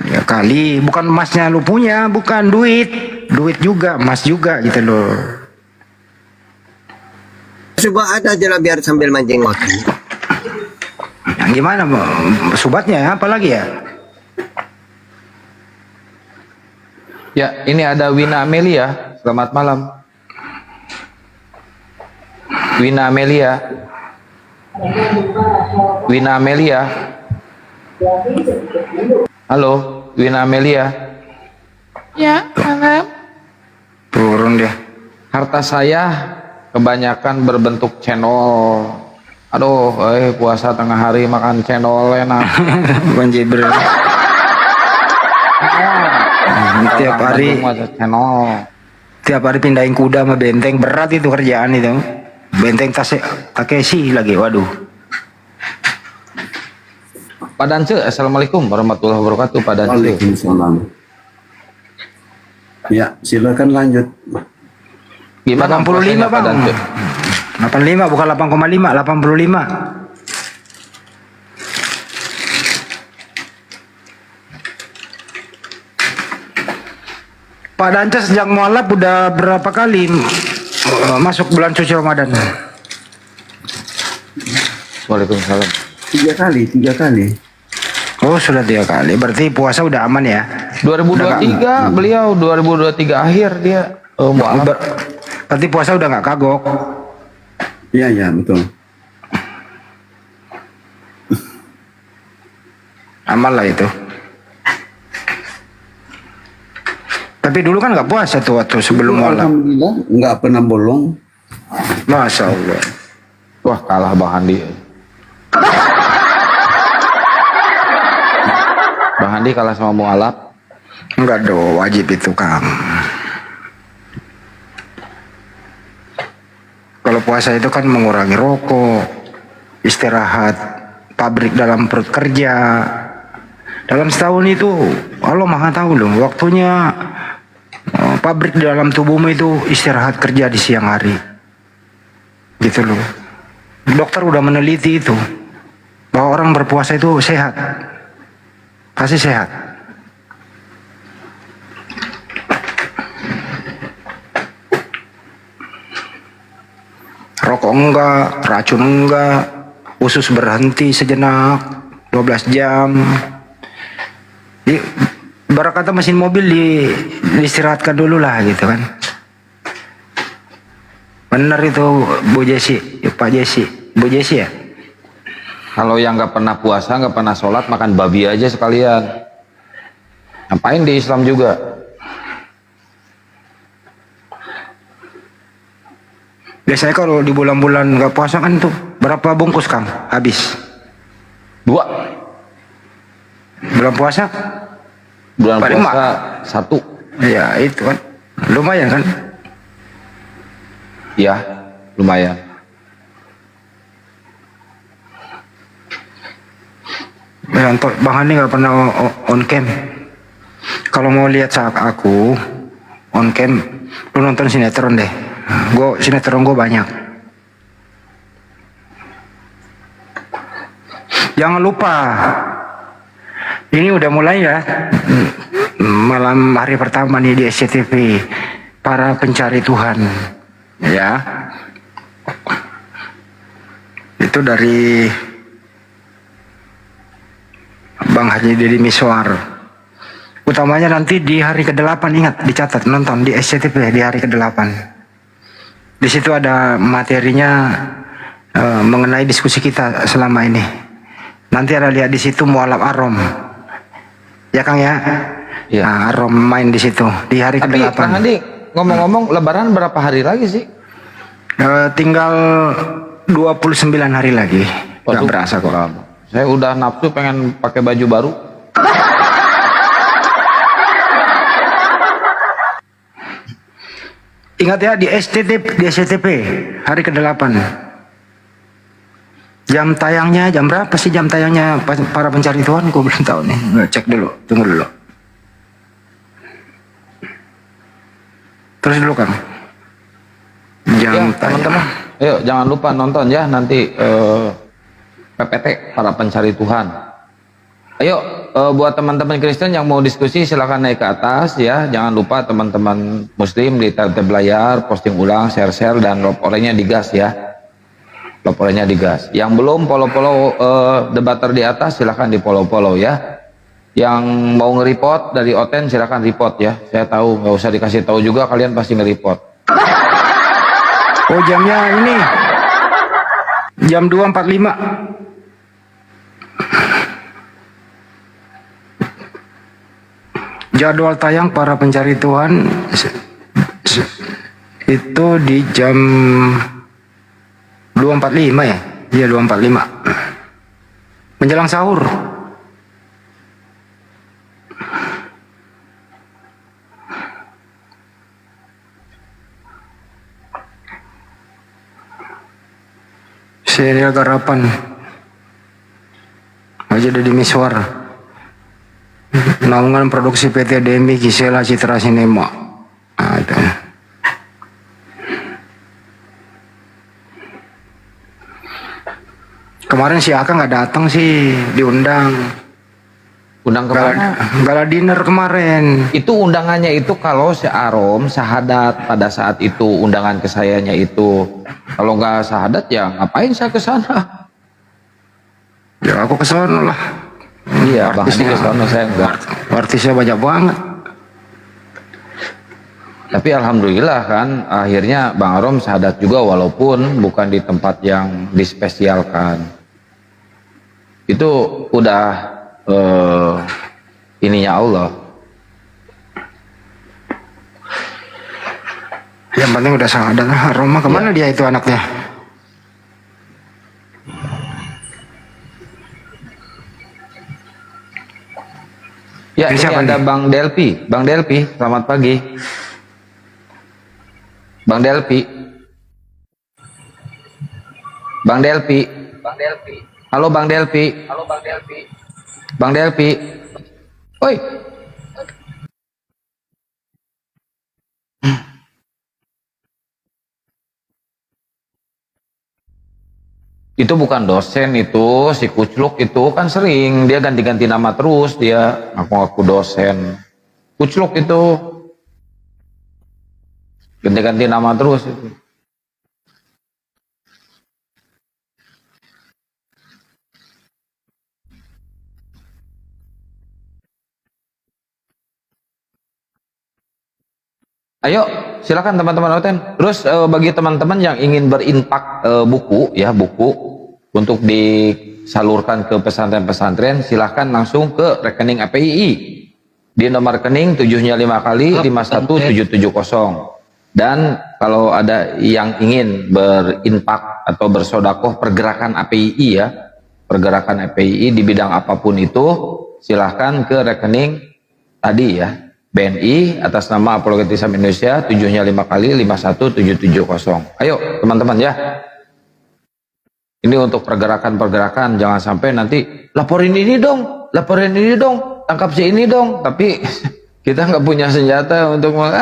Ya kali, bukan emasnya lu punya, bukan duit. Duit juga, emas juga gitu loh. Coba ada aja lah biar sambil mancing waktu. Gimana subatnya apa lagi ya? Ya, ini ada Wina Amelia. Selamat malam. Wina Amelia. Wina Amelia. Halo, Wina Amelia. Ya, malam. Turun dia. Harta saya kebanyakan berbentuk cendol. Aduh, puasa tengah hari makan cendol enak. Banjir. Tiap hari pindahin kuda sama benteng, berat itu kerjaan itu. Benteng Takeshi lagi, waduh. Pak Dance, assalamualaikum warahmatullahi wabarakatuh. Pak Dance. Waalaikumsalam. Ya, silakan lanjut. Gimana 85 Bang. 85 bukan 8,5, 85. Pak Dance sejak mualaf udah berapa kali masuk bulan suci Ramadan? Waalaikumsalam. 3 kali. Oh sudah 3 kali, berarti puasa udah aman ya? 2023 beliau 2023 akhir dia mualaf. Berarti puasa udah nggak kagok? Iya betul. Amal lah itu. Tapi dulu kan nggak puasa tuh waktu sebelum mualaf. Alhamdulillah nggak pernah bolong. Masya Allah. Wah, kalah Bang Handi. Bang Handi kalah sama mualaf. Enggak dong, wajib itu Kang. Kalau puasa itu kan mengurangi rokok, istirahat, pabrik dalam perut kerja. Dalam setahun itu Allah Maha tahu loh, waktunya pabrik di dalam tubuhmu itu istirahat kerja di siang hari. Gitu loh. Dokter udah meneliti itu bahwa orang berpuasa itu sehat. Pasti sehat. Rokok enggak, racun enggak, usus berhenti sejenak 12 jam. Ibarat kata mesin mobil diistirahatkan dulu lah gitu kan. Bener itu Bu Jesi, Pak Jesi, Bu Jesi ya. Kalau yang nggak pernah puasa, nggak pernah sholat, makan babi aja sekalian. Ngapain di Islam juga? Biasanya kalau di bulan-bulan nggak puasa kan tuh berapa bungkus Kang habis? 2. Bulan puasa? Bulan Paling puasa 1. Ya itu kan lumayan kan? Ya, lumayan. Bang Hani nggak pernah on cam. Kalau mau lihat saat aku on cam, lu nonton sinetron deh. Sinetron gue banyak. Jangan lupa, ini udah mulai ya, malam hari pertama nih di SCTV, para pencari Tuhan, ya. Itu dari Bang Haji Deddy Miswar. Utamanya nanti di hari ke-8, ingat dicatat, nonton di SCTV di hari ke-8. Di situ ada materinya mengenai diskusi kita selama ini. Nanti ada lihat di situ mualaf Arom. Ya Kang ya? Iya. Nah, Arom main di situ di hari Tapi ke-8. Bang Handi, ngomong-ngomong Lebaran berapa hari lagi sih? Tinggal 29 hari lagi. Nggak berasa kok. Saya udah nafsu pengen pakai baju baru. Ingat ya di SCTV hari ke-8. Jam tayangnya jam berapa sih jam tayangnya para pencari Tuhan? Gue belum tahu nih. Cek dulu, tunggu dulu. Terus dulu Kang. Jam tayang. Teman-teman, ayo jangan lupa nonton ya nanti PPT para pencari Tuhan. Ayo buat teman-teman Kristen yang mau diskusi silahkan naik ke atas ya. Jangan lupa teman-teman Muslim di tab layar posting ulang, share dan lop orangnya digas ya. Lop orangnya digas. Yang belum follow debater di atas silahkan di follow ya. Yang mau nge-report dari Oten silahkan report ya. Saya tahu nggak usah dikasih tahu juga kalian pasti nge-report. Oh jamnya ini jam 2.45. Jadwal tayang para pencari Tuhan itu di jam 2.45 ya? Iya 2.45. Menjelang sahur. Serial Garapan. Aja Deddy Miswar. Naungan produksi PT DMI Gisela Citra Sinema. Nah, itu. Kemarin si Aka nggak datang sih, diundang. Undang kemana? Gala dinner kemarin. Itu undangannya itu kalau si Arom syahadat pada saat itu undangan ke sayanya itu. Kalau nggak syahadat ya ngapain saya ke sana? Ya aku ke sana lah. Iya, Bang Andi ke sana saya enggak. Artisnya banyak banget. Tapi alhamdulillah kan akhirnya Bang Arom syahadat juga walaupun bukan di tempat yang dispesialkan. Itu udah ininya Allah. Yang penting udah sangat adalah Roma kemana dia itu anaknya? Ya, ini ada Bang Delpi. Bang Delpi, selamat pagi. Bang Delpi. Bang Delpi. Bang Delpi. Halo Bang Delpi. Halo Bang Delpi. Bang Delpi. Oi. Itu bukan dosen, itu si Kucluk itu kan sering dia ganti-ganti nama terus, dia ngaku-ngaku dosen. Kucluk itu ganti-ganti nama terus itu. Ayo silakan teman-teman Oten. Terus bagi teman-teman yang ingin berinfak buku ya, buku untuk disalurkan ke pesantren-pesantren, silahkan langsung ke rekening APII di nomor rekening 7-nya 5 kali 51770. Dan kalau ada yang ingin berinfak atau bersodakoh pergerakan APII ya, pergerakan APII di bidang apapun itu, silahkan ke rekening tadi ya, BNI atas nama Apologetik Islam Indonesia 7-nya 5 kali 51770. Ayo teman-teman ya. Ini untuk pergerakan-pergerakan, jangan sampai nanti laporin ini dong, tangkap si ini dong, tapi kita nggak punya senjata untuk kalau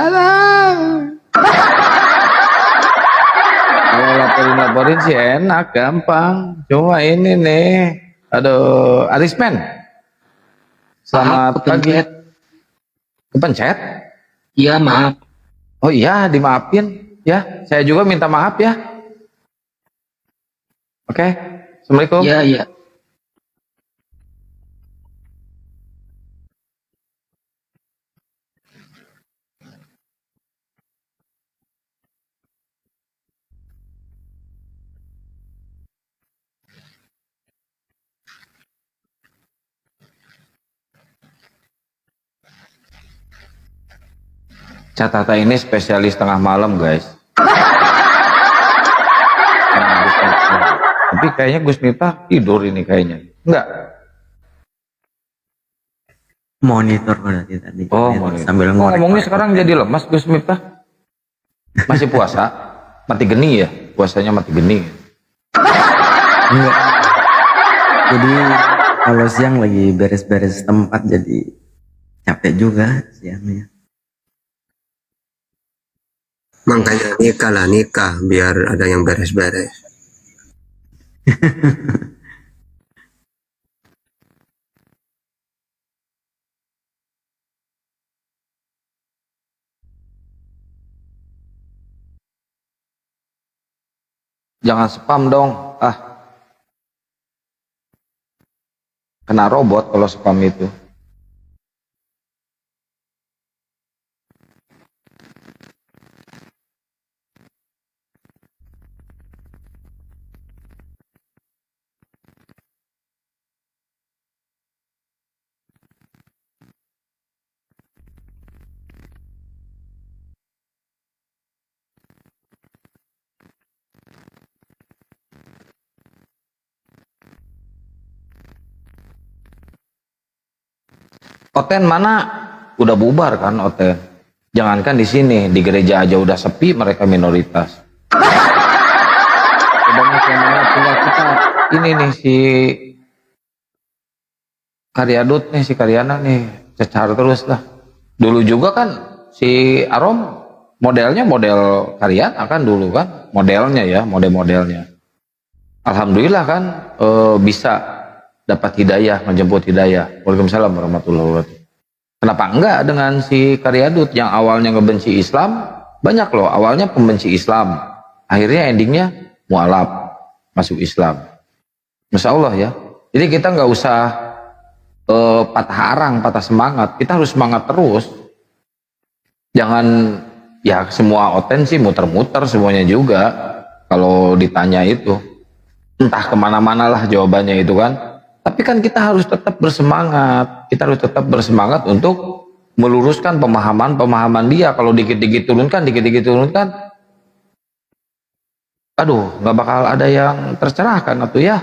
laporin sih enak, gampang. Cuma ini nih, aduh, Arismen. Selamat pagi. Kepencet? Iya, maaf. Oh iya, dimaafin ya. Saya juga minta maaf ya. Oke, Assalamualaikum. Iya, iya. Catatan ini spesialis tengah malam guys. Tapi kayaknya Gus Miftah tidur ini kayaknya. Enggak. Monitor berarti tadi. Oh, monitor. Sambil ngomongnya sekarang jadi lemas Gus Miftah. Masih puasa? Mati geni ya? Puasanya mati geni. Enggak. Jadi kalau siang lagi beres-beres tempat jadi capek juga siangnya. Makanya nikah lah, nikah biar ada yang beres-beres. Jangan spam dong. Kena robot kalau spam itu. Oten mana? Udah bubar kan Oten? Jangankan di sini, di gereja aja udah sepi, mereka minoritas. Banyak yang mana tinggal kita. Ini nih si Karyadut nih, si Karyana nih, cecar terus lah. Dulu juga kan si Arom modelnya model Karyana kan dulu kan, modelnya ya, model-modelnya. Alhamdulillah kan bisa dapat hidayah, menjemput hidayah. Waalaikumsalam warahmatullahi wabarakatuh. Kenapa enggak dengan si Karyadut yang awalnya ngebenci Islam? Banyak loh, awalnya pembenci Islam. Akhirnya endingnya mualaf, masuk Islam. Masya Allah ya. Jadi kita nggak usah patah arang, patah semangat. Kita harus semangat terus. Jangan, ya semua Oten sih muter-muter semuanya juga. Kalau ditanya itu. Entah kemana-mana lah jawabannya itu kan. Tapi kan kita harus tetap bersemangat. Kita harus tetap bersemangat untuk meluruskan pemahaman-pemahaman dia. Kalau dikit-dikit turunkan, aduh nggak bakal ada yang tercerahkan atau ya.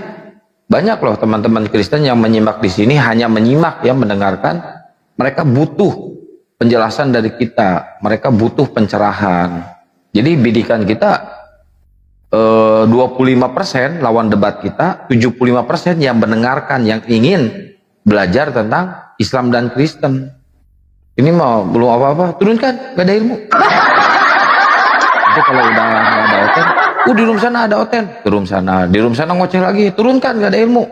Banyak loh teman-teman Kristen yang menyimak di sini hanya menyimak ya, mendengarkan. Mereka butuh penjelasan dari kita, mereka butuh pencerahan. Jadi bidikan kita 25% lawan debat kita, 75% yang mendengarkan, yang ingin belajar tentang Islam dan Kristen. Ini mau belum apa-apa, turunkan, gak ada ilmu. Nanti kalau udah gak ada oten, di room sana ada oten, di room sana ngoceh lagi, turunkan, gak ada ilmu.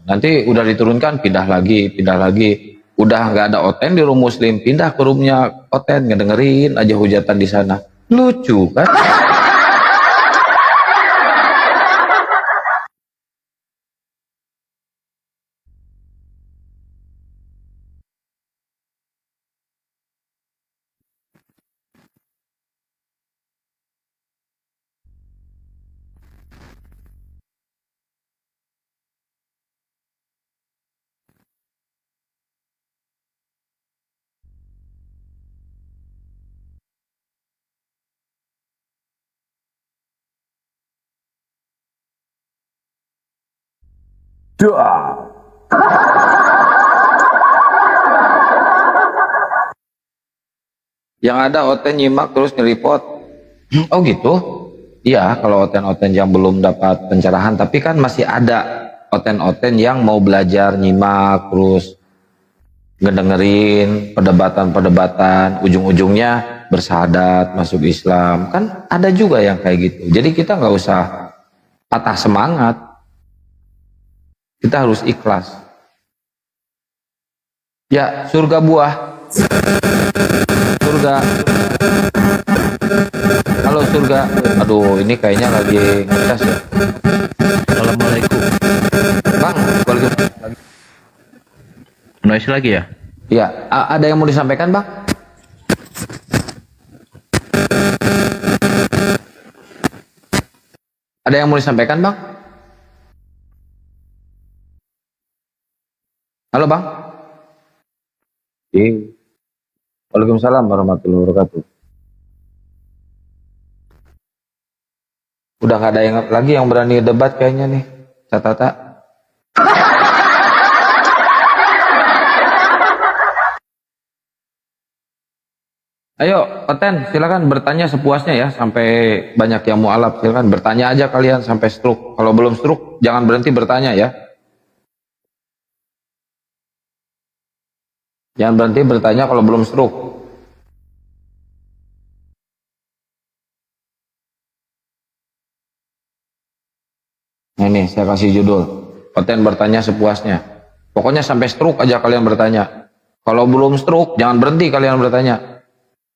Nanti udah diturunkan, pindah lagi. Udah nggak ada oten di room muslim, pindah ke roomnya oten, ngedengerin aja hujatan di sana. Lucu kan? Yang ada oten nyimak terus nge-report. Oh gitu? Iya, kalau oten-oten yang belum dapat pencerahan, tapi kan masih ada oten-oten yang mau belajar nyimak terus ngedengerin perdebatan-perdebatan, ujung-ujungnya bersahadat masuk Islam. Kan ada juga yang kayak gitu. Jadi kita nggak usah patah semangat. Kita harus ikhlas. Ya, surga buah. Surga. Halo surga. Aduh, ini kayaknya lagi ngetes ya. Assalamualaikum. Bang, waalaikumsalam. Noise lagi ya? Ya, ada yang mau disampaikan, Bang? Ada yang mau disampaikan, Bang? Halo, Bang. Waalaikumsalam warahmatullahi wabarakatuh. Udah gak ada yang lagi yang berani debat kayaknya nih. Catata. Ayo, Oten, silakan bertanya sepuasnya ya, sampai banyak yang mualaf. Silakan bertanya aja kalian sampai stroke. Kalau belum stroke, jangan berhenti bertanya ya. Jangan berhenti bertanya kalau belum stroke. Nah, ini saya kasih judul. Oten bertanya sepuasnya. Pokoknya sampai stroke aja kalian bertanya. Kalau belum stroke, jangan berhenti kalian bertanya.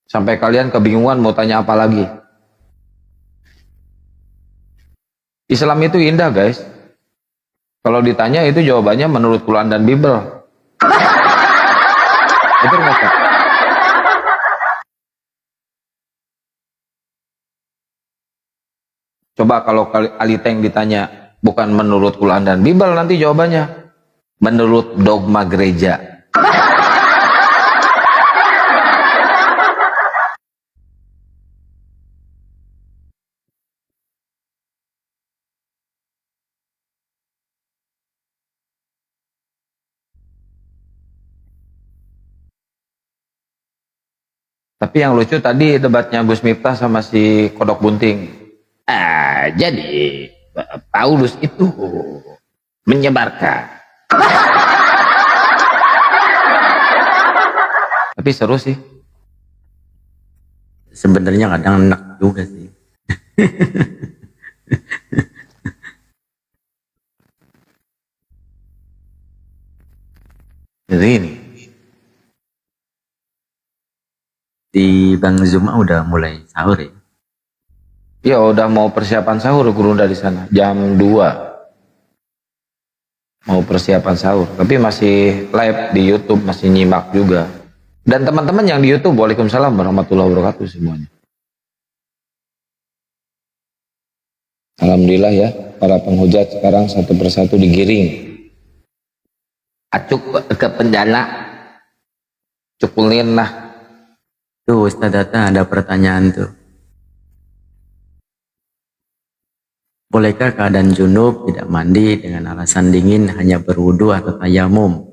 Sampai kalian kebingungan mau tanya apa lagi. Islam itu indah, guys. Kalau ditanya itu jawabannya menurut Quran dan Bible. Betul nggak, Kak? Coba kalau Aliteng ditanya bukan menurut Quran dan Bible, nanti jawabannya menurut dogma gereja. Tapi yang lucu tadi debatnya Gus Miftah sama si Kodok Bunting. Jadi Paulus itu menyebarkan. Tapi seru sih. Sebenarnya kadang enak juga sih. Jadi ini. Di Bang Zuma udah mulai sahur ya? Ya udah mau persiapan sahur guru dari sana jam 2 mau persiapan sahur, tapi masih live di YouTube, masih nyimak juga. Dan teman-teman yang di YouTube, waalaikumsalam warahmatullahi wabarakatuh semuanya. Alhamdulillah ya, para penghujat sekarang satu persatu digiring. Acuk ke penjara, cukulin lah. Tuh Ustaz datang ada pertanyaan tuh. Bolehkah keadaan junub tidak mandi dengan alasan dingin hanya berwudu atau tayamum?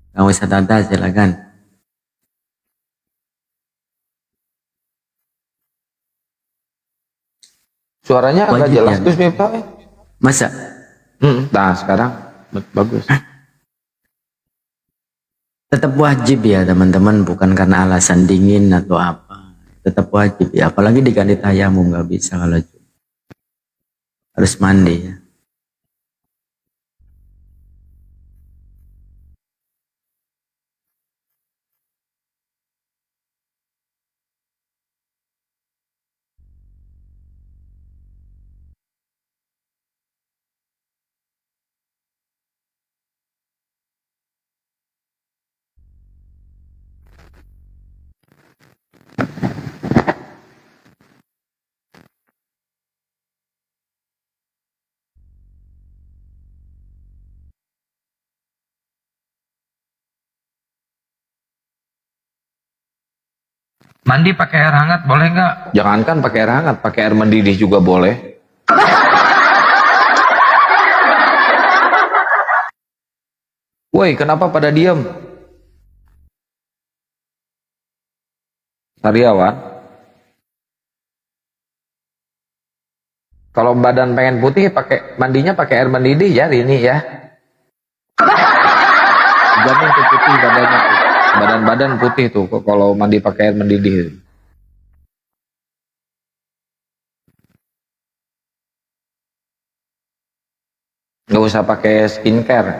Kang Ustaz Tata silakan. Suaranya agak Wajib jelas ya? Gus Miftah. Masa? Nah sekarang bagus. Tetap wajib ya teman-teman, bukan karena alasan dingin atau apa. Tetap wajib ya, apalagi diganti tayamum nggak bisa kalau harus mandi ya. Mandi pakai air hangat boleh nggak? Jangankan pakai air hangat, pakai air mendidih juga boleh. Woi, kenapa pada diam? Sariawan. Kalau badan pengen putih, mandinya pakai air mendidih ya ini ya. Jamin tuh putih badannya tuh. Badan-badan putih tuh kalau mandi pakai air mendidih. Nggak usah pakai skincare.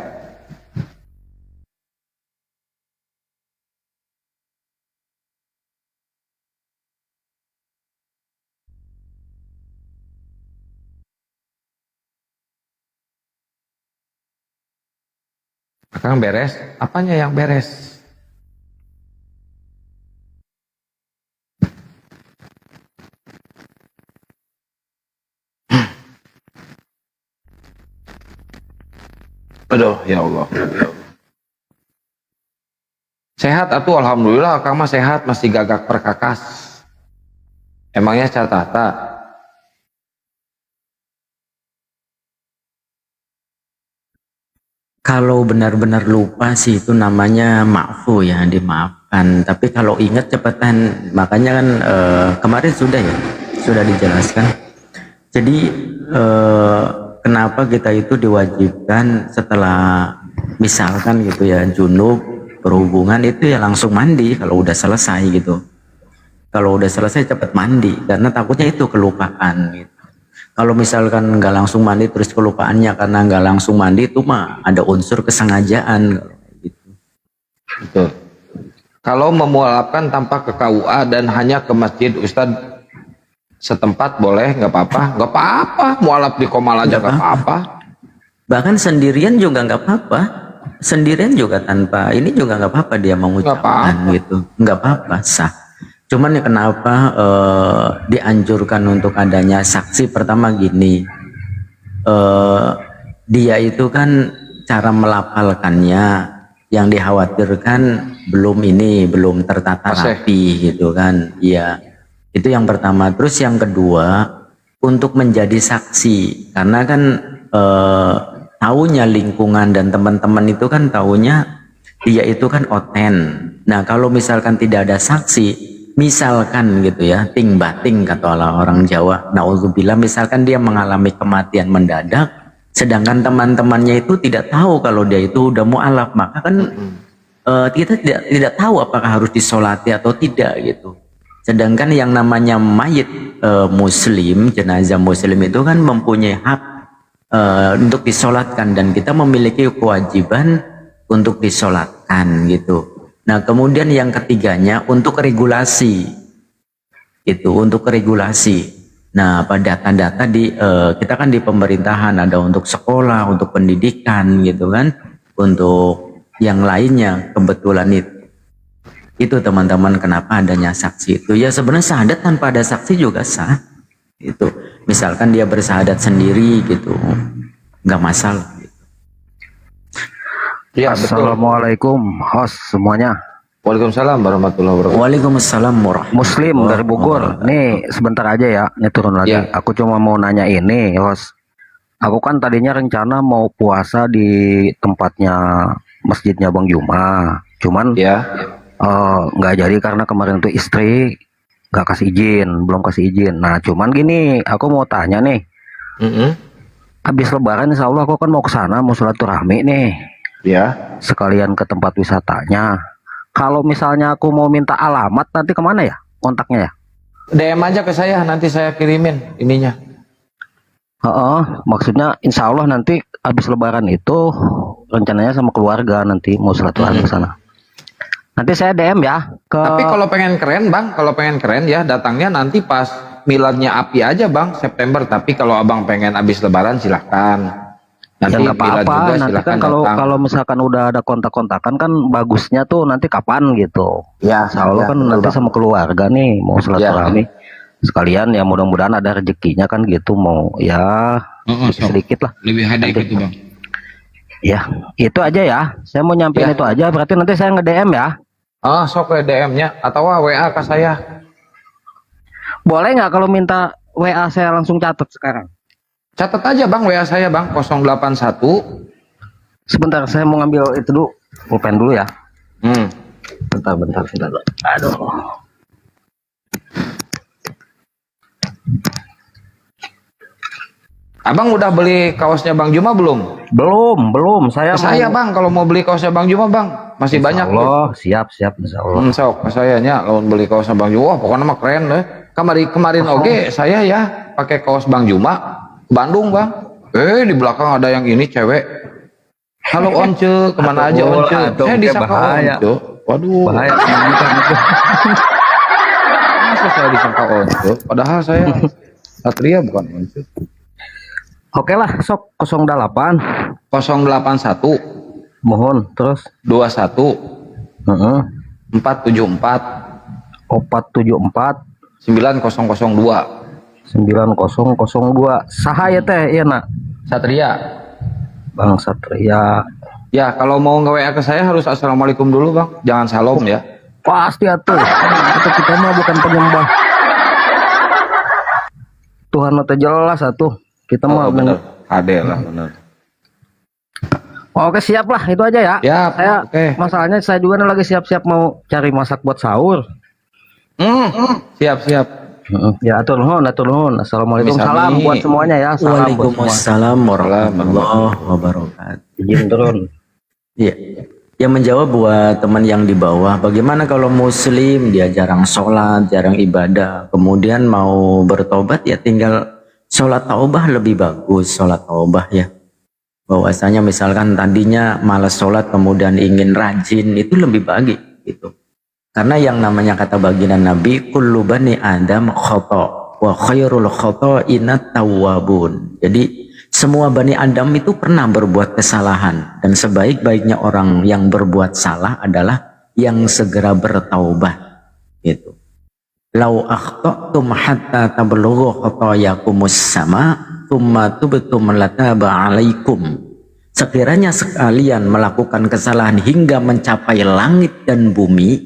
Akang beres? Apanya yang beres? Aduh, ya Allah. Sehat atuh, alhamdulillah. Akang mah sehat, masih gagak perkakas. Emangnya catata? Kalau benar-benar lupa sih itu namanya maafu ya, dimaafkan. Tapi kalau ingat cepetan, makanya kan kemarin sudah dijelaskan. Jadi kenapa kita itu diwajibkan setelah misalkan gitu ya junub berhubungan itu ya langsung mandi kalau udah selesai gitu. Kalau udah selesai cepat mandi karena takutnya itu kelupaan gitu. Kalau misalkan nggak langsung mandi terus kelupaannya karena nggak langsung mandi itu mah ada unsur kesengajaan gitu. Betul. Kalau memualafkan tanpa ke KUA dan hanya ke masjid Ustadz setempat boleh, nggak apa-apa, nggak apa-apa, mualaf di Komal aja nggak apa-apa. Bahkan sendirian juga nggak apa-apa, sendirian juga tanpa ini juga nggak apa-apa dia mengucapkan gitu, nggak apa-apa sah. Cuman ya kenapa dianjurkan untuk adanya saksi? Pertama gini, dia itu kan cara melafalkannya yang dikhawatirkan belum tertata rapi gitu kan, iya. Itu yang pertama. Terus yang kedua untuk menjadi saksi karena kan taunya lingkungan dan teman-teman itu kan taunya dia itu kan oten. Nah kalau misalkan tidak ada saksi, misalkan gitu ya ting bating kata orang Jawa, nauzubillah, misalkan dia mengalami kematian mendadak sedangkan teman-temannya itu tidak tahu kalau dia itu udah mualaf, maka kan kita tidak tahu apakah harus disolati atau tidak gitu. Sedangkan yang namanya mayit muslim, jenazah muslim itu kan mempunyai hak untuk disolatkan dan kita memiliki kewajiban untuk disolatkan gitu. Nah kemudian yang ketiganya untuk regulasi itu, untuk regulasi. Nah pada data-data kita kan di pemerintahan ada untuk sekolah, untuk pendidikan gitu kan, untuk yang lainnya kebetulan itu teman-teman kenapa adanya saksi itu ya sebenarnya syahadat tanpa ada saksi juga sah itu. Misalkan dia bersahadat sendiri gitu nggak masalah. Ya, Assalamualaikum host semuanya. Waalaikumsalam warahmatullahi wabarakatuh. Waalaikumsalam warahmatullahi Muslim dari Bogor. Nih sebentar aja ya, ini turun lagi. Ya. Aku cuma mau nanya ini, Host. Aku kan tadinya rencana mau puasa di tempatnya masjidnya Bang Juma. Cuman Ya. nggak jadi karena kemarin tuh istri nggak kasih izin, belum kasih izin. Nah, cuman gini, aku mau tanya nih. Habis Lebaran Insya Allah aku kan mau ke sana, mau silaturahmi nih. Ya. Sekalian ke tempat wisatanya. Kalau misalnya aku mau minta alamat nanti kemana ya kontaknya ya? DM aja ke saya, nanti saya kirimin ininya. Maksudnya Insya Allah nanti habis Lebaran itu rencananya sama keluarga nanti mau silaturahmi ke sana. Nanti saya DM ya ke. Tapi kalau pengen keren bang, kalau pengen keren ya datangnya nanti pas miladnya Api aja bang, September. Tapi kalau abang pengen habis Lebaran silahkan. Nanti ya nggak milad apa-apa. juga Nanti silahkan kan kalau datang. misalkan udah ada kontak-kontakan kan bagusnya tuh nanti kapan gitu. Ya, Insya Allah ya, kan betul, nanti Bang. sama keluarga nih mau silaturahmi. Sekalian ya mudah-mudahan ada rezekinya kan gitu mau ya sedikit lah. Lebih hadeh Nanti. gitu bang. Ya itu aja ya. Saya mau nyampein Ya. itu aja. Berarti nanti saya nge-DM ya. Sok ke DM-nya atau WA ke saya. Boleh nggak kalau minta WA saya langsung catat sekarang? Catat aja bang WA saya bang 081. Sebentar saya mau ngambil itu dulu. Pulpen dulu ya. Bentar. Aduh. Abang udah beli kaosnya Bang Juma belum? Belum. Saya Saya mau. bang kalau mau beli kaosnya Bang Juma bang masih banyak. Allah, siap Insya Allah. Sok saya nya lawan beli kaosnya Bang Juma. Wah, pokoknya mah keren deh. Kemarin oke saya ya pakai kaos Bang Juma Bandung bang. Di belakang ada yang ini cewek. Halo Once, kemana aja Once? Saya disangka Once. Waduh. Bahaya. Masa saya disangka Once? Padahal saya Satria bukan Once. Oke lah, sok 08 081 mohon terus 21 474 474 9002 9002 saha ya teh iya nak Satria. Bang Satria. Ya kalau mau nge-WA ke saya harus assalamualaikum dulu bang, jangan salam ya. Pasti atuh. Itu kita mah bukan penyembah Tuhan mah teh jelas atuh. Kita mah bener. Ade lah bener. Oke siap lah itu aja ya. Ya. Saya masalahnya saya juga lagi siap-siap mau cari masak buat sahur. Siap. Ya atur nuhun. Assalamualaikum. Salam buat semuanya ya. Salam buat semua. Waalaikumsalam warahmatullahi wabarakatuh. Izin turun. Iya. Yang menjawab buat teman yang di bawah, bagaimana kalau muslim dia jarang sholat, jarang ibadah, kemudian mau bertobat ya tinggal sholat taubah lebih bagus, sholat taubah ya. Bahwasanya misalkan tadinya malas sholat kemudian ingin rajin itu lebih bagus gitu. Karena yang namanya kata baginda Nabi, kullu bani Adam khata wa khairul khata'ina tawwabun. Jadi semua Bani Adam itu pernah berbuat kesalahan dan sebaik-baiknya orang yang berbuat salah adalah yang segera bertaubat gitu. Lau akhta'tum hatta tablughu khatayakumus sama thumma tubtum lataba 'alaikum. Sekiranya sekalian melakukan kesalahan hingga mencapai langit dan bumi,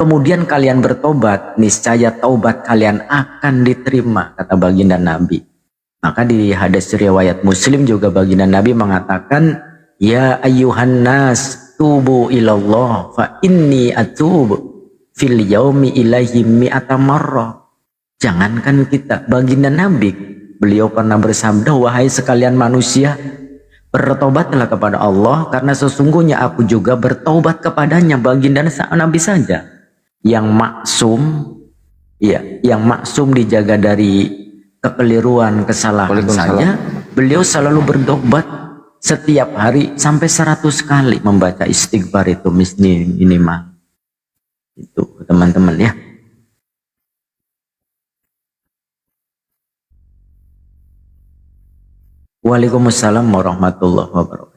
kemudian kalian bertobat, niscaya taubat kalian akan diterima, kata baginda Nabi. Maka di hadis riwayat Muslim juga baginda Nabi mengatakan, ya ayyuhan nas tubu ilallah fa inni atubu fil yaumi ilaihi mi'ata marrah. Jangankan kita, baginda Nabi, beliau pernah bersabda, wahai sekalian manusia, bertobatlah kepada Allah karena sesungguhnya aku juga bertobat kepadanya. Baginda Nabi saja yang maksum, ya, yang maksum dijaga dari kekeliruan, kesalahan saja, beliau selalu bertobat setiap hari sampai 100 kali membaca istighfar itu minimal. Itu teman-teman ya. Waalaikumsalam warahmatullahi wabarakatuh.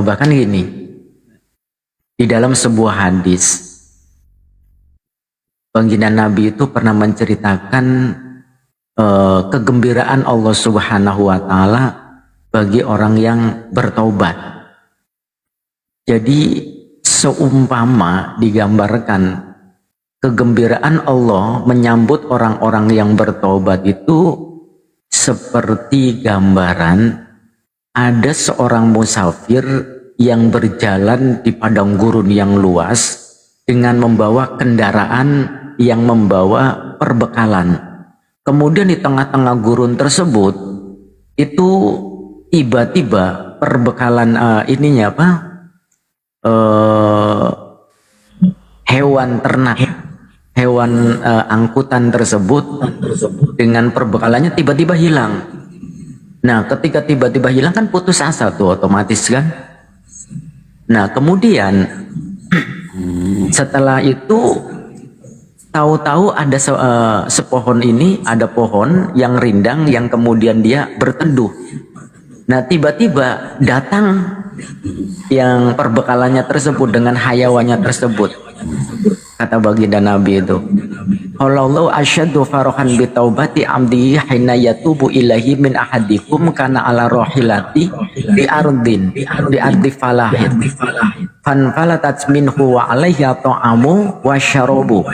Bahkan gini, di dalam sebuah hadis baginda Nabi itu pernah menceritakan kegembiraan Allah Subhanahu wa Ta'ala bagi orang yang bertaubat. Jadi seumpama digambarkan kegembiraan Allah menyambut orang-orang yang bertaubat itu seperti gambaran ada seorang musafir yang berjalan di padang gurun yang luas dengan membawa kendaraan yang membawa perbekalan. Kemudian di tengah-tengah gurun tersebut itu tiba-tiba perbekalan ininya apa? Hewan ternak, hewan angkutan tersebut dengan perbekalannya tiba-tiba hilang. Nah, ketika tiba-tiba hilang kan putus asa tuh otomatis kan. Nah, kemudian setelah itu tahu-tahu ada sepohon ini, ada pohon yang rindang yang kemudian dia berteduh. Nah, tiba-tiba datang yang perbekalannya tersebut dengan hayawannya tersebut. Kata baginda Nabi itu, "Allahu asyaddu farahan bi taubati amdi hina yatubu ilahi min ahadikum kana ala rohilati di ardin di ardi falahid fan falatat minhu wa alaihi ta'amu wa syarabu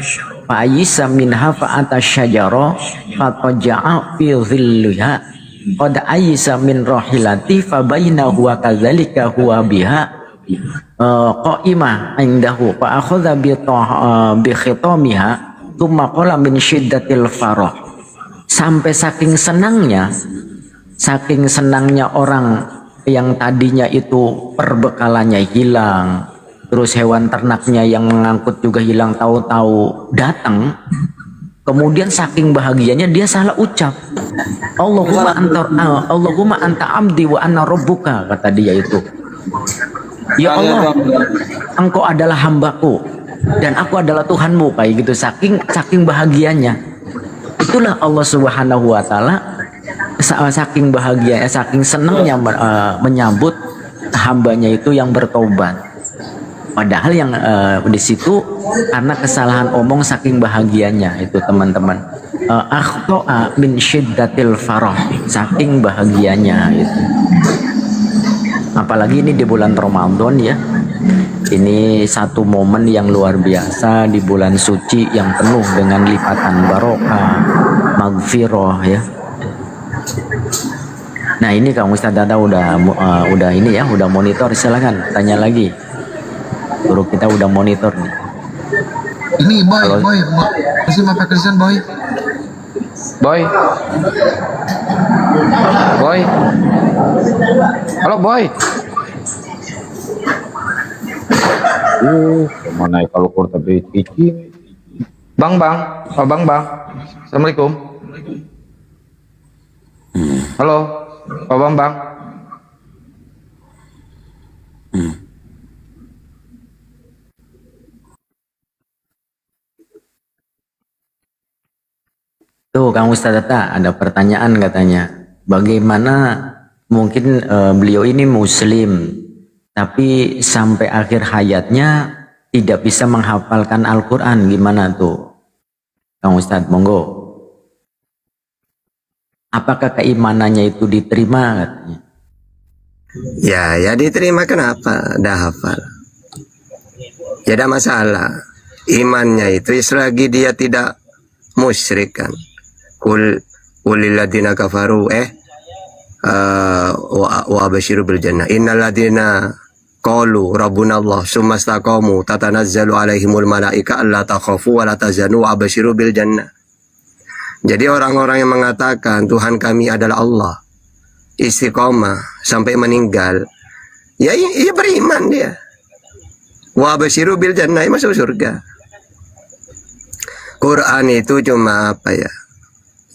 fa ayisa minha fa atasyajara fa taja'a fi dhilliha qad ayisa min rohilati fa bainahu wa kadzalika huwa biha qa'imah indahu fa akhadha bi khitamiha thumma qala min syiddatil farah." Sampai saking senangnya orang yang tadinya itu perbekalannya hilang, terus hewan ternaknya yang mengangkut juga hilang, tahu-tahu datang. Kemudian saking bahagianya dia salah ucap, Allahumma anta abdi wa ana rabbuka, kata dia itu. Ya Allah, engkau adalah hambaku dan aku adalah Tuhanmu, kayak gitu. Saking bahagianya. Itulah Allah Subhanahu wa Ta'ala saking bahagianya, saking senangnya menyambut hambanya itu yang bertobat. Padahal yang di situ karena kesalahan omong saking bahagianya itu, teman-teman. Akhto'a min syiddatil farah, saking bahagianya itu. Apalagi ini di bulan Ramadan ya. Ini satu momen yang luar biasa di bulan suci yang penuh dengan lipatan barokah, magfirah ya. Nah, ini Kang Ustadz Dada udah ini ya, udah monitor, silakan tanya lagi. Guru kita udah monitor nih. Ini boy, masih mau pakai Kristen boy. Halo boy. Mana ya kalau kurta beti. Bang. Assalamualaikum. Halo, Pak Bambang. Tuh Kang Ustadz Data ada pertanyaan katanya, bagaimana mungkin beliau ini muslim tapi sampai akhir hayatnya tidak bisa menghafalkan Al-Quran, gimana tuh Kang Ustadz, monggo. Apakah keimanannya itu diterima katanya? Ya diterima, kenapa? Dah hafal. Ya ada masalah. Imannya itu selagi dia tidak musyrik kan. Qulil ladina kafaru wa abasyiru bil jannah. Innal ladina qalu rabbuna Allah summa istaqamu tatanazzalu alaihimul malaika alla takhafu wa la tahzanu wa abasyiru bil jannah. Jadi orang-orang yang mengatakan Tuhan kami adalah Allah, istiqomah sampai meninggal, ya beriman dia. Wa abasyiru bil jannah, masuk surga. Quran itu cuma apa ya?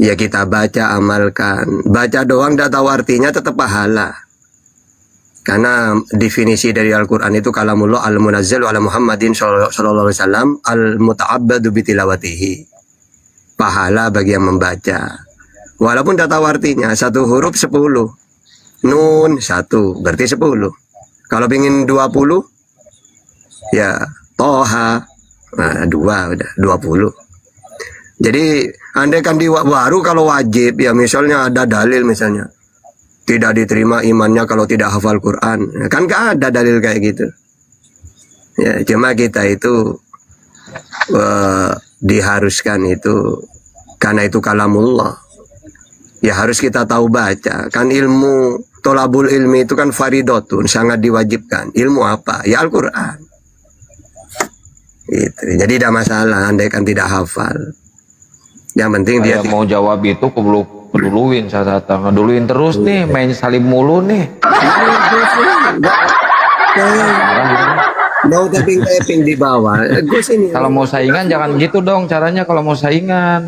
Ya kita baca, amalkan. Baca doang tidak tahu artinya, tetap pahala. Karena definisi dari Al-Quran itu kalamullah al-munazzal ala Muhammadin sallallahu alaihi wasallam al-muta'abbadu bitilawatihi. Pahala bagi yang membaca. Walaupun tidak tahu artinya, satu huruf 10. Nun 1 berarti 10. Kalau ingin 20 ya Toha 2 udah 20. Jadi andai kan baru kalau wajib ya misalnya ada dalil misalnya tidak diterima imannya kalau tidak hafal Quran. Ya, kan gak ada dalil kayak gitu. Ya, cuma kita itu diharuskan itu karena itu kalamullah. Ya harus kita tahu baca. Kan ilmu tolabul ilmi itu kan faridotun, sangat diwajibkan. Ilmu apa? Ya Al-Quran. Gitu. Jadi tidak masalah andai kan tidak hafal. Yang penting dia mau jawab itu keduluin saya datang ngeduluin terus nih main salim mulu nih. Mau tapping di bawah. Gus ini. Kalau mau saingan jangan gitu dong caranya kalau mau saingan.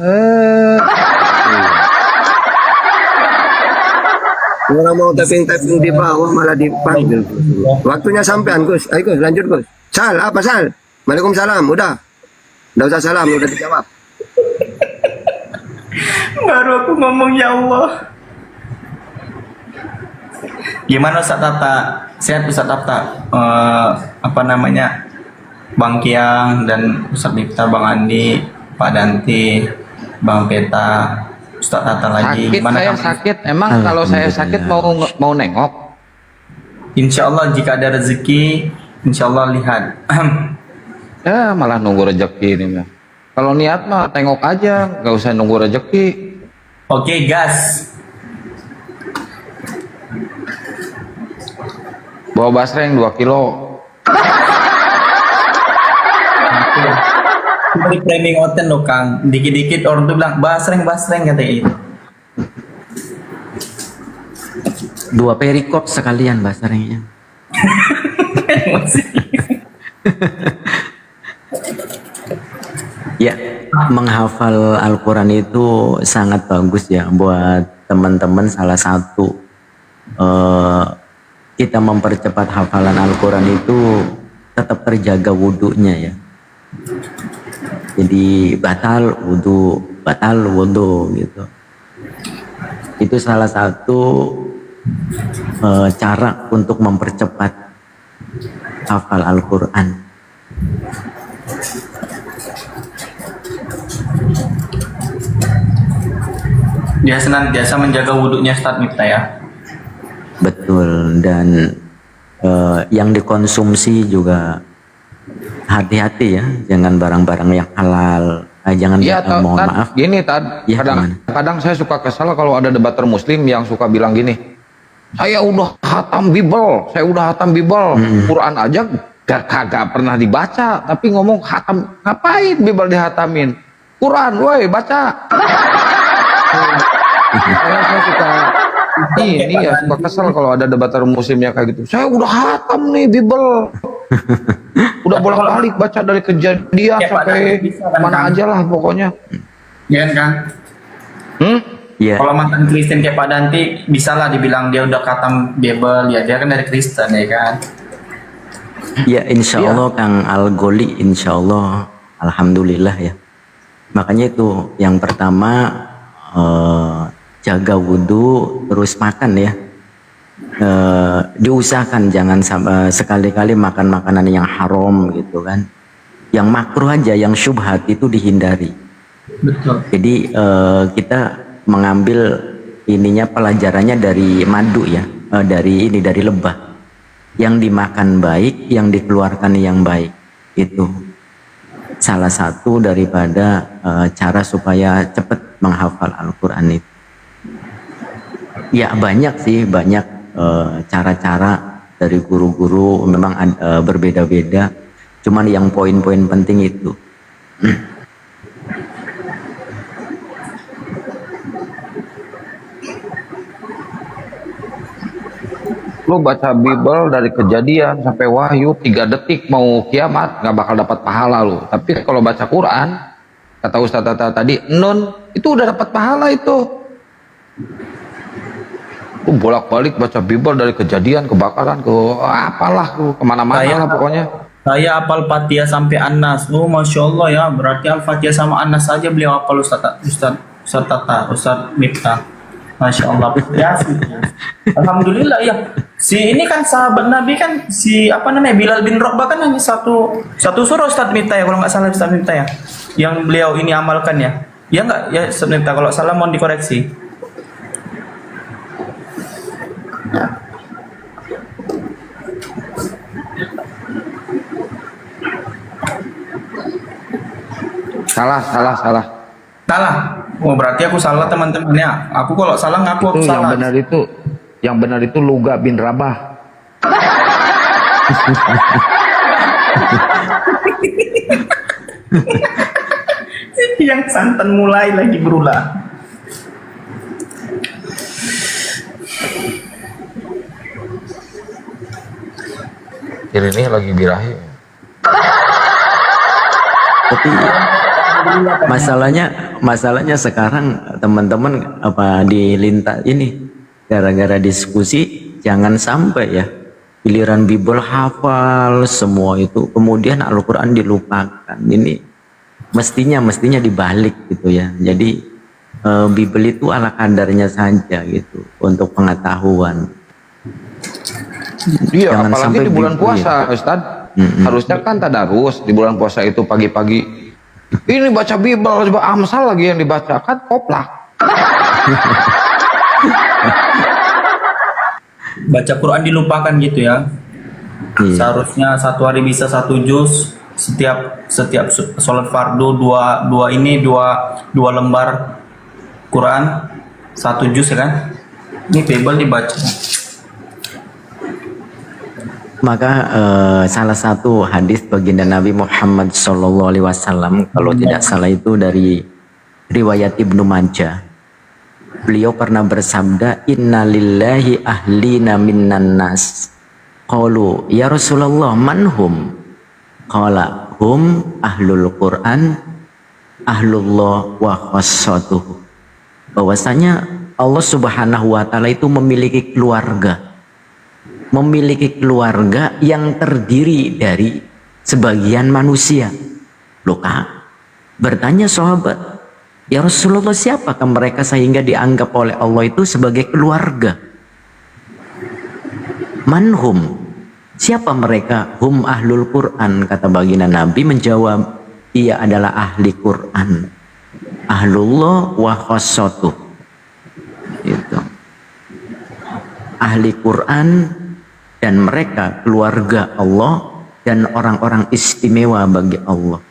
Orang mau tapping di bawah malah dipanggil. Waktunya sampean Gus. Ayo Gus lanjut Gus. Sal apa Sal? Waalaikumsalam. Udah. Nggak usah salam udah dijawab. Baru aku ngomong ya Allah. Gimana Ustaz Tata? Sehat Ustaz Tata? Apa namanya? Bang Kiang dan Ustaz Miftah, Bang Andi, Pak Danti, Bang Peta, Ustaz Tata lagi. Sakit Gimana saya kamu? sakit. Emang kalau saya sakit mau nengok? Insya Allah jika ada rezeki, insya Allah lihat. Ya malah nunggu rezeki ini mah. Kalau niat mah tengok aja, nggak usah nunggu rezeki. Oke, gas. Bawa basreng 2 kilo. Di framing hotel loh Kang. Dikit-dikit orang tuh bilang basreng kata itu. 2 perikop sekalian basrengnya. Ya, menghafal Al-Quran itu sangat bagus ya buat teman-teman. Salah satu kita mempercepat hafalan Al-Quran itu tetap terjaga wudhunya ya. Jadi batal wudhu gitu. Itu salah satu cara untuk mempercepat hafal Al-Quran. Dia senantiasa menjaga wudhunya Ustaz Miftah ya. Betul, dan yang dikonsumsi juga hati-hati ya, jangan barang-barang yang halal. Jangan Iya, mohon maaf. Gini Tad, Ya, kadang saya suka kesal kalau ada debater muslim yang suka bilang gini, saya udah hatam Bible, Quran aja kagak pernah dibaca, tapi ngomong hatam, ngapain Bible dihatamin? Quran, woi baca. Saya suka ini ya suka kesel kalau ada debater muslimnya kayak gitu. Saya udah hatam nih Bible, udah bolak-balik baca dari Kejadian sampai mana aja lah pokoknya. Iya kan? Yeah. Kalau mantan Kristen kayak Pak Danti, bisalah dibilang dia udah khatam Bible, ya dia kan dari Kristen ya kan? Ya insya Allah Kang Al-Goli, insya Allah, alhamdulillah ya. Makanya itu yang pertama jaga wudhu, terus makan ya. Diusahakan jangan sekali-kali makan makanan yang haram gitu kan. Yang makruh aja, yang syubhat itu dihindari. Betul. Jadi kita mengambil ininya pelajarannya dari madu ya, dari lebah. Yang dimakan baik, yang dikeluarkan yang baik. Itu salah satu daripada cara supaya cepat menghafal Al-Quran itu. Ya banyak sih, banyak cara-cara dari guru-guru memang berbeda-beda. Cuman yang poin-poin penting itu. Lu baca Bible dari Kejadian sampai Wahyu 3 detik mau kiamat nggak bakal dapat pahala lu. Tapi kalau baca Quran, kata Ustaz Tata tadi, itu udah dapat pahala itu. Lu bolak-balik baca Bible dari Kejadian, kebakaran, ke apalah lu, kemana-mana lah pokoknya. Saya hafal Fatihah sampai An-Nas. Oh, Masya Allah ya, berarti Al-Fatihah sama An-Nas saja beliau hafal Ustaz Tata, Ustaz Miftah. Masya Allah. Ya, alhamdulillah ya. Si ini kan sahabat Nabi kan, si apa namanya, Bilal bin Rabah kan hanya satu surah Ustaz Miftah ya, kalau nggak salah Ustaz Miftah ya, yang beliau ini amalkan ya, Ya enggak, ya sebentar kalau salah mohon dikoreksi. Salah. Salah. Oh, berarti aku salah teman-temannya. Aku kalau salah ngaku aku Itu salah. yang benar itu Luga bin Rabah. Yang santan mulai lagi berulang. Ini lagi birahi. Tapi masalahnya sekarang teman-teman apa di lintas ini gara-gara diskusi jangan sampai ya giliran Bible hafal semua itu kemudian Al-Quran dilupakan. Ini mestinya dibalik gitu ya. Jadi Bible itu ala kadarnya saja gitu untuk pengetahuan. Iya, Jangan apalagi sampai di bulan Bible, puasa, Ustad. Harusnya kan tadarus di bulan puasa itu pagi-pagi. Ini baca Bible, coba Amsal lagi yang dibaca, kan koplak. Baca Quran dilupakan gitu ya. Seharusnya satu hari bisa 1 juz, setiap sholat fardu dua lembar Quran 1 juz ya kan. Ini Bible dibaca. Maka salah satu hadis baginda Nabi Muhammad SAW kalau tidak salah itu dari riwayat Ibnu Majah. Beliau pernah bersabda, Inna lillahi ahlina minnan nas. Qalu ya Rasulullah manhum? Qala hum ahlul Quran ahlullah wa khassatuhu. Bahwasanya Allah Subhanahu wa taala itu memiliki keluarga yang terdiri dari sebagian manusia. Loh Kak, bertanya sahabat, ya Rasulullah siapakah mereka sehingga dianggap oleh Allah itu sebagai keluarga? Manhum, siapa mereka? Hum ahlul Quran, kata baginda Nabi menjawab, ia adalah ahli Quran, ahlullah wa khassatuh. Itu ahli Quran dan mereka keluarga Allah dan orang-orang istimewa bagi Allah.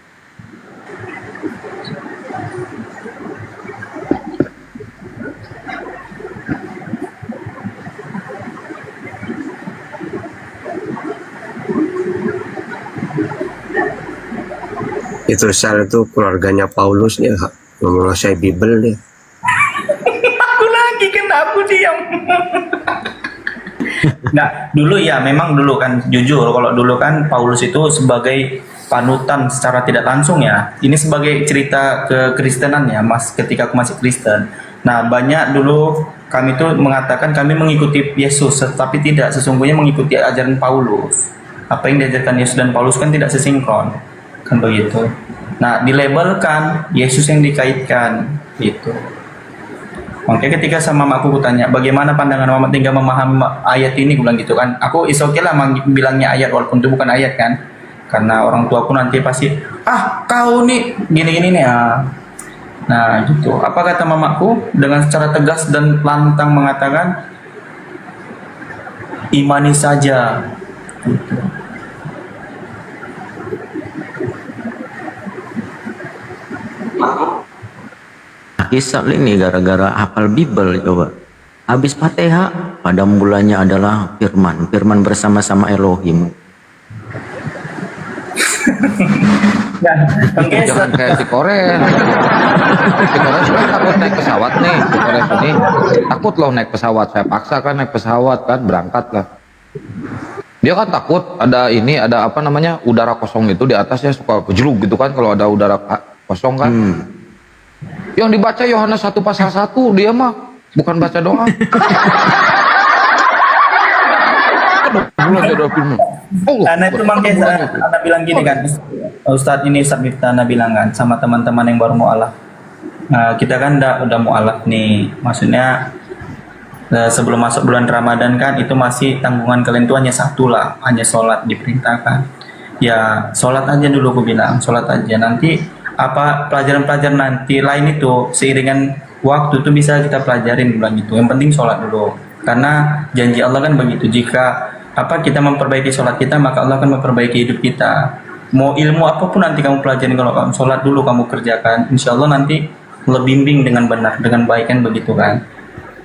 Itu Sal itu keluarganya Paulus dia menguasai Bible dia. Aku lagi kenapa diam? Nah, dulu ya memang dulu kan jujur kalau dulu kan Paulus itu sebagai panutan secara tidak langsung ya. Ini sebagai cerita kekristenan ya, Mas, ketika aku masih Kristen. Nah, banyak dulu kami itu mengatakan kami mengikuti Yesus, tetapi tidak sesungguhnya mengikuti ajaran Paulus. Apa yang diajarkan Yesus dan Paulus kan tidak sesinkron. Kan begitu. Nah, dilabelkan Yesus yang dikaitkan gitu. Makanya ketika sama mamaku kutanya, bagaimana pandangan mama tinggal memahami ayat ini, gue bilang gitu kan. Aku is okay lah bilangnya ayat walaupun itu bukan ayat kan. Karena orang tuaku nanti pasti, kau nih gini-gini nih ya. Nah gitu. Apa kata mamaku? Dengan secara tegas dan lantang mengatakan, imani saja. Gitu. Kisah ini gara-gara hafal Bible coba. Habis Fatihah pada mulanya adalah firman bersama-sama Elohim. Jangan kayak si Korea. Si Korea sekarang takut naik pesawat nih. Si Korea sini takut loh naik pesawat. Saya paksa kan naik pesawat kan, berangkat lah. Dia kan takut ada apa namanya udara kosong itu di atasnya suka kejelug gitu kan kalau ada udara kosong kan. Yang dibaca Yohanes 1 pasal 1 dia mah bukan baca doa. Karena itu makanya Anda bilang gini kan, Ustadz Miftah Anda bilang kan sama teman-teman yang baru mu'alaf. Kita kan udah mu'alaf nih, maksudnya sebelum masuk bulan Ramadan kan itu masih tanggungan kalian tuh hanya satu lah, hanya sholat diperintahkan. Ya sholat aja dulu aku bilang, sholat aja nanti apa pelajaran-pelajaran nanti lain itu seiringan waktu itu bisa kita pelajarin bilang gitu. Yang penting sholat dulu. Karena janji Allah kan begitu, jika kita memperbaiki sholat kita, maka Allah akan memperbaiki hidup kita. Mau ilmu apapun nanti kamu pelajari, kalau kamu sholat dulu kamu kerjakan, insya Allah nanti Allah bimbing dengan benar, dengan baik, kan begitu kan.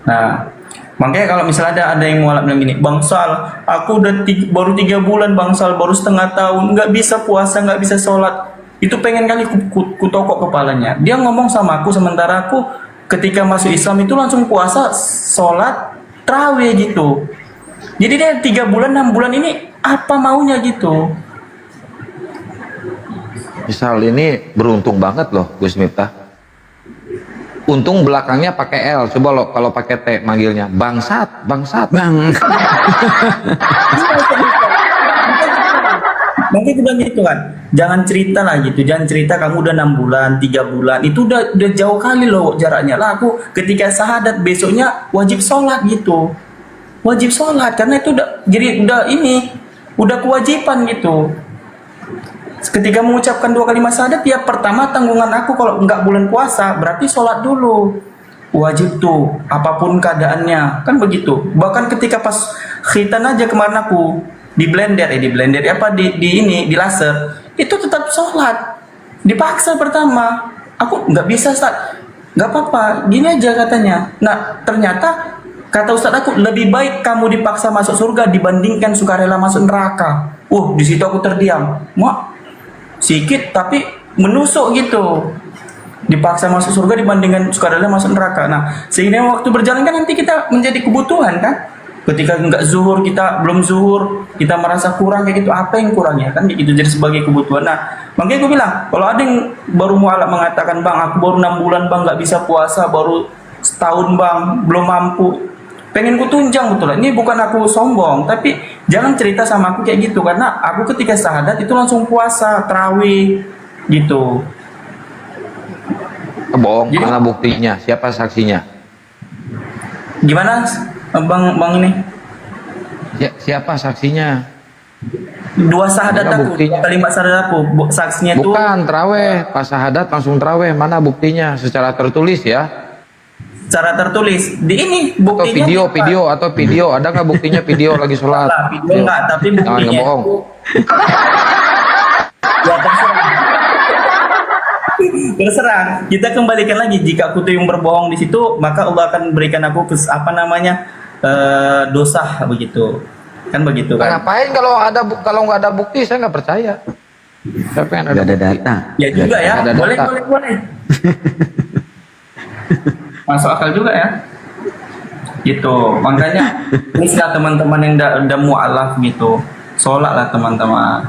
Nah, makanya kalau misalnya ada yang mualaf bilang gini, Bang Sal, aku udah baru 3 bulan Bang Sal, baru setengah tahun, nggak bisa puasa, nggak bisa sholat. Itu pengen kali ku tokok kepalanya. Dia ngomong sama aku, sementara aku ketika masuk Islam itu langsung puasa, sholat, tarawih gitu. Jadi dia 3 bulan, 6 bulan ini apa maunya gitu. Misal ini beruntung banget loh Gus Miftah. Untung belakangnya pakai L. Coba lo kalau pakai T manggilnya bangsat, bangsat. Bang. Mungkin itu bilang gitu kan. Jangan cerita lah gitu. Jangan cerita kamu udah 6 bulan, 3 bulan. Itu udah jauh kali loh jaraknya. Lah aku ketika syahadat besoknya wajib sholat gitu. Wajib sholat karena itu udah kewajiban gitu. Ketika mengucapkan 2 kalimat syahadat, ya pertama tanggungan aku kalau nggak bulan puasa berarti sholat dulu, wajib tuh apapun keadaannya, kan begitu. Bahkan ketika pas khitan aja kemarin aku di blender di laser itu tetap sholat, dipaksa pertama. Aku nggak bisa Ustaz, nggak apa-apa, gini aja katanya. Nah ternyata kata Ustaz aku, lebih baik kamu dipaksa masuk surga dibandingkan sukarela masuk neraka. Di situ aku terdiam. Sikit tapi menusuk gitu, dipaksa masuk surga dibandingkan sukarela masuk neraka. Nah sehingga waktu berjalan kan nanti kita menjadi kebutuhan kan. Ketika nggak zuhur, kita belum zuhur, kita merasa kurang kayak gitu, apa yang kurangnya kan gitu, jadi sebagai kebutuhan. Nah makanya gue bilang, kalau ada yang baru mualaf mengatakan, Bang aku baru 6 bulan Bang nggak bisa puasa, baru setahun Bang belum mampu, pengen ku tunjang betul. Ini bukan aku sombong, tapi jangan cerita sama aku kayak gitu, karena aku ketika syahadat itu langsung puasa, tarawih gitu. Bohong. Mana buktinya? Siapa saksinya? Gimana bang ini? Siapa saksinya? 2 syahadat aku, 2 kalimat syahadat aku, saksinya itu bukan taraweh, pas syahadat langsung taraweh. Mana buktinya? Secara tertulis ya? Secara tertulis di ini buktinya atau video ada nggak buktinya video lagi sholat? Video enggak, tapi buktinya jangan bohong. Ya terserah. Kita kembalikan lagi, jika aku tuh yang berbohong di situ, maka Allah akan berikan aku dosa begitu. Kan begitu kan? Ngapain kalau nggak ada bukti, saya nggak percaya. Siapa yang ada data? Ya juga ya. Boleh. Masuk akal juga ya. Gitu. Makanya please-lah teman-teman yang udah mualaf gitu, sholat lah teman-teman.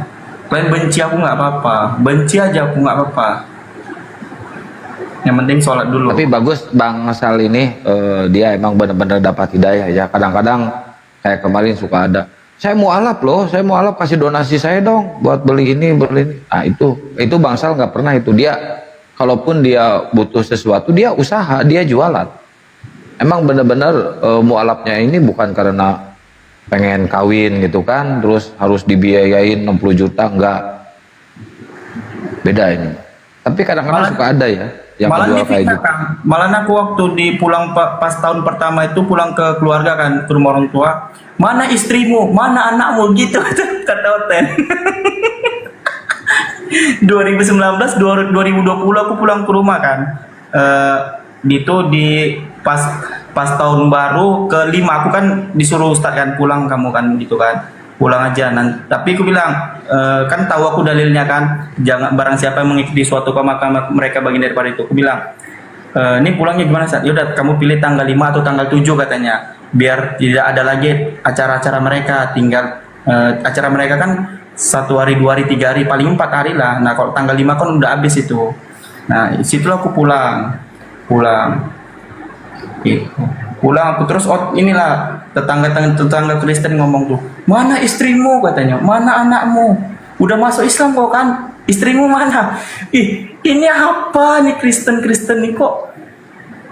Kalian benci aku nggak apa-apa, benci aja aku nggak apa-apa. Yang penting sholat dulu. Tapi bagus Bang Sal ini, dia emang benar-benar dapat hidayah ya. Kadang-kadang kayak kemarin suka ada, saya mualaf loh, saya mualaf, kasih donasi saya dong buat beli ini. Nah itu Bang Sal nggak pernah itu. Dia kalaupun dia butuh sesuatu, dia usaha, dia jualan. Emang benar-benar mualafnya ini bukan karena pengen kawin gitu kan, terus harus dibiayain 60 juta, enggak. Beda ini. Tapi kadang-kadang suka ada ya yang malah jual kayak gitu. Malah aku waktu pulang pas tahun pertama itu pulang ke keluarga kan, ke rumah orang tua, mana istrimu, mana anakmu gitu kata Oten. 2019 2020 aku pulang ke rumah kan, itu di pas tahun baru ke-5 aku kan disuruh Ustaz kan, pulang kamu kan gitu kan, pulang aja. Tapi aku bilang, kan tahu aku dalilnya kan, jangan barang siapa yang mengikuti suatu pemakaman mereka bagian daripada itu. Aku bilang, ini pulangnya gimana Ustaz? Yaudah kamu pilih tanggal 5 atau tanggal 7 katanya, biar tidak ada lagi acara-acara mereka. Tinggal acara mereka kan 1 hari, 2 hari, 3 hari, paling 4 hari lah. Nah kalau tanggal 5 kan udah habis itu. Nah situlah aku pulang gitu. Pulang aku terus, inilah tetangga Kristen ngomong tuh, mana istrimu katanya, mana anakmu, udah masuk Islam kok kan, istrimu mana? Ini apa nih Kristen nih, kok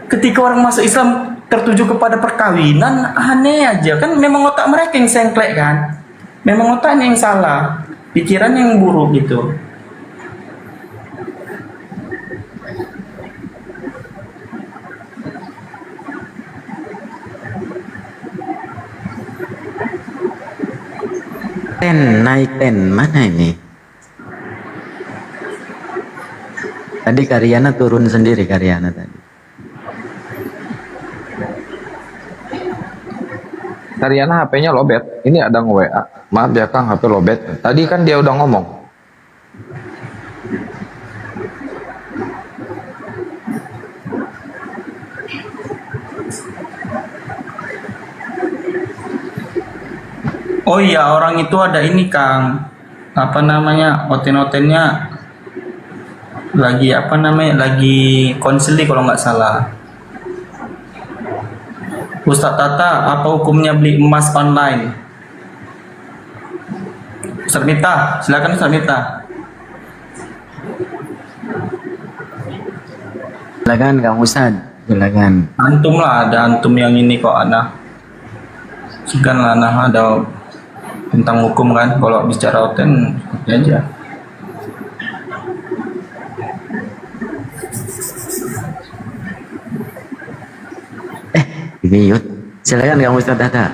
ketika orang masuk Islam tertuju kepada perkawinan, aneh aja kan. Memang otak mereka yang sengklek kan, memang otaknya yang salah, pikiran yang buruk gitu. naik 10 mana ini? Tadi Karyana turun sendiri, Karyana tadi. Karyana HP-nya lobet. Ini ada nge-WA. Maaf ya Kang, HP lobet. Tadi kan dia udah ngomong. Oh iya, orang itu ada ini Kang. Apa namanya? Oten-otennya lagi apa namanya? Lagi konseli kalau nggak salah. Ustadz Tata, apa hukumnya beli emas online? Ustadz Mita, silakan Ustadz Mita. Silakan Kang Ustadz, silakan. Antum lah, ada antum yang ini kok Ana. Segan lah Ana ada tentang hukum kan. Kalau bicara oten seperti aja. Ini silakan Kang Ustadz Tata.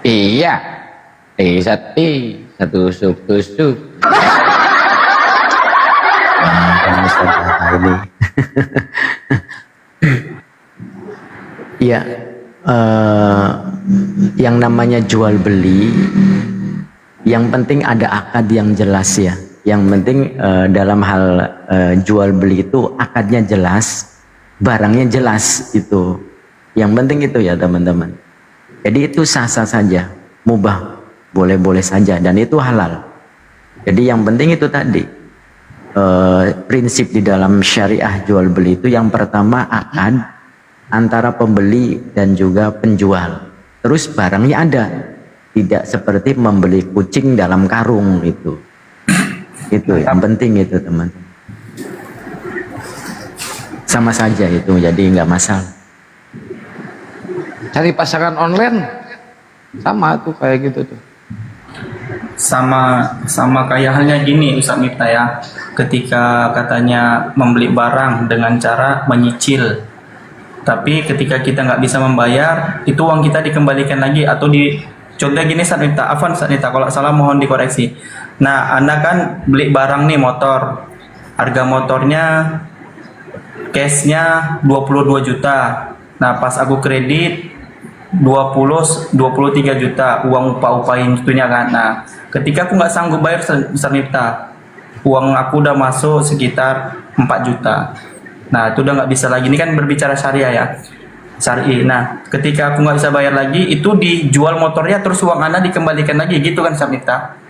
Iya. Satu tusuk. Kang Ustadz Tata ini. Iya, yang namanya jual beli, yang penting ada akad yang jelas ya. Yang penting dalam hal jual beli itu akadnya jelas, barangnya jelas itu. Yang penting itu ya teman-teman. Jadi itu sah-sah saja, mubah, boleh-boleh saja, dan itu halal. Jadi yang penting itu tadi prinsip di dalam syariah jual beli itu yang pertama akad antara pembeli dan juga penjual. Terus barangnya ada, tidak seperti membeli kucing dalam karung itu. Itu yang penting itu teman. Sama saja itu, jadi nggak masalah. Cari pasangan online sama tuh kayak gitu tuh. Sama kayak halnya gini Ustadz Miftah ya. Ketika katanya membeli barang dengan cara menyicil, tapi ketika kita nggak bisa membayar, itu uang kita dikembalikan lagi atau di contohnya gini Ustadz Miftah, afwan Ustadz Miftah, kalau salah mohon dikoreksi. Nah, Anda kan beli barang nih motor, harga motornya cashnya 22 juta. Nah, pas aku kredit 23 juta uang upah-upahin itunya kan. Nah, ketika aku nggak sanggup bayar Ustadz Miftah, uang aku udah masuk sekitar 4 juta. Nah, itu udah nggak bisa lagi. Ini kan berbicara syariah ya, syari. Nah, ketika aku nggak bisa bayar lagi, itu dijual motornya terus uang Anda dikembalikan lagi, gitu kan Ustadz Miftah?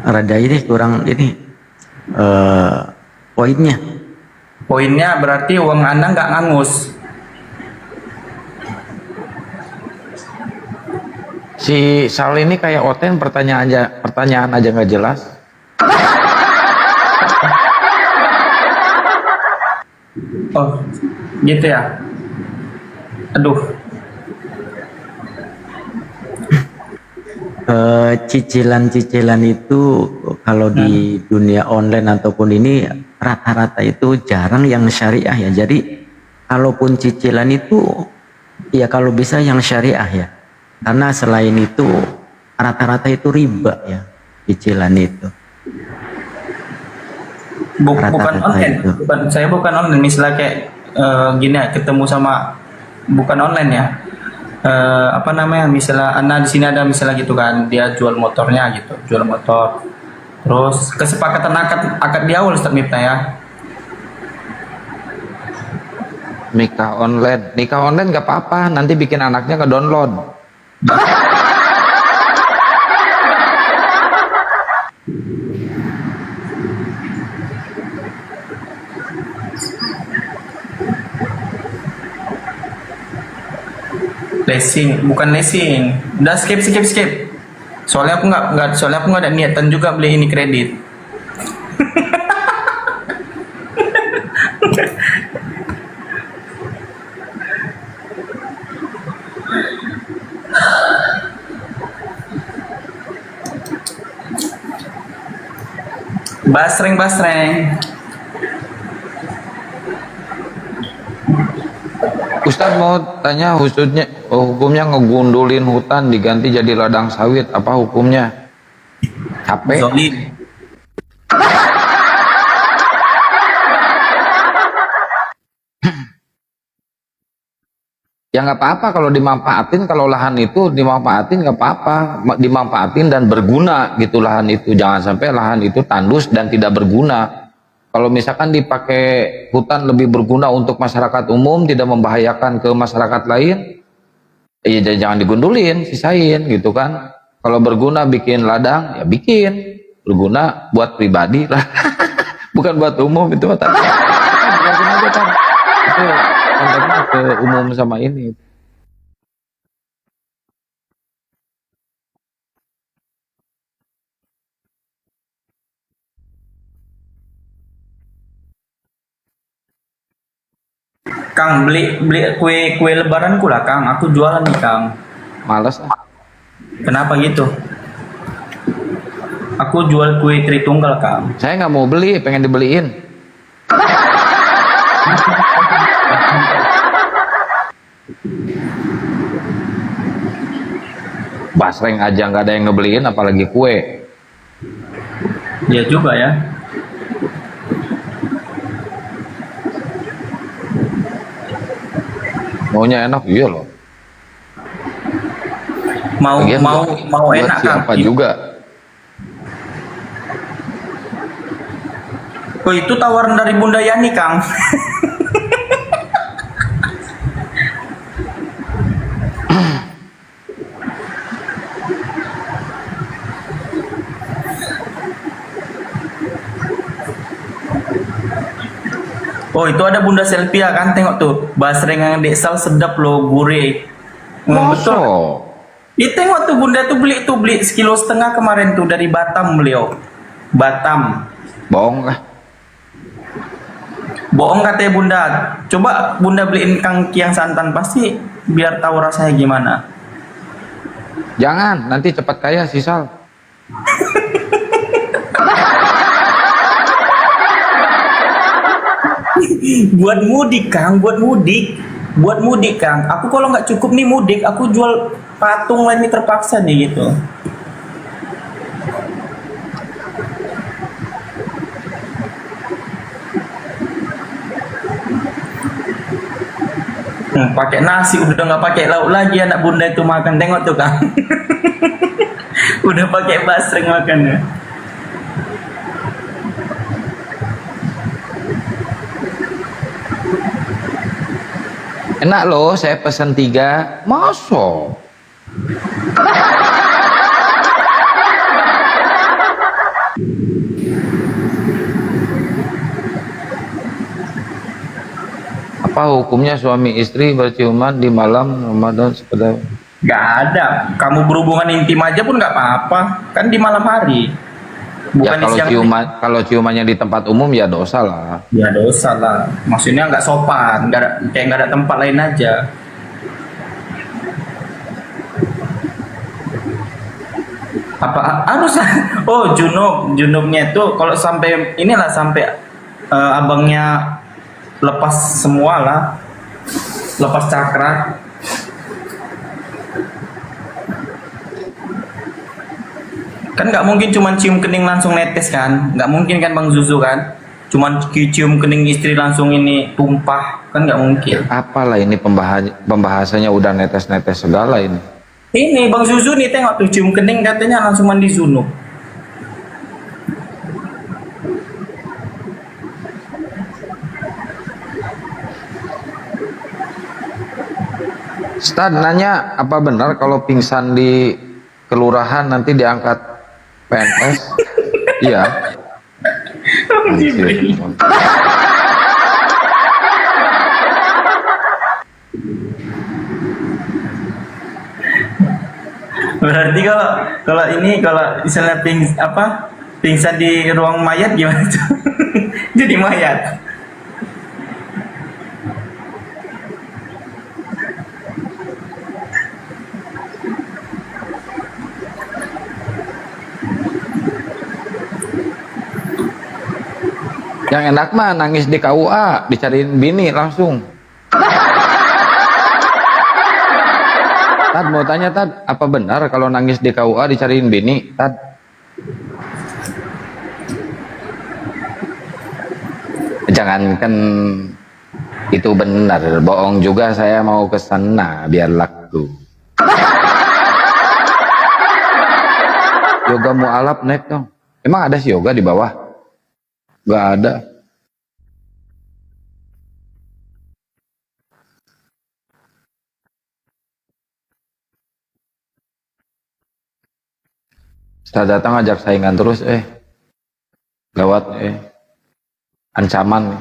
Rada ini kurang ini poinnya berarti uang Anda nggak ngangus. Si Sal ini kayak Oten, pertanyaan aja nggak jelas. Oh, gitu ya. Aduh. Cicilan-cicilan itu kalau di dunia online ataupun ini rata-rata itu jarang yang syariah ya. Jadi kalaupun cicilan itu ya kalau bisa yang syariah ya. Karena selain itu rata-rata itu riba ya cicilan itu. Bukan online, saya bukan online. Misalnya kayak gini ya, ketemu sama bukan online ya. Apa namanya, misalnya Anda di sini ada misalnya gitu kan, dia jual motornya gitu, jual motor. Terus kesepakatan akad di awal Ustadz Miftah ya. Nikah online nggak apa-apa, nanti bikin anaknya nge-download. Bukan leasing. Udah skip. Soalnya aku nggak ada niatan juga beli ini kredit. Basreng. Ustaz mau tanya hukumnya ngegundulin hutan diganti jadi ladang sawit, apa hukumnya? Capek. Zolim. Ya nggak apa-apa kalau dimanfaatin, kalau lahan itu dimanfaatin nggak apa-apa, dimanfaatin dan berguna gitu lahan itu, jangan sampai lahan itu tandus dan tidak berguna. Kalau misalkan dipakai hutan lebih berguna untuk masyarakat umum, tidak membahayakan ke masyarakat lain, ya jangan digundulin, sisain gitu kan. Kalau berguna bikin ladang, ya bikin, berguna buat pribadi lah, bukan buat umum itu kan. Itu konteksnya ke umum sama ini. Kang, beli kue lebaranku lah Kang, aku jualan nih Kang. Males ah. Kenapa gitu? Aku jual kue Tritunggal Kang. Saya nggak mau beli, pengen dibeliin. Basreng aja nggak ada yang ngebeliin, apalagi kue. Iya juga ya. Maunya enak, iya loh. Mau Lagian mau buat enak Kang. siapa juga. Oh itu tawaran dari Bunda Yani Kang. Oh itu ada Bunda Selvia kan, tengok tuh basreng yang desal sedap loh, gurih. Betul. Ih tengok tuh Bunda tuh beli 1,5 kilo kemarin tuh dari Batam beliau. Batam. Bohong lah. Bohong katanya Bunda. Coba Bunda beliin Kang Kiang santan, pasti biar tahu rasanya gimana. Jangan, nanti cepat kaya sisal. Buat mudik Kang, buat mudik Kang. Aku kalau nggak cukup nih mudik, aku jual patung lain nih terpaksa nih gitu. Pakai nasi udah nggak pakai lauk lagi anak Bunda itu makan, tengok tuh Kang. Udah pakai basreng makannya. Enak loh, saya pesan 3. Masa? Apa hukumnya suami istri berciuman di malam Ramadan sepeda? Gak ada. Kamu berhubungan intim aja pun nggak apa-apa. Kan di malam hari. Bukan Ya kalau ciumannya di tempat umum ya dosa lah. Ya dosa lah. Maksudnya nggak sopan. Kayak nggak ada tempat lain aja. Apa harus? Oh junubnya itu kalau sampai inilah sampai abangnya lepas semua lah. Lepas cakra. Kan nggak mungkin cuman cium kening langsung netes kan, nggak mungkin kan Bang Zuzu kan, cuman cium kening istri langsung ini tumpah, kan nggak mungkin. Apalah ini pembahasannya udah netes-netes segala ini. Ini Bang Zuzu nih tengok tuh cium kening katanya langsung mandi junub. Ustaz nanya, apa benar kalau pingsan di kelurahan nanti diangkat PNS? Iya. Berarti kalau misalnya pingsan di ruang mayat gimana tuh? Jadi mayat. Yang enak mah nangis di KUA, dicariin bini langsung. Tad mau tanya Tad, apa benar kalau nangis di KUA dicariin bini? Tad. Jangankan itu benar, bohong juga saya mau ke sana biar laku. Yoga mualaf naik dong. Emang ada sih yoga di bawah? Gak ada. Setelah datang ajak saingan terus, lewat, ancaman.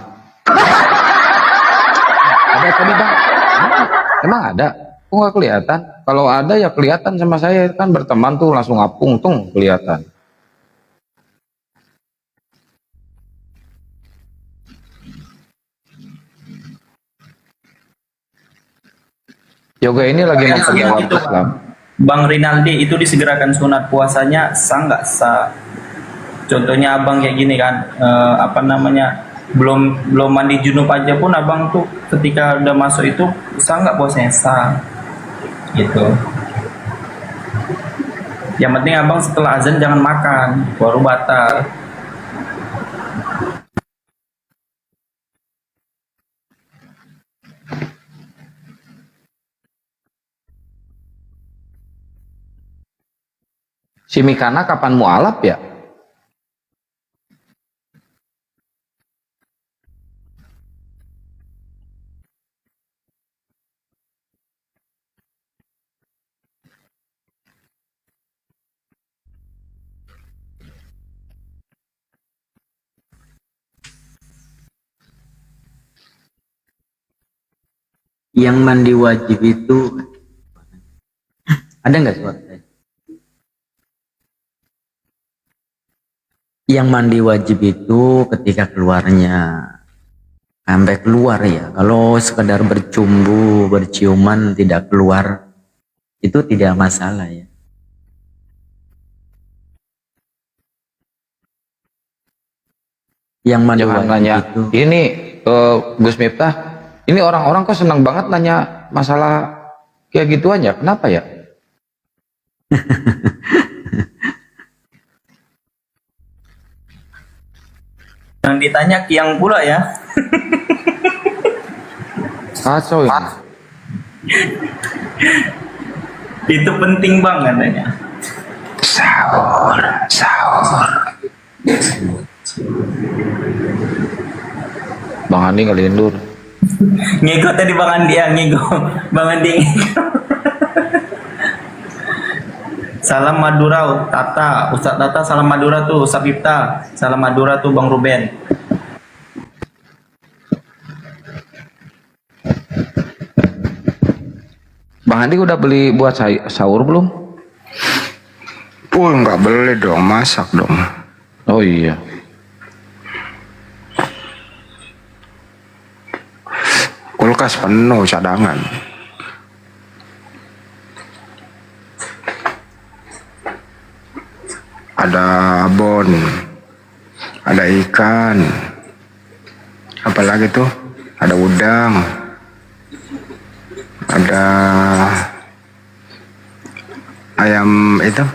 Ada tadi bang? Emang ada? Kok nggak kelihatan? Kalau ada ya kelihatan sama saya, kan berteman tuh langsung ngapung tuh kelihatan. Yoga ini lagi memperdalam Itu, Islam. Bang Rinaldi, itu disegerakan sunat puasanya sah nggak sah? Contohnya abang kayak gini kan, apa namanya, belum mandi junub aja pun abang tuh ketika udah masuk itu sah nggak puasanya? Sah gitu. Yang penting abang setelah azan jangan makan, baru batal. Si Mikana kapan mualaf ya? Yang mandi wajib itu ada nggak suara saya? Yang mandi wajib itu ketika keluarnya, sampai keluar ya. Kalau sekedar bercumbu, berciuman tidak keluar, itu tidak masalah ya. Yang mandi Jangan wajib nanya. itu Ini Gus Miftah, ini orang-orang kok senang banget nanya masalah kayak gitu aja. Kenapa ya? Yang ditanya Kiang pula ya. Kacau ini. Itu penting banget katanya. Sahur, sahur. Bang Andi ngelindur. Ngigo tadi Bang Andi ya, ngigo. Bang Andi ngigo. Salam Madura Tata, Ustadz Tata salam Madura tuh, Ustadz Miftah salam Madura tuh Bang Ruben. Bang Andi udah beli buat sahur belum? Nggak beli dong, masak dong. Oh iya. Kulkas penuh cadangan. Ada abon, ada ikan, apalagi tuh, ada udang, ada ayam itu,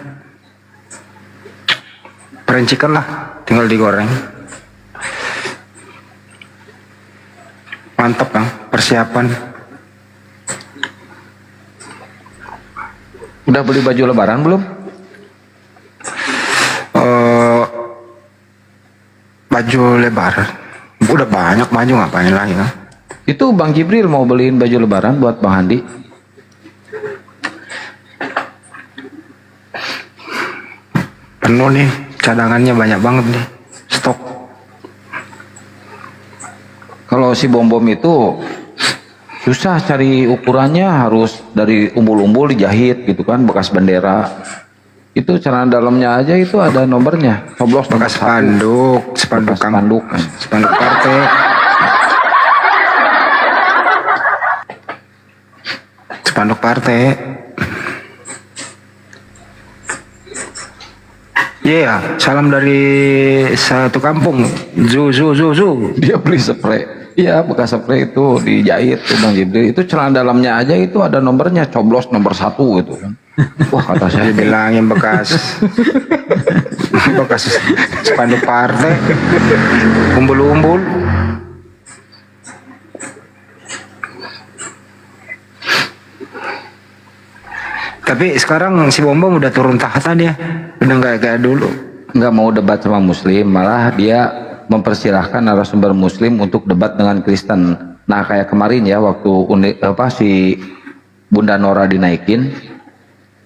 perincikan lah, tinggal digoreng. Mantap Bang, persiapan. Udah beli baju lebaran belum? Baju lebaran udah banyak, baju ngapain lagi kan? Itu Bang Jibril mau beliin baju lebaran buat Bang Andi. Penuh nih, cadangannya banyak banget nih, stok. Kalau si bom-bom itu susah cari ukurannya, harus dari umbul-umbul dijahit gitu kan, bekas bendera. Itu celana dalamnya aja itu ada nomornya, coblos bekas spanduk, spanduk partai. Spanduk partai. Iya, salam dari satu kampung. Zu. Dia beli spray. Iya, bekas spray itu dijahit tuh Bang Jibril. Itu celana dalamnya aja itu ada nomornya, coblos nomor 1 gitu kan. Wah, kata saya Dibilangin bekas bekas spanduk partai, umbul-umbul. Tapi sekarang si Bom Bom udah turun tahta dia, udah nggak kayak dulu. nggak mau debat sama Muslim, malah dia mempersilahkan narasumber Muslim untuk debat dengan Kristen. Nah, kayak kemarin ya waktu si Bunda Nora dinaikin,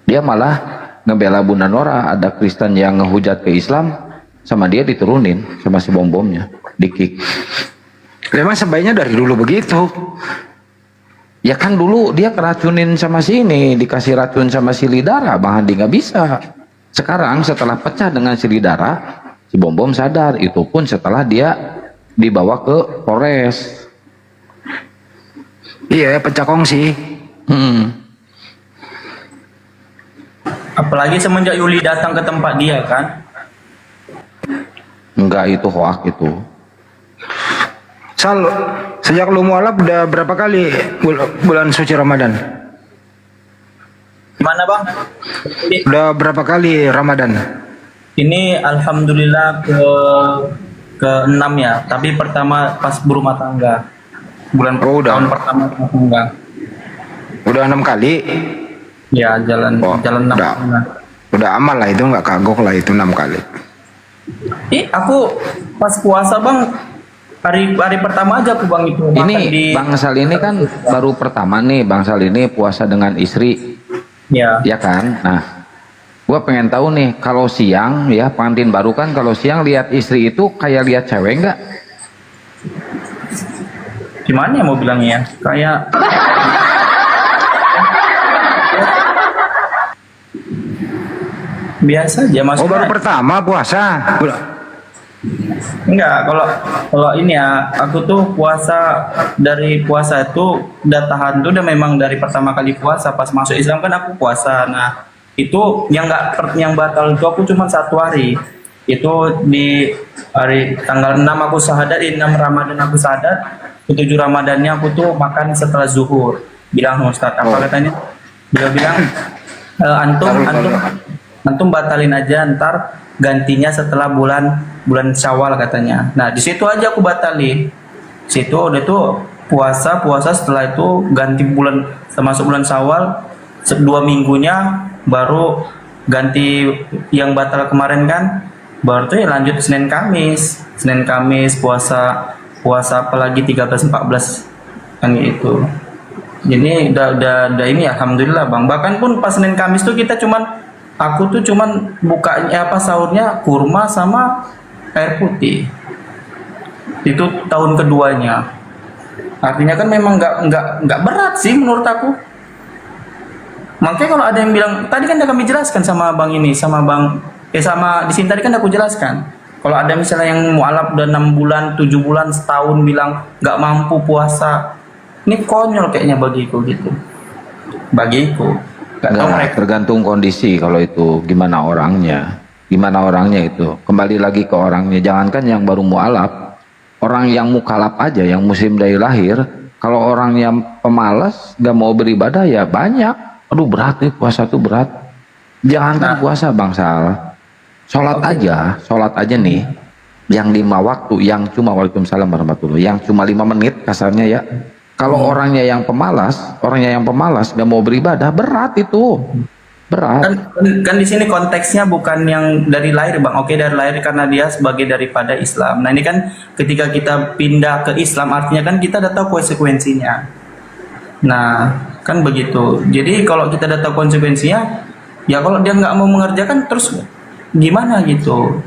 dia malah ngebela Bunda Nora, ada Kristen yang ngehujat ke Islam, sama dia diturunin sama si Bom Bomnya, di kick. Memang sebaiknya dari dulu begitu. Ya kan dulu dia keracunin sama si ini, dikasih racun sama si Lidara, Bang Handi nggak bisa. Sekarang setelah pecah dengan si Lidara, si Bom Bom sadar, itu pun setelah dia dibawa ke Polres. Iya, pecah kongsi. Apalagi semenjak Yuli datang ke tempat dia kan. Enggak, itu hoak itu. Sal, sejak lu mualaf udah berapa kali bulan suci Ramadan? Gimana Bang? Udah berapa kali Ramadan? Ini alhamdulillah ke 6 ya, tapi pertama pas berumah tangga. Bulan tahun pertama rumah tangga. Udah 6 kali? Ya, jalan 6. Udah amal lah itu, nggak kagok lah itu 6 kali. Aku pas puasa Bang, hari pertama aja aku Bang itu makan Ini Bang Sal ini kan baru pertama nih, Bang Sal ini puasa dengan istri. Ya. Ya kan? Nah, gua pengen tahu nih, kalau siang ya pengantin baru kan, kalau siang lihat istri itu kayak lihat cewek nggak? Gimana ya mau bilangnya? Kayak biasa aja maksudnya. Oh, baru pertama puasa? Enggak, kalau ini ya, aku tuh dari puasa itu udah tahan tuh udah memang dari pertama kali puasa. Pas masuk Islam kan aku puasa. Nah, itu yang batal itu aku cuma 1 hari. Itu di hari tanggal 6 aku syahadat, di 6 Ramadan aku syahadat, 7 Ramadannya aku tuh makan setelah zuhur. Bilang Ustaz, apa katanya? Dia bilang antum batalin aja, ntar gantinya setelah bulan Syawal katanya. Nah, di situ aja aku batalin. Situ udah tuh puasa setelah itu ganti bulan, termasuk bulan Syawal 2 minggunya baru ganti yang batal kemarin kan. Baru tuh ya lanjut Senin Kamis puasa apalagi 13 14 kan gitu. Jadi udah ini alhamdulillah Bang. Bahkan pun pas Senin Kamis tuh aku tuh cuman bukanya sahurnya kurma sama air putih. Itu tahun keduanya. Artinya kan memang nggak berat sih menurut aku. Makanya kalau ada yang bilang, tadi kan udah kami jelaskan sama Bang ini, sama di sini tadi kan aku jelaskan. Kalau ada misalnya yang mualaf udah 6 bulan, 7 bulan, setahun bilang nggak mampu puasa, ini konyol kayaknya bagiku gitu. Bagiku. Tergantung kondisi kalau itu, gimana orangnya itu, kembali lagi ke orangnya. Jangankan yang baru mualaf, orang yang mukalaf aja, yang muslim dari lahir, kalau orang yang pemalas gak mau beribadah ya banyak. Aduh berat nih puasa tuh berat. Jangankan puasa Bang Sal, sholat aja nih, yang 5 waktu, yang cuma waalaikumsalam warahmatullahi, yang cuma 5 menit kasarnya ya. Kalau orangnya yang pemalas nggak mau beribadah, berat itu, berat. Kan di sini konteksnya bukan yang dari lahir Bang. Oke, dari lahir karena dia sebagai daripada Islam. Nah ini kan ketika kita pindah ke Islam, artinya kan kita udah tahu konsekuensinya. Nah kan begitu. Jadi kalau kita udah tahu konsekuensinya, ya kalau dia nggak mau mengerjakan terus gimana gitu.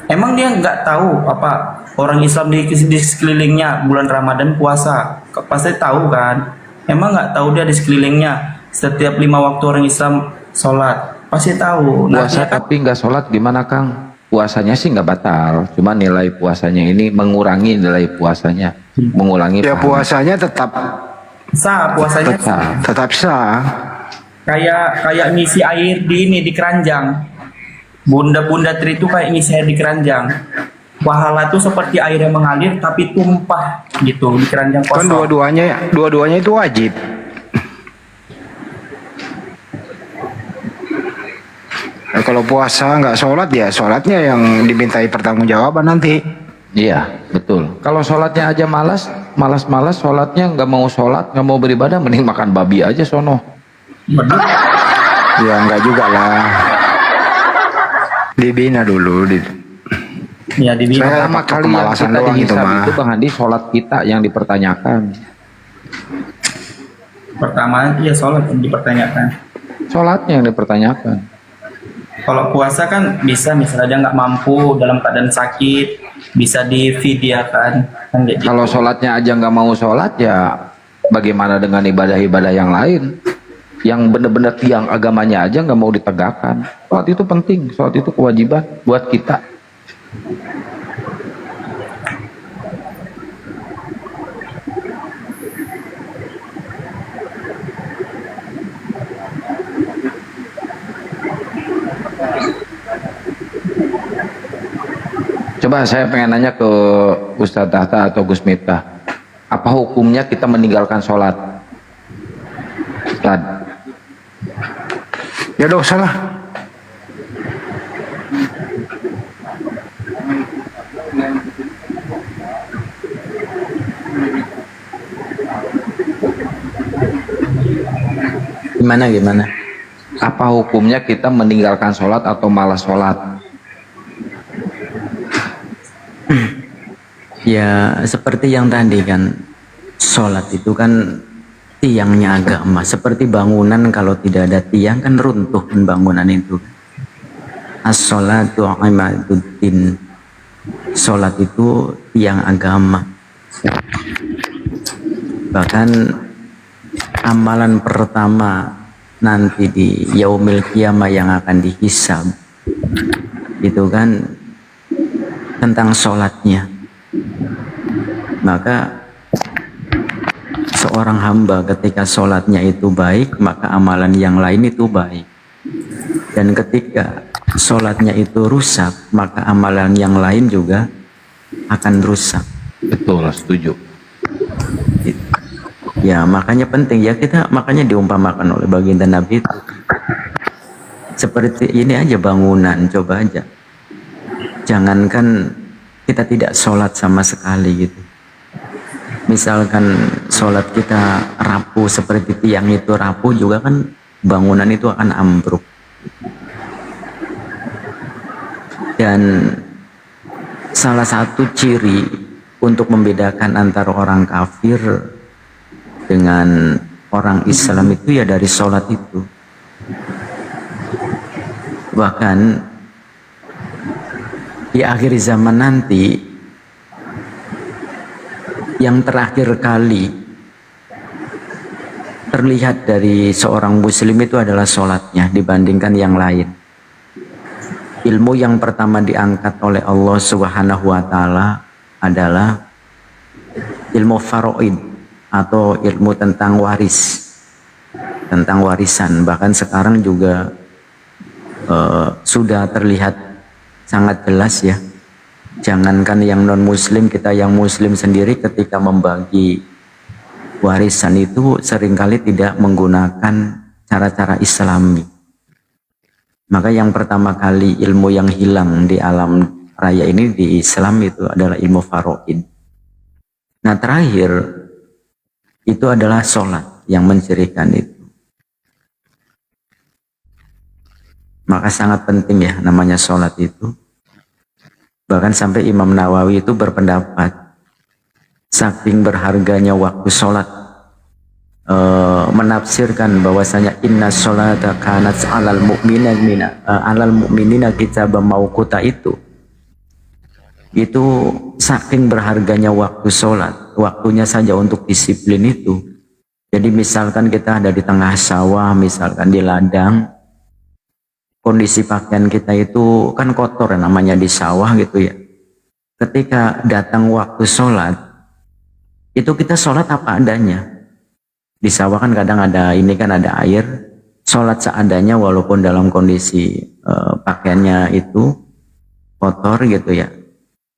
Emang dia nggak tahu apa orang Islam di sekelilingnya bulan Ramadan puasa? Pasti tahu kan? Emang nggak tahu dia di sekelilingnya setiap 5 waktu orang Islam sholat? Pasti tahu. Puasa tapi nggak sholat gimana Kang? Puasanya sih nggak batal, cuma nilai puasanya ini mengurangi nilai puasanya, mengurangi. Ya puasanya tetap sah, puasanya tetap sah. Kayak ngisi air di keranjang. Bunda-bunda tri itu kayak ngisi air di keranjang. pahala itu seperti air yang mengalir tapi tumpah gitu di keranjang Kan kosong. dua-duanya itu wajib. Nah, kalau puasa nggak sholat ya sholatnya yang dimintai pertanggungjawaban nanti. Iya, betul. Kalau sholatnya aja malas sholatnya, nggak mau sholat, nggak mau beribadah, mending makan babi aja sono. Ya nggak juga lah. Dibina dulu. Ya dibina. Saya Pertama kali yang kemalasan kita doang itu dihisab mah. itu Bang Andi, sholat kita yang dipertanyakan. Pertama ya sholat yang dipertanyakan. Sholatnya yang dipertanyakan. Kalau puasa kan bisa misalnya nggak mampu dalam keadaan sakit bisa difidyahkan kan kayak gitu. Kalau sholatnya aja nggak mau sholat, ya bagaimana dengan ibadah-ibadah yang lain? Yang benar-benar tiang agamanya aja nggak mau ditegakkan. Sholat itu penting, sholat itu kewajiban buat kita. Coba saya pengen nanya ke Ustadz Tahta atau Gus Miftah, apa hukumnya kita meninggalkan sholat? Ustadz. Ya dosa lah. Gimana? Apa hukumnya kita meninggalkan sholat atau malas sholat? Ya seperti yang tadi kan, sholat itu kan tiangnya agama. Seperti bangunan, kalau tidak ada tiang kan runtuh bangunan itu. As-sholatu imaduddin. Sholat itu tiang agama. Bahkan amalan pertama nanti di yaumil qiyamah yang akan dihisab itu kan tentang sholatnya. Maka seorang hamba ketika sholatnya itu baik, maka amalan yang lain itu baik. Dan ketika sholatnya itu rusak, maka amalan yang lain juga akan rusak. Betul, setuju. Ya makanya penting ya, kita makanya diumpamakan oleh baginda Nabi itu seperti ini aja bangunan. Coba aja, jangankan kita tidak sholat sama sekali gitu, misalkan sholat kita rapuh seperti tiang itu rapuh juga kan, bangunan itu akan ambruk. Dan salah satu ciri untuk membedakan antara orang kafir dengan orang Islam itu ya dari sholat itu. Bahkan di akhir zaman nanti yang terakhir kali terlihat dari seorang muslim itu adalah sholatnya dibandingkan yang lain. Ilmu yang pertama diangkat oleh Allah Subhanahu wa Ta'ala adalah ilmu faraid atau ilmu tentang waris, tentang warisan. Bahkan sekarang juga sudah terlihat sangat jelas ya. Jangankan yang non muslim, kita yang muslim sendiri ketika membagi warisan itu seringkali tidak menggunakan cara-cara islami. Maka yang pertama kali ilmu yang hilang di alam raya ini di Islam itu adalah ilmu faraid. Nah terakhir itu adalah sholat yang mencirikan itu. Maka sangat penting ya namanya sholat itu. Bahkan sampai Imam Nawawi itu berpendapat saking berharganya waktu sholat, menafsirkan bahwasanya inna sholata kanat alal mu'minina kitaban mauquta itu saking berharganya waktu sholat, waktunya saja untuk disiplin itu. Jadi misalkan kita ada di tengah sawah, misalkan di ladang, kondisi pakaian kita itu kan kotor namanya di sawah gitu ya. Ketika datang waktu sholat, itu kita sholat apa adanya. Di sawah kan kadang ada ini kan ada air, sholat seadanya walaupun dalam kondisi pakaiannya itu kotor gitu ya.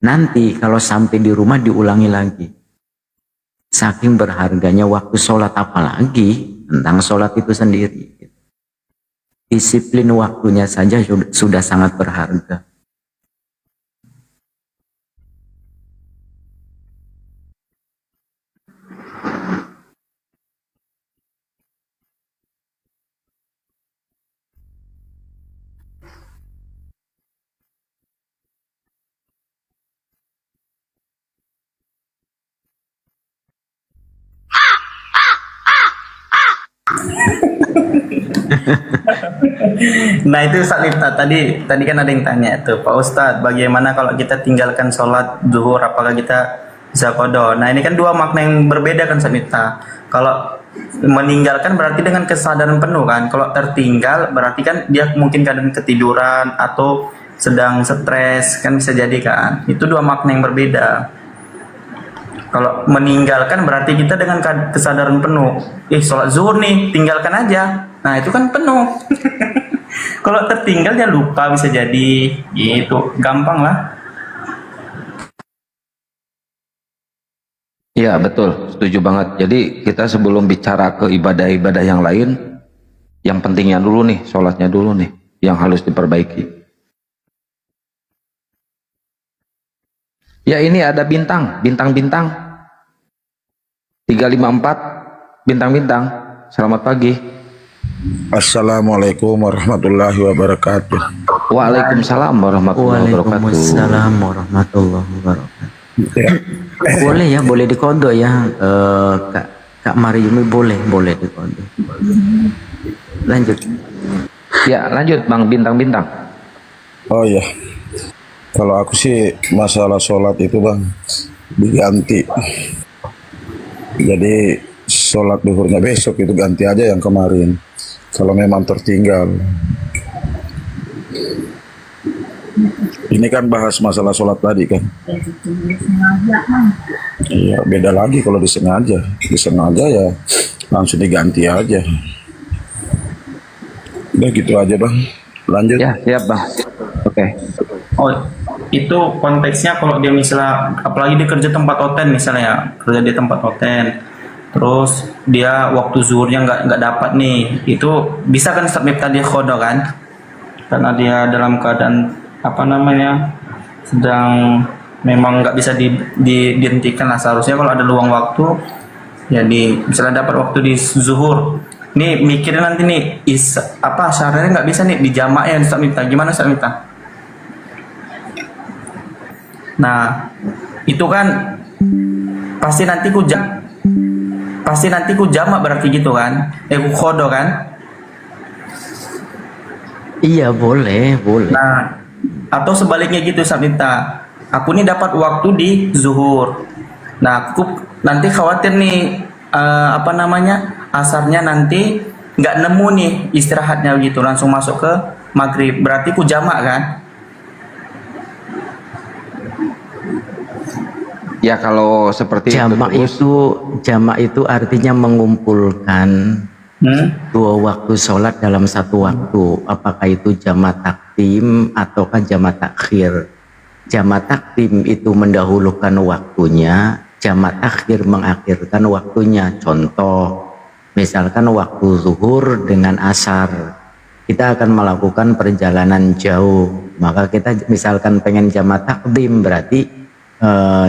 Nanti kalau sampai di rumah diulangi lagi. Saking berharganya waktu sholat, apalagi tentang sholat itu sendiri. Disiplin waktunya saja sudah sangat berharga. Nah itu Ustaz Miftah, tadi kan ada yang tanya tuh, Pak Ustadz, bagaimana kalau kita tinggalkan sholat zuhur, apakah kita bisa qadha? Nah ini kan dua makna yang berbeda kan Ustaz Miftah. Kalau meninggalkan berarti dengan kesadaran penuh kan, kalau tertinggal berarti kan dia mungkin kadang ketiduran atau sedang stres, kan bisa jadi kan, itu dua makna yang berbeda. Kalau meninggalkan berarti kita dengan kesadaran penuh, sholat zuhur nih tinggalkan aja, nah itu kan penuh. Kalau tertinggal ya lupa, bisa jadi gitu, gampang lah. Iya betul, setuju banget. Jadi kita sebelum bicara ke ibadah-ibadah yang lain, yang pentingnya dulu nih, sholatnya dulu nih, yang harus diperbaiki. Ya ini ada bintang-bintang 354 bintang-bintang. Selamat pagi. Assalamualaikum warahmatullahi wabarakatuh. Waalaikumsalam warahmatullahi wabarakatuh. Waalaikumsalam warahmatullahi wabarakatuh. Boleh ya, boleh dikodo ya, Kak Mariumi, boleh dikodo. Lanjut. Ya lanjut Bang, bintang-bintang. Oh iya, kalau aku sih masalah sholat itu Bang diganti. Jadi sholat duhurnya besok itu ganti aja yang kemarin. Kalau memang tertinggal. Ini kan bahas masalah sholat tadi kan. Iya, beda lagi kalau disengaja. Disengaja ya langsung diganti aja. Udah gitu aja Bang. Lanjut. Ya, siap Bang. Oke. Oh, itu konteksnya kalau dia misalnya, apalagi dia kerja tempat hotel misalnya, kerja di tempat hotel, terus dia waktu zuhurnya nggak dapat nih, itu bisa kan Ustaz Miftah dia qadha kan? Karena dia dalam keadaan apa namanya, sedang memang nggak bisa dihentikan lah. Seharusnya kalau ada luang waktu ya misalnya dapat waktu di zuhur nih, mikirin nanti nih syaratnya nggak bisa nih dijamak ya Ustaz Miftah, gimana Ustaz Miftah? Nah itu kan pasti nanti ku jamak berarti gitu kan, ku qadha kan? Iya boleh. Nah atau sebaliknya gitu Ustaz Miftah, aku nih dapat waktu di zuhur, nah aku nanti khawatir nih asarnya nanti nggak nemu nih istirahatnya gitu, langsung masuk ke maghrib, berarti ku jamak kan? Ya kalau seperti jamak itu artinya mengumpulkan dua waktu sholat dalam satu waktu. Apakah itu jamak takdim ataukah jamak takhir? Jamak takdim itu mendahulukan waktunya, jamak takhir mengakhirkan waktunya. Contoh, misalkan waktu zuhur dengan asar, kita akan melakukan perjalanan jauh, maka kita misalkan pengen jamak takdim berarti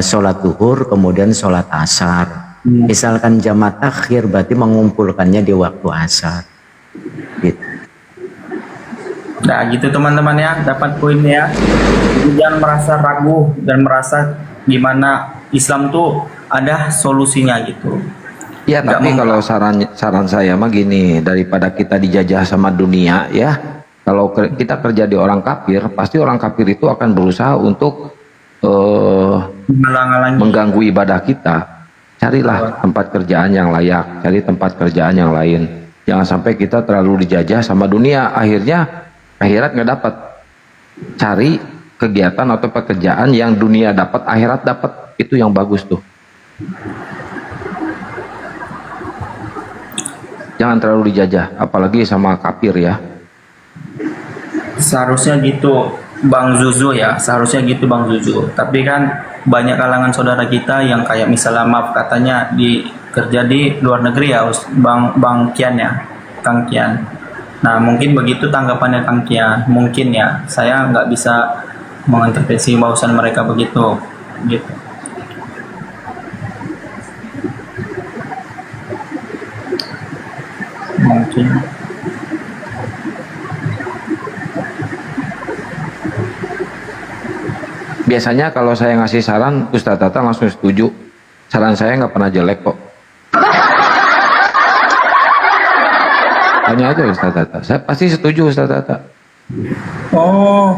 sholat zuhur kemudian sholat asar. Misalkan jamak takhir berarti mengumpulkannya di waktu asar gitu. Nah gitu teman-teman ya, dapat poinnya. Jangan merasa ragu dan merasa gimana, Islam tuh ada solusinya gitu. Ya tapi kalau saran saya mah gini, daripada kita dijajah sama dunia ya, kalau kita kerja di orang kafir, pasti orang kafir itu akan berusaha untuk mengganggu ibadah kita. Carilah tempat kerjaan yang layak, cari tempat kerjaan yang lain. Jangan sampai kita terlalu dijajah sama dunia, akhirnya akhirat nggak dapat. Cari kegiatan atau pekerjaan yang dunia dapat, akhirat dapat, itu yang bagus tuh. Jangan terlalu dijajah, apalagi sama kafir ya. Seharusnya gitu. Bang Zuzu ya, seharusnya gitu Bang Zuzu. Tapi kan banyak kalangan saudara kita yang kayak misalnya maaf katanya di kerja di luar negeri ya, Bang Kian ya, Kang Kian. Nah mungkin begitu tanggapannya Kang Kian. Mungkin ya, saya nggak bisa mengintervensi bahwasan mereka begitu, gitu. Mungkin. Biasanya kalau saya ngasih saran, Ustadz Tata langsung setuju. Saran saya nggak pernah jelek kok. Tanya aja Ustadz Tata, saya pasti setuju Ustadz Tata. Oh.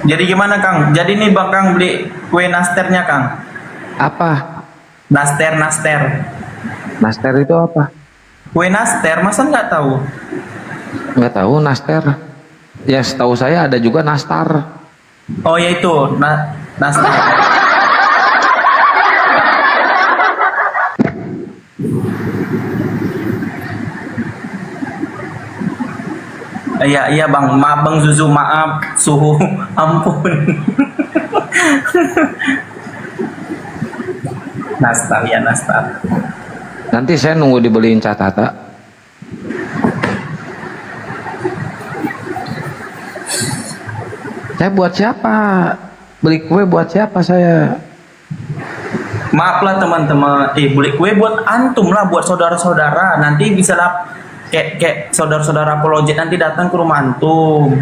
Jadi gimana Kang? Jadi nih Bang Kang beli kue nasternya Kang? Apa? Naster. Naster itu apa? Kue naster, masa nggak tahu? Nggak tahu naster. Ya setahu saya ada juga nastar. Oh ya itu, naster. Iya Bang, maaf Bang Zuzu, maaf suhu, ampun. Nastar ya nastar. Nanti saya nunggu dibeliin Cah Tata. Saya buat siapa? Beli kue buat siapa saya? Maaflah teman-teman, beli kue buat antum lah, buat saudara-saudara. Nanti bisa lah kayak saudara-saudara apologet nanti datang ke rumah antum.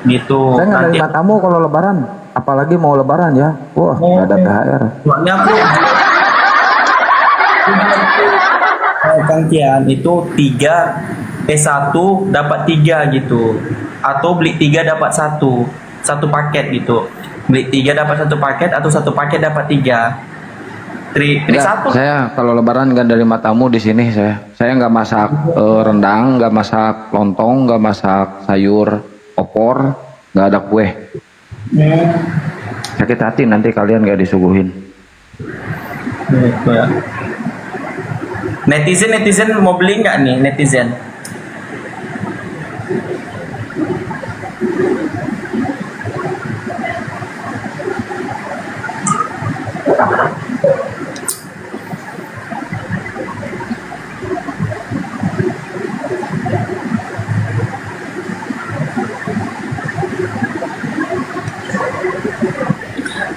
Gitu. Saya nggak Nanti nerima tamu kalau lebaran, apalagi mau lebaran ya. Wah, nggak ada THR. soalnya aku Kang Kian itu 1 dapat 3 gitu. Atau beli 3 dapat 1 paket gitu. Beli 3 dapat 1 paket atau 1 paket dapat 3. Enggak, saya kalau lebaran nggak dari matamu di sini saya nggak masak rendang, nggak masak lontong, nggak masak sayur opor, nggak ada kue. Sakit hati nanti kalian nggak disuguhin. Gitu ya. Netizen mau beli nggak nih netizen?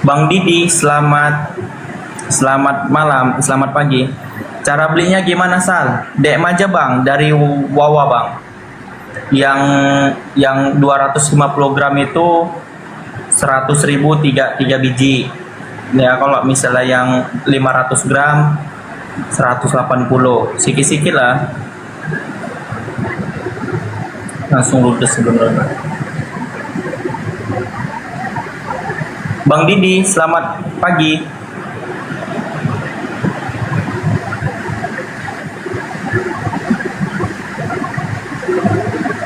Bang Didi, selamat malam, selamat pagi. Cara belinya gimana Sal? DM aja Bang, dari Wawa Bang. Yang 250 gram itu 100.000 3 biji. Ya kalau misalnya yang 500 gram 180, sikit-sikit lah. Langsung ludes sebenarnya. Bang Didi, selamat pagi.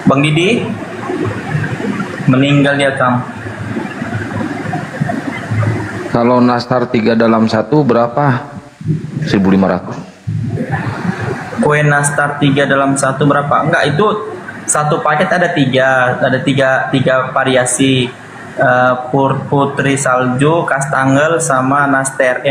Bang Didi meninggal ya Kang. Kalau nastar 3 dalam 1 berapa? 1.500. Kue nastar 3 dalam 1 berapa? Enggak, itu 1 paket ada 3 variasi. Putri salju, kastangel, sama nastar.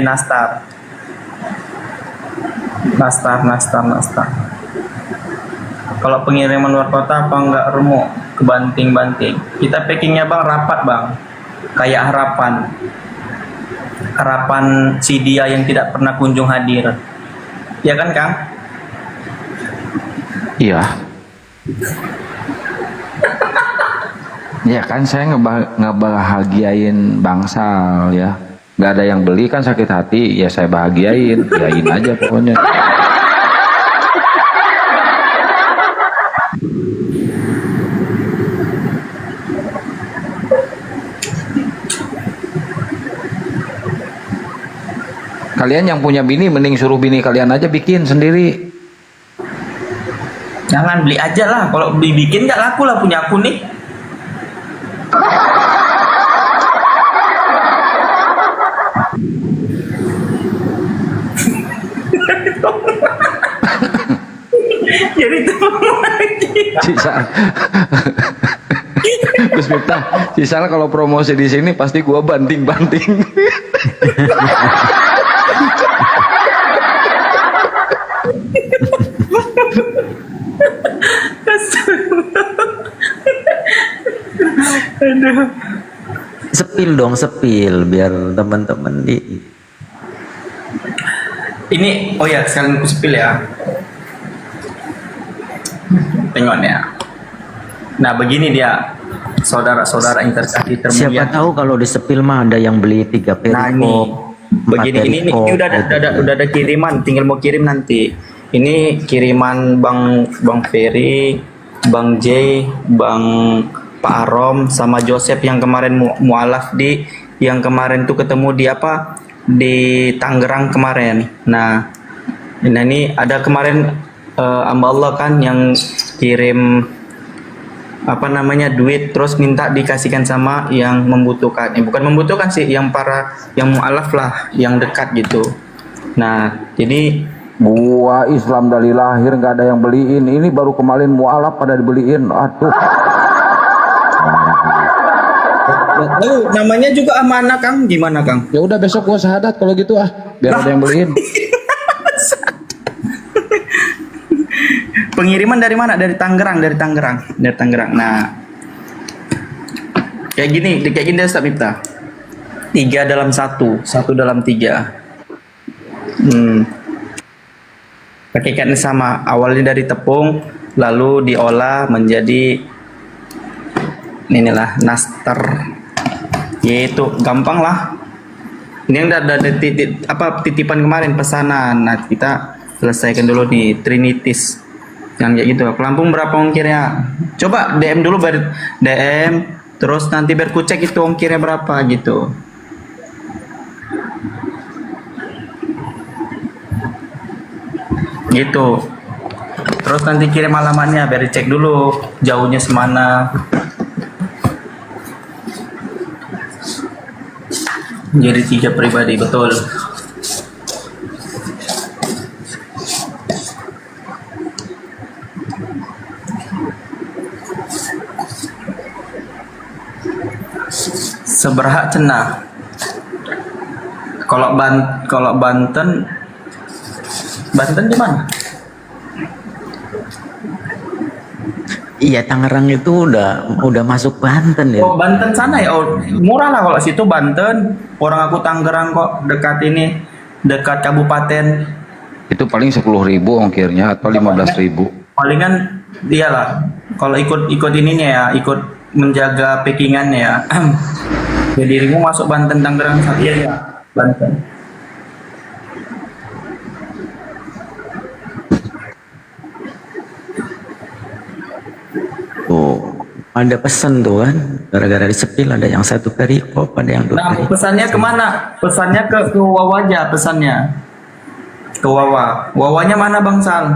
Kalau pengiriman luar kota apa enggak remuk, kebanting-banting. Kita packingnya Bang rapat Bang, kayak harapan si dia yang tidak pernah kunjung hadir. Ya kan Kang? Iya. Ya kan saya ngebahagiain bangsal ya. Nggak ada yang beli kan sakit hati, ya saya bahagiain, yain aja pokoknya. Kalian yang punya bini mending suruh bini kalian aja bikin sendiri. Jangan beli aja lah, kalau bikin nggak laku lah punya aku nih. Jadi teman lagi. Sisa. Gus Miftah, Sisa kalau promosi di sini pasti gua banting-banting. Aduh. Sepil dong, sepil biar teman-teman di. Ini, oh ya, sekalian aku sepil ya. Tengok nih ya. Nah, begini dia, saudara-saudara yang terkasih termulia. Siapa tahu kalau di sepil mah ada yang beli 3 Nah, perikop. begini ini udah ada kiriman, tinggal mau kirim nanti. Ini kiriman Bang Ferry, Bang J, Bang Pak Arom sama Joseph yang kemarin mualaf yang kemarin tuh ketemu di apa? Di Tangerang kemarin. Nah ini ada kemarin hamba Allah kan yang kirim apa namanya duit terus minta dikasihkan sama yang membutuhkan. Bukan membutuhkan sih, yang mualaf lah, yang dekat gitu. Nah, jadi Gua Islam dari lahir nggak ada yang beliin. Ini baru kemarin mualaf pada dibeliin. Aduh. Namanya juga amanah Kang. Gimana Kang? Ya udah besok gua syahadat kalau gitu biar ada yang beliin. Pengiriman dari mana? Dari Tangerang. Nah, kayak gini Ustaz Miftah. 3 dalam 1 dalam 3. Pakaikan sama, awalnya dari tepung, lalu diolah menjadi inilah nastar. Yaitu gampang lah. Ini yang ada titipan kemarin pesanan. Nah, kita selesaikan dulu di Trinitis. Jangan kayak gitu. Pelampung berapa ongkirnya? Coba DM dulu, DM, terus nanti biar ku cek itu ongkirnya berapa gitu. Gitu. Terus nanti kirim alamatnya biar dicek dulu jauhnya semana. Jadi 3 pribadi, betul. Seberhak cenah. Kalau Banten di mana? Iya, Tangerang itu udah masuk Banten ya. Oh, Banten sana ya. Oh, murah lah kalau situ Banten. Orang aku Tangerang kok, dekat kabupaten. Itu paling 10.000 ongkirnya atau 15.000. Palingan iyalah. Kalau ikut ininya ya, ikut menjaga packingannya ya. Jadi dirimu masuk Banten Tangerang iya ya, Banten. Ada pesan tuh kan, gara-gara di sepil ada yang 1 perikop, ada yang 2 Nah, perikop. pesannya kemana? Pesannya ke Wawa aja, pesannya ke Wawa. Wawanya mana Bang Sal?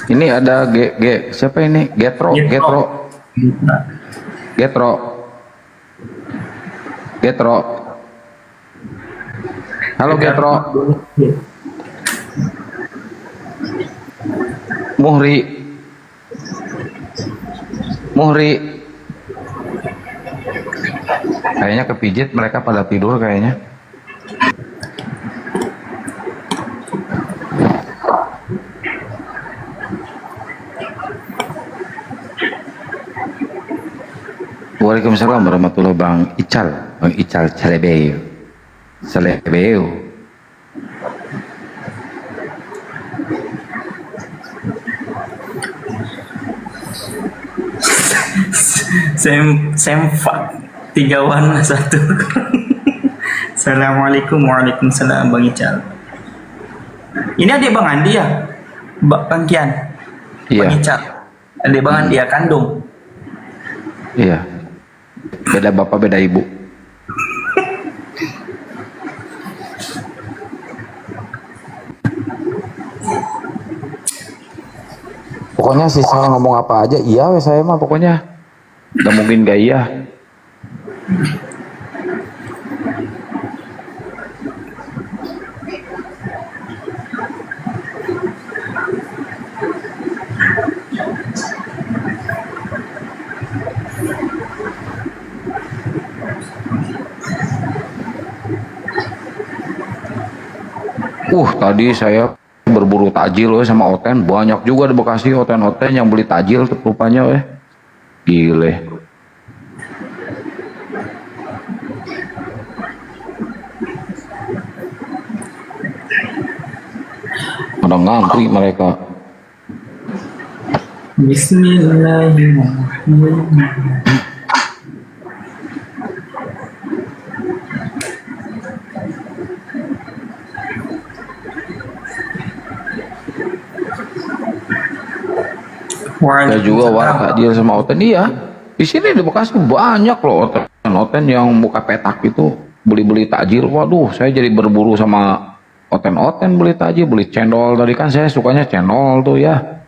Ini ada siapa ini? Getro. Halo Getro. Muhri. Kayaknya kepijit, mereka pada tidur kayaknya. Waalaikumsalam warahmatullahi Bang Ical Celebeu. Semfak 3 warna 1. Assalamualaikum. Waalaikumsalam Bang Ical. Ini adik Bang Andi ya? Bang Kian? Iya. Bang Ical. Adik Bang Andi ya, kandung? Iya. Beda bapak beda ibu. Pokoknya sih saya ngomong apa aja iya saya mah pokoknya. Gak mungkin gak iya. Tadi saya berburu takjil sama Oten, banyak juga di Bekasi Oten-Oten yang beli takjil rupanya gile. Ada ngantri mereka. Bismillahirrahmanirrahim. Saya juga warung takjil sama Oten, iya. Di sini di Bekasi banyak loh Oten yang buka petak itu beli-beli takjil. Waduh, saya jadi berburu sama Oten beli takjil, beli cendol. Tadi kan saya sukanya cendol tuh ya.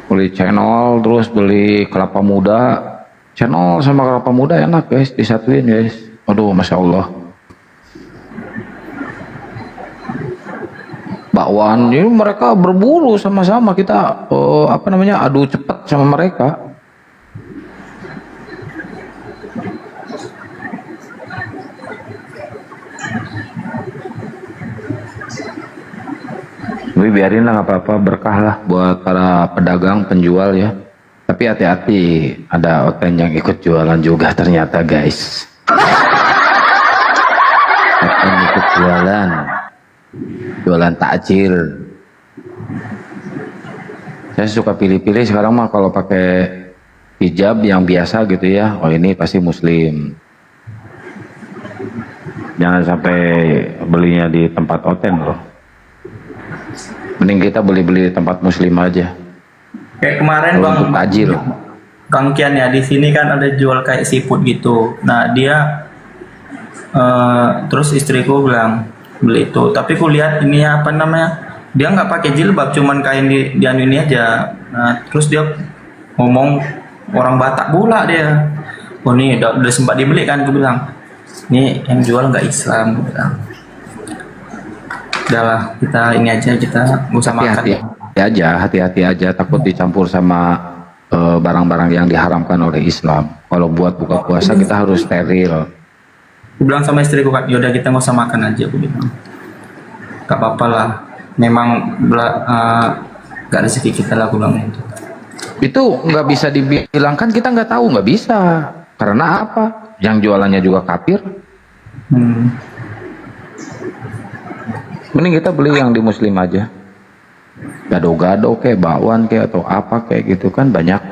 Beli cendol, terus beli kelapa muda. Cendol sama kelapa muda enak guys, disatuin guys. Aduh, Masya Allah. Bakwan, jadi mereka berburu sama-sama, kita adu cepat sama mereka. Tapi biarin lah, nggak apa-apa, berkah lah buat para pedagang penjual ya. Tapi hati-hati, ada Oten yang ikut jualan juga ternyata guys. Oten ikut jualan takjil. Saya suka pilih-pilih sekarang mah, kalau pakai hijab yang biasa gitu ya, oh ini pasti muslim. Jangan sampai belinya di tempat Oten loh. Mending kita beli-beli di tempat muslim aja. Kayak kemarin Bang takjil. Kang Kian ya, di sini kan ada jual kayak seafood gitu. Nah dia terus istriku bilang beli itu, tapi ku lihat ini apa namanya, dia nggak pakai jilbab, cuman kain di anu ini aja. Nah terus dia ngomong orang Batak pula dia. Oh nih udah sempat dibeli kan, gue bilang ini yang jual nggak Islam, gue bilang. Udahlah, kita ini aja, kita nggak usah makan. Hati-hati aja, takut dicampur sama barang-barang yang diharamkan oleh Islam. Kalau buat buka puasa kita harus steril. Aku bilang sama istriku kan, yaudah kita nggak usah makan aja, aku bilang. Gak apa-apa lah, memang gak rezeki kita lah, aku bilang itu. Itu nggak bisa dibilangkan kita nggak tahu, nggak bisa. Karena apa? Yang jualannya juga kafir. Mending kita beli yang di muslim aja. Gado-gado kayak bakwan kayak atau apa kayak gitu kan banyak.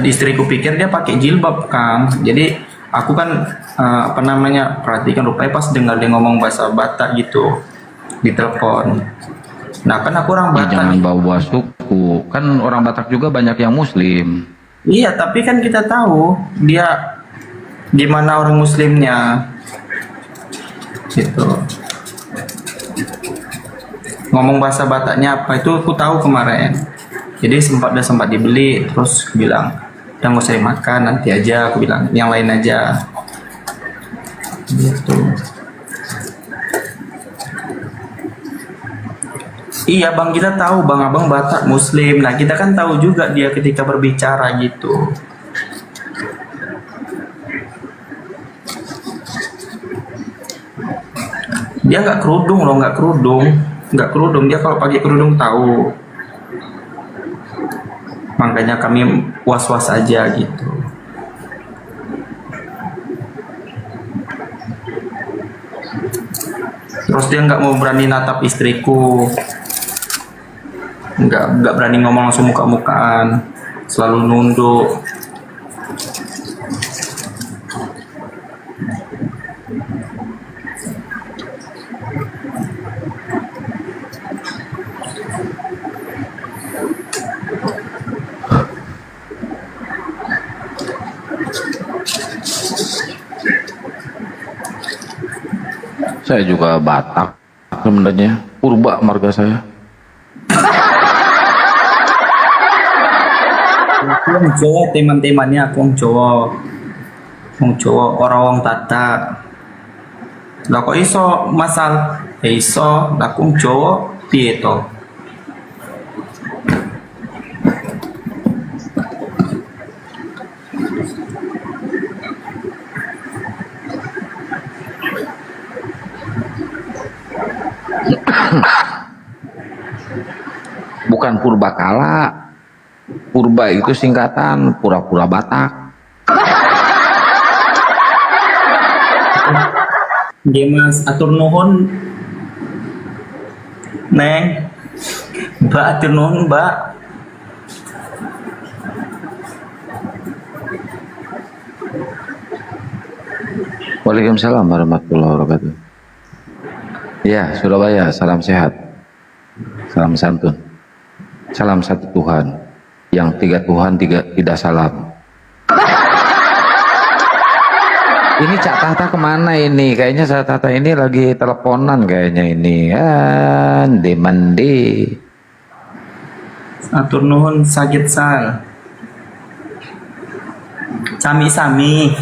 Istriku pikir dia pakai jilbab Kang, jadi aku kan perhatikan, rupanya pas dengar dia ngomong bahasa Batak gitu di telepon. Nah kan aku orang Batak. Jangan bawa suku, kan orang Batak juga banyak yang muslim. Iya, tapi kan kita tahu dia gimana orang muslimnya gitu. Ngomong bahasa Bataknya apa itu aku tahu kemarin. Jadi sempat dibeli, terus bilang udah nggak usah dimakan, nanti aja, aku bilang yang lain aja gitu. Iya Bang, kita tahu Bang Abang Batak muslim. Nah kita kan tahu juga dia ketika berbicara gitu. Dia nggak kerudung loh, nggak kerudung. Dia kalau pakai kerudung tahu. Makanya kami was-was aja gitu. Terus dia nggak mau berani natap istriku, nggak berani ngomong langsung muka-mukaan, selalu nunduk. Saya juga Batak sebenarnya, purba marga saya. wong Jawa, teman-temannya aku wong Jawa. Wong Jawa ora wong Tatak. Lah kok iso masal? Iso, lah aku wong Jawa piye to? Bukan purbakala. Purba itu singkatan pura-pura Batak. Nggih Mas, atur nuhun. Neng. Mbak atur nuhun, Mbak. Waalaikumsalam warahmatullahi wabarakatuh. Ya, Surabaya, salam sehat. Salam santun. Salam satu Tuhan. Yang tiga Tuhan, tidak salam. Ini Cak Tata kemana ini? Kayaknya Cak Tata ini lagi teleponan kayaknya ini. Mandi. Atur nuhun sakit sal. Sami-sami.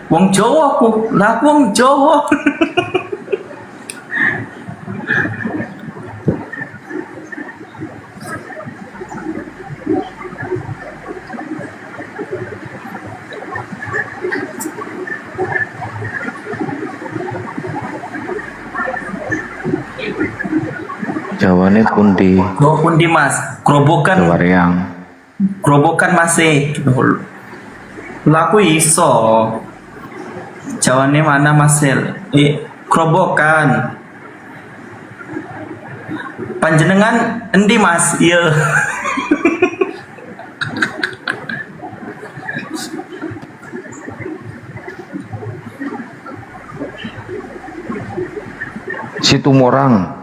Wong Jawa ku, lah aku wong Jawa. Jawane pundi? Jawa pundi Mas? Grobokan. Jawareang. Grobokan masih. Laku iso. Jawane mana Masel? Grobokan. Panjenengan endi Mas? Iya. Situ Morang.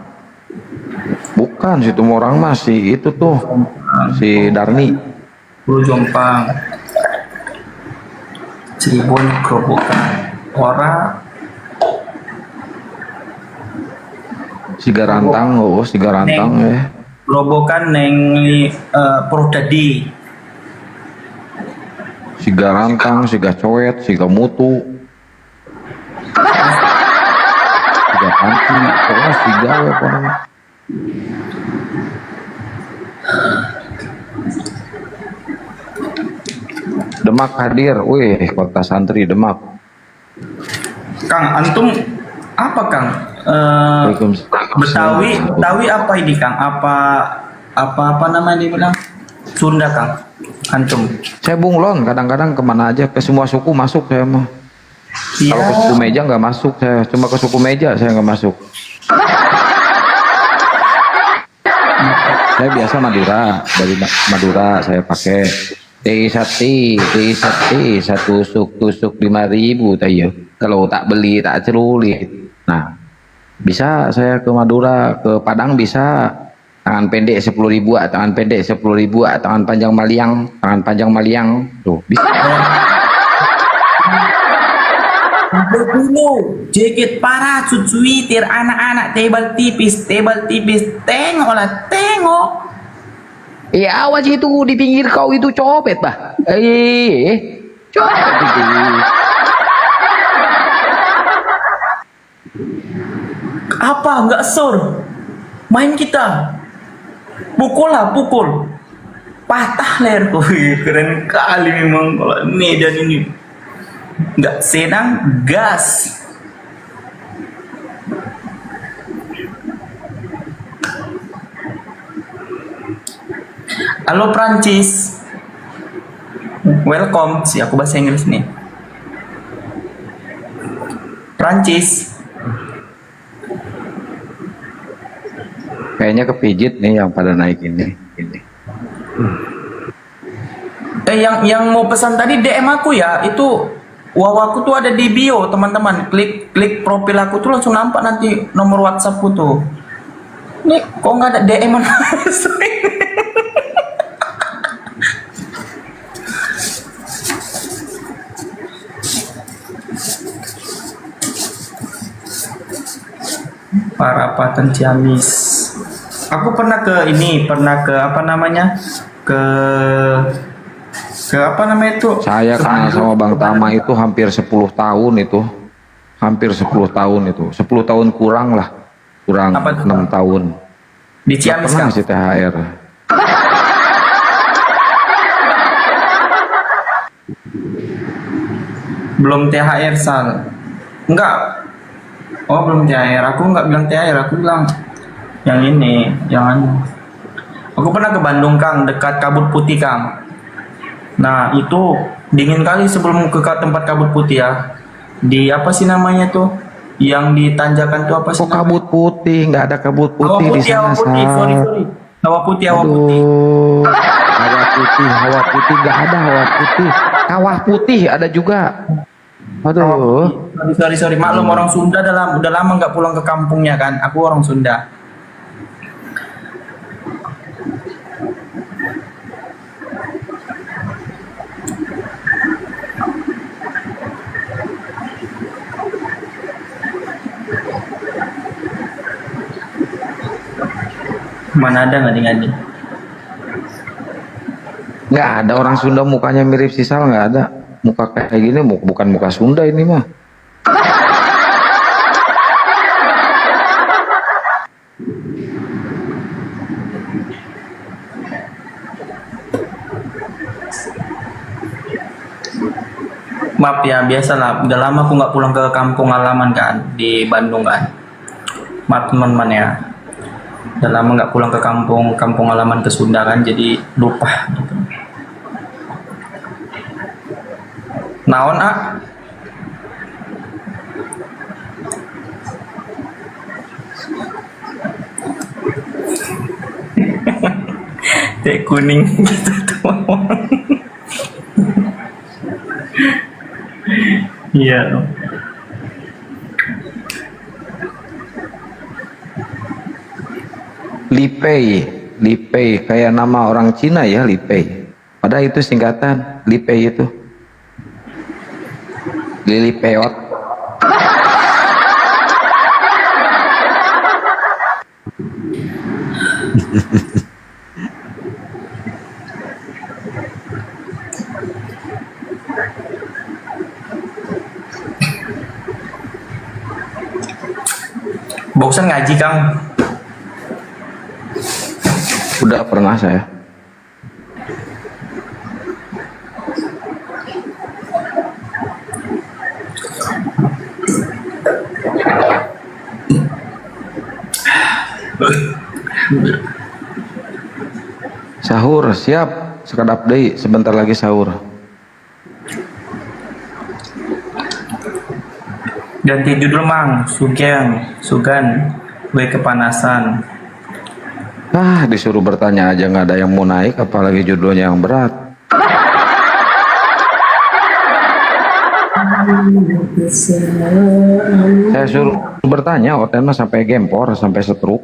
Bukan Situ Morang masih itu tuh si Darni. Bulu Jompang. Cirebon Grobokan. Ora Siga Rantang, oh Siga Rantang ya. Grobokan neng Purwodadi. Siga Rantang, Siga Coet, Siga Mutu. Siga Panci, pokoknya Siga ya pokoknya. Demak hadir, wih kota santri Demak. Kang, antum apa Kang? Betawi apa ini Kang? Apa namanya dibilang? Sunda Kang? Antum? Saya bunglon, kadang-kadang kemana aja, ke semua suku masuk saya mah. Iya. Kalau ke suku Meja nggak masuk saya, cuma ke suku Meja saya nggak masuk. Saya biasa Madura, dari Madura saya pakai T1 satu tusuk 5.000 tayo. Kalau tak beli tak cerulit. Nah, bisa saya ke Madura, ke Padang bisa. Tangan pendek 10.000, tangan pendek 10.000, tangan panjang maliang, tuh bisa. Berbulu, jaket parah, cuitir anak-anak, tebal tipis, tengoklah, tengok. Awas itu di pinggir kau itu copet bah. Copet itu. Apa nggak sur? Main kita, pukul, patah leherku. Keren kali memang kalau Medan ini. Nggak senang, gas. Halo Prancis, welcome. Si aku bahasa Inggris nih. Prancis. Kayaknya kepijit nih yang pada naik ini. Yang mau pesan tadi DM aku ya, itu wawaku tuh ada di bio teman-teman. Klik profil aku tuh langsung nampak nanti nomor WhatsAppku tuh. Nih kok nggak ada DM Parapatan Ciamis. Aku pernah ke apa namanya, ke Apa namanya itu? Saya kenal sama Bang Tama itu hampir 10 tahun itu. Hampir 10 tahun itu. 10 tahun kurang lah. Kurang 6 tahun. Di Ciamis kan? kan? Masih THR. Belum THR Sal. Enggak. Oh belum THR. Aku enggak bilang THR. Aku bilang yang ini. Yang anu. Aku pernah ke Bandung Kang. Dekat Kabut Putih Kang. Nah itu dingin kali sebelum ke tempat Kabut Putih ya. Di apa sih namanya tuh? Yang di tanjakan tuh apa sih? Kok Kabut Putih? Nggak ada Kabut Putih di sana. Hawa putih, sorry. Hawa putih, Hawa putih nggak ada hawa putih. Kawah putih ada juga. Aduh. Sorry. Maklum orang Sunda udah lama nggak pulang ke kampungnya kan. Aku orang Sunda. Mana ada ngadi-ngadi? Nggak ada orang Sunda mukanya mirip si Sal, nggak ada. Muka kayak gini bukan muka Sunda ini mah. Maaf ya, biasalah. Udah lama aku nggak pulang ke kampung halaman kan di Bandung kan. Maaf teman-teman ya. Udah lama nggak pulang ke kampung halaman ke Sunda kan, jadi lupa gitu. Naon teh kuning gitu tuh. Iya. Lipei kayak nama orang Cina ya, Lipei. Padahal itu singkatan Lipei itu. Lili peot. Bosan ngaji Kang? Udah pernah saya. Sahur siap, sekadap deui sebentar lagi sahur. Ganti judul Mang, Sugan, gue kepanasan. Disuruh bertanya aja nggak ada yang mau naik, apalagi judulnya yang berat. Saya suruh bertanya, Oten mah sampai gempor, sampai setruk.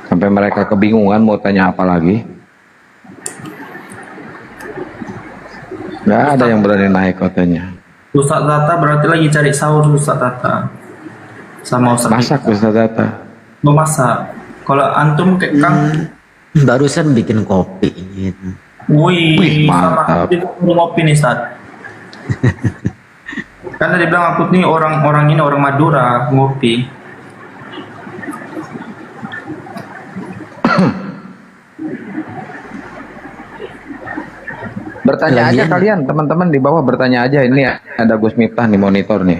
Sampai mereka kebingungan mau tanya apa lagi. Nggak ada yang berani naik Otennya. Ustaz Tata berarti lagi cari sahur Ustaz Tata. Sama Ustaz. Masak Ustaz Tata. Mau masak. Kalau antum kayak Kang barusan bikin kopi gitu. Wih, mantap. Itu ngopi nih Ustaz. Kan tadi bilang aku nih orang Madura ngopi. Bertanya aja kalian, teman-teman di bawah bertanya aja. Ini ada Gus Miftah nih monitor nih.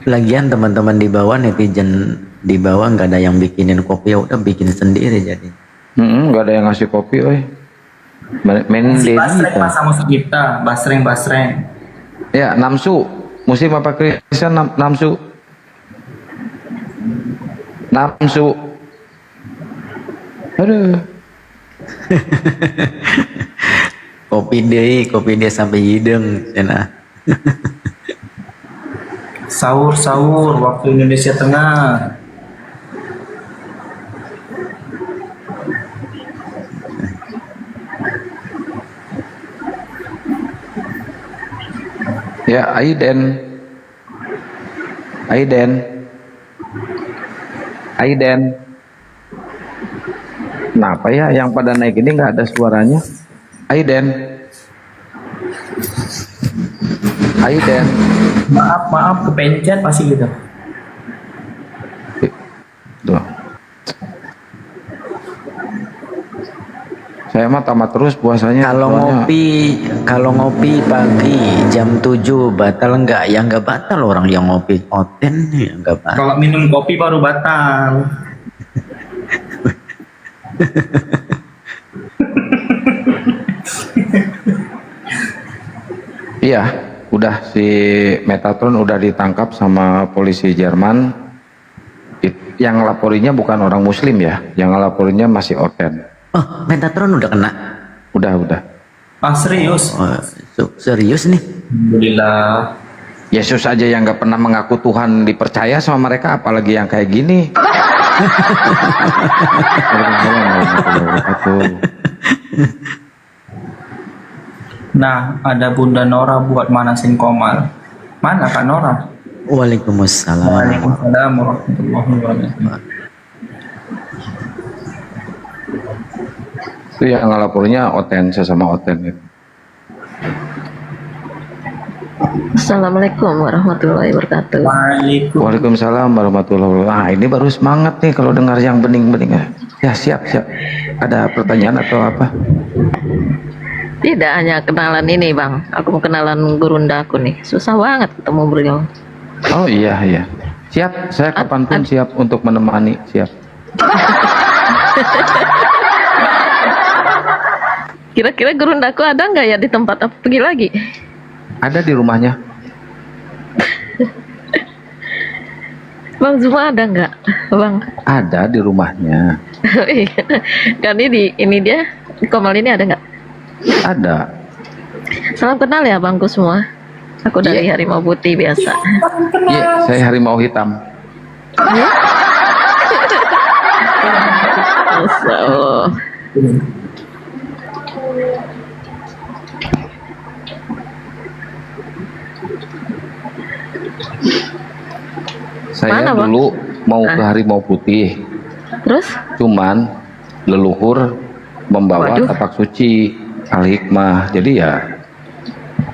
Lagian teman-teman di bawah, netizen di bawah nggak ada yang bikinin kopi, ya udah bikin sendiri jadi. Nggak ada yang ngasih kopi, oi. Main Si Basreng Mas sama kita, Basreng. Ya, Namsu. Muslim apa Kristen? Namsu. Aduh. kopi deh sampai hidung cina. Sahur waktu Indonesia Tengah. Ya, Aiden. Kenapa ya yang pada naik ini nggak ada suaranya? Aiden. Aiden. Maaf kepencet pasti gitu. Tuh. Saya mah tamat terus puasanya. Kalau ngopi pagi jam 7 batal enggak? Ya enggak batal, orang yang ngopi oten ya enggak batal. Kalau minum kopi baru batal. Iya, udah si Metatron udah ditangkap sama polisi Jerman. Yang laporinya bukan orang Muslim ya, yang laporinya masih Oten. Oh, Metatron udah kena? Udah. Ah, serius? Oh, serius nih? Alhamdulillah. Yesus aja yang nggak pernah mengaku Tuhan dipercaya sama mereka, apalagi yang kayak gini. Nah, ada Bunda Nora buat manasin Komal. Mana Kak Nora? Waalaikumsalam. Waalaikumsalam warahmatullahi wabarakatuh. Itu yang ngelapornya Oten, sesama Oten itu. Assalamualaikum warahmatullahi wabarakatuh. Waalaikumsalam warahmatullahi wabarakatuh. Ah, ini baru semangat nih kalau dengar yang bening-bening. Ya, siap. Ada pertanyaan atau apa? Tidak hanya kenalan ini bang, aku mau kenalan gurunda aku nih. Susah banget ketemu beliau. Oh iya. Siap, saya kapanpun siap untuk menemani, siap. Kira-kira gurundaku ada nggak ya di tempat apa pergi lagi? Ada di rumahnya. Bang Zuma ada nggak, bang? Ada di rumahnya. Kan ini dia Komal ini ada nggak? Ada. Salam kenal ya bangku semua. Aku dari Harimau Putih biasa. Iya, saya harimau hitam. Masya Allah. Saya Mana, Bang? dulu mau ke Harimau Putih. Terus? Cuman leluhur membawa Waduh. tapak suci Al-Hikmah. Jadi ya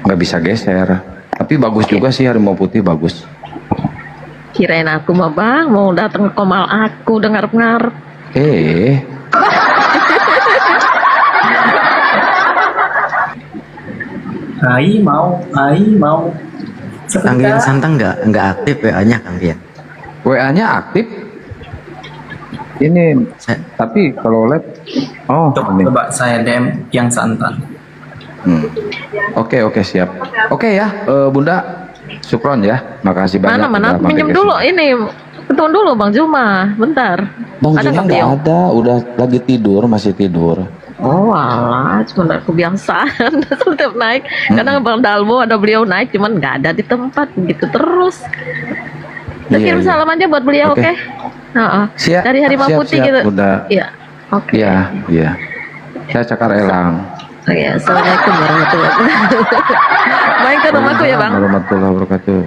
nggak bisa geser. Tapi bagus juga sih Harimau Putih, bagus. Kirain aku mah bang mau datang ke Komal aku udah ngarep-ngarep. Ai mau. Kang Gian Santang nggak aktif WA-nya Kang Gian. WA-nya aktif. Ini tapi kalau live Coba saya DM yang santan. Oke, siap. Oke ya, Bunda. Syukron ya. Makasih banyak. Mana aku pinjam dulu ini. Ketemu dulu Bang Juma, bentar. Bang Ada Juma nggak beliau? nggak ada, udah lagi tidur, masih tidur. Oh alah, cuma kebiasaan setiap naik. Kadang Bang Dalmo ada beliau naik, cuman nggak ada di tempat gitu terus. Udah kirim salam aja buat beliau, oke? Siap. Dari Harimau Putih siap, gitu. Bunda. Iya. Oke. Iya. Saya Cakar Elang. Oke, assalamualaikum warahmatullahi wabarakatuh. Main ke rumahku ya bang. Warahmatullahi wabarakatuh.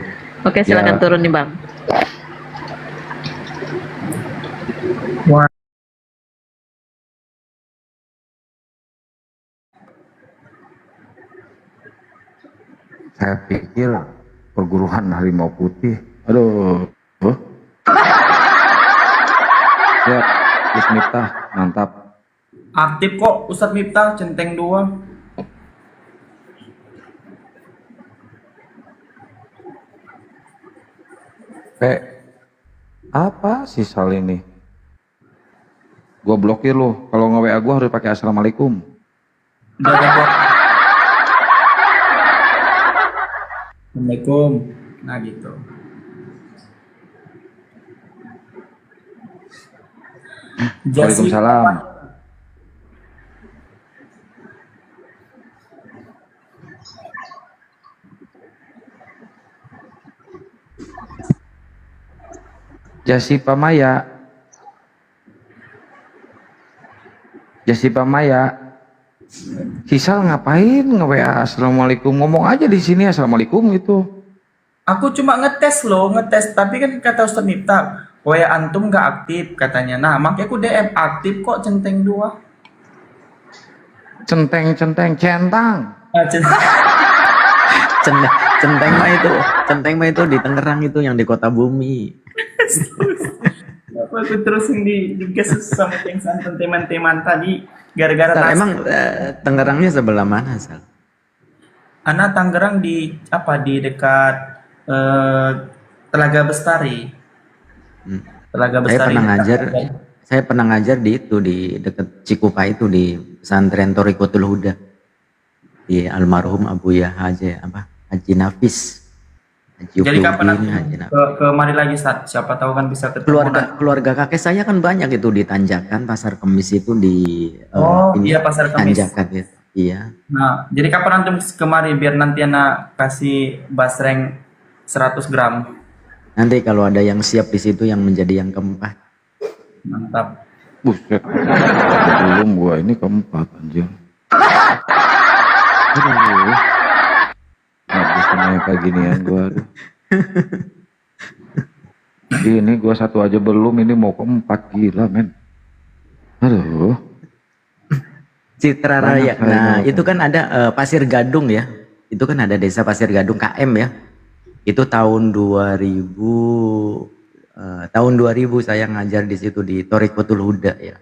Oke, silakan Ya. turun nih bang. Saya pikir perguruan Harimau Putih. Aduh. Siap, Gus Miftah, mantap. Aktif kok Ustadz Miftah, centeng 2. Apa sih Sal ini? Gua blokir lu. Kalau nge-WA gua harus pakai assalamualaikum. Assalamualaikum. Nah gitu. Waalaikumsalam. Jasipa Maya. Sisal ngapain nge-WA assalamualaikum? Ngomong aja di sini assalamualaikum gitu. Aku cuma ngetes, tapi kan kata Ustadz Miftah, WA antum nggak aktif katanya. Nah, makanya aku DM aktif kok centeng 2. Centang. Centeng mah itu di Tangerang itu yang di Kota Bumi. Kenapa aku terus yang digas sama yang santan teman-teman tadi gara-gara Sal, tas. emang Tangerangnya sebelah mana, Sal? Anak Tangerang di apa di dekat Telaga Bestari. Telaga Bestari. Saya pernah ngajar di itu di dekat Cikupa itu di pesantren Thoriqotul Huda di almarhum Abu Haji Nafis. Jadi kapan nanti kemari lagi Ustaz? Siapa tahu kan bisa ketemu. Keluarga kakek saya kan banyak itu di Tanjakan, Pasar Kemis itu di iya Pasar Kemis. Tanjakan ya. Iya. Nah, jadi kapan nanti kemari biar nanti anak kasih basreng 100 gram. Nanti kalau ada yang siap di situ yang menjadi yang keempat. Mantap. Buset. Belum gua ini keempat anjir. Aduh. Habis namanya kayak ginian gua. Ini gua satu aja belum, ini mau keempat, gila men. Aduh. Citra Raya. Nah, itu kan ada Pasir Gadung ya. Itu kan ada desa Pasir Gadung KM ya. Itu tahun 2000 saya ngajar di situ di Thoriqotul Huda ya.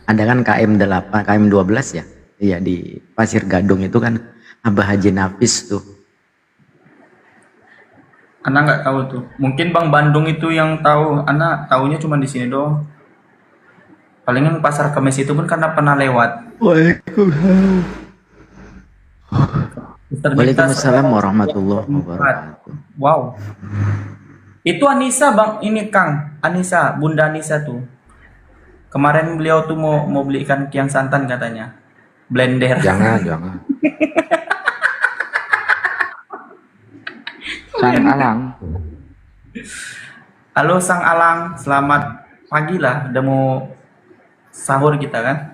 Ada kan KM 8, KM 12 ya. Iya di Pasir Gadung itu kan Abah Haji Nafis tuh. Anak nggak tahu tuh. Mungkin Bang Bandung itu yang tahu. Anak taunya cuma di sini doang. Palingan Pasar Kemis itu pun karena pernah lewat. Waalaikumsalam warahmatullahi wabarakatuh. Wow. Itu Anissa Bang, ini Kang. Anissa, Bunda Anissa tuh. Kemarin beliau tuh mau beli ikan tiang santan katanya. Blender. Jangan. Sang Alang. Halo Sang Alang, selamat pagi lah. Udah mau sahur kita kan?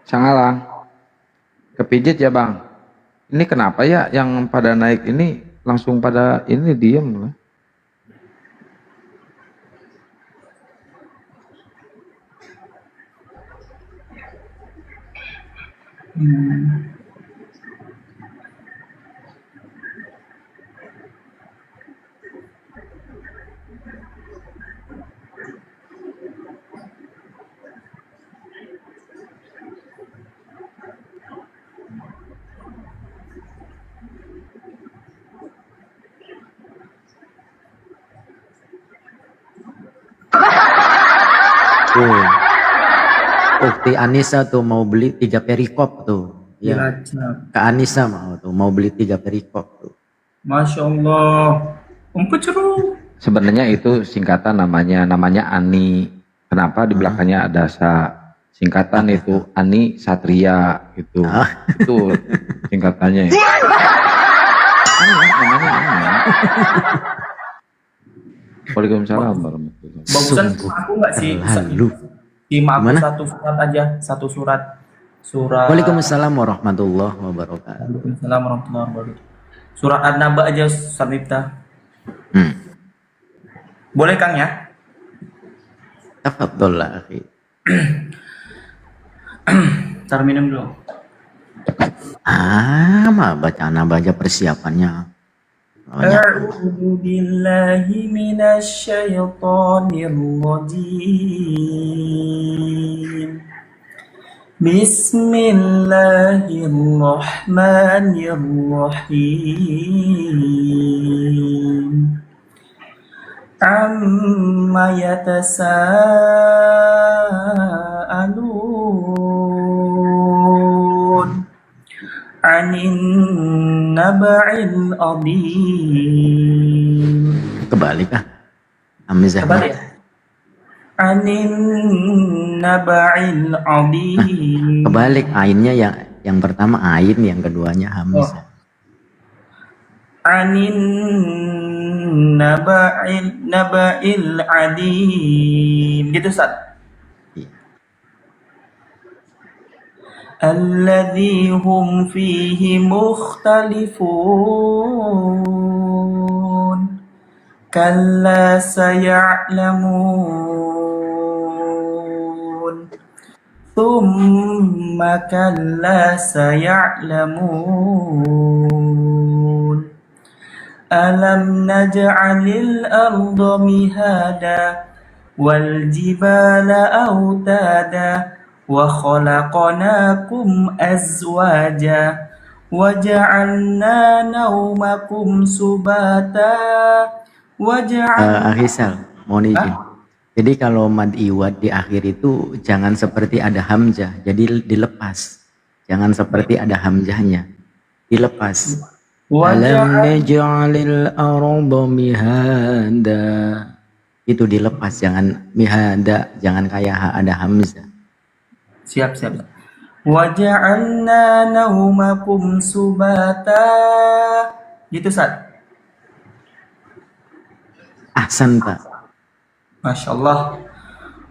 Sang Alang. Kepijit ya Bang. Ini kenapa ya yang pada naik ini langsung pada ini diem lah. Tuh. Ukti Anissa tuh mau beli 3 perikop tuh. Ya. Kak Anissa mau beli 3 perikop tuh. Masya Allah. Ceruk. Sebenarnya itu singkatan namanya Ani. Kenapa di belakangnya ada singkatan itu Ani Satria gitu. Itu singkatannya. Namanya Ani. Waalaikumsalam warahmatullahi wabarakatuh. Bagusan aku nggak sih? Simak aku satu surat aja, satu surat. Waalaikumsalam warahmatullahi wabarakatuh. Waalaikumsalam warahmatullahi wabarakatuh. Surat An-Naba aja, Ustaz Miftah. Boleh Kang ya? Tafadhol lah, akhi. Ntar minum dulu. Baca persiapannya. A'udzu billahi minasy syaithanir rajim. Bismillahirrahmanirrahim. Amma yatasaalun 'anil naba'il 'adzim. Kebalik ah. Hamzah. Kebalik ya? Anin naba'il 'adzim. Kebalik, ainnya yang pertama ain, yang keduanya hamzah. Anin naba'il 'adzim. Gitu Ustaz. Alladzi hum fihi mukhtalifun. Kalla saya'lamun. ثم كلا سيعلمون ألم نجعل الأرض مهادا والجبال أوتادا وخلقناكم أزواجا وجعلنا نومكم سباتا وجعلنا Ahisal, mohon izin. Jadi kalau mad iwad di akhir itu jangan seperti ada hamzah, jadi dilepas. Jangan seperti ada hamzahnya, dilepas. Alam naj'alil arda mihada. Itu dilepas, jangan mihada, jangan kayak ada hamzah. Siap. Waja'alna naumakum subata. Gitu, Sat. Ahsan, Pak. Masya Allah.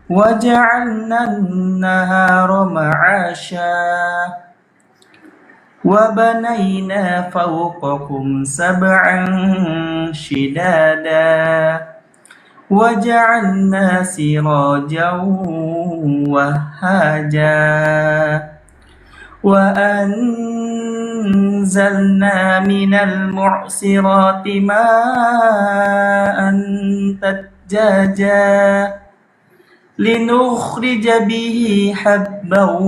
Waja'alna an-nahara ma'asha wa banayna fawqakum sab'an shidada wa ja'alna sirajan wahaja wa anzalna minal mu'sirati ma'an jaja linukhrija bihi habban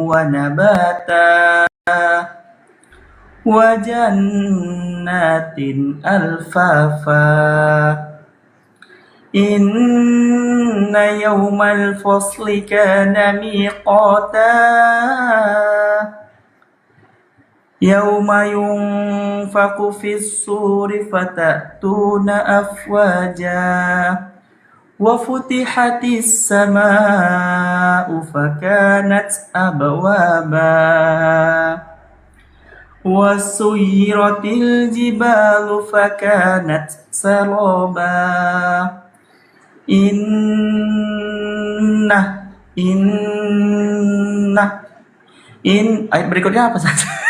wa nabata wa jannatin alfafa inna yawmal fasli kana miqata yawma yunfaku fis suri fatatuna afwaja wa futihatis samaa'u fakanat abwaba wa suyiratil jibalu fakanat saraba ayat berikutnya apa saja?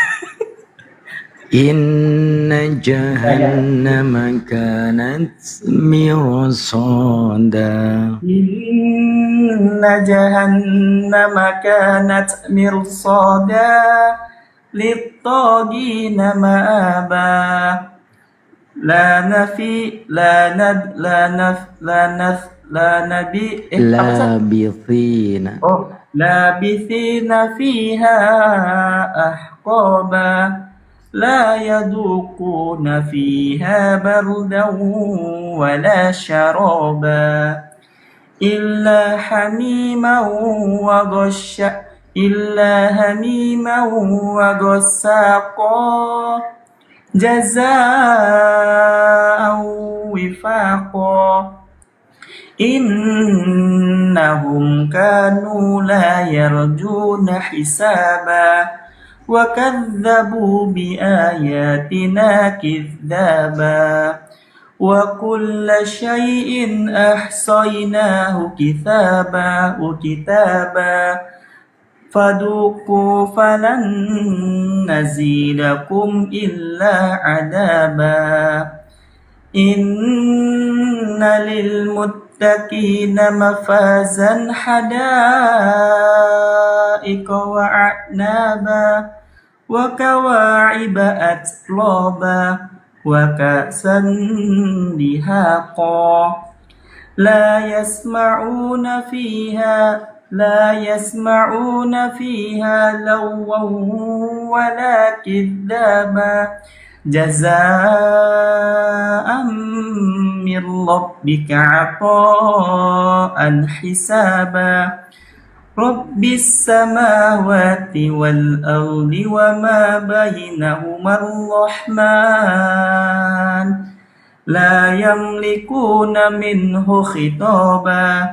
Inna jahannama kanat mirsada. Inna jahannama kanat mirsada littagina ma'aba la nafi la nad la naf la naf la nabi Labithina. labithina fiha ahqaba لا يذوقون فيها بردا ولا شرابا إلا حميما وغساقا جزاء وفاقا إنهم كانوا لا يرجون حسابا وكذبوا بآياتنا كذابا وكل شيء أحصيناه كتابا فذوقوا فلن نزيدكم إلا عذابا إن للمتقين مفازا حدائق وأعنابا وكواعب أترابا وكأسا دهاقا لا يسمعون فيها لغوا ولا كذابا جزاء من ربك عطاء حسابا رب السماوات والأرض وما بينهما الرحمن لا يملكون منه خطابا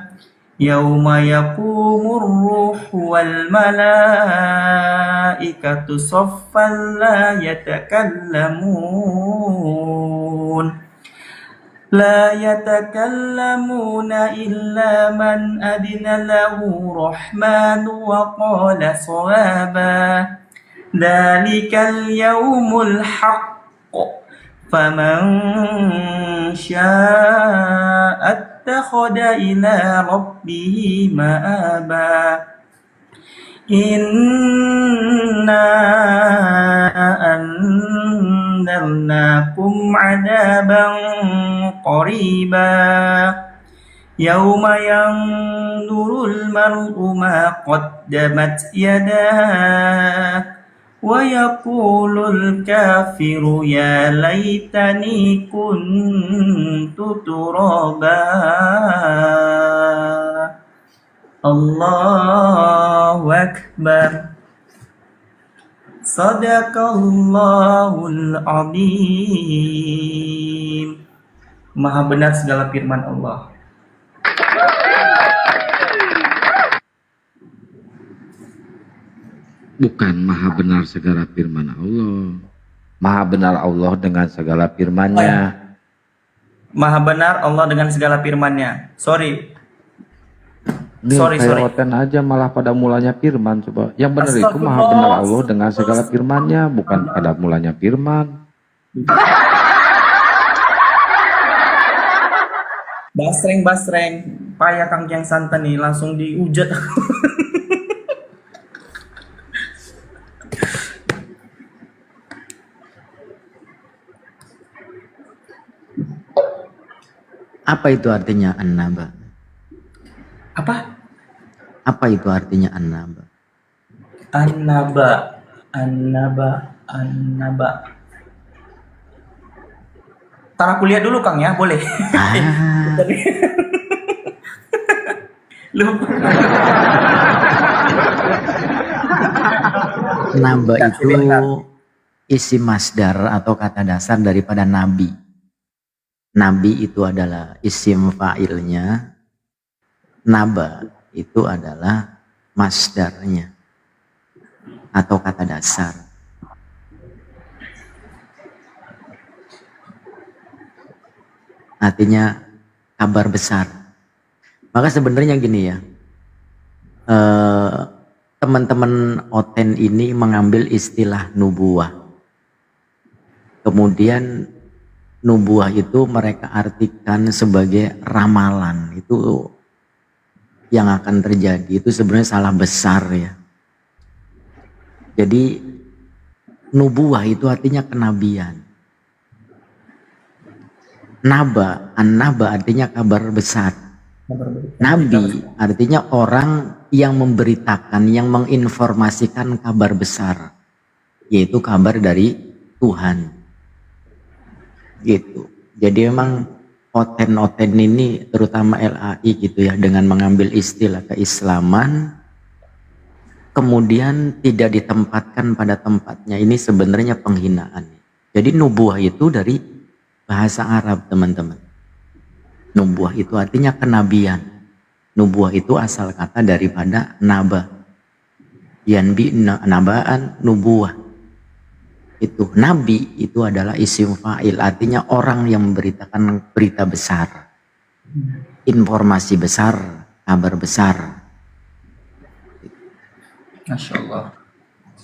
يوم يقوم الروح والملائكة صفا لا يتكلمون إلا من أذن له الرحمن وقال صوابا ذلك اليوم الحق فمن شاء اتخذ إلى ربه مآبا Inna anzalnakum adaban qariba Yawma yanzurul mar'u ma qaddamat yadah wa yaqulul kafiru ya laitani kuntu turaba Allahu Akbar Sadaqallahul Azim. Maha benar segala firman Allah. Bukan maha benar segala firman Allah. Maha benar Allah dengan segala firman-Nya. Maha benar Allah dengan segala firman-Nya. Sorry. Ini kairoten aja malah pada mulanya firman. Coba yang benar itu maha benar Allah dengan segala firman-Nya, bukan pada mulanya firman. Basreng payah Kang Jeng Santan nih langsung diujat. Apa itu artinya an-naba? Apa? Apa itu artinya an-naba? An-naba. Ntar aku lihat dulu Kang ya, boleh? Lupa. Naba itu isim masdar atau kata dasar daripada nabi. Nabi itu adalah isim fa'ilnya. Naba itu adalah masdarnya atau kata dasar. Artinya kabar besar. Maka sebenarnya gini ya, teman-teman Oten ini mengambil istilah nubuah. Kemudian nubuah itu mereka artikan sebagai ramalan. Itu yang akan terjadi. Itu sebenarnya salah besar ya. Jadi nubuah itu artinya kenabian. Naba, an-naba artinya kabar besar. Nabi artinya orang yang memberitakan, yang menginformasikan kabar besar, yaitu kabar dari Tuhan. Gitu. Jadi memang Oten ini terutama LAI gitu ya, dengan mengambil istilah keislaman kemudian tidak ditempatkan pada tempatnya, ini sebenarnya penghinaan. Jadi nubuah itu dari bahasa Arab teman-teman. Nubuah itu artinya kenabian. Nubuah itu asal kata daripada naba. Yanbi nabaan nubuah. Itu nabi itu adalah isim fa'il, artinya orang yang memberitakan berita besar, informasi besar, kabar besar. Masya Allah,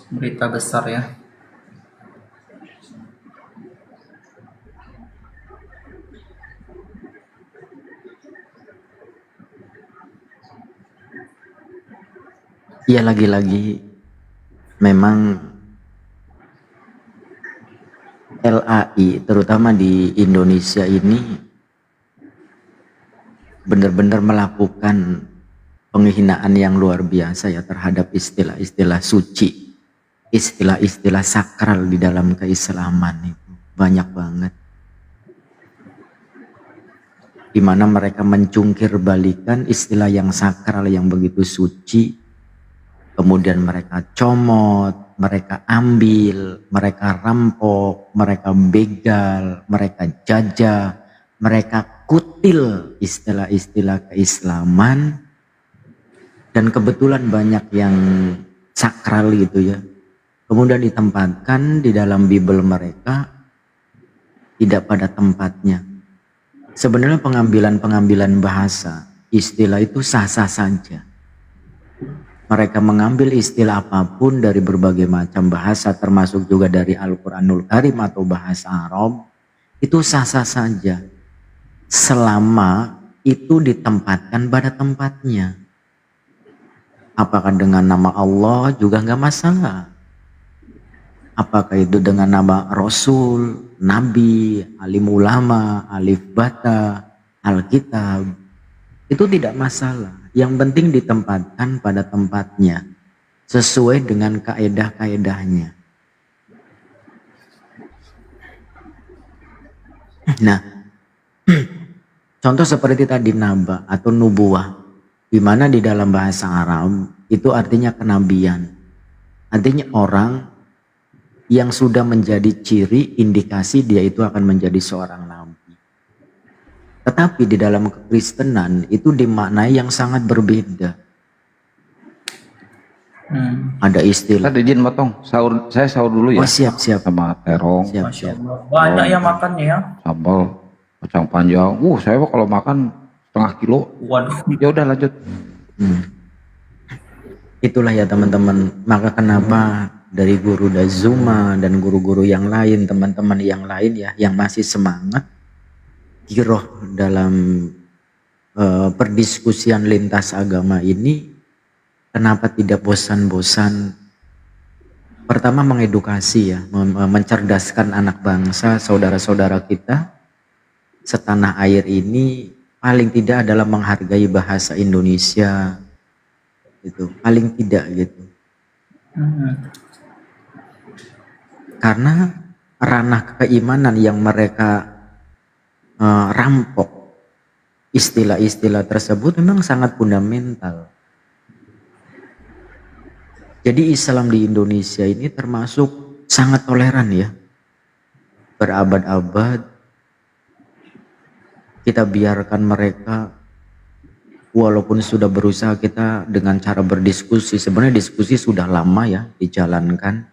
berita besar ya. Ya lagi-lagi memang LAI terutama di Indonesia ini benar-benar melakukan penghinaan yang luar biasa ya terhadap istilah-istilah suci, istilah-istilah sakral di dalam keislaman itu banyak banget. Di mana mereka mencungkir balikan istilah yang sakral yang begitu suci, kemudian mereka comot, mereka ambil, mereka rampok, mereka begal, mereka jajah, mereka kutil istilah-istilah keislaman. Dan kebetulan banyak yang sakral gitu ya, kemudian ditempatkan di dalam Bible mereka tidak pada tempatnya. Sebenarnya pengambilan bahasa istilah itu sah-sah saja. Mereka mengambil istilah apapun dari berbagai macam bahasa, termasuk juga dari Al-Quranul Karim atau bahasa Arab, itu sah-sah saja selama itu ditempatkan pada tempatnya. Apakah dengan nama Allah juga nggak masalah. Apakah itu dengan nama Rasul, Nabi, alim ulama, alif bata, Alkitab, itu tidak masalah. Yang penting ditempatkan pada tempatnya, sesuai dengan kaedah-kaedahnya. Nah, contoh seperti tadi naba atau nubuah, di mana di dalam bahasa Arab itu artinya kenabian. Artinya orang yang sudah menjadi ciri indikasi dia itu akan menjadi seorang nabi. Tetapi di dalam kekristenan itu dimaknai yang sangat berbeda. Ada istilah. Tadi izin potong, saya sahur dulu ya. Oh, siap. Sama terong, Masya Allah. Banyak yang makannya ya. sambal, kacang panjang. Saya kalau makan setengah kilo. Waduh. Ya udah lanjut. Itulah ya teman-teman. Maka kenapa dari guru Dazuma dan guru-guru yang lain, teman-teman yang lain ya, yang masih semangat giroh dalam perdiskusian lintas agama ini, kenapa tidak bosan-bosan? Pertama mengedukasi ya, mencerdaskan anak bangsa, saudara-saudara kita setanah air ini, paling tidak adalah menghargai bahasa Indonesia, itu paling tidak gitu. Karena ranah keimanan yang mereka rampok, istilah-istilah tersebut memang sangat fundamental. Jadi Islam di Indonesia ini termasuk sangat toleran ya. Berabad-abad kita biarkan mereka, walaupun sudah berusaha kita dengan cara berdiskusi. Sebenarnya diskusi sudah lama ya dijalankan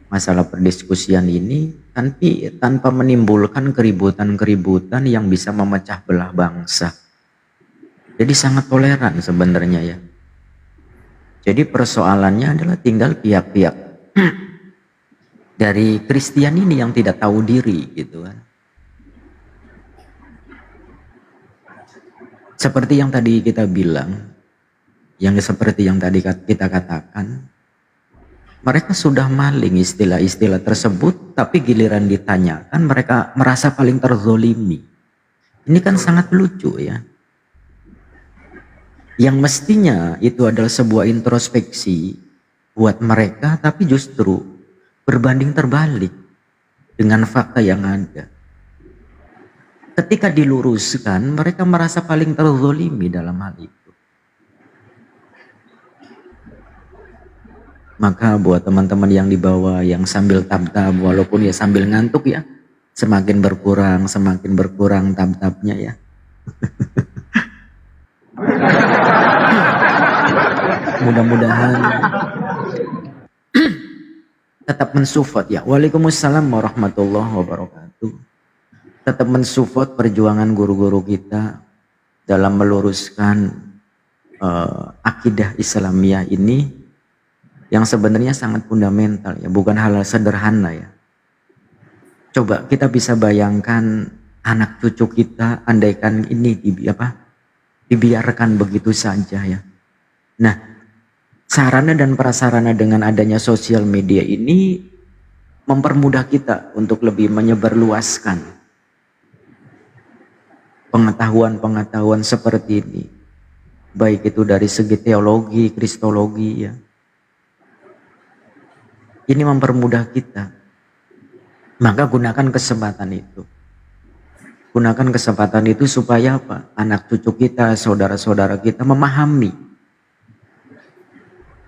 masalah perdiskusian ini, tapi tanpa menimbulkan keributan-keributan yang bisa memecah belah bangsa. Jadi sangat toleran sebenarnya ya. Jadi persoalannya adalah tinggal pihak-pihak dari Kristen ini yang tidak tahu diri gitu kan. Seperti yang tadi kita bilang, yang seperti yang tadi kita katakan, mereka sudah maling istilah-istilah tersebut, tapi giliran ditanyakan mereka merasa paling terzolimi. Ini kan sangat lucu ya. Yang mestinya itu adalah sebuah introspeksi buat mereka, tapi justru berbanding terbalik dengan fakta yang ada. Ketika diluruskan, mereka merasa paling terzolimi dalam hal itu. Maka buat teman-teman yang di bawah, yang sambil tab-tab, walaupun ya sambil ngantuk ya, semakin berkurang tab-tabnya ya. Mudah-mudahan tetap mensupport ya. Waalaikumsalam warahmatullahi wabarakatuh. Tetap mensupport perjuangan guru-guru kita dalam meluruskan akidah Islamiyah ini yang sebenarnya sangat fundamental ya, bukan hal sederhana ya. Coba kita bisa bayangkan anak cucu kita, andaikan ini dibiarkan begitu saja ya. Nah, sarana dan prasarana dengan adanya sosial media ini mempermudah kita untuk lebih menyebarluaskan pengetahuan-pengetahuan seperti ini, baik itu dari segi teologi, kristologi ya. Ini mempermudah kita. Maka gunakan kesempatan itu. Gunakan kesempatan itu supaya apa? Anak cucu kita, saudara-saudara kita memahami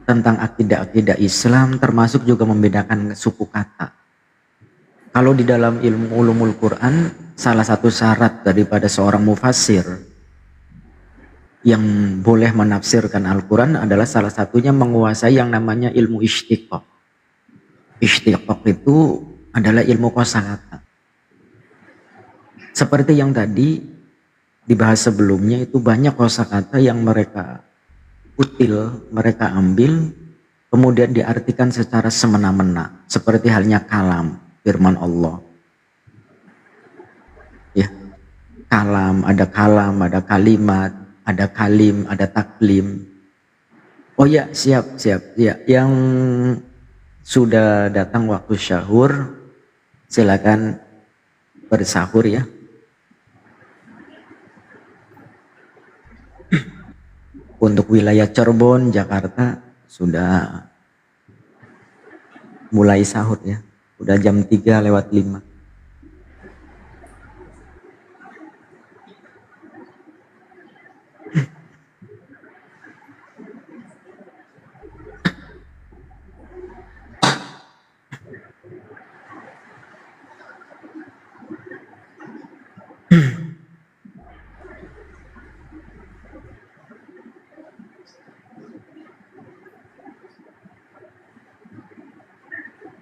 tentang akidah-akidah Islam, termasuk juga membedakan suku kata. Kalau di dalam ilmu ulumul Quran, salah satu syarat daripada seorang mufassir yang boleh menafsirkan Al-Quran adalah salah satunya menguasai yang namanya ilmu istiqaq. Istiqaq itu adalah ilmu kosakata. Seperti yang tadi dibahas sebelumnya, itu banyak kosakata yang mereka kutil, mereka ambil, kemudian diartikan secara semena-mena, seperti halnya kalam, firman Allah. Ya, kalam, ada kalimat, ada kalim, ada taklim. Oh ya, siap. Ya, yang sudah datang waktu syahur, silakan bersahur ya. Untuk wilayah Cirebon, Jakarta sudah mulai sahur ya. Udah jam 3:05.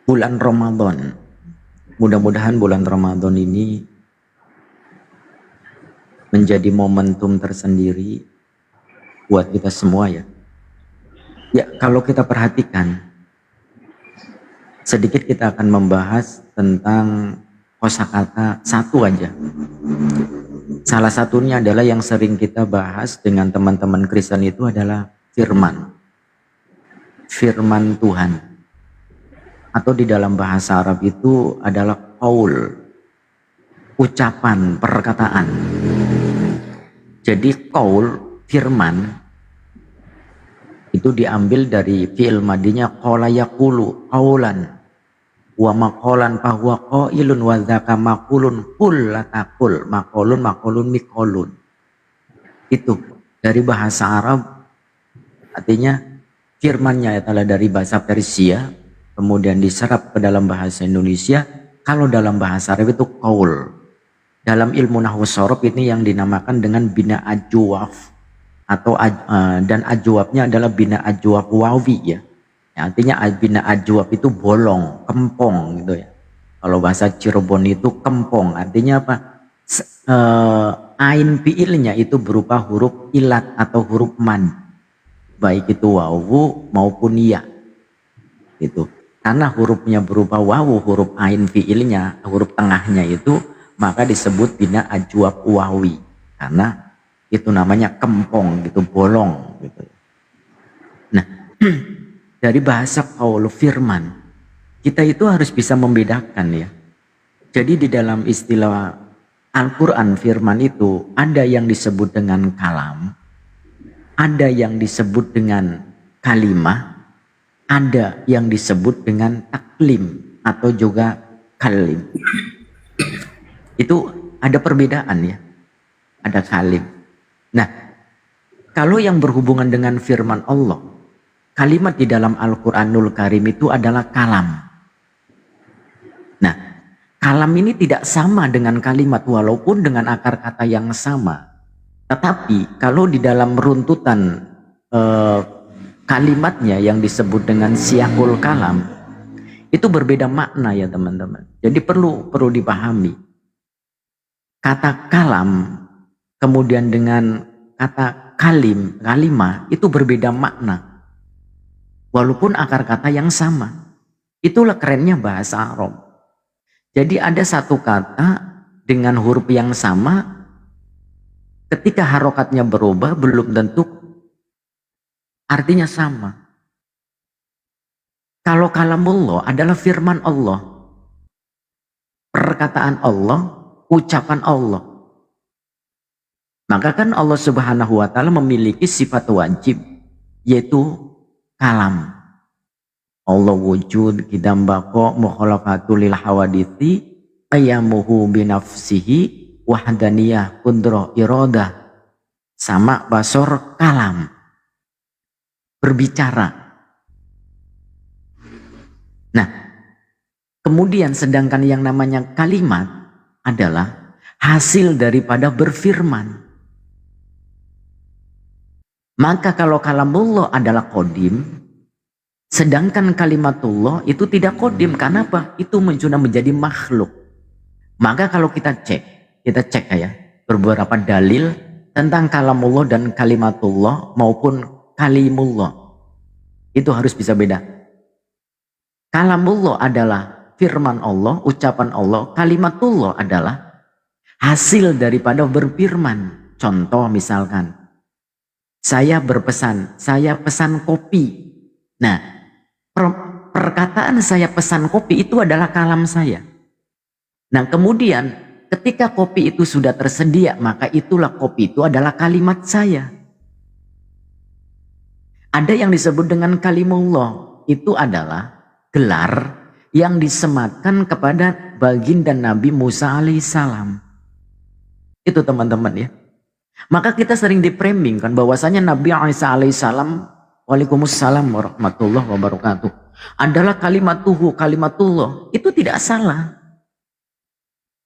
Bulan Ramadan. Mudah-mudahan bulan Ramadan ini menjadi momentum tersendiri buat kita semua ya. Ya, kalau kita perhatikan, sedikit kita akan membahas tentang kosakata satu aja. Salah satunya adalah yang sering kita bahas dengan teman-teman Kristen itu adalah firman. Firman Tuhan. Atau di dalam bahasa Arab itu adalah qaul, ucapan, perkataan. Jadi qaul, firman, itu diambil dari fi'il madinya qala yaqulu qaulan wa maqalan fahuwa qailun wa dzaka maqulun qul la taqul maqalun miqalun. Itu dari bahasa Arab, artinya firmannya adalah dari bahasa Persia, kemudian diserap ke dalam bahasa Indonesia. Kalau dalam bahasa Arab itu qaul. Dalam ilmu nahwu shorof ini yang dinamakan dengan bina ajwaf, atau dan ajwafnya adalah bina ajwaf wawi ya. Artinya bina ajwaf itu bolong, kempong gitu ya. Kalau bahasa Cirebon itu kempong, artinya apa? Ain fiilnya itu berupa huruf ilat atau huruf mad, baik itu wawu maupun ya, gitu. Karena hurufnya berupa wawu, huruf ain fiilnya, huruf tengahnya itu, maka disebut bina ajwab wawi. Karena itu namanya kempong gitu, bolong gitu. Nah, dari bahasa qaul, firman, kita itu harus bisa membedakan ya. Jadi di dalam istilah Al-Quran firman itu ada yang disebut dengan kalam, ada yang disebut dengan kalimah, ada yang disebut dengan taklim atau juga kalim. Itu ada perbedaan ya, ada kalim. Nah, kalau yang berhubungan dengan firman Allah, kalimat di dalam Al-Quranul Karim itu adalah kalam. Nah, kalam ini tidak sama dengan kalimat walaupun dengan akar kata yang sama. Tetapi kalau di dalam runtutan kalimatnya yang disebut dengan siyakul kalam itu berbeda makna ya teman-teman. Jadi perlu dipahami. Kata kalam kemudian dengan kata kalimah itu berbeda makna. Walaupun akar kata yang sama. Itulah kerennya bahasa Arab. Jadi ada satu kata dengan huruf yang sama, ketika harokatnya berubah belum tentu artinya sama. Kalau kalamullah adalah firman Allah, perkataan Allah, ucapan Allah. Maka kan Allah Subhanahu wa taala memiliki sifat wajib, yaitu kalam. Allah wujud kidam bako mukhalafatu lil hawadithi ayamuhu binafsihi wahdaniyah kudroh iradah sama basor kalam. Berbicara. Nah, kemudian sedangkan yang namanya kalimat adalah hasil daripada berfirman. Maka kalau kalamullah adalah qadim, sedangkan kalimatullah itu tidak qadim. Karena apa? Itu sudah menjadi makhluk. Maka kalau kita cek ya beberapa dalil tentang kalamullah dan kalimatullah maupun kalimullah, itu harus bisa beda. Kalamullah adalah firman Allah, ucapan Allah. Kalimatullah adalah hasil daripada berfirman. Contoh misalkan, Saya berpesan, saya pesan kopi. Nah, perkataan saya pesan kopi itu adalah kalam saya. Nah, kemudian ketika kopi itu sudah tersedia, maka itulah kopi itu adalah kalimat saya. Ada yang disebut dengan kalimullah, itu adalah gelar yang disematkan kepada baginda Nabi Musa alaihissalam. Itu teman-teman ya. Maka kita sering dipraming kan bahwasanya Nabi Isa alaihissalam, waalaikumsalam warahmatullahi wabarakatuh, adalah kalimatullah. Itu tidak salah.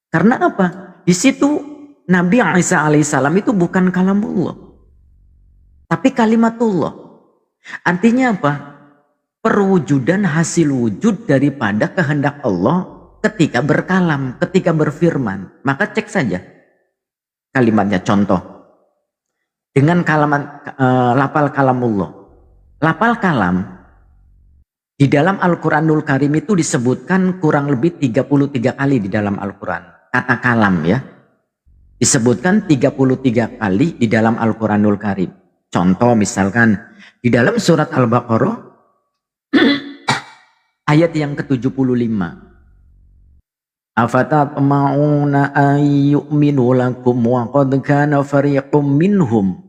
Karena apa? Di situ Nabi Isa alaihissalam itu bukan kalamullah, tapi kalimatullah. Artinya apa? Perwujudan hasil wujud daripada kehendak Allah ketika berkalam, ketika berfirman. Maka cek saja kalimatnya, contoh dengan kalimat lafal kalamullah. Lafal kalam di dalam Al-Quranul Karim itu disebutkan kurang lebih 33 kali di dalam Al-Quran. Kata kalam ya, disebutkan 33 kali di dalam Al-Quranul Karim. Contoh misalkan di dalam surat Al-Baqarah ayat yang ke-75. Afatatma'una ayyu'minu lakum wa qad kana fariqum minhum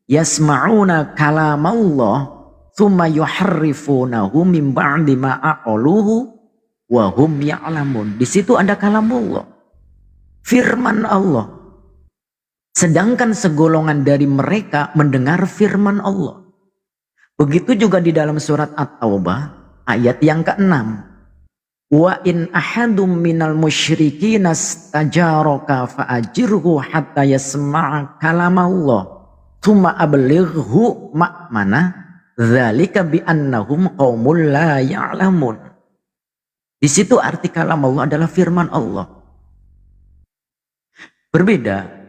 yasma'una kalamallah thumma yuharrifunahu min ba'di ma aqaluhu wa hum ya'lamun. Di situ ada kalamullah, firman Allah. Sedangkan segolongan dari mereka mendengar firman Allah. Begitu juga di dalam surat At-Taubah ayat yang ke-6. Wa in ahadum minal musyrikin astajaraka fa'ajirhu hatta yasma'a kalamallah thumma ablighu ma'mana dzalika bi annahum qaumul la ya'lamun. Di situ arti kalam Allah adalah firman Allah. Berbeda.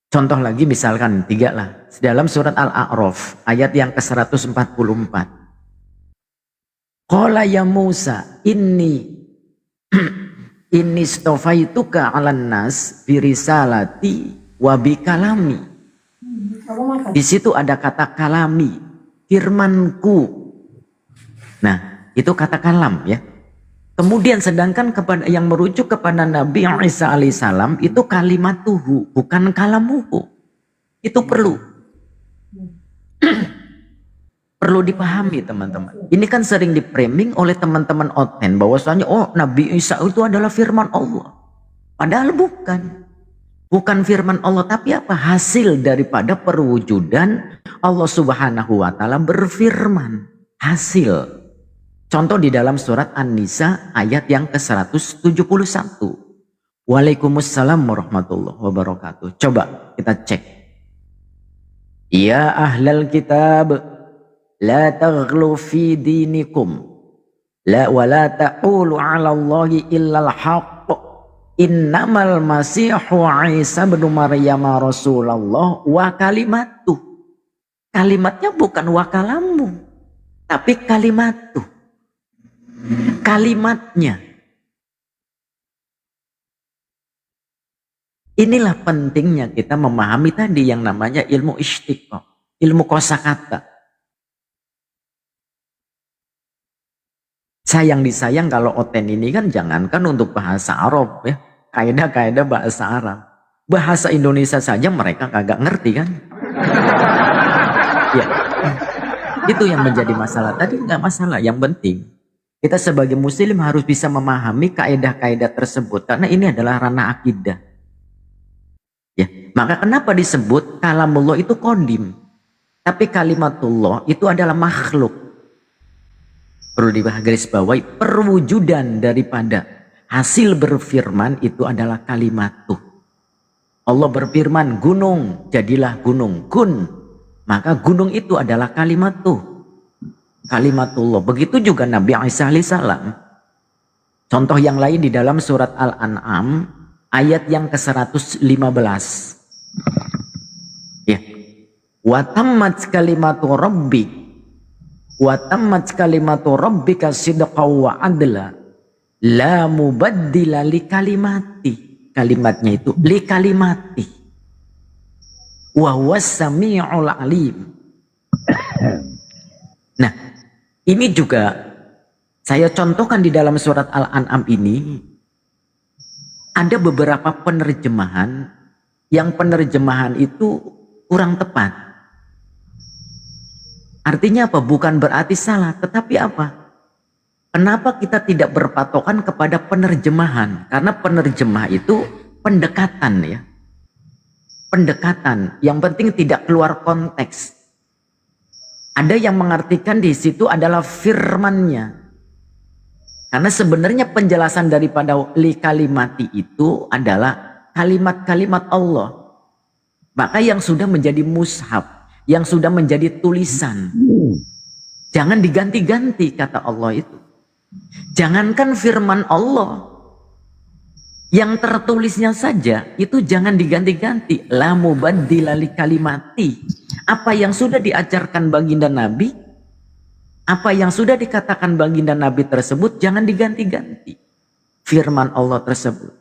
Contoh lagi misalkan 3 lah. Dalam surat Al-A'raf ayat yang ke-144. Qala ya Musa inni stofaituka 'alan nas bi risalati wa bi kalami. Di situ ada kata kalami, firmanku. Nah, itu kata kalam ya. Kemudian sedangkan kepada yang merujuk kepada Nabi Isa alaihissalam itu kalimatuhu, bukan kalamuhu. Itu perlu dipahami teman-teman. Ini kan sering dipraming oleh teman-teman oten bahwasanya oh Nabi Isa itu adalah firman Allah. Padahal bukan firman Allah, tapi apa? Hasil daripada perwujudan Allah Subhanahu wa taala berfirman. Hasil. Contoh di dalam surat An-Nisa ayat yang ke-171. Waalaikumsalam warahmatullahi wabarakatuh. Coba kita cek. Ya ahlal kitab, la taghlu fi dinikum, wa la taqulu 'ala Allahi illal haqq. Innamal masihu Isa bin Maryam Rasulullah wa kalimatuh. Kalimatnya bukan wa kalamu, tapi kalimatuh. Kalimatnya. Inilah pentingnya kita memahami tadi yang namanya ilmu istiqomah, ilmu kosakata. Sayang disayang kalau oten ini kan jangankan untuk bahasa Arab ya, kaidah-kaidah bahasa Arab. Bahasa Indonesia saja mereka kagak ngerti kan. Ya. Itu yang menjadi masalah. Tadi nggak masalah, yang penting kita sebagai muslim harus bisa memahami kaidah-kaidah tersebut karena ini adalah ranah akidah. Ya, maka kenapa disebut kalamullah itu qadim, tapi kalimatullah itu adalah makhluk. Perlu digarisbawahi, perwujudan daripada hasil berfirman itu adalah kalimatuh. Allah berfirman, gunung jadilah gunung, kun. Maka gunung itu adalah kalimatuh. Kalimatullah. Begitu juga Nabi Isa alaihissalam. Contoh yang lain di dalam surat Al-An'am ayat yang ke-115. Ya. Wa tammat kalimatu rabbik wa tammat kalimatu rabbika sidqan wa adla la mubaddila li kalimati. Kalimatnya itu li kalimati. wa huwas sami'ul alim. Nah, ini juga saya contohkan di dalam surat Al-An'am ini ada beberapa penerjemahan yang penerjemahan itu kurang tepat. Artinya apa? Bukan berarti salah, tetapi apa? Kenapa kita tidak berpatokan kepada penerjemahan? Karena penerjemah itu pendekatan ya. Pendekatan, yang penting tidak keluar konteks. Ada yang mengartikan di situ adalah firman-Nya. Karena sebenarnya penjelasan daripada li kalimati itu adalah kalimat-kalimat Allah. Maka yang sudah menjadi mushaf, yang sudah menjadi tulisan, jangan diganti-ganti kata Allah itu. Jangankan firman Allah, yang tertulisnya saja itu jangan diganti-ganti. La mubaddila li kalimati. Apa yang sudah diajarkan baginda Nabi, apa yang sudah dikatakan baginda Nabi tersebut jangan diganti-ganti firman Allah tersebut.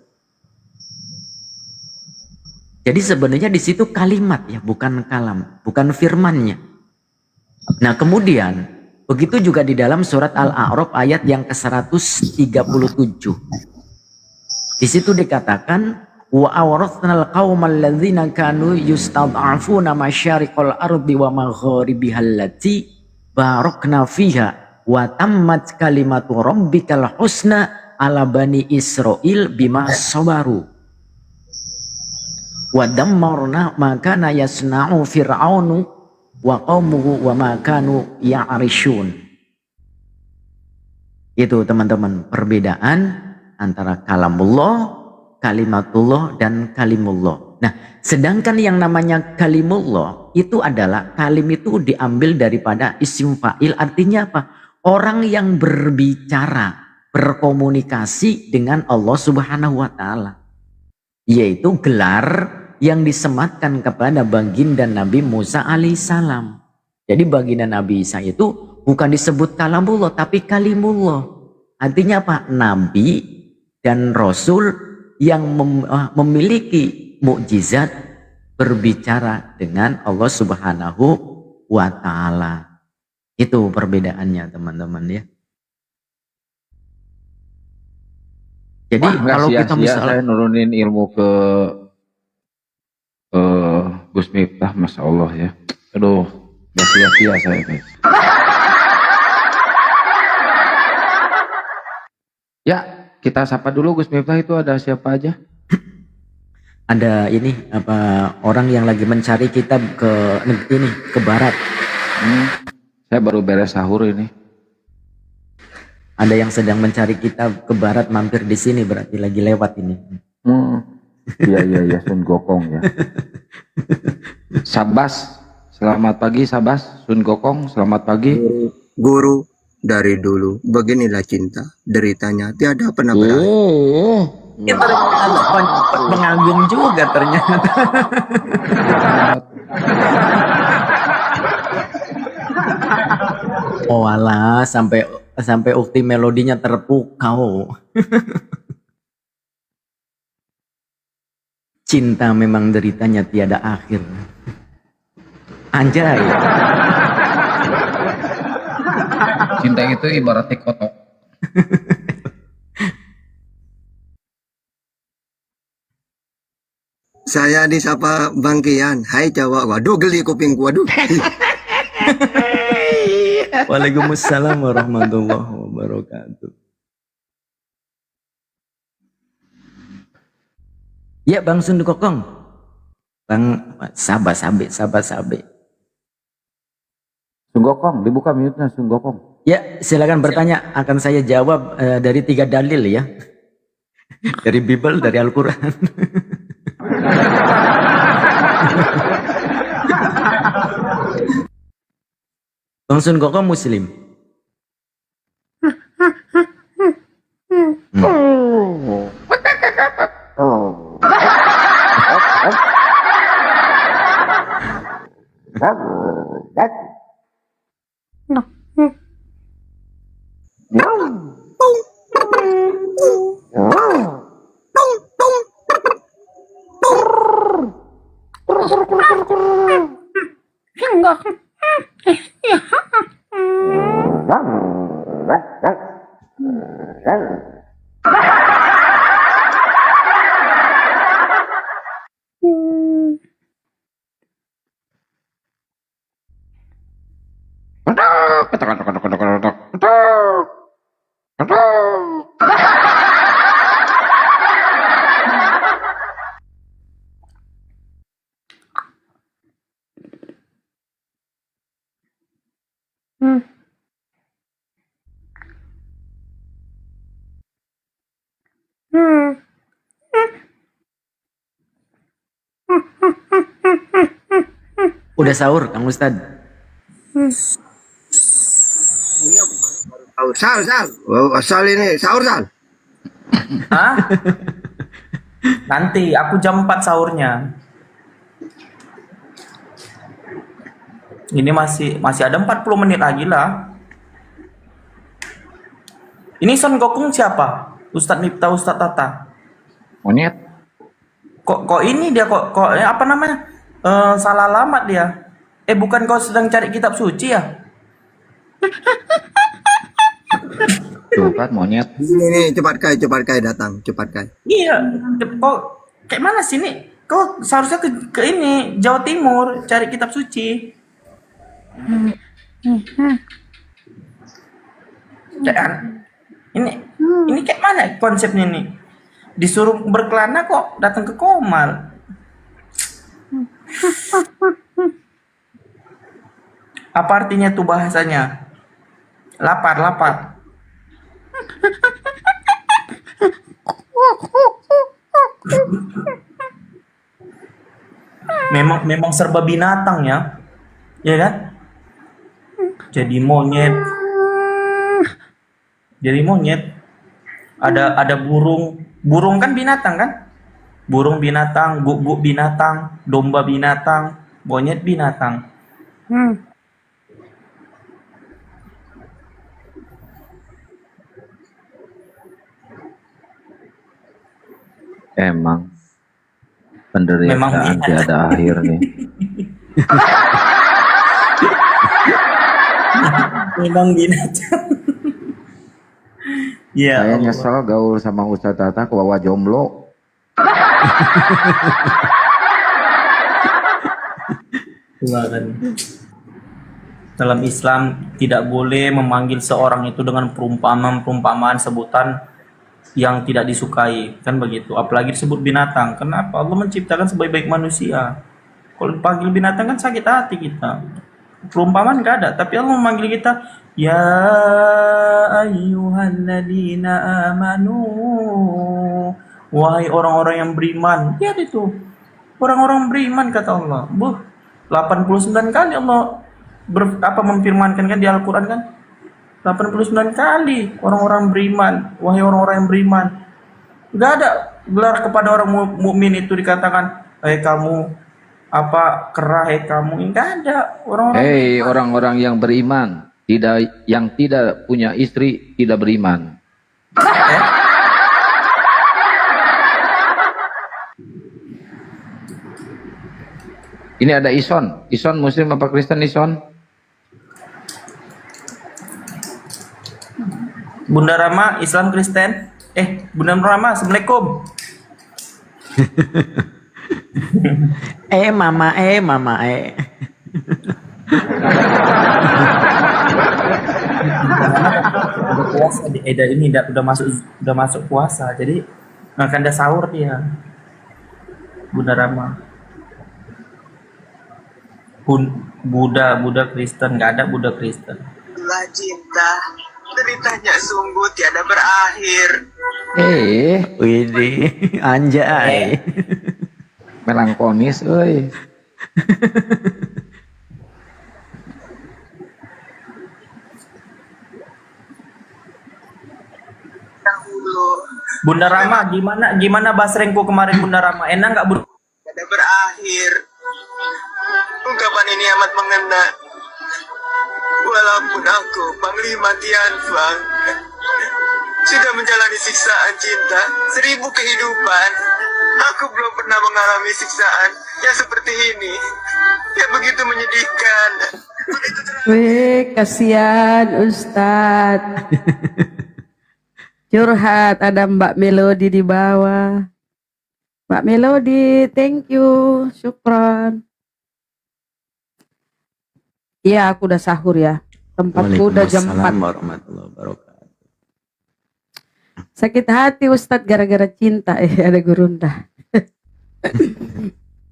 Jadi sebenarnya di situ kalimat ya, bukan kalam, bukan firmannya. Nah, kemudian begitu juga di dalam surat Al-A'raf ayat yang ke-137. Di situ dikatakan wa awrathnal qaumal ladzina kanu yustad'afuna masyariqal ardi wa magharibiha allati barakna fiha wa tammat kalimatu rabbikal husna ala bani Israil bima sabaru wa dammarna ma kana yasna'u fir'aunu wa qaumuhu wa ma kanu ya'rishun. Itu teman-teman perbedaan antara kalamullah, kalimatullah, dan kalimullah. Nah, sedangkan yang namanya kalimullah itu adalah kalim itu diambil daripada isim fa'il, artinya apa? Orang yang berbicara, berkomunikasi dengan Allah Subhanahu wa Ta'ala, yaitu gelar yang disematkan kepada baginda Nabi Musa alaihissalam. Jadi baginda Nabi Isa itu bukan disebut kalamullah tapi kalimullah. Artinya apa? Nabi dan Rasul yang memiliki mukjizat berbicara dengan Allah Subhanahu wa Ta'ala. Itu perbedaannya teman-teman ya. Jadi kalau kita misalnya saya nurunin ilmu ke Gus Miftah, Masya Allah ya. Aduh, gak sia-sia saya guys. Ya, kita sapa dulu Gus Miftah, itu ada siapa aja? Ada ini apa orang yang lagi mencari kitab ke barat. Saya baru beres sahur ini. Ada yang sedang mencari kitab ke barat mampir di sini berarti lagi lewat ini. Iya Sun Gokong ya. Sabas, selamat pagi Sabas. Sun Gokong, selamat pagi. Guru, dari dulu beginilah cinta, deritanya tiada pernah berakhir. Ya, pengagum juga ternyata. Oh alah, sampai ukti melodinya terpukau. Cinta memang deritanya tiada akhir. Anjay. Cinta itu ibarat kotok. Saya disapa Bang Kian. Hai Jawa. Waduh, geli kupingku. Waduh. Waalaikumsalam warahmatullahi wabarakatuh. Ya Bang Sun Gokong. Bang sabe. Sun Gokong, dibuka mute-nya Sun Gokong. Ya, silakan bertanya, akan saya jawab dari 3 dalil ya. Dari Bible, dari Al-Qur'an. Bang Sun Gokong Muslim. Allah. Udah sahur, Kang Ustad. Sal. Oh, Sal ini sahur Sal. Hah? Nanti aku jam 4 sahurnya. Ini masih ada 40 menit lagi lah. Ini Son Gokong siapa? Ustadz Miftah, Ustadz Tata. Monyet. Kok ini dia kok apa namanya? Salah alamat dia. Bukan kau sedang cari kitab suci ya? Tuh kan monyet. Ini cepat kai datang, cepat kai. Iya, kok kayak mana sih nih? Kau seharusnya ke ini Jawa Timur cari kitab suci. Ini kayak mana konsepnya nih? Disuruh berkelana kok datang ke Komal. Apa artinya tuh bahasanya? Lapar. Memang serba binatang ya. Ya kan? Jadi monyet. Ada burung. Burung kan binatang kan? Burung binatang, guguk binatang, domba binatang, monyet binatang. Emang penderitaan tiada akhir nih. Memang binatang. Ya, Saya nyesel gaul sama Ustadz Tata ke bawah jomblo. Dalam Islam tidak boleh memanggil seorang itu dengan perumpamaan sebutan yang tidak disukai, kan begitu. Apalagi disebut binatang. Kenapa? Allah menciptakan sebaik-baik manusia. Kalau dipanggil binatang kan sakit hati kita. Perumpamaan nggak ada, tapi Allah memanggil kita, ya ayyuhalladzina amanu, wahai orang-orang yang beriman. Lihat itu, orang-orang beriman kata Allah. 89 kali Allah memfirmankan kan di Al-Quran kan. 89 kali orang-orang beriman, wahai orang-orang yang beriman. Gak ada gelar kepada orang mukmin itu dikatakan, kamu kerah, kamu. Enggak ada orang-orang. Orang-orang yang beriman, yang tidak punya istri tidak beriman. Ini ada Ison Muslim apa Kristen Ison? Bunda Rama Islam Kristen. Bunda Rama Assalamualaikum. Mama. Udah puasa ini udah masuk puasa, jadi akan ada sahur dia. Bunda Rama. Buddha Kristen, nggak ada Buddha Kristen. Itulah cinta, deritanya sungguh tiada berakhir. Widih, anjay. Melankolis, euy. Bunda Rama, gimana basrengku kemarin Bunda Rama? Enak nggak Bunda? Tiada berakhir. Ungkapan ini amat mengena. Walaupun aku Panglima Tianfang sudah menjalani siksaan cinta 1000 kehidupan, Aku belum pernah mengalami siksaan yang seperti ini, yang begitu menyedihkan. Weh, kasihan Ustadz. Curhat, ada Mbak Melody di bawah. Mbak Melody, thank you, syukron. Iya, aku udah sahur ya. Tempatku udah jam 4. Waalaikumsalam warahmatullahi wabarakatuh. Sakit hati Ustadz gara-gara cinta. Ada gurunda.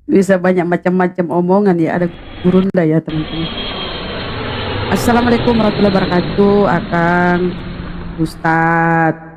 Bisa banyak macam-macam omongan ya. Ada gurunda ya teman-teman. Assalamualaikum warahmatullahi wabarakatuh. Akang Ustadz.